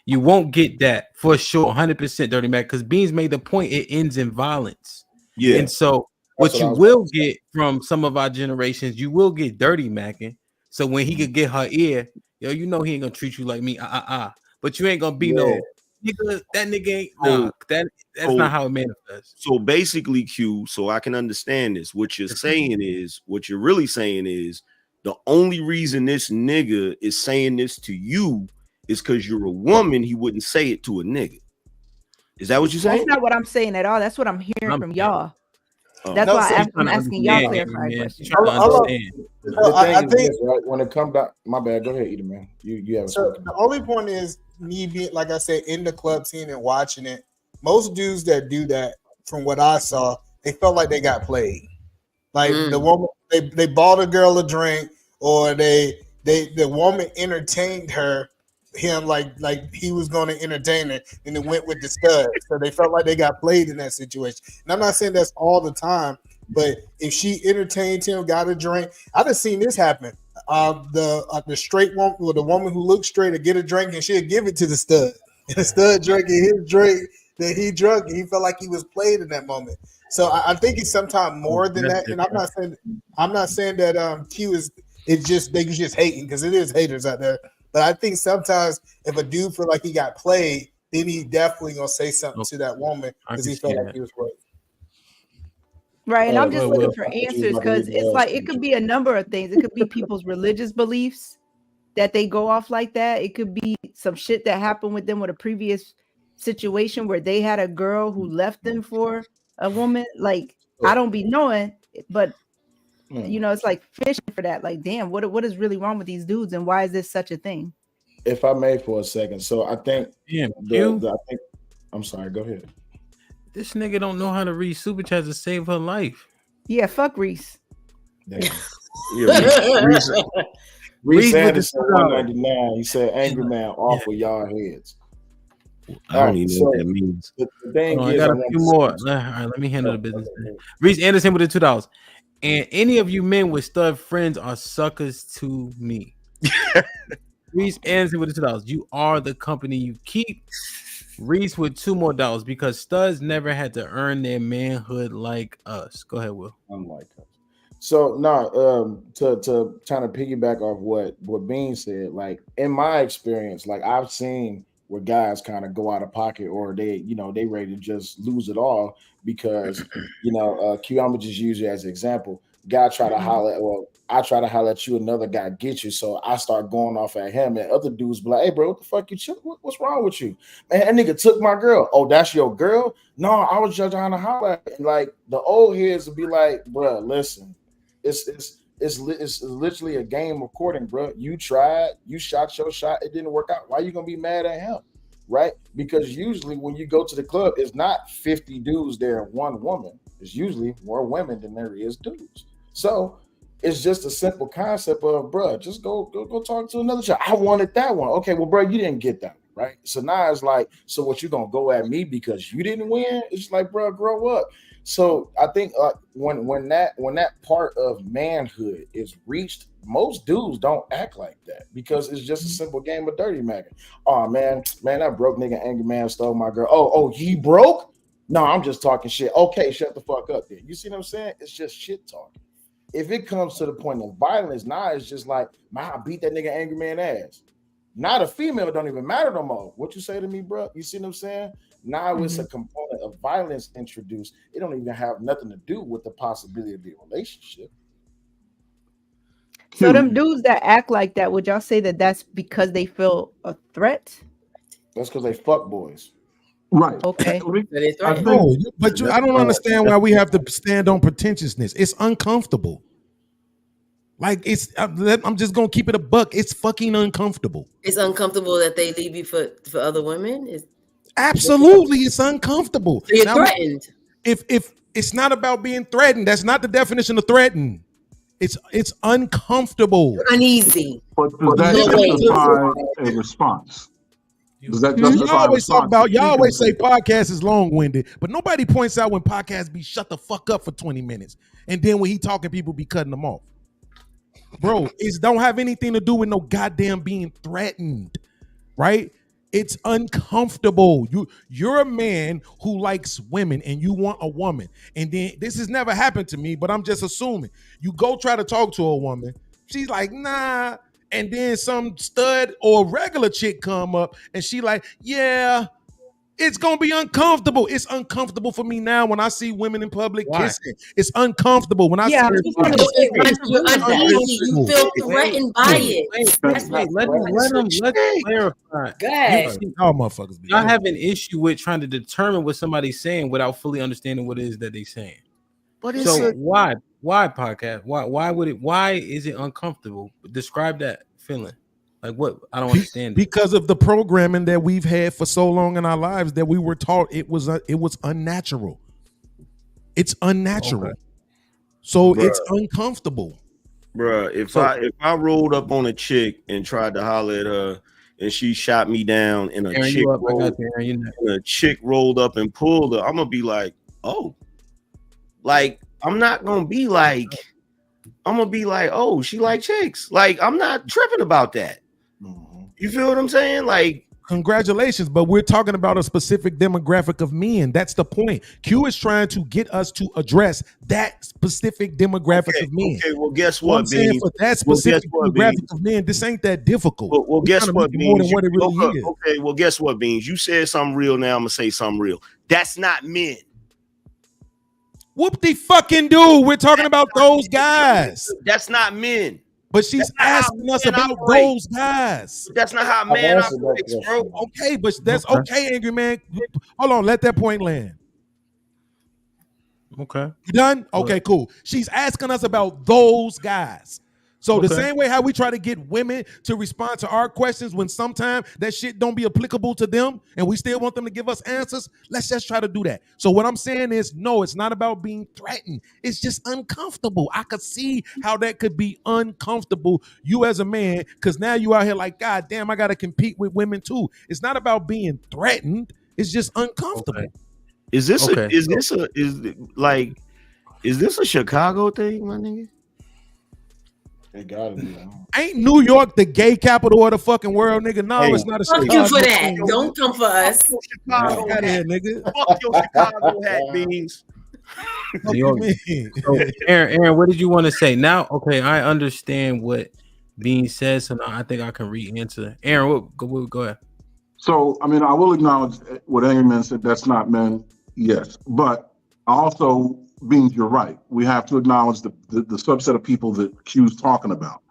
you won't get that for sure, 100% Dirty Mac, because Beans made the point it ends in violence. Yeah, and so. What you will get from some of our generations, you will get dirty macking. So when he could get her ear, he ain't gonna treat you like me, but you ain't gonna be no that nigga ain't that's not how it manifests. So basically, Q, so I can understand this. What you're really saying is the only reason this nigga is saying this to you is because you're a woman. He wouldn't say it to a nigga. Is that what you're saying? That's not what I'm saying at all. That's what I'm hearing from y'all. That's No, why so I'm asking y'all clarifying questions. The thing I think is, right, when it comes back, my bad. Go ahead, Edie, man. You have a so. The only point is me being, like I said, in the club scene and watching it. Most dudes that do that, from what I saw, they felt like they got played. Like the woman, they bought a girl a drink, or the woman entertained him like he was going to entertain her, and it went with the stud. So they felt like they got played in that situation. And I'm not saying that's all the time, but if she entertained him, got a drink, I've just seen this happen. The straight woman, or the woman who looks straight, to get a drink, and she'll give it to the stud, and the stud drinking his drink that he drunk, and he felt like he was played in that moment. So I think it's sometimes more than that. And I'm not saying that Q is they just hating, because it is haters out there. But I think sometimes if a dude feel like he got played, then he definitely gonna say something to that woman because he felt like he was played. Right, and I'm just looking for answers, because it's like it could be a number of things. It could be people's religious beliefs that they go off like that. It could be some shit that happened with them with a previous situation where they had a girl who left them for a woman. Like, I don't be knowing, but you know, it's like fishing for that. Like, damn, what is really wrong with these dudes, and why is this such a thing? If I may for a second, so I think I'm sorry. Go ahead. This nigga don't know how to read super chats to save her life. Yeah, fuck Reese. Reese Anderson, 199. He said, "Angry man off with y'all heads." I don't even know what that means. The thing is, I got a few more. All right, let me handle the business. Reese Anderson with the $2. And any of you men with stud friends are suckers to me. Reese Anderson with the $2. You are the company you keep. Reese with $2 more because studs never had to earn their manhood like us. Go ahead, Will. Unlike us. So to kind of piggyback off what Bean said, like in my experience, like I've seen where guys kind of go out of pocket, or they ready to just lose it all because Q, I'm gonna just use you as an example. Guy try to holler, well, I try to holler at you, another guy get you, so I start going off at him, and other dudes be like, "Hey, bro, what the fuck you? What's wrong with you, man? That nigga took my girl. Oh, that's your girl? No, I was just trying to holler." And like the old heads would be like, "Bro, listen, it's literally a game of courting, bro. You tried, you shot your shot, it didn't work out. Why you gonna be mad at him?" Right? Because usually when you go to the club, it's not 50 dudes there and one woman. It's usually more women than there is dudes. So it's just a simple concept of, bro, just go talk to another child. I wanted that one. Okay, well, bro, you didn't get that one, right? So now it's like, so what, you gonna go at me because you didn't win? It's like, bro, grow up. So I think when that part of manhood is reached, most dudes don't act like that because it's just a simple game of dirty macking. Oh man, that broke nigga angry man stole my girl. Oh, he broke? No, I'm just talking shit. Okay, shut the fuck up then. You see what I'm saying? It's just shit talking. If it comes to the point of violence, now it's just like, man, I beat that nigga angry man ass. Now the female don't even matter no more. What you say to me, bro? You see what I'm saying? Now it's a component of violence introduced. It don't even have nothing to do with the possibility of the relationship. So them dudes that act like that, would y'all say that that's because they feel a threat? That's because they fuck boys. Right. Okay. I don't understand why we have to stand on pretentiousness. It's uncomfortable. Like I'm just gonna keep it a buck. It's fucking uncomfortable. It's uncomfortable that they leave you for other women. Absolutely, it's uncomfortable. So you're threatened. If it's not about being threatened, that's not the definition of threatened. It's uncomfortable. You're uneasy. But does that justify a response? Does that justify y'all always say podcast is long-winded, but nobody points out when podcasts be shut the fuck up for 20 minutes. And then when he talking, people be cutting them off. Bro, it don't have anything to do with no goddamn being threatened, right? It's uncomfortable. You're a man who likes women and you want a woman. And then this has never happened to me, but I'm just assuming. You go try to talk to a woman. She's like, nah. And then some stud or regular chick come up and she like, yeah, It's gonna be uncomfortable. It's uncomfortable for me now when I see women in public Why? kissing. It's uncomfortable when I see her You're uneasy. You feel threatened by it. That's Wait, what. let him clarify. Go ahead. all motherfuckers be. I have an issue with trying to determine what somebody's saying without fully understanding what it is that they're saying. But so why podcast? Why is it uncomfortable? Describe that feeling. Like what? I don't understand. Because of the programming that we've had for so long in our lives that we were taught it was unnatural. It's unnatural. Okay. So Bruh. it's uncomfortable. Bruh, if I rolled up on a chick and tried to holler at her and she shot me down and Aaron, chick you up? I rolled, got you, Aaron. and a chick rolled up and pulled her, I'm gonna be like, oh. Like, I'm not gonna be like, I'm gonna be like, oh, she like chicks. Like, I'm not tripping about that. You feel what I'm saying? Like, congratulations, but we're talking about a specific demographic of men. That's the point. Q is trying to get us to address that specific demographic of men. Okay, well, guess what, I'm saying Beans? for that Well, specific guess what, demographic Beans? of men, this ain't that difficult. Well, We're guess trying to what, make it more Beans? than what it really is. Okay, well, guess what, Beans? You said something real. Now I'm gonna say something real. That's not men. Whoop de fucking do. We're talking about those guys. That's not men. But she's asking us about those guys. That's not how man operates, bro. Okay, but that's okay, angry man. Hold on, let that point land. Okay. You done? Okay, cool. She's asking us about those guys. So the same way how we try to get women to respond to our questions when sometimes that shit don't be applicable to them and we still want them to give us answers, let's just try to do that. So what I'm saying is, no, it's not about being threatened. It's just uncomfortable. I could see how that could be uncomfortable, you as a man, because now you out here like, God damn, I got to compete with women too. It's not about being threatened. It's just uncomfortable. Is this a Chicago thing, my nigga? It gotta be. Ain't New York the gay capital of the fucking world, nigga? No, it's not a Fuck Chicago you for that. thing. Don't come for us. Chicago Get out of here, nigga. Fuck your Chicago hat, Beans. So, Aaron, what did you want to say? Now, okay, I understand what Bean says, so now I think I can re-answer. Aaron, go ahead. So, I mean, I will acknowledge what Angry Man said. That's not men. Yes, but also, Beans, you're right. We have to acknowledge the subset of people that Q's talking about,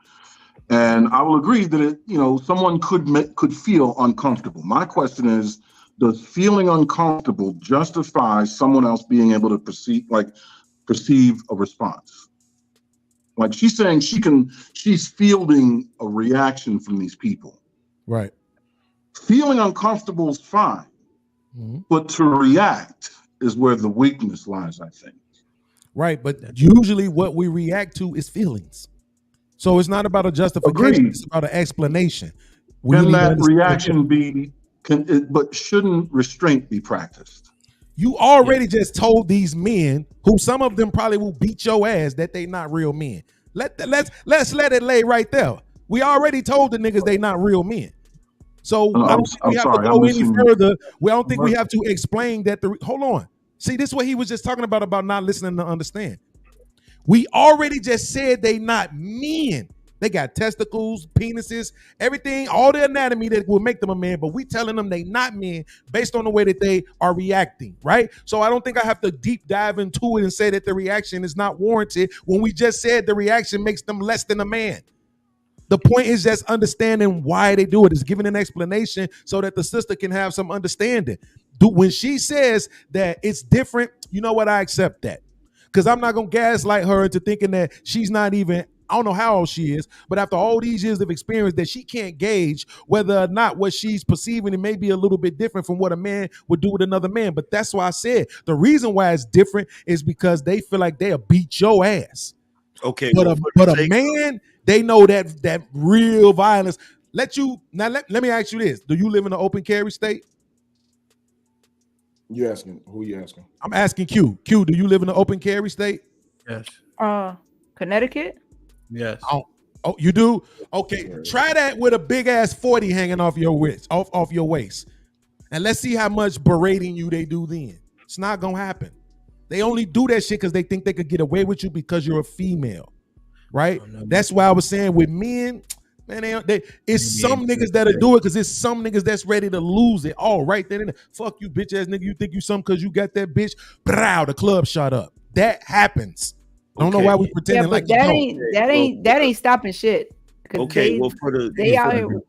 and I will agree that someone could feel uncomfortable. My question is, does feeling uncomfortable justify someone else being able to perceive a response? Like she's saying she's fielding a reaction from these people. Right. Feeling uncomfortable is fine, but to react is where the weakness lies, I think. Right, but usually what we react to is feelings. So it's not about a justification, Agreed. It's about an explanation. Can that reaction but shouldn't restraint be practiced? You already just told these men, who some of them probably will beat your ass, that they not real men. Let's let it lay right there. We already told the niggas they not real men. So I don't think we have to go any further. We don't think we have to explain that. Hold on. See, this is what he was just talking about not listening to understand. We already just said they not men. They got testicles, penises, everything, all the anatomy that will make them a man, but we telling them they not men based on the way that they are reacting, right? So I don't think I have to deep dive into it and say that the reaction is not warranted when we just said the reaction makes them less than a man. The point is just understanding why they do it. It's giving an explanation so that the sister can have some understanding. When she says that it's different, you know what? I accept that. Because I'm not going to gaslight her into thinking that she's not even, I don't know how old she is, but after all these years of experience that she can't gauge whether or not what she's perceiving, it may be a little bit different from what a man would do with another man. But that's why I said the reason why it's different is because they feel like they'll beat your ass. Okay. But a man, they know that real violence. Let me ask you this. Do you live in an open carry state? You asking? Who you asking? I'm asking Q. Q, do you live in an open carry state? Yes. Connecticut? Yes. Oh, you do? Okay. Try that with a big ass 40 hanging off your waist, off your waist. And let's see how much berating you they do then. It's not gonna happen. They only do that shit because they think they could get away with you because you're a female. Right? That's why I was saying with men, Man, it's some niggas that'll do it because it's some niggas that's ready to lose it. All right, then fuck you, bitch ass nigga. You think you something because you got that bitch? Brow, the club shut up. That happens. I don't know why we pretending like that ain't stopping shit. Okay, well for the out here,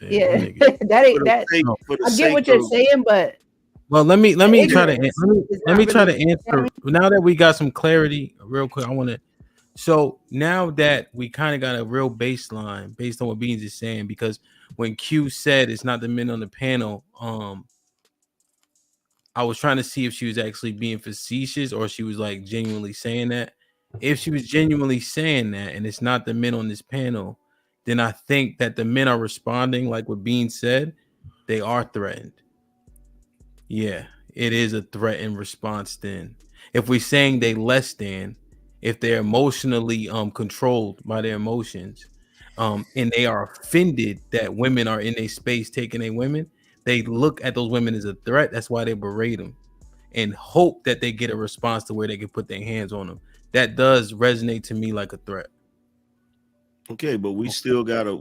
that ain't that. I get what you're saying, but well, let me try to answer. Now that we got some clarity, real quick, I want to. So now that we kind of got a real baseline based on what Beans is saying, because when Q said it's not the men on the panel, I was trying to see if she was actually being facetious or she was like genuinely saying that. If she was genuinely saying that and it's not the men on this panel, then I think that the men are responding like what Beans said. They are threatened. Yeah, it is a threat in response then. If we're saying they less than, if they're emotionally controlled by their emotions, and they are offended that women are in a space taking a women, they look at those women as a threat. That's why they berate them and hope that they get a response to where they can put their hands on them. That does resonate to me like a threat. Okay, but we still gotta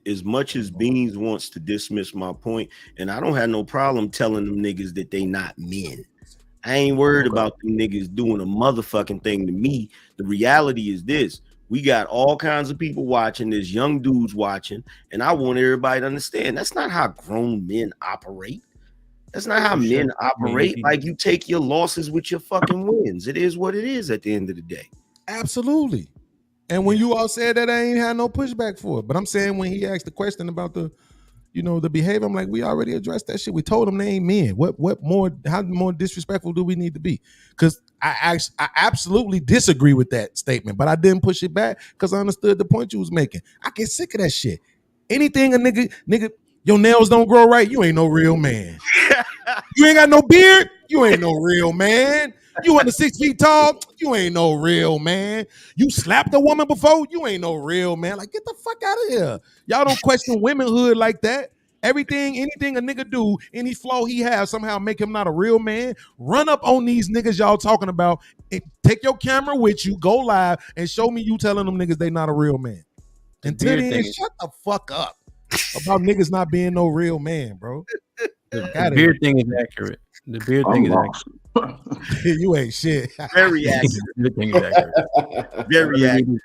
as much as Beans wants to dismiss my point, and I don't have no problem telling them niggas that they not men. I ain't worried about them niggas doing a motherfucking thing to me. The reality is this: we got all kinds of people watching, there's young dudes watching, and I want everybody to understand that's not how grown men operate. That's not how men operate. Like, you take your losses with your fucking wins. It is what it is at the end of the day. Absolutely. And when you all said that, I ain't had no pushback for it. But I'm saying when he asked the question about the behavior, I'm like, we already addressed that shit. We told them they ain't men. What more? How more disrespectful do we need to be? Because I absolutely disagree with that statement, but I didn't push it back because I understood the point you was making. I get sick of that shit. Anything a nigga, your nails don't grow right, you ain't no real man. You ain't got no beard, you ain't no real man. You under 6 feet tall, you ain't no real man. You slapped a woman before, you ain't no real man. Like, get the fuck out of here. Y'all don't question womanhood like that. Anything a nigga do, any flaw he has, somehow make him not a real man. Run up on these niggas y'all talking about and take your camera with you, go live, and show me you telling them niggas they not a real man. Until then, shut the fuck up about niggas not being no real man, bro. The beard thing is accurate. The beard thing is accurate. You ain't shit. Very accurate. The thing is accurate. Very accurate.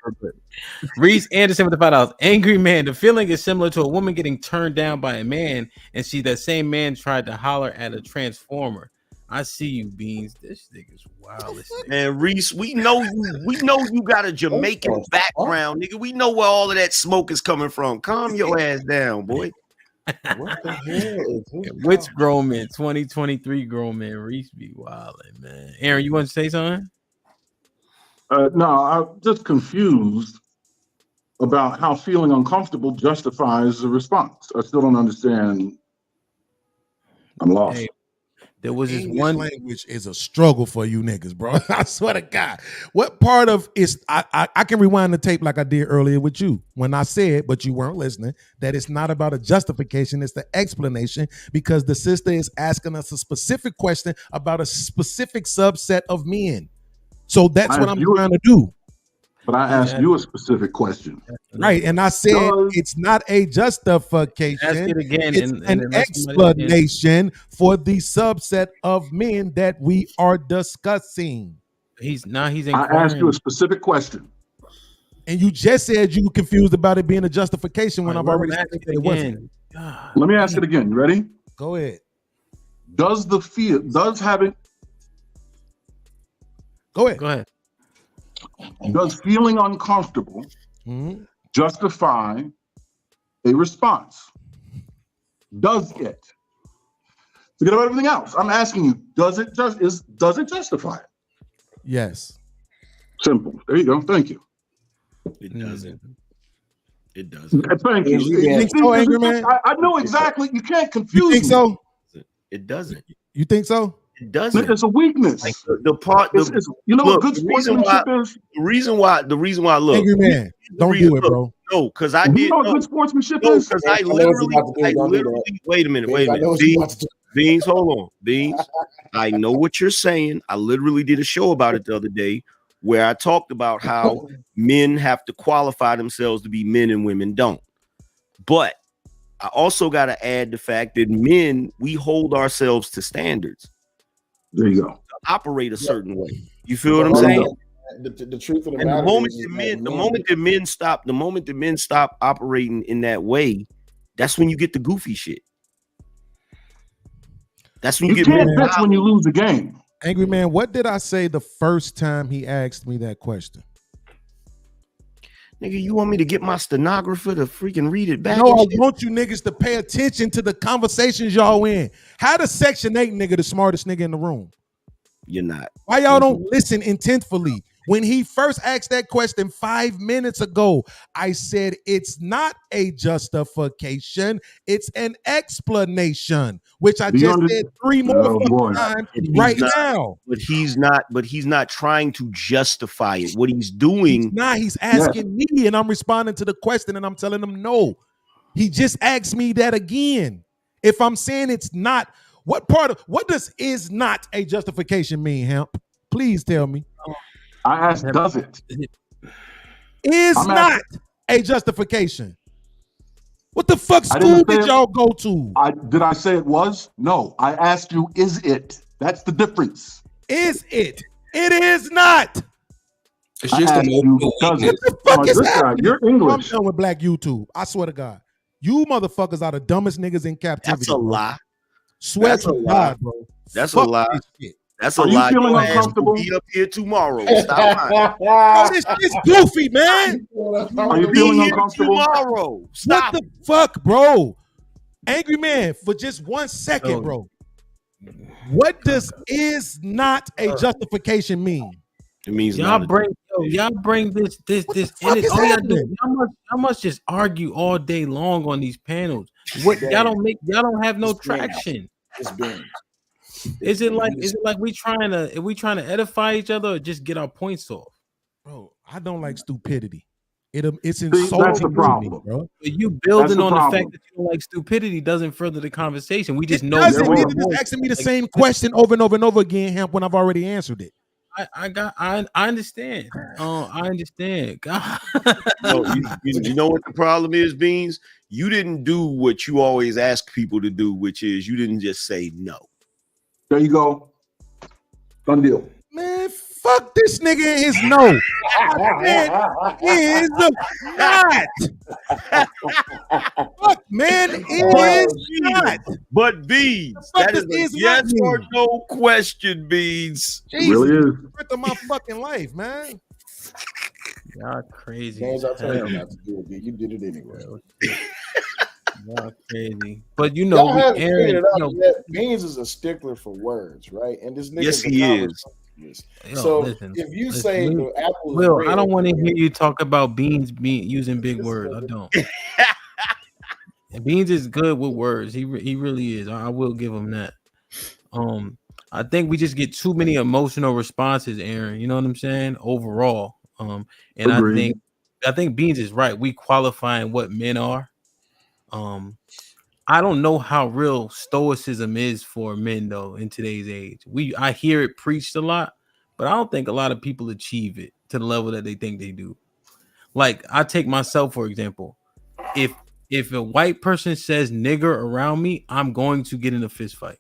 Reese Anderson with the $5. Angry man. The feeling is similar to a woman getting turned down by a man and see that same man tried to holler at a transformer. I see you, Beans. This nigga's wild. And Reese, we know you got a Jamaican background, nigga. We know where all of that smoke is coming from. Calm your ass down, boy. What the hell? Which grown man? 2023 grown man. Reese be wildin', man. Aaron, you want to say something? No, I'm just confused about how feeling uncomfortable justifies the response. I still don't understand. I'm lost. Hey, there was this one language is a struggle for you niggas, bro. I swear to God. What part of is I can rewind the tape like I did earlier with you when I said, but you weren't listening, that it's not about a justification, it's the explanation, because the sister is asking us a specific question about a specific subset of men. So that's what I'm trying to do. But I asked you a specific question. Right. And I said it's not a justification. Ask it again. It's an explanation for the subset of men that we are discussing. He's I asked you a specific question. And you just said you were confused about it being a justification when I've already said that it wasn't. Let me ask it again. You ready? Go ahead. Go ahead. Go ahead. Does feeling uncomfortable justify a response? Does it? Forget about everything else. I'm asking you, does it justify it? Yes. Simple. There you go. Thank you. It doesn't. It doesn't. Thank you. You think so, Angry Man? I know exactly. You can't confuse me. You think so? It doesn't. You think so? It doesn't. It's a weakness. Like the part, you know what good sportsmanship is? The reason why, look, Angry Man, don't do it, bro. No, because I You did. know what good sportsmanship is? Because I literally, wait a minute. Beans, hold on. Beans, I know what you're saying. I literally did a show about it the other day where I talked about how men have to qualify themselves to be men and women don't. But I also got to add the fact that men, we hold ourselves to standards. There you go. To operate a certain way. You feel what I'm saying? The truth of the And matter the moment is that that the moment that men stop operating in that way, that's when you get the goofy shit. That's when you get. That's when you lose the game. Angry Man, what did I say the first time he asked me that question? Nigga, you want me to get my stenographer to freaking read it back? No, I want you niggas to pay attention to the conversations y'all in. How the Section 8 nigga the smartest nigga in the room? You're not. Why y'all don't listen intentfully? When he first asked that question 5 minutes ago, I said it's not a justification, it's an explanation, which I just said 3 more times right now. But he's not trying to justify it. What he's doing, he's asking me, and I'm responding to the question, and I'm telling him no. He just asked me that again. If I'm saying it's not, what does is not a justification mean, Hemp? Please tell me. I asked, does it? Is not a justification. What the fuck school did y'all go to? Did I say it was? No. I asked you, is it? That's the difference. Is it? It is not. It's just what the fuck is happening? You're English. I'm done with Black YouTube. I swear to God. You motherfuckers are the dumbest niggas in captivity. That's a lie. Swear That's to a lie. God, bro. That's Fuck a lie. this shit. That's a Are you lie. feeling Your ass uncomfortable? will be up here tomorrow. Stop lying. Bro, this shit's goofy, man. Are you feeling uncomfortable? Tomorrow. Stop. What the fuck, bro? Angry Man, for just 1 second, bro. What does is not a justification mean? It means y'all bring this in it. All y'all do, y'all must just argue all day long on these panels. What y'all don't have no traction. It's being. Is it like we trying to edify each other or just get our points off? Bro, I don't like stupidity. It's That's the insulting, problem, bro. But you building on problem. the fact that you don't like stupidity doesn't further the conversation. We just know Doesn't more mean and you're more. just asking me the same question over and over and over again, Hemp, when I've already answered it. I understand. I understand. God. No, you know what the problem is, Beans? You didn't do what you always ask people to do, which is you didn't just say no. There you go. Done deal. Man, fuck this nigga and his no. Man is not. Fuck, man is not. But Beans, that is a yes or no question, Beans. Jesus, really is. of my fucking life, man. Y'all crazy. James, I told you not to do it. You did it anyway. Y'all crazy. But you know, Y'all haven't figured it out you know, yet. Beans is a stickler for words, right? And this nigga Yes, he is. So listen, if you say the apple is Will, red, I don't want to hear you talk about Beans using big words. I don't. And Beans is good with words. He really is. I will give him that. I think we just get too many emotional responses, Aaron. You know what I'm saying? Overall. And Agreed. I think Beans is right. We qualifying what men are. I don't know how real stoicism is for men though in today's age. I hear it preached a lot, but I don't think a lot of people achieve it to the level that they think they do. Like I take myself for example. If a white person says nigger around me, I'm going to get in a fist fight.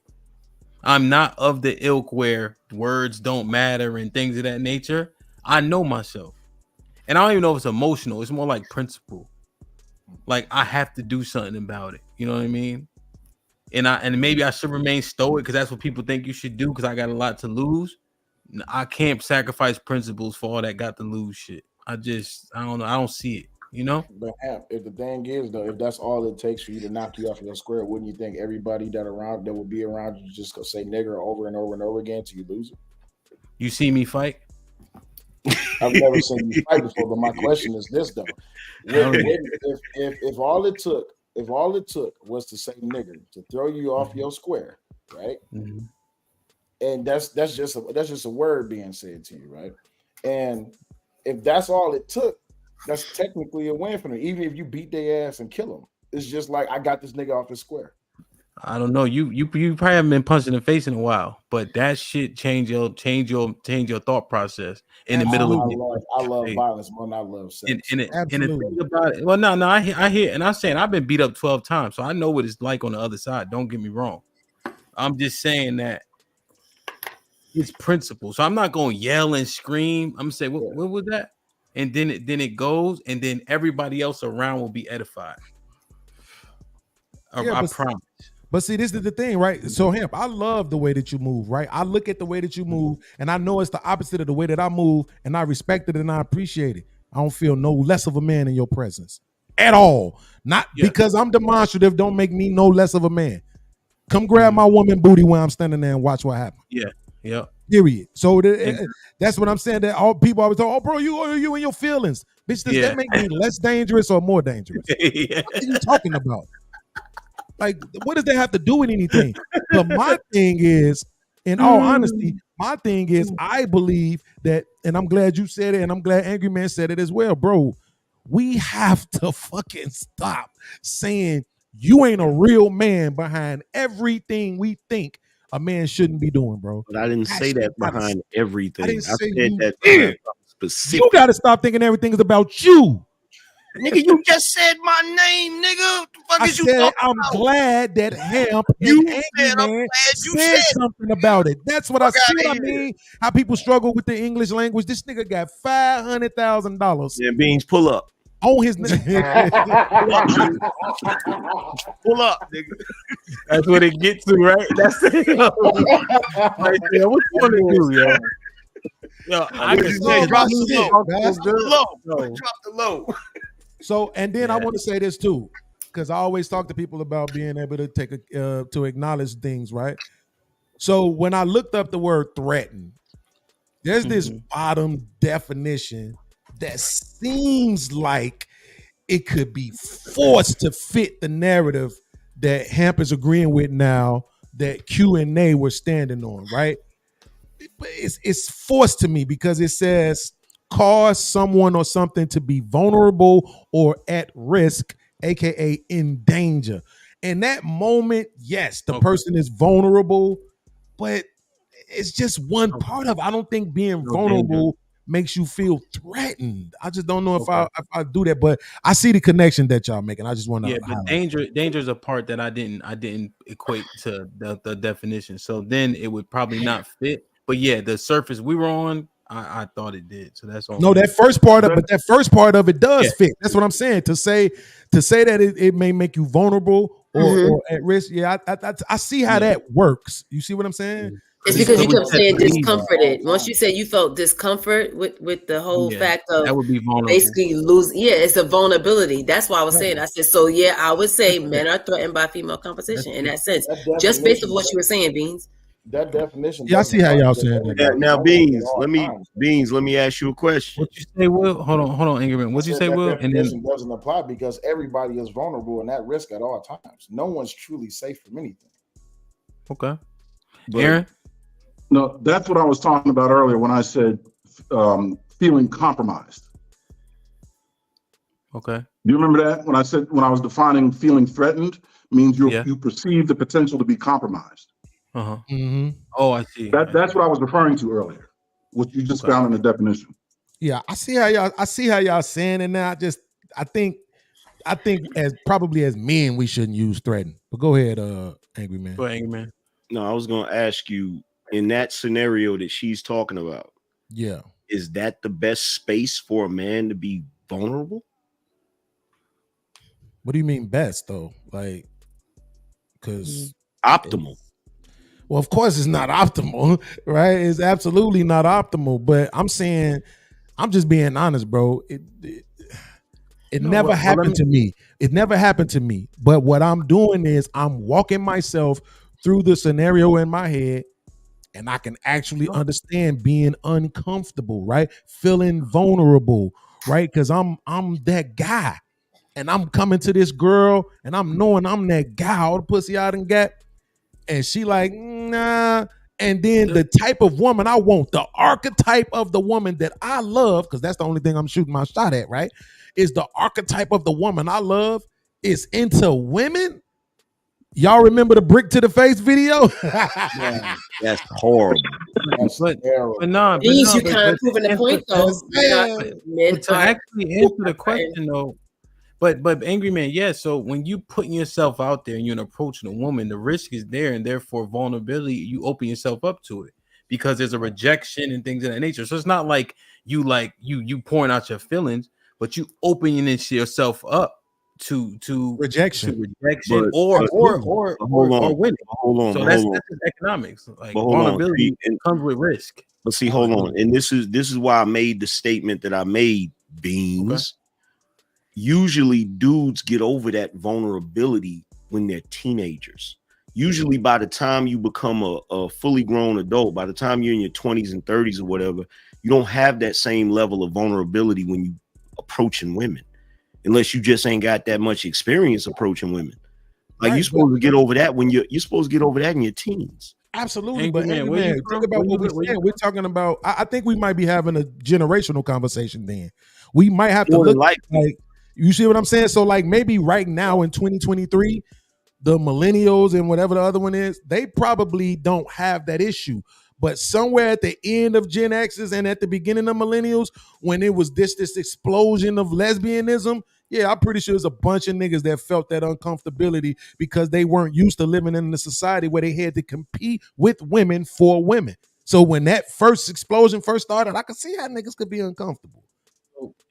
I'm not of the ilk where words don't matter and things of that nature. I know myself. And I don't even know if it's emotional. It's more like principle. Like I have to do something about it. You know what I mean? And maybe I should remain stoic because that's what people think you should do because I got a lot to lose. I can't sacrifice principles for all that got to lose shit. I don't know. I don't see it. You know? But if the thing is though, if that's all it takes for you to knock you off your square, wouldn't you think everybody that will be around you just go say nigger over and over and over again till you lose it? You see me fight? I've never seen you fight before, but my question is this though: if all it took was to say nigger to throw you off your square, right? Mm-hmm. And that's just a word being said to you, right? And if that's all it took, that's technically a win for them. Even if you beat their ass and kill them, it's just like I got this nigga off his square. I don't know. You probably haven't been punched in the face in a while, but that shit change your thought process in the middle of I love violence more than I love sex. and the thing about it, well, no, I hear, and I'm saying I've been beat up 12 times, so I know what it's like on the other side. Don't get me wrong. I'm just saying that it's principle. So I'm not going to yell and scream. I'm gonna say, what was that? And then it goes, and then everybody else around will be edified. I promise. But see, this is the thing, right? So, Hemp, I love the way that you move, right? I look at the way that you move, and I know it's the opposite of the way that I move, and I respect it and I appreciate it. I don't feel no less of a man in your presence at all. Not because I'm demonstrative, don't make me no less of a man. Come grab my woman booty when I'm standing there and watch what happens. Yeah. Period. So that's what I'm saying. That all people always talk, oh, bro, you and your feelings. Bitch, does that make me less dangerous or more dangerous? What are you talking about? Like, what does that have to do with anything? But my thing is, in all honesty, my thing is, I believe that, and I'm glad you said it, and I'm glad Angry Man said it as well, bro. We have to fucking stop saying you ain't a real man behind everything we think a man shouldn't be doing, bro. But I didn't say that behind everything. I said that did. specific. You got to stop thinking everything is about you. Nigga, you just said my name, nigga. What the fuck I is you said, talking I'm about? glad that Hemp You and said, Angry I'm Man glad you said said something about it. That's what I Fuck see. outta What I here. mean, how people struggle with the English language. This nigga got $500,000. Yeah, Beans, pull up. On his Pull up, nigga. That's what it gets to, right? That's it. Right there. What you want to do, yo? Yo, I What can you say? Drop the low. No. Drop the low. So, and then I want to say this too, because I always talk to people about being able to take to acknowledge things, right? So when I looked up the word threaten, there's this bottom definition that seems like it could be forced to fit the narrative that Hamp is agreeing with now, that Q and A were standing on, right? But it's forced to me because it says cause someone or something to be vulnerable or at risk, aka in danger. In that moment, yes, the person is vulnerable, but it's just one part of it. I don't think being vulnerable makes you feel threatened. I just don't know if I do that, but I see the connection that y'all making. I just want to but danger is a part that I didn't equate to the definition. So then it would probably not fit. But yeah, the surface we were on, I thought it did. So that's all. No, that first part of it does fit. That's what I'm saying. To say that it may make you vulnerable or at risk. Yeah, I see how that works. You see what I'm saying? It's because you kept saying discomforted. Once you said you felt discomfort with the whole fact of that would be vulnerable. Basically losing. Yeah, it's a vulnerability. That's why I was saying. I said, so yeah, I would say men are threatened by female competition in that sense. Just based on what you were saying, Beans. That definition. Yeah, I see how y'all saying that. Now, Beans, let me ask you a question. What you say, Will? Hold on, Ingerman. What you say, Will? And then doesn't apply because everybody is vulnerable and at risk at all times. No one's truly safe from anything. Okay. Aaron? No, that's what I was talking about earlier when I said feeling compromised. Okay. Do you remember that when I was defining feeling threatened means you perceive the potential to be compromised. Uh-huh. Mm-hmm. Oh, I see. That's what I was referring to earlier, what you just found in the definition. Yeah, I see how y'all saying it now. I think as probably as men we shouldn't use threaten. But go ahead, Angry Man. Go ahead, Angry Man. No, I was gonna ask you in that scenario that she's talking about. Yeah. Is that the best space for a man to be vulnerable? What do you mean best though? Like, because optimal. Well, of course it's not optimal, right? It's absolutely not optimal. But I'm saying, I'm just being honest, bro. It never happened to me. It never happened to me. But what I'm doing is I'm walking myself through the scenario in my head, and I can actually understand being uncomfortable, right? Feeling vulnerable, right? Because I'm that guy. And I'm coming to this girl and I'm knowing I'm that guy, all the pussy I done got. And she like, nah. And then the type of woman I want, the archetype of the woman that I love, because that's the only thing I'm shooting my shot at, right? Is the archetype of the woman I love is into women. Y'all remember the brick to the face video? Man, that's horrible. That's terrible. But nah, These you but kind of proving the point though. but to actually answer the question though, but angry man, yeah. So when you putting yourself out there and you're approaching a woman, the risk is there, and therefore vulnerability, you open yourself up to it because there's a rejection and things of that nature. So it's not like you pouring out your feelings, but you opening yourself up to rejection, or winning. Hold on, so that's just economics. Like hold vulnerability comes with risk. But see, hold on, and this is why I made the statement that I made. Beans. Okay. Usually, dudes get over that vulnerability when they're teenagers. Usually, by the time you become a fully grown adult, by the time you're in your 20s and 30s or whatever, you don't have that same level of vulnerability when you approaching women. Unless you just ain't got that much experience approaching women. Like you're supposed to get over that when you're supposed to get over that in your teens. Absolutely. But man, think about what we're saying. We're talking about, I think we might be having a generational conversation then. We might have to look like, you see what I'm saying? So like maybe right now in 2023, the millennials and whatever the other one is, they probably don't have that issue. But somewhere at the end of Gen X's and at the beginning of millennials, when it was this explosion of lesbianism, yeah, I'm pretty sure there's a bunch of niggas that felt that uncomfortability because they weren't used to living in a society where they had to compete with women for women. So when that first explosion first started, I could see how niggas could be uncomfortable.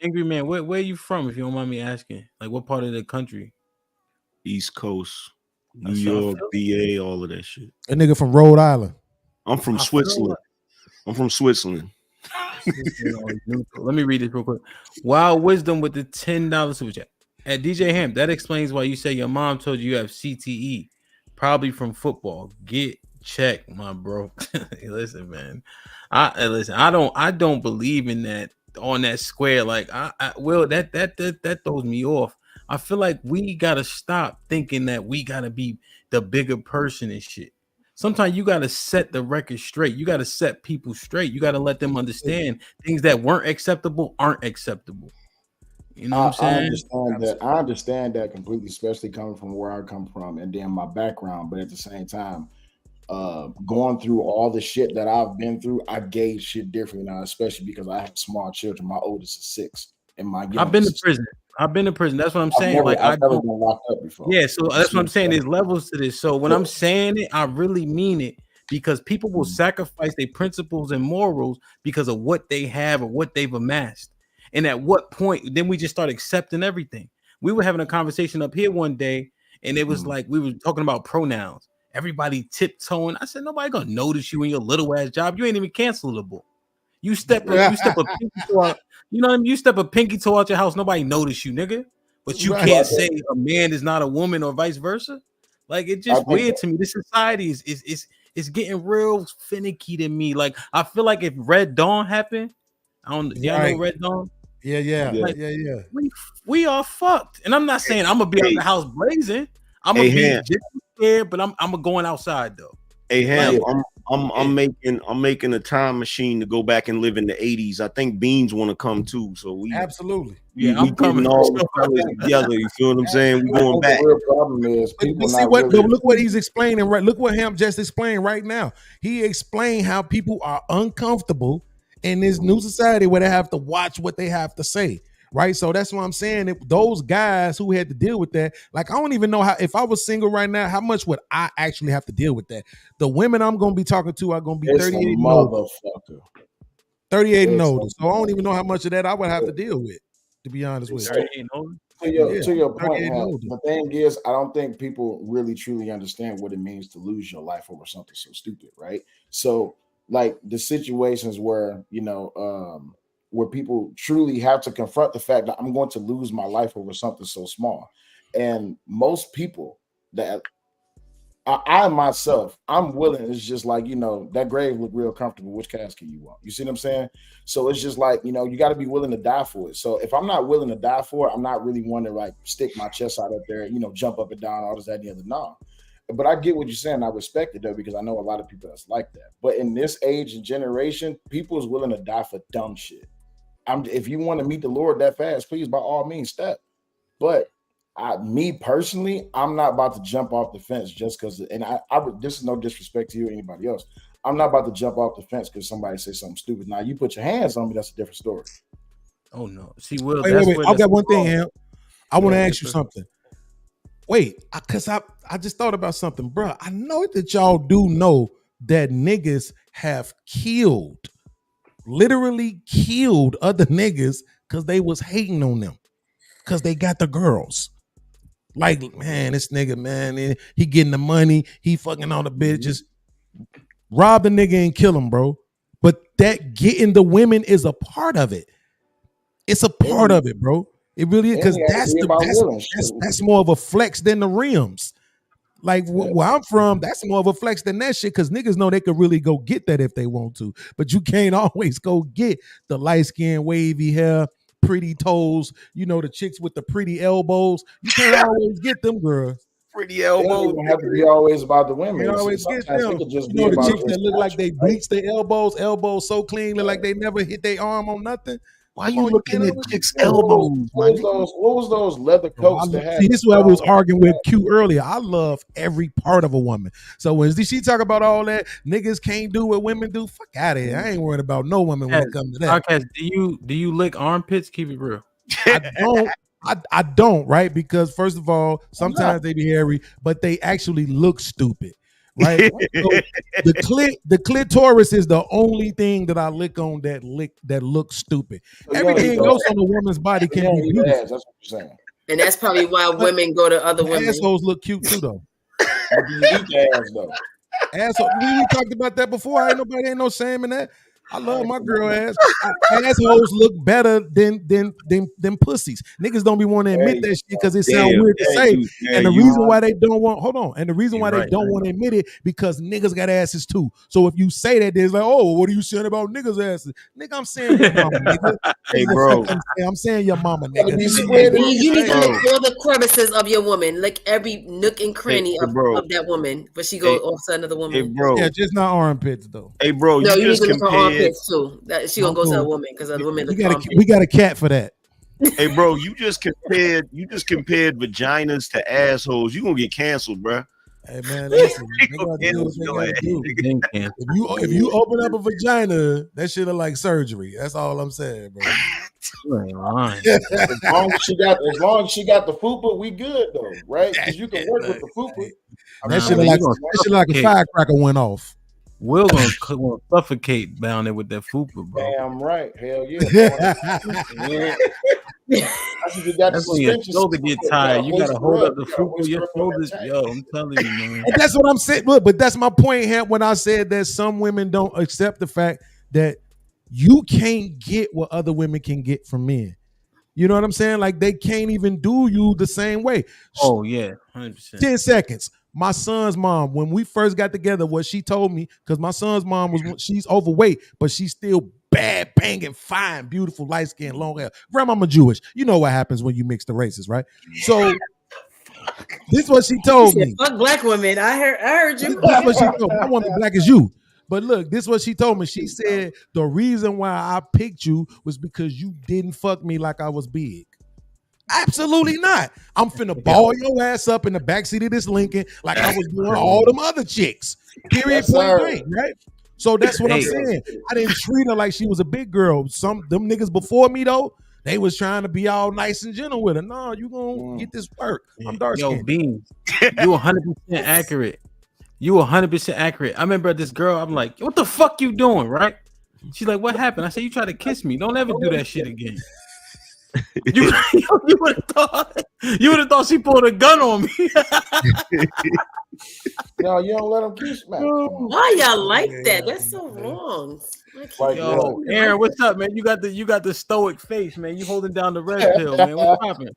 Angry man, where are you from, if you don't mind me asking? Like what part of the country? East Coast, New York, VA, all of that shit. A nigga from Rhode Island. I'm from Switzerland. I'm from Switzerland. Let me read this real quick. Wild Wisdom with the $10 super chat. At DJ Ham, that explains why you say your mom told you have CTE, probably from football. Get checked, my bro. Hey, listen, man. I don't believe in that on that square. Like that throws me off. I feel like we gotta stop thinking that we gotta be the bigger person and shit. Sometimes you got to set the record straight. You got to set people straight. You got to let them understand things that weren't acceptable aren't acceptable. You know what I'm saying? I understand that completely, especially coming from where I come from and then my background. But at the same time, going through all the shit that I've been through, I gauge shit differently now, especially because I have small children. My oldest is 6, and my I've been to prison. That's what I'm saying. I've never been locked up before. Yeah, so that's what I'm saying. There's levels to this. So when I'm saying it, I really mean it because people will sacrifice their principles and morals because of what they have or what they've amassed. And at what point then we just start accepting everything. We were having a conversation up here one day, and it was like we were talking about pronouns. Everybody tiptoeing. I said, nobody gonna notice you in your little ass job. You ain't even cancelable. You step a pinky toe out, you know what I mean? You step a pinky toe out your house, nobody notice you, nigga. But you can't say a man is not a woman or vice versa. Like it's just weird to me. This society is getting real finicky to me. Like I feel like if Red Dawn happened, y'all know Red Dawn? Yeah. We are fucked. And I'm not saying I'm gonna be out the house blazing. I'm gonna be just scared, but I'm going outside though. Hey Ham, I'm making a time machine to go back and live in the 80s. I think Beans want to come too. So we absolutely. I'm coming all the fellas together. You feel what I'm saying? We going back. The real problem is people look what he's explaining, right? Look what Ham just explained right now. He explained how people are uncomfortable in this new society where they have to watch what they have to say. Right. So that's what I'm saying. Those guys who had to deal with that, like, I don't even know how, if I was single right now, how much would I actually have to deal with that? The women I'm going to be talking to are going to be 38 and older. 38 and older. So I don't even know how much of that I would have to deal with, to be honest with you. To your point, the thing is, I don't think people really truly understand what it means to lose your life over something so stupid. Right. So like the situations where, where people truly have to confront the fact that I'm going to lose my life over something so small. And most people that I myself, I'm willing, it's just like, that grave look real comfortable. Which casket you want? You see what I'm saying? So it's just like, you got to be willing to die for it. So if I'm not willing to die for it, I'm not really one to like stick my chest out up there, jump up and down, all this, that, and the other. No. But I get what you're saying. I respect it though, because I know a lot of people that's like that. But in this age and generation, people is willing to die for dumb shit. If you want to meet the Lord that fast, please, by all means, step. But Me personally, I'm not about to jump off the fence just because. And this is no disrespect to you or anybody else. I'm not about to jump off the fence because somebody says something stupid. Now you put your hands on me, that's a different story. Oh no, see, Will, Wait. I've got one thing, Ham. I want to ask you something. Wait, because I just thought about something, bro. I know that y'all do know that niggas have literally killed other niggas because they was hating on them because they got the girls. Like, man, this nigga, man, he getting the money, he fucking all the bitches. Rob the nigga and kill him, bro. But that getting the women is a part of it. It's a part of it, bro. It really is, because that's more of a flex than the rims. Like where I'm from, that's more of a flex than that shit, because niggas know they could really go get that if they want to. But you can't always go get the light skin, wavy hair, pretty toes, the chicks with the pretty elbows. You can't always get them girls. Pretty elbows. It don't have to be always about the women. You always get them. It could just You be know the about chicks that look like they bleached their elbows so clean, look like they never hit their arm on nothing. Why you looking at chicks' elbows? What was those leather coats that had? See, this is what I was arguing with Q earlier. I love every part of a woman. So when she talk about all that, niggas can't do what women do, fuck out of here. I ain't worried about no woman when it comes to that. Podcast, do you lick armpits? Keep it real. I don't, right? Because first of all, sometimes they be hairy, but they actually look stupid. Right? So the clitoris is the only thing that I lick on that looks stupid. So everything else on a woman's body can be beautiful. That's what you're saying. And that's probably why women go to other women. Assholes look cute too, though. But do you eat ass though? Asshole. We talked about that before. Ain't no shame in that. I love my girl ass. Assholes look better than pussies. Niggas don't be wanting to admit that shit because it sounds weird to say. And the reason why they don't want, and the reason why they don't want to admit it, because niggas got asses too. So if you say that, there's like, oh, what are you saying about niggas' asses? Nigga, I'm saying your mama, nigga. Hey, bro. I'm saying your mama, nigga. You need to lick all the crevices of your woman, lick every nook and cranny of that woman, but she go off to another woman. Hey, bro. Yeah, just not armpits though. Hey, bro. No, you just need to look for compared. armpits too. That she gonna go to a woman because the women. We got a cat for that. Hey, bro, you just compared vaginas to assholes. You gonna get canceled, bro. Hey man, listen, if you open up a vagina, that shit look like surgery. That's all I'm saying, bro. As long as she got the fupa, we good though, right? Because you can work with the fupa. That shit look like a firecracker went off. We're gonna suffocate down there with that fupa, bro. Damn right, hell yeah. That's when your shoulder get tired. You gotta hold up the fupa. Your shoulders, I'm telling you, man. And that's what I'm saying. Look, but that's my point, Hamp, when I said that some women don't accept the fact that you can't get what other women can get from men. You know what I'm saying? Like they can't even do you the same way. Oh yeah, 100%. 10 seconds. My son's mom, when we first got together, what she told me, because my son's mom she's overweight, but she's still bad, banging, fine, beautiful, light skin, long hair. Grandmama Jewish. You know what happens when you mix the races, right? So this is what she told me. Fuck black women. I heard you. This is what she told me. I want to be black as you. But look, this is what she told me. She said the reason why I picked you was because you didn't fuck me like I was big. Absolutely not. I'm finna ball your ass up in the backseat of this Lincoln like I was doing all them other chicks. Period. Point blank, right? So that's what I'm saying. I didn't treat her like she was a big girl. Them niggas before me though, they was trying to be all nice and gentle with her. No, you gonna get this work. I'm dark skinned. Yo, Beans, you 100% accurate. You 100% accurate. I remember this girl. I'm like, what the fuck you doing, right? She's like, what happened? I said, you tried to kiss me. Don't ever do that shit again. You would have thought she pulled a gun on me. No, you don't let them kiss, man. Why y'all like that? That's so wrong. Yo, Aaron, what's up, man? You got the stoic face, man. You holding down the red pill, man. What's happening?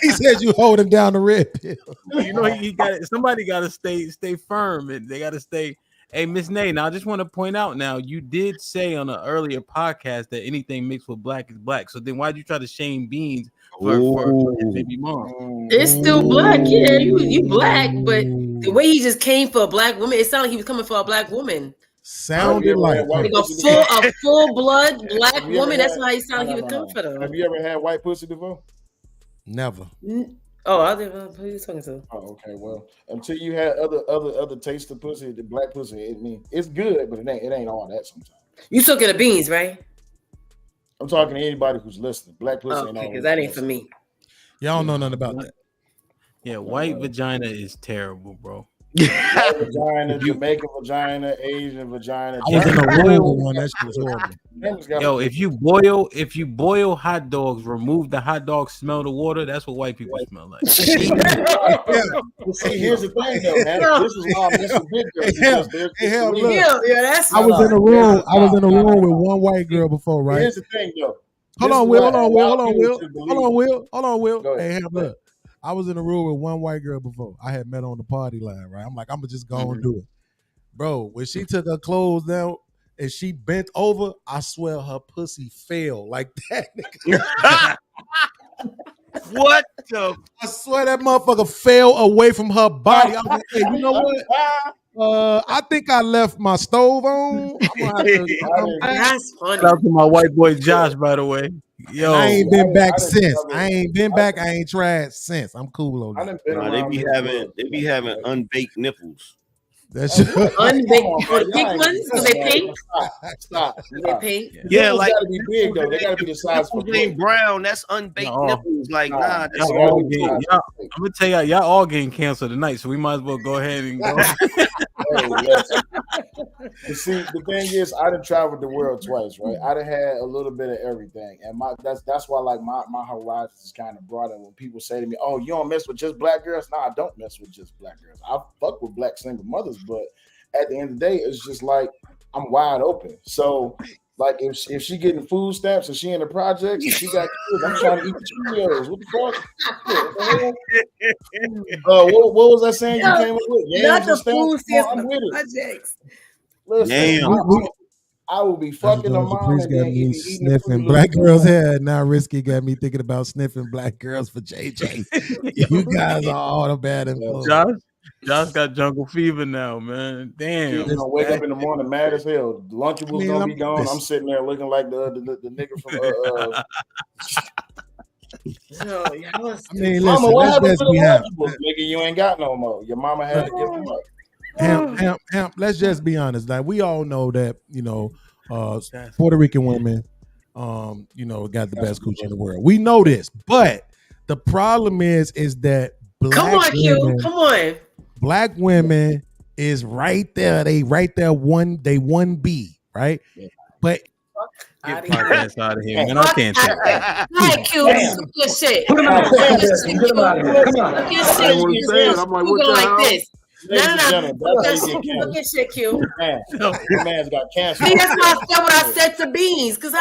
He said you holding down the red pill. You know he got it. Somebody got to stay firm, and they got to stay. Hey, Miss Nay, now I just want to point out now, you did say on an earlier podcast that anything mixed with black is black. So then why'd you try to shame Beans for his baby mom? It's still black, yeah. You black, but the way he just came for a black woman, it sounded like he was coming for a black woman. Sounded like a full blood black woman. That's why he sounded he was coming for them. Have you ever had white pussy before? Never. Oh, I didn't. Who are you talking to? Oh, okay. Well, until you had other taste of pussy, the black pussy, it's good, but it ain't all that sometimes. You talking the beans, right? I'm talking to anybody who's listening. Black pussy ain't all because that ain't for me. Y'all don't know nothing about that. Yeah, white vagina is terrible, bro. White vagina, Jamaican vagina, Asian vagina. I was in a room with one. That shit was horrible. Yo, if you boil hot dogs, remove the hot dog, smell the water. That's what white people smell like. See, here's the thing, though, man. This is why I'm missing big girls. That's I was in a room. I was in a room with one white girl before, right? Here's the thing, though. Hold on, Will. Hey, look. I was in a room with one white girl before. I had met her on the party line, right? I'm like, I'm gonna just go and do it, bro. When she took her clothes down and she bent over, I swear her pussy fell like that. What the? I swear that motherfucker fell away from her body. I was like, hey, you know what? I think I left my stove on. That's funny. Shout out to my white boy Josh, by the way. Yo, I ain't been back since. I ain't tried since. I'm cool on that. They be having unbaked nipples. That's unbaked for the pink ones. Do they pink? Stop. Do they pink? Yeah, like gotta be big though. They gotta be the size for plain brown. That's unbaked nipples. Like nah. I'm gonna tell y'all all getting canceled tonight, so we might as well go ahead and go. You see, the thing is, I done traveled the world twice, right? I done had a little bit of everything, and that's why like my horizons is kind of broader. When people say to me, "Oh, you don't mess with just black girls?" No, I don't mess with just black girls. I fuck with black single mothers, but at the end of the day, it's just like I'm wide open. So, like if she getting food stamps and she in the projects and she got kids, I'm trying to eat the Cheerios. What the fuck? What was that saying you came up with? Not the food stamps, the projects. Listen, I will be fucking them mom and then eating sniffing black girls' hair. Now Risky got me thinking about sniffing black girls for JJ. You guys are all the bad influence. Josh got jungle fever now, man. Damn. You're gonna wake up in the morning mad as hell. Lunchables gonna be gone. I'm sitting there looking like the nigga from Mama, what happened to the Lunchables? Nigga, you ain't got no more. Your mama had to give them up. Hamp, let's just be honest. Like we all know that, Puerto Rican women, got the best coochie in the world. We know this, but the problem is that black women is right there. They right there. They 1B, right? Yeah. But get podcast out of here, man. I can't take that. All right, Q. Good shit. Put him out of here. Come on. Good shit. I'm like, what the hell? Like this. No. Look at shit, Q. Man's got cancer. See, that's why I said what I said to Beans. Because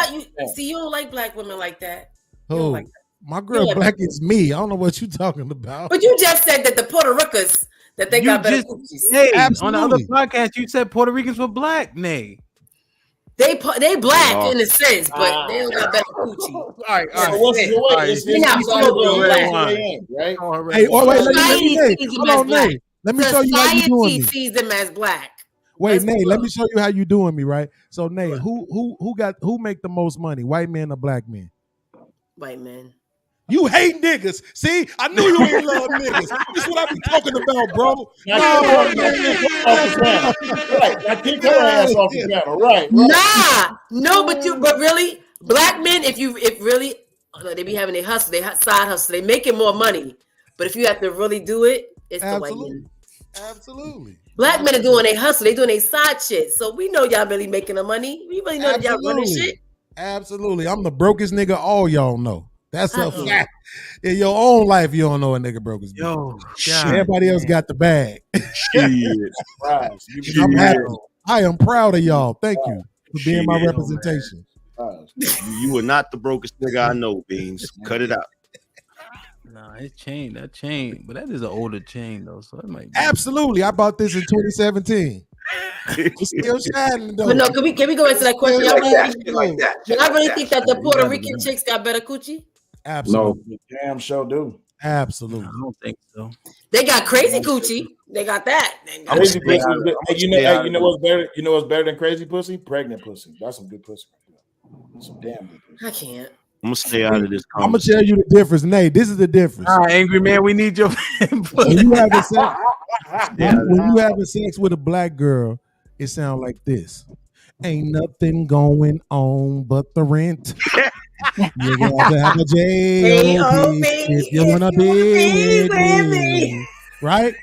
you don't like black women like that. Oh, my girl black is me. I don't know what you're talking about. But you just said that the Puerto Ricans, that they got better coochies. Hey, on the other podcast, you said Puerto Ricans were black. Nay. They black in a sense, but they don't got better coochie. All right. So what's the way? It's not black, right? Hey, wait, let me show you how you doing me. Sees them as black. Wait, Nay, let me show you how you doing me, right? So, Nay, who make the most money, white men or black men? White men. You hate niggas. See, I knew you ain't love niggas. This is what I be talking about, bro. Right. Keep your ass off the panel. Right. No, but really, black men, if really, they be having their hustle, they side hustle, they making more money. But if you have to really do it, it's the white men. Absolutely. Black men are doing their hustle, they doing their side shit. So we know y'all really making the money. We really know that y'all running shit. Absolutely. I'm the brokest nigga all y'all know. That's a fact. In your own life, you don't know a nigga broke his Yo, everybody else got the bag. I'm happy. I am proud of y'all. Thank you for being my representation. You are not the brokest nigga I know, Beans. Cut it out. Nah, that chain, but that is an older chain though, so it might be. Absolutely. I bought this in 2017. It's still shining though. But no, can we go into that question? I really think that the Puerto Rican chicks got better coochie. Absolutely. No, damn sure do. Absolutely. I don't think so. They got crazy coochie. They got that. Crazy pussy. You know what's better? You know what's better than crazy pussy? Pregnant pussy. That's some good pussy. Some damn good pussy. I can't. I'm gonna stay out of this I'm gonna conversation. tell you the difference, Nate. This is the difference. All right, angry man, we need your input. When you having sex, when you having sex with a black girl, it sounds like this. Ain't nothing going on but the rent. You're gonna have a J.O.B. if you wanna be with me. Right?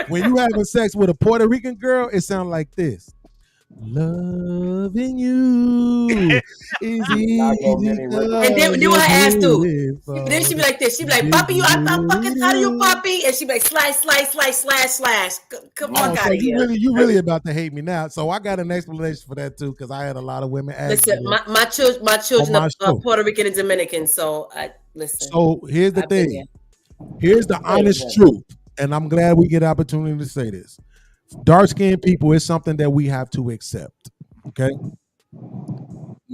When you having sex with a Puerto Rican girl, it sounds like this. Loving you is easy. And then do I ask too? Then she be like this. She be like, "Papi, I'm fucking tired of you, Papi," and she be like, slash. Come on, so you really about to hate me now. So I got an explanation for that too, because I had a lot of women ask Listen, me my children on my are Puerto Rican and Dominican, so I listen. So here's the thing. Here's the honest truth, and I'm glad we get an opportunity to say this. Dark-skinned people is something that we have to accept. Okay,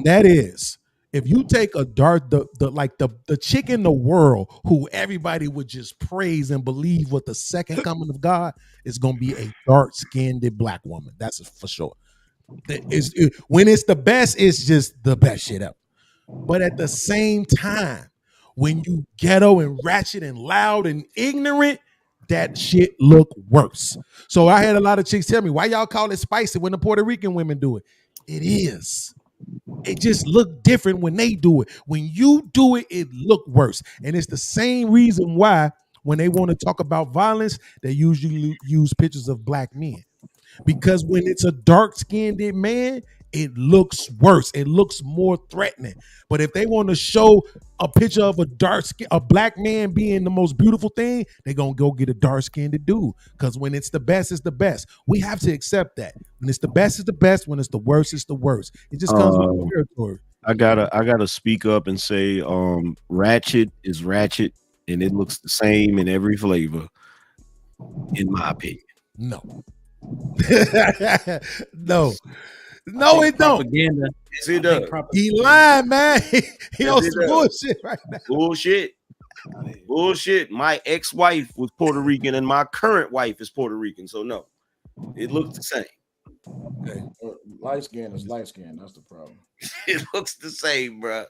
that is, if you take a the chick in the world who everybody would just praise and believe with the second coming of God, is going to be a dark-skinned black woman. That's for sure. When it's the best, it's just the best shit ever. But at the same time, when you ghetto and ratchet and loud and ignorant, that shit look worse. So I had a lot of chicks tell me, why y'all call it spicy when the Puerto Rican women do it? It is. It just look different when they do it. When you do it, it look worse. And it's the same reason why when they want to talk about violence, they usually use pictures of black men. Because when it's a dark-skinned man, it looks worse. It looks more threatening. But if they want to show a picture of a black man being the most beautiful thing, they're going to go get a dark-skinned dude. Because when it's the best, it's the best. We have to accept that. When it's the best, it's the best. When it's the worst, it's the worst. It just comes with the territory. I gotta speak up and say, ratchet is ratchet, and it looks the same in every flavor, in my opinion. No. No, it don't. Propaganda. Yes, it does. He lying, man. He on Yes, some it bullshit right now. Bullshit. My ex-wife was Puerto Rican, and my current wife is Puerto Rican. So no, it looks the same. Okay, light skin is light skin. That's the problem. It looks the same, bro.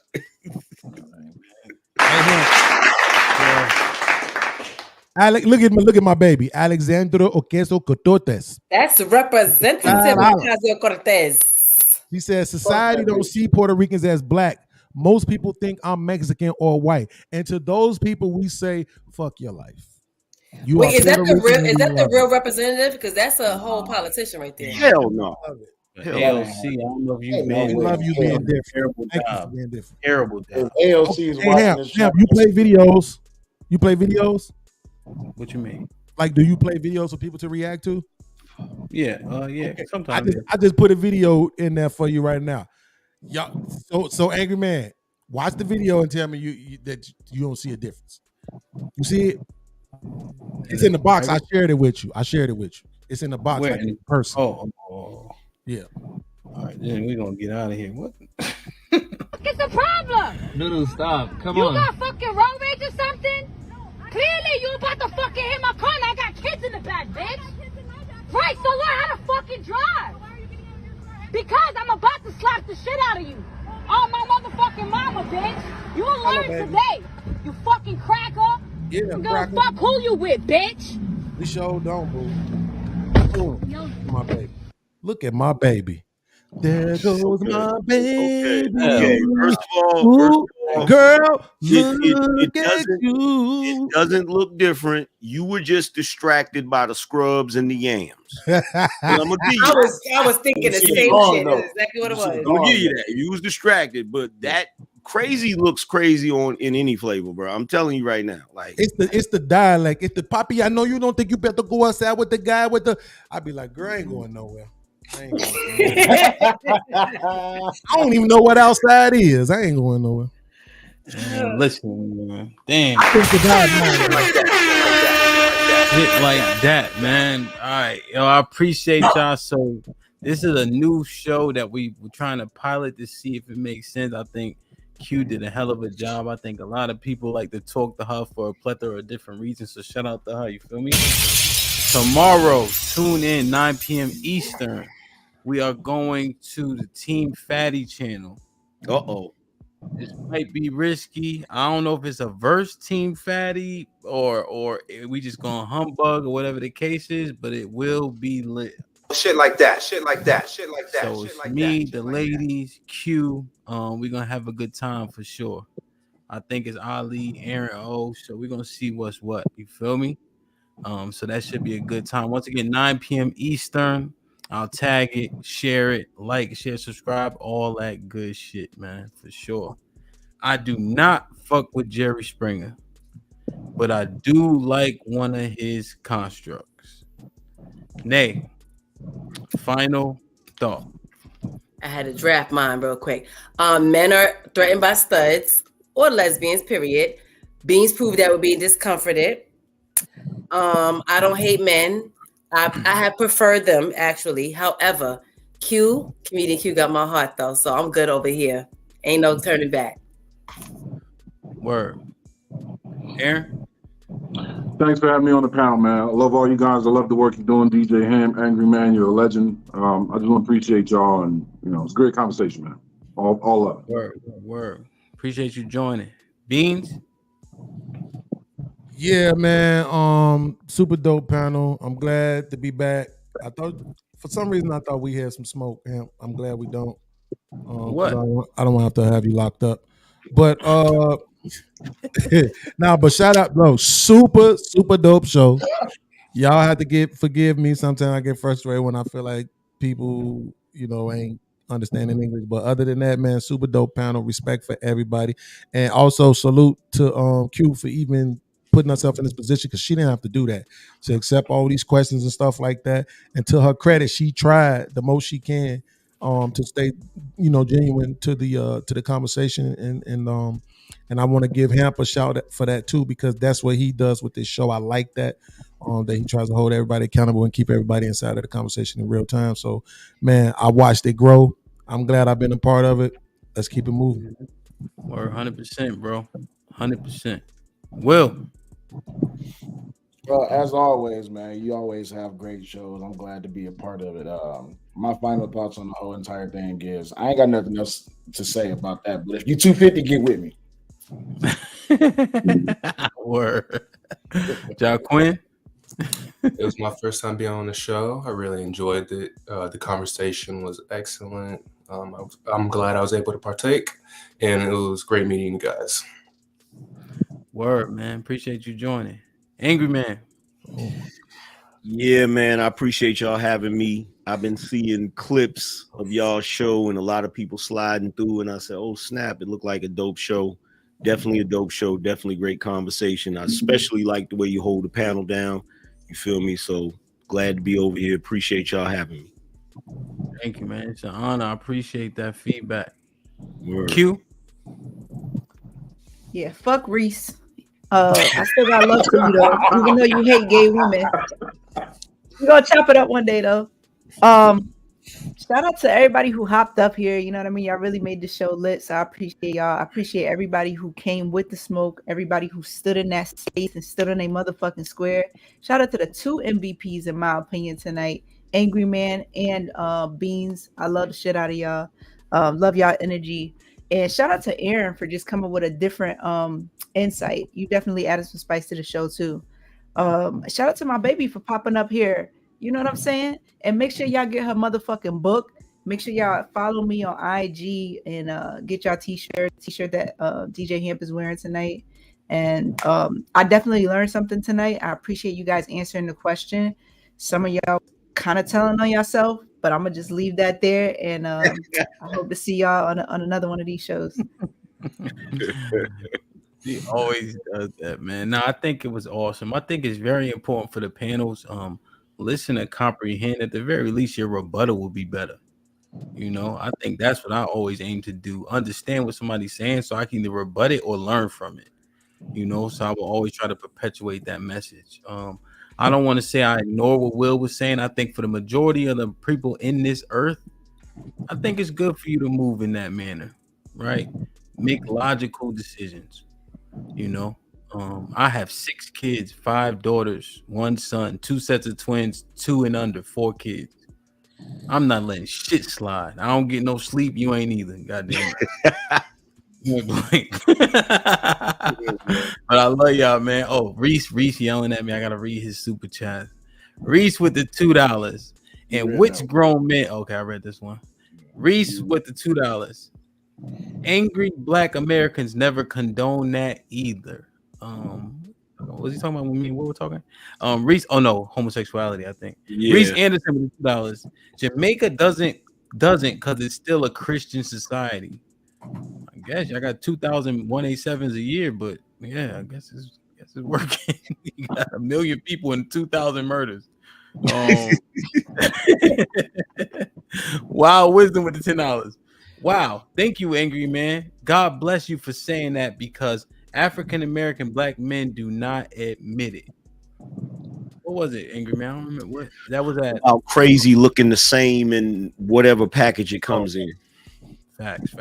Alex, look at my baby, Alexandro Ocasio-Cortez. That's Representative Ocasio-Cortez. He says society don't see Puerto Ricans as black. Most people think I'm Mexican or white. And to those people, we say, fuck your life. Wait, is that the real representative? Because that's a whole politician right there. Hell no. AOC, I don't know if you've been. We love you being different. Terrible job. Terrible job. AOC is watching this show. You play videos. You play videos? What you mean? Like, do you play videos for people to react to? Yeah, Okay. Sometimes. I just put a video in there for you right now. Y'all, so angry man, watch the video and tell me that you don't see a difference. You see it? It's in the box. I shared it with you. It's in the box. Where? Like in person. Oh. Yeah. All right, then we're gonna get out of here. What? What's the problem? No, stop. Come You on. got fucking road rage or something? Clearly you about to fucking hit my car and I got kids in the back, bitch. Right, so learn how to fucking drive. Because I'm about to slap the shit out of you. On my motherfucking mama, bitch. You will learn today. You fucking cracker. Yeah, You gonna fuck who you with, bitch. We sure don't, boo. My baby. Look at my baby. There goes my baby. Okay. First of all, girl, it doesn't look different. You were just distracted by the scrubs and the yams. And I'm gonna give you I was thinking the same shit. That's exactly what it was. I'm gonna give you that. You was distracted, but that crazy looks crazy in any flavor, bro. I'm telling you right now. Like it's the dialect. It's the Poppy. I know you don't think you better go outside with the guy with the. I'd be like, girl, I ain't going nowhere. I don't even know what outside is. I ain't going nowhere. Man, listen, man. Damn. I think the guy Hit like that, man. All right, yo, I appreciate y'all. So this is a new show that we're trying to pilot to see if it makes sense. I think Q did a hell of a job. I think a lot of people like to talk to her for a plethora of different reasons. So shout out to her. You feel me? Tomorrow, tune in 9 p.m. Eastern. We are going to the Team Fatty channel. Uh-oh. This might be risky. I don't know if it's a verse team fatty or we just gonna humbug or whatever the case is, but it will be lit. Shit like that. Shit like that. Shit like that. So it's me, the ladies, Q. We're gonna have a good time for sure. I think it's Ali, Aaron O. So we're gonna see what's what. You feel me? So that should be a good time. Once again, 9 p.m. Eastern. I'll tag it, share it, like, share, subscribe, all that good shit, man, for sure. I do not fuck with Jerry Springer, but I do like one of his constructs. Nay, final thought. I had to draft mine real quick. Men are threatened by studs or lesbians, period. Beans prove that would be discomforted. I don't hate men. I have preferred them, actually. However, comedian Q got my heart, though, so I'm good over here. Ain't no turning back. Word. Aaron? Thanks for having me on the panel, man. I love all you guys. I love the work you're doing. DJ Ham, Angry Man, you're a legend. I just want to appreciate y'all, and it's a great conversation, man. All up. Word. Appreciate you joining. Beans? Yeah, man. Super dope panel. I'm glad to be back. I thought for some reason I thought we had some smoke. I'm glad we don't. What? I don't want to have you locked up. But but shout out, bro. Super dope show. Y'all have to forgive me. Sometimes I get frustrated when I feel like people, ain't understanding English. But other than that, man, super dope panel. Respect for everybody. And also salute to Q for even putting herself in this position, because she didn't have to do that. To accept all these questions and stuff like that. And to her credit, she tried the most she can to stay, genuine to the conversation. And I want to give Hamp a shout out for that too, because that's what he does with this show. I like that. That he tries to hold everybody accountable and keep everybody inside of the conversation in real time. So, man, I watched it grow. I'm glad I've been a part of it. Let's keep it moving. We're 100%, bro. 100%. Will? Well, as always, man, you always have great shows. I'm glad to be a part of it. My final thoughts on the whole entire thing is I ain't got nothing else to say about that. But if you 250, get with me. Word. John Quinn? It was my first time being on the show. I really enjoyed it. The conversation was excellent. I'm glad I was able to partake, and it was great meeting you guys. Word, man. Appreciate you joining. Angry Man. Yeah, man. I appreciate y'all having me. I've been seeing clips of y'all show and a lot of people sliding through, and I said, oh, snap, it looked like a dope show. Definitely a dope show. Definitely great conversation. I especially like the way you hold the panel down. You feel me? So glad to be over here. Appreciate y'all having me. Thank you, man. It's an honor. I appreciate that feedback. Word. Q? Yeah, fuck Reese. I still got love for you though, even though you hate gay women. We're gonna chop it up one day though. Shout out to everybody who hopped up here. You know what I mean? Y'all really made the show lit. So I appreciate y'all. I appreciate everybody who came with the smoke, everybody who stood in that space and stood on a motherfucking square. Shout out to the two MVPs, in my opinion, tonight. Angry Man and Beans. I love the shit out of y'all. Love y'all energy. And shout out to Aaron for just coming with a different insight. You definitely added some spice to the show too. Shout out to my baby for popping up here. You know what I'm saying? And make sure y'all get her motherfucking book. Make sure y'all follow me on IG and get y'all t-shirt that DJ Hemp is wearing tonight. And I definitely learned something tonight. I appreciate you guys answering the question. Some of y'all kind of telling on yourself, but I'm gonna just leave that there. And I hope to see y'all on another one of these shows. He always does that, man. No, I think it was awesome. I think it's very important for the panels. Listen and comprehend. At the very least, your rebuttal will be better. I think that's what I always aim to do. Understand what somebody's saying so I can either rebut it or learn from it. So I will always try to perpetuate that message. I don't want to say I ignore what Will was saying. I think for the majority of the people in this earth, I think it's good for you to move in that manner, right? Make logical decisions. I have 6 kids, 5 daughters, 1 son, 2 sets of twins, 2 and under, 4 kids. I'm not letting shit slide. I don't get no sleep. You ain't either. Goddamn. Point blank. But I love y'all, man. Oh, Reese yelling at me. I gotta read his super chat. Reese with the $2. And which grown men? Okay, I read this one. Reese with the $2. Angry Black Americans never condone that either. Was he talking about me? What we're talking? Reese. Oh no, homosexuality. I think. Yeah. Reese Anderson with $2. Jamaica doesn't because it's still a Christian society. I guess I got 2,187s a year, but yeah, I guess it's working. You got 1 million people and 2,000 murders. Wow, wisdom with the $10. Wow, thank you, Angry Man. God bless you for saying that because African American Black men do not admit it. What was it, Angry Man? I don't remember what that was. At crazy looking the same in whatever package it comes in. Facts.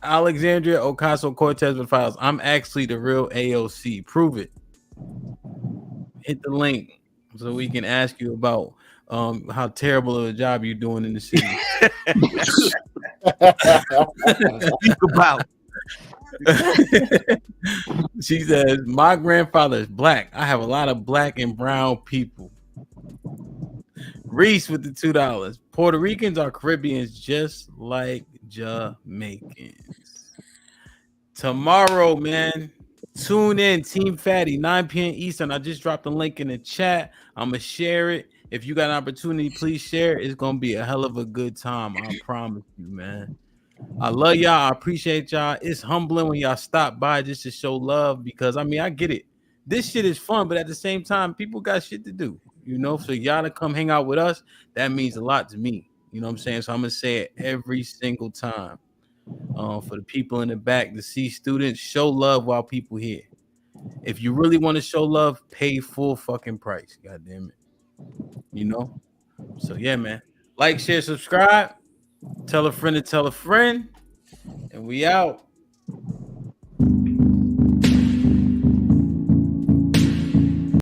Alexandria Ocasio-Cortez with files. I'm actually the real AOC. Prove it. Hit the link so we can ask you about how terrible of a job you're doing in the city. Speak about. She says, my grandfather is Black. I have a lot of Black and brown people. Reese with the $2. Puerto Ricans are Caribbeans just like Jamaicans. Tomorrow, man, tune in, Team Fatty, 9 p.m. Eastern. I just dropped the link in the chat. I'm going to share it. If you got an opportunity, please share it. It's going to be a hell of a good time. I promise you, man. I love y'all. I appreciate y'all. It's humbling when y'all stop by just to show love because, I mean, I get it. This shit is fun, but at the same time, people got shit to do, you know? So y'all to come hang out with us, that means a lot to me. You know what I'm saying? So I'm going to say it every single time. For the people in the back, the C students, show love while people here. If you really want to show love, pay full fucking price. God damn it. You know? So yeah, man. Like, share, subscribe. Tell a friend to tell a friend. And we out.